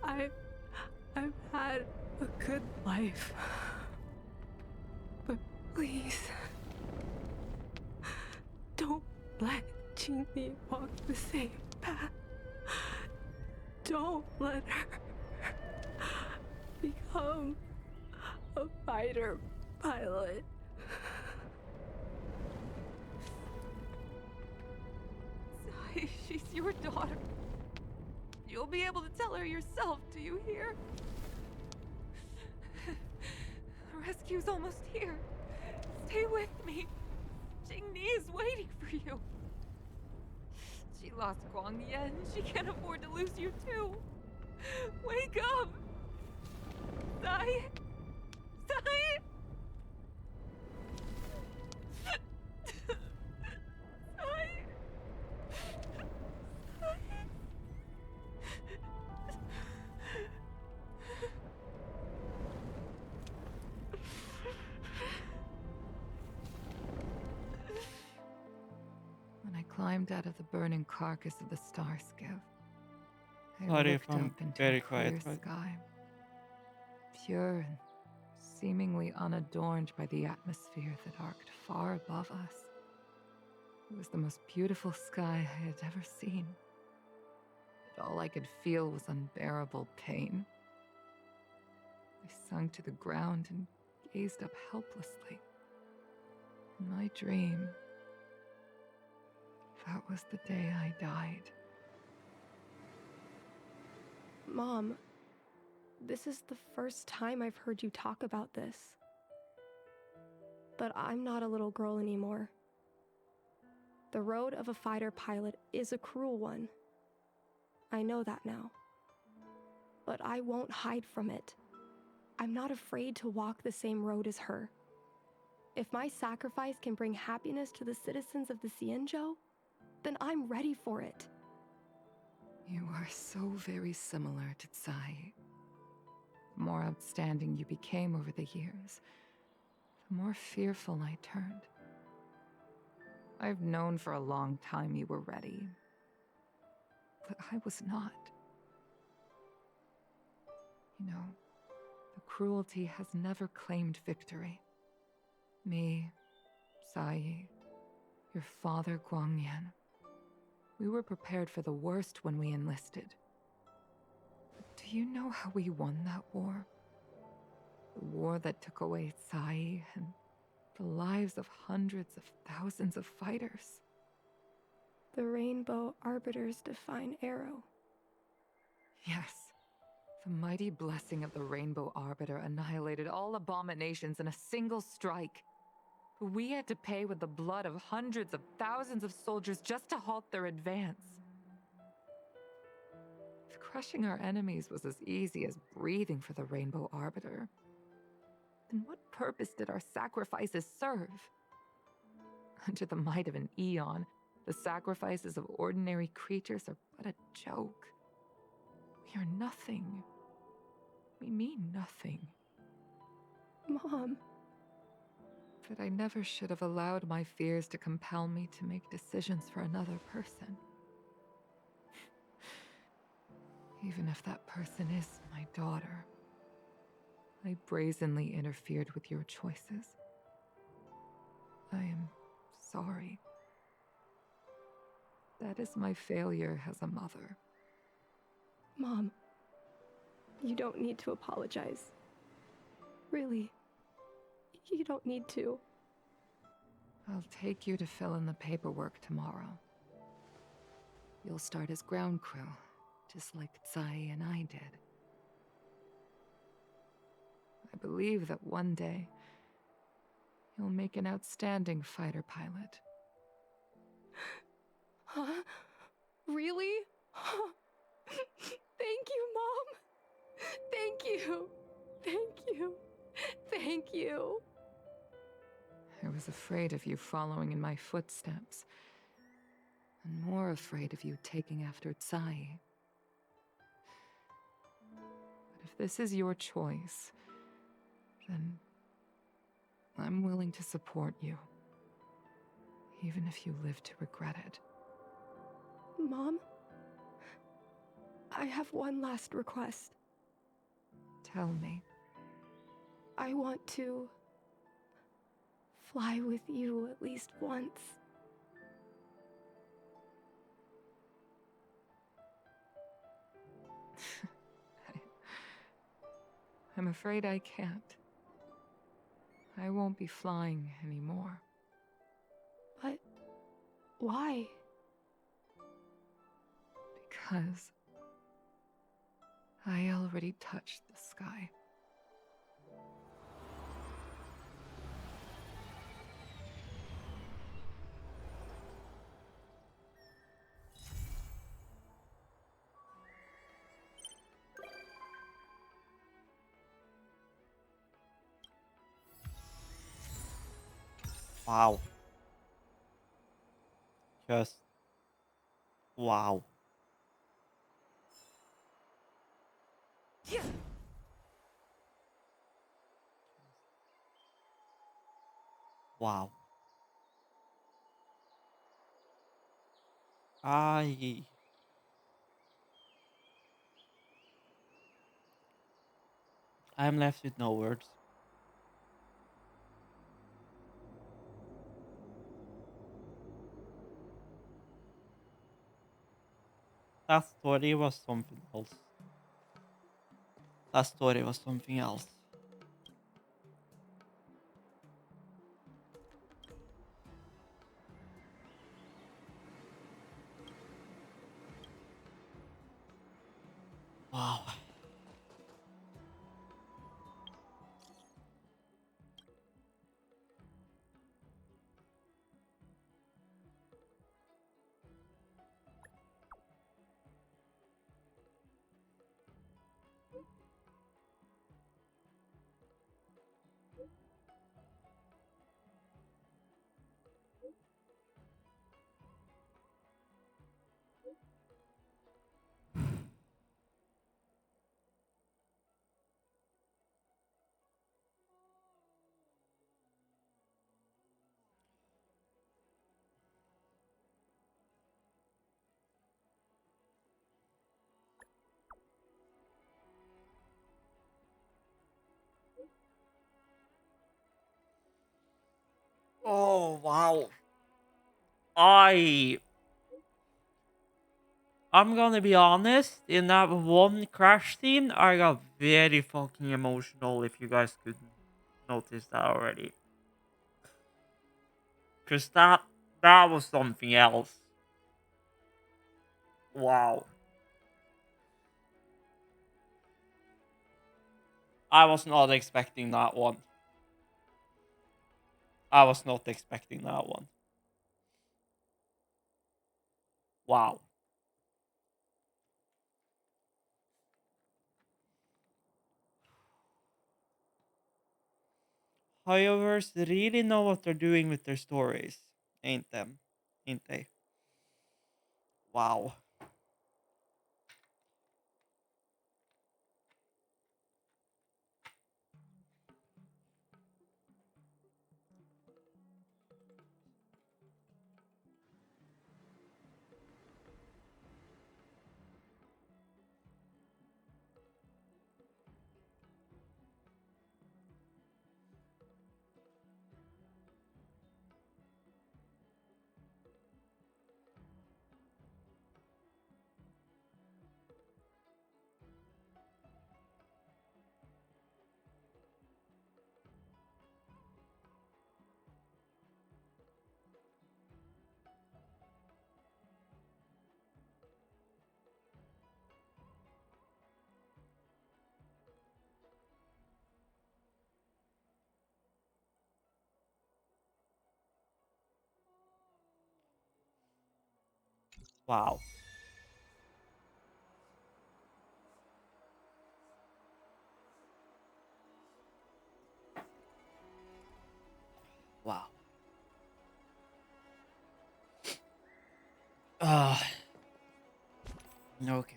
I've had a good life. But please, don't let Jingmi walk the same path. Don't let her become a fighter pilot. Sai, she's your daughter. You'll be able to tell her yourself, do you hear? The rescue's almost here. Stay with me. Jingni is waiting for you. She lost Guang Yan. She can't afford to lose you too. Wake up! Sai? Sai? Sai? When I climbed out of the burning carcass of the star skiff, I Sorry if looked I'm up into very a clear quiet, but- sky, pure and seemingly unadorned by the atmosphere that arced far above us. It was the most beautiful sky I had ever seen. But all I could feel was unbearable pain. I sunk to the ground and gazed up helplessly. In my dream, that was the day I died. Mom, this is the first time I've heard you talk about this. But I'm not a little girl anymore. The road of a fighter pilot is a cruel one. I know that now. But I won't hide from it. I'm not afraid to walk the same road as her. If my sacrifice can bring happiness to the citizens of the Xianzhou, then I'm ready for it. You are so very similar to Tsai. The more outstanding you became over the years, the more fearful I turned. I've known for a long time you were ready, but I was not. You know, the cruelty has never claimed victory. Me, Sai, your father Guangyan. We were prepared for the worst when we enlisted. But do you know how we won that war? The war that took away Tsai and the lives of hundreds of thousands of fighters. The Rainbow Arbiter's divine arrow. Yes. The mighty blessing of the Rainbow Arbiter annihilated all abominations in a single strike. We had to pay with the blood of hundreds of thousands of soldiers just to halt their advance. If crushing our enemies was as easy as breathing for the Rainbow Arbiter, then what purpose did our sacrifices serve? Under the might of an eon, the sacrifices of ordinary creatures are but a joke. We are nothing. We mean nothing. Mom. But I never should have allowed my fears to compel me to make decisions for another person. Even if that person is my daughter. I brazenly interfered with your choices. I am sorry. That is my failure as a mother. Mom, you don't need to apologize. Really, you don't need to. I'll take you to fill in the paperwork tomorrow. You'll start as ground crew, just like Tsai and I did. I believe that one day, you'll make an outstanding fighter pilot. Huh? Really? Thank you, Mom! Thank you! Thank you! Thank you! I was afraid of you following in my footsteps, and more afraid of you taking after Tsai. But if this is your choice, then I'm willing to support you, even if you live to regret it. Mom? I have one last request. Tell me. I want to fly with you at least once. I'm afraid I can't. I won't be flying anymore. But why? Because I already touched the sky. Wow. Just wow. Wow. I'm left with no words. That story was something else. That story was something else. Wow. Oh wow. I'm gonna be honest, in that one crash scene, I got very fucking emotional if you guys could notice that already. Cause that was something else. Wow. I was not expecting that one. I was not expecting that one. Wow. However, they really know what they're doing with their stories, ain't them? Ain't they? Wow. Wow. Wow. Okay.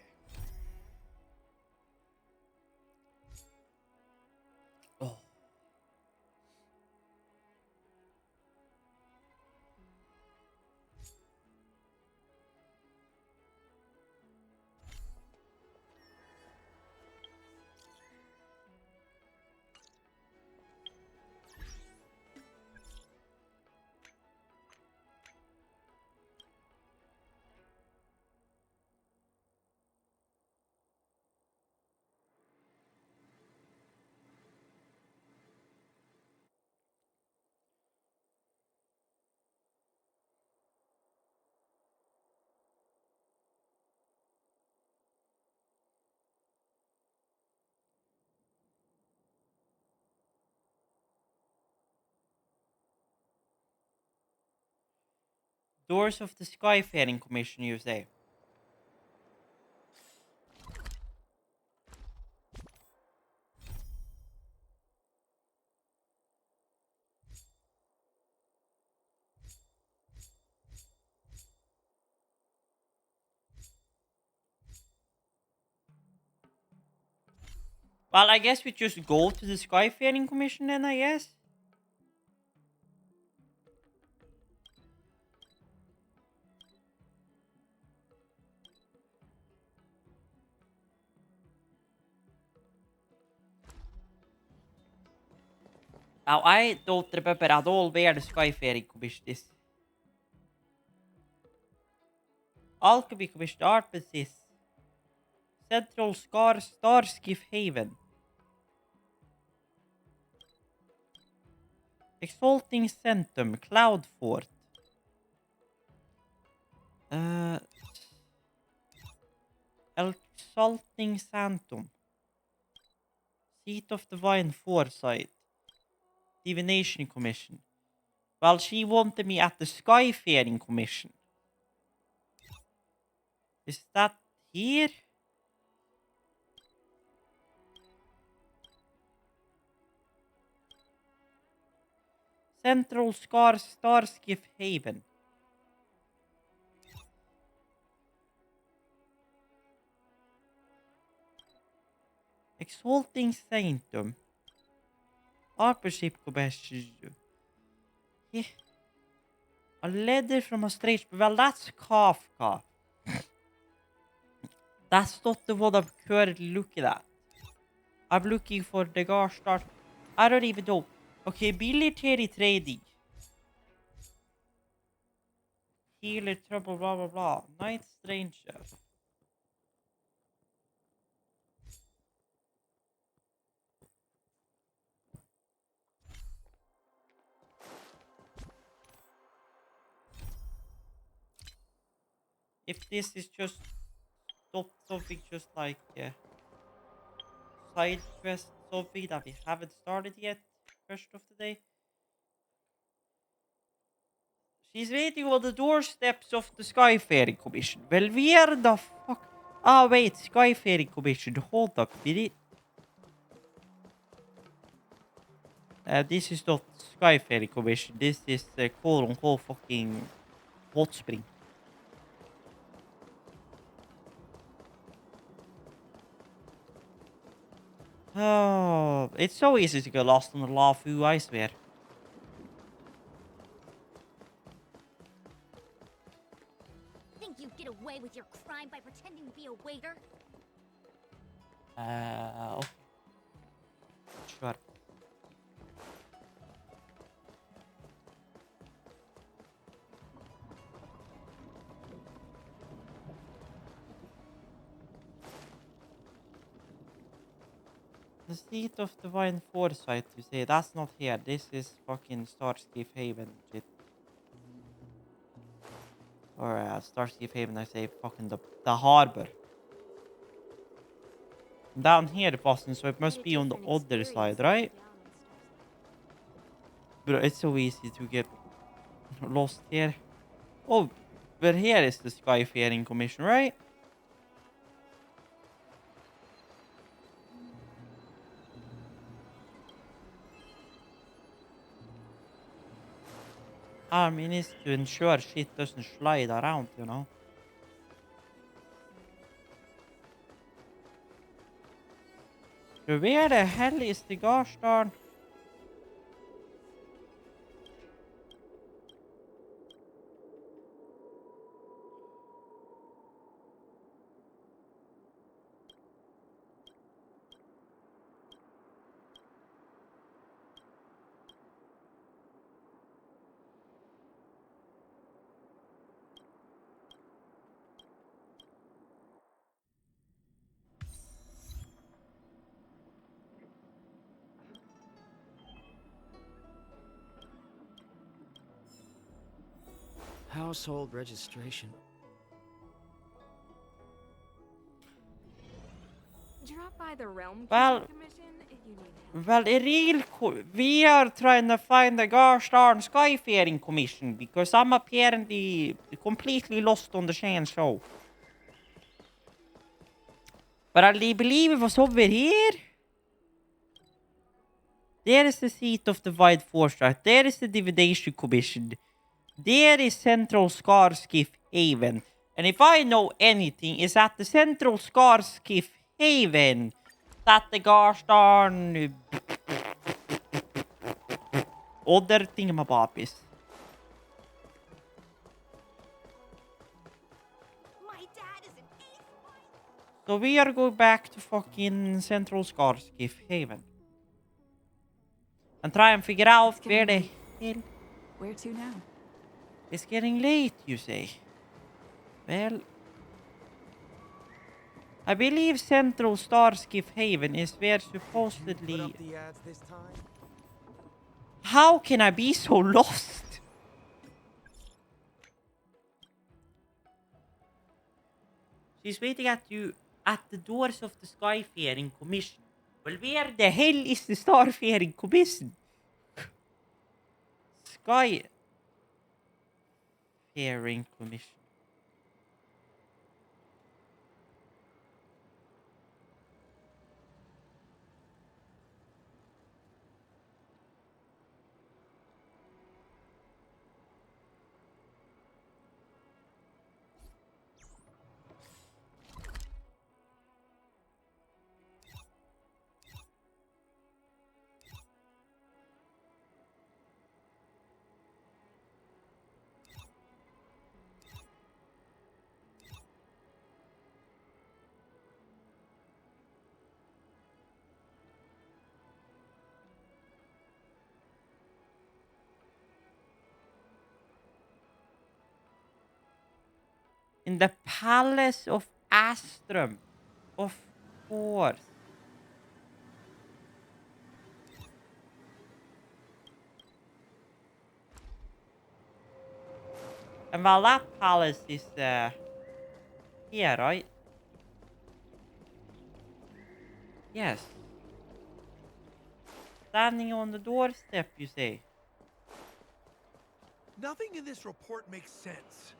Oh. Doors of the Skyfaring Commission, you say? Well, I guess we just go to the Skyfaring Commission then, I guess. Now, I don't remember at all where the Skyfaring Commission is. Alchemy Commission, Armistice. Central Starskiff Haven. Exalting Centum, Cloud Fort. Exalting Santum. Seat of Divine Foresight. Divination Commission. Well, she wanted me at the Skyfaring Commission. Is that here? Central Starskiff Haven. Exalting Sanctum. Arbitership Commission. Yeah. A letter from a strange... Well, that's Kafka. That's not the one I'm currently looking at. I'm looking for the gosh start. I don't even know. Okay, military trading. Healer trouble, blah blah blah. Night stranger. If this is just something just like side quest, something that we haven't started yet, first of the day. She's waiting on the doorsteps of the Skyfaring Commission. Well, where the fuck? Ah, wait, Skyfaring Commission. Hold up, minute. This is not Sky Ferry Commission. This is fucking hot spring. Oh, it's so easy to get lost on the Lafu, I swear. Think you'd get away with your crime by pretending to be a waiter? Okay. Sure. The seat of divine foresight, you say, that's not here. This is fucking Starscape Haven shit. Or Starscape Haven, I say fucking the harbor. Down here it wasn't, so it must be on the other side, right? But it's so easy to get lost here. Oh, but here is the Skyfaring Commission, right? I mean, it's to ensure shit doesn't slide around, you know? So where the hell is the gosh darn? Household registration. Drop by the Realm Well, Commission if you need help. well, a real we are trying to find the gosh darn Skyfaring Commission because I'm apparently completely lost on the Shane show. But I believe it was over here. There is the seat of the White Foresight. There is the Divination Commission. There is Central Scarskiff Haven. And if I know anything, is at the Central Scarskiff Haven that the gosh darn other thingamabob is. So we are going back to fucking Central Scarskiff Haven. And try and figure out where the hell... Where to now? It's getting late, you say. Well... I believe Central Starskiff Haven is where supposedly... How can I be so lost? She's waiting at you at the doors of the Skyfaring Commission. Well, where the hell is the Starfaring Commission? Skyfaring Commission. In the Palace of Astrum. Of course. And well, that palace is here, right? Yes. Standing on the doorstep, you say? Nothing in this report makes sense.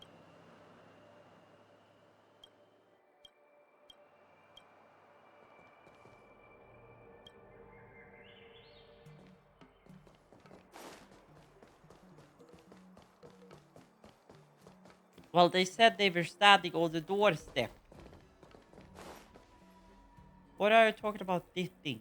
Well, they said they were standing on the doorstep. What are you talking about this thing?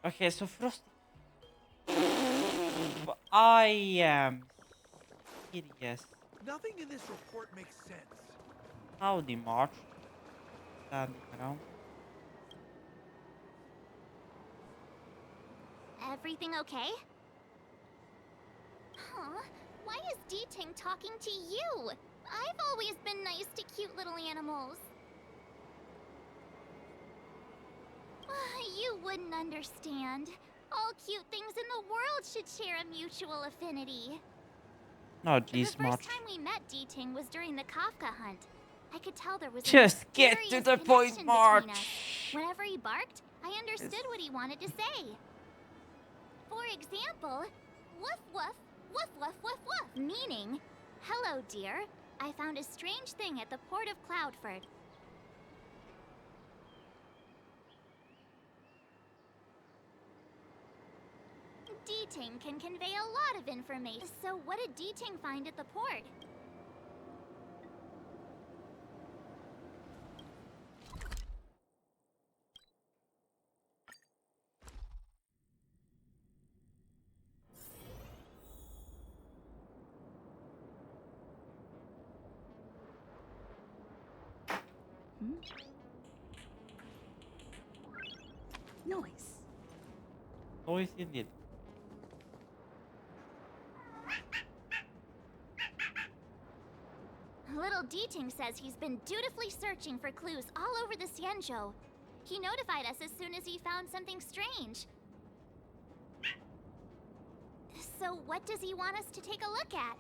Okay, so Frost. I am serious. Nothing in this report makes sense. How they marched, standing around. Everything okay? Huh? Why is D-Ting talking to you? I've always been nice to cute little animals. You wouldn't understand. All cute things in the world should share a mutual affinity. No, The geez, first March. time we met D-Ting was during the Kafka hunt. I could tell there was Just a get to the point, connection March. between us. Whenever he barked, I understood what he wanted to say. For example, woof woof, woof woof woof woof, meaning, hello dear, I found a strange thing at the port of Cloudford. D-Ting can convey a lot of information. So what did D-Ting find at the port? Noise. Always indeed. Little D-Ting says he's been dutifully searching for clues all over the Xianzhou. He notified us as soon as he found something strange. So what does he want us to take a look at?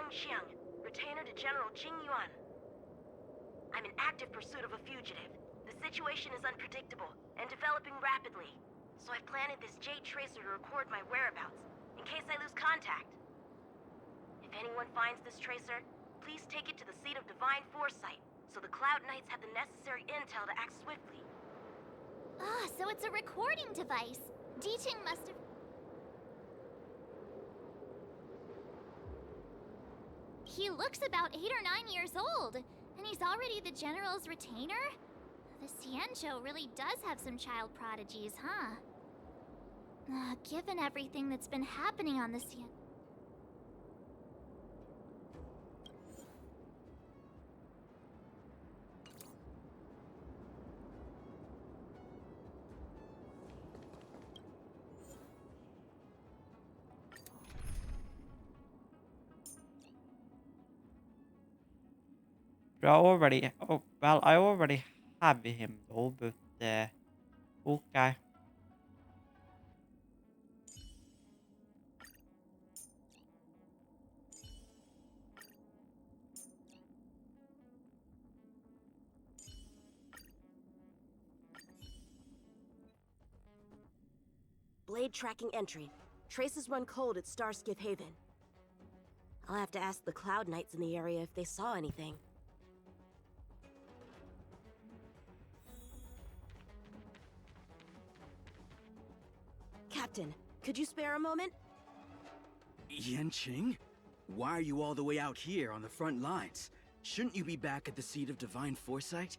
Xiang, retainer to General Jing Yuan. I'm in active pursuit of a fugitive. The situation is unpredictable and developing rapidly, so I've planted this jade tracer to record my whereabouts, in case I lose contact. If anyone finds this tracer, please take it to the seat of divine foresight, so the Cloud Knights have the necessary intel to act swiftly. Ah, so it's a recording device. D-Ting must have... He looks about 8 or 9 years old, and he's already the General's retainer? The Xianzhou really does have some child prodigies, huh? Given everything that's been happening on the Xian... I already, oh, well, I already have him though, but, okay. Blade tracking entry. Traces run cold at Starskiff Haven. I'll have to ask the Cloud Knights in the area if they saw anything. Captain, could you spare a moment? Yanqing? Why are you all the way out here on the front lines? Shouldn't you be back at the seat of divine foresight?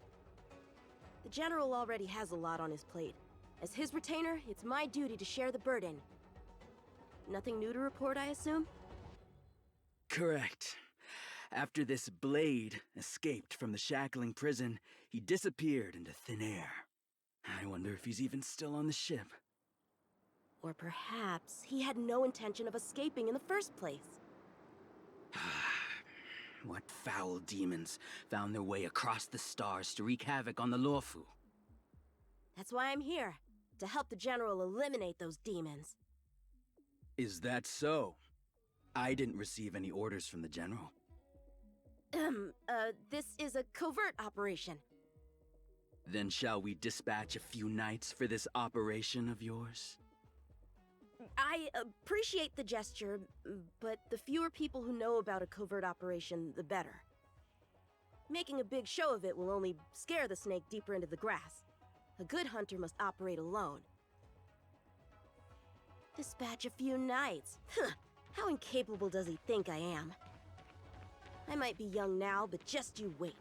The General already has a lot on his plate. As his retainer, it's my duty to share the burden. Nothing new to report, I assume? Correct. After this Blade escaped from the shackling prison, he disappeared into thin air. I wonder if he's even still on the ship. Or perhaps he had no intention of escaping in the first place. What foul demons found their way across the stars to wreak havoc on the Luofu? That's why I'm here, to help the General eliminate those demons. Is that so? I didn't receive any orders from the General. This is a covert operation. Then shall we dispatch a few knights for this operation of yours? I appreciate the gesture, but the fewer people who know about a covert operation, the better. Making a big show of it will only scare the snake deeper into the grass. A good hunter must operate alone. Dispatch a few knights. Huh. How incapable does he think I am? I might be young now, but just you wait.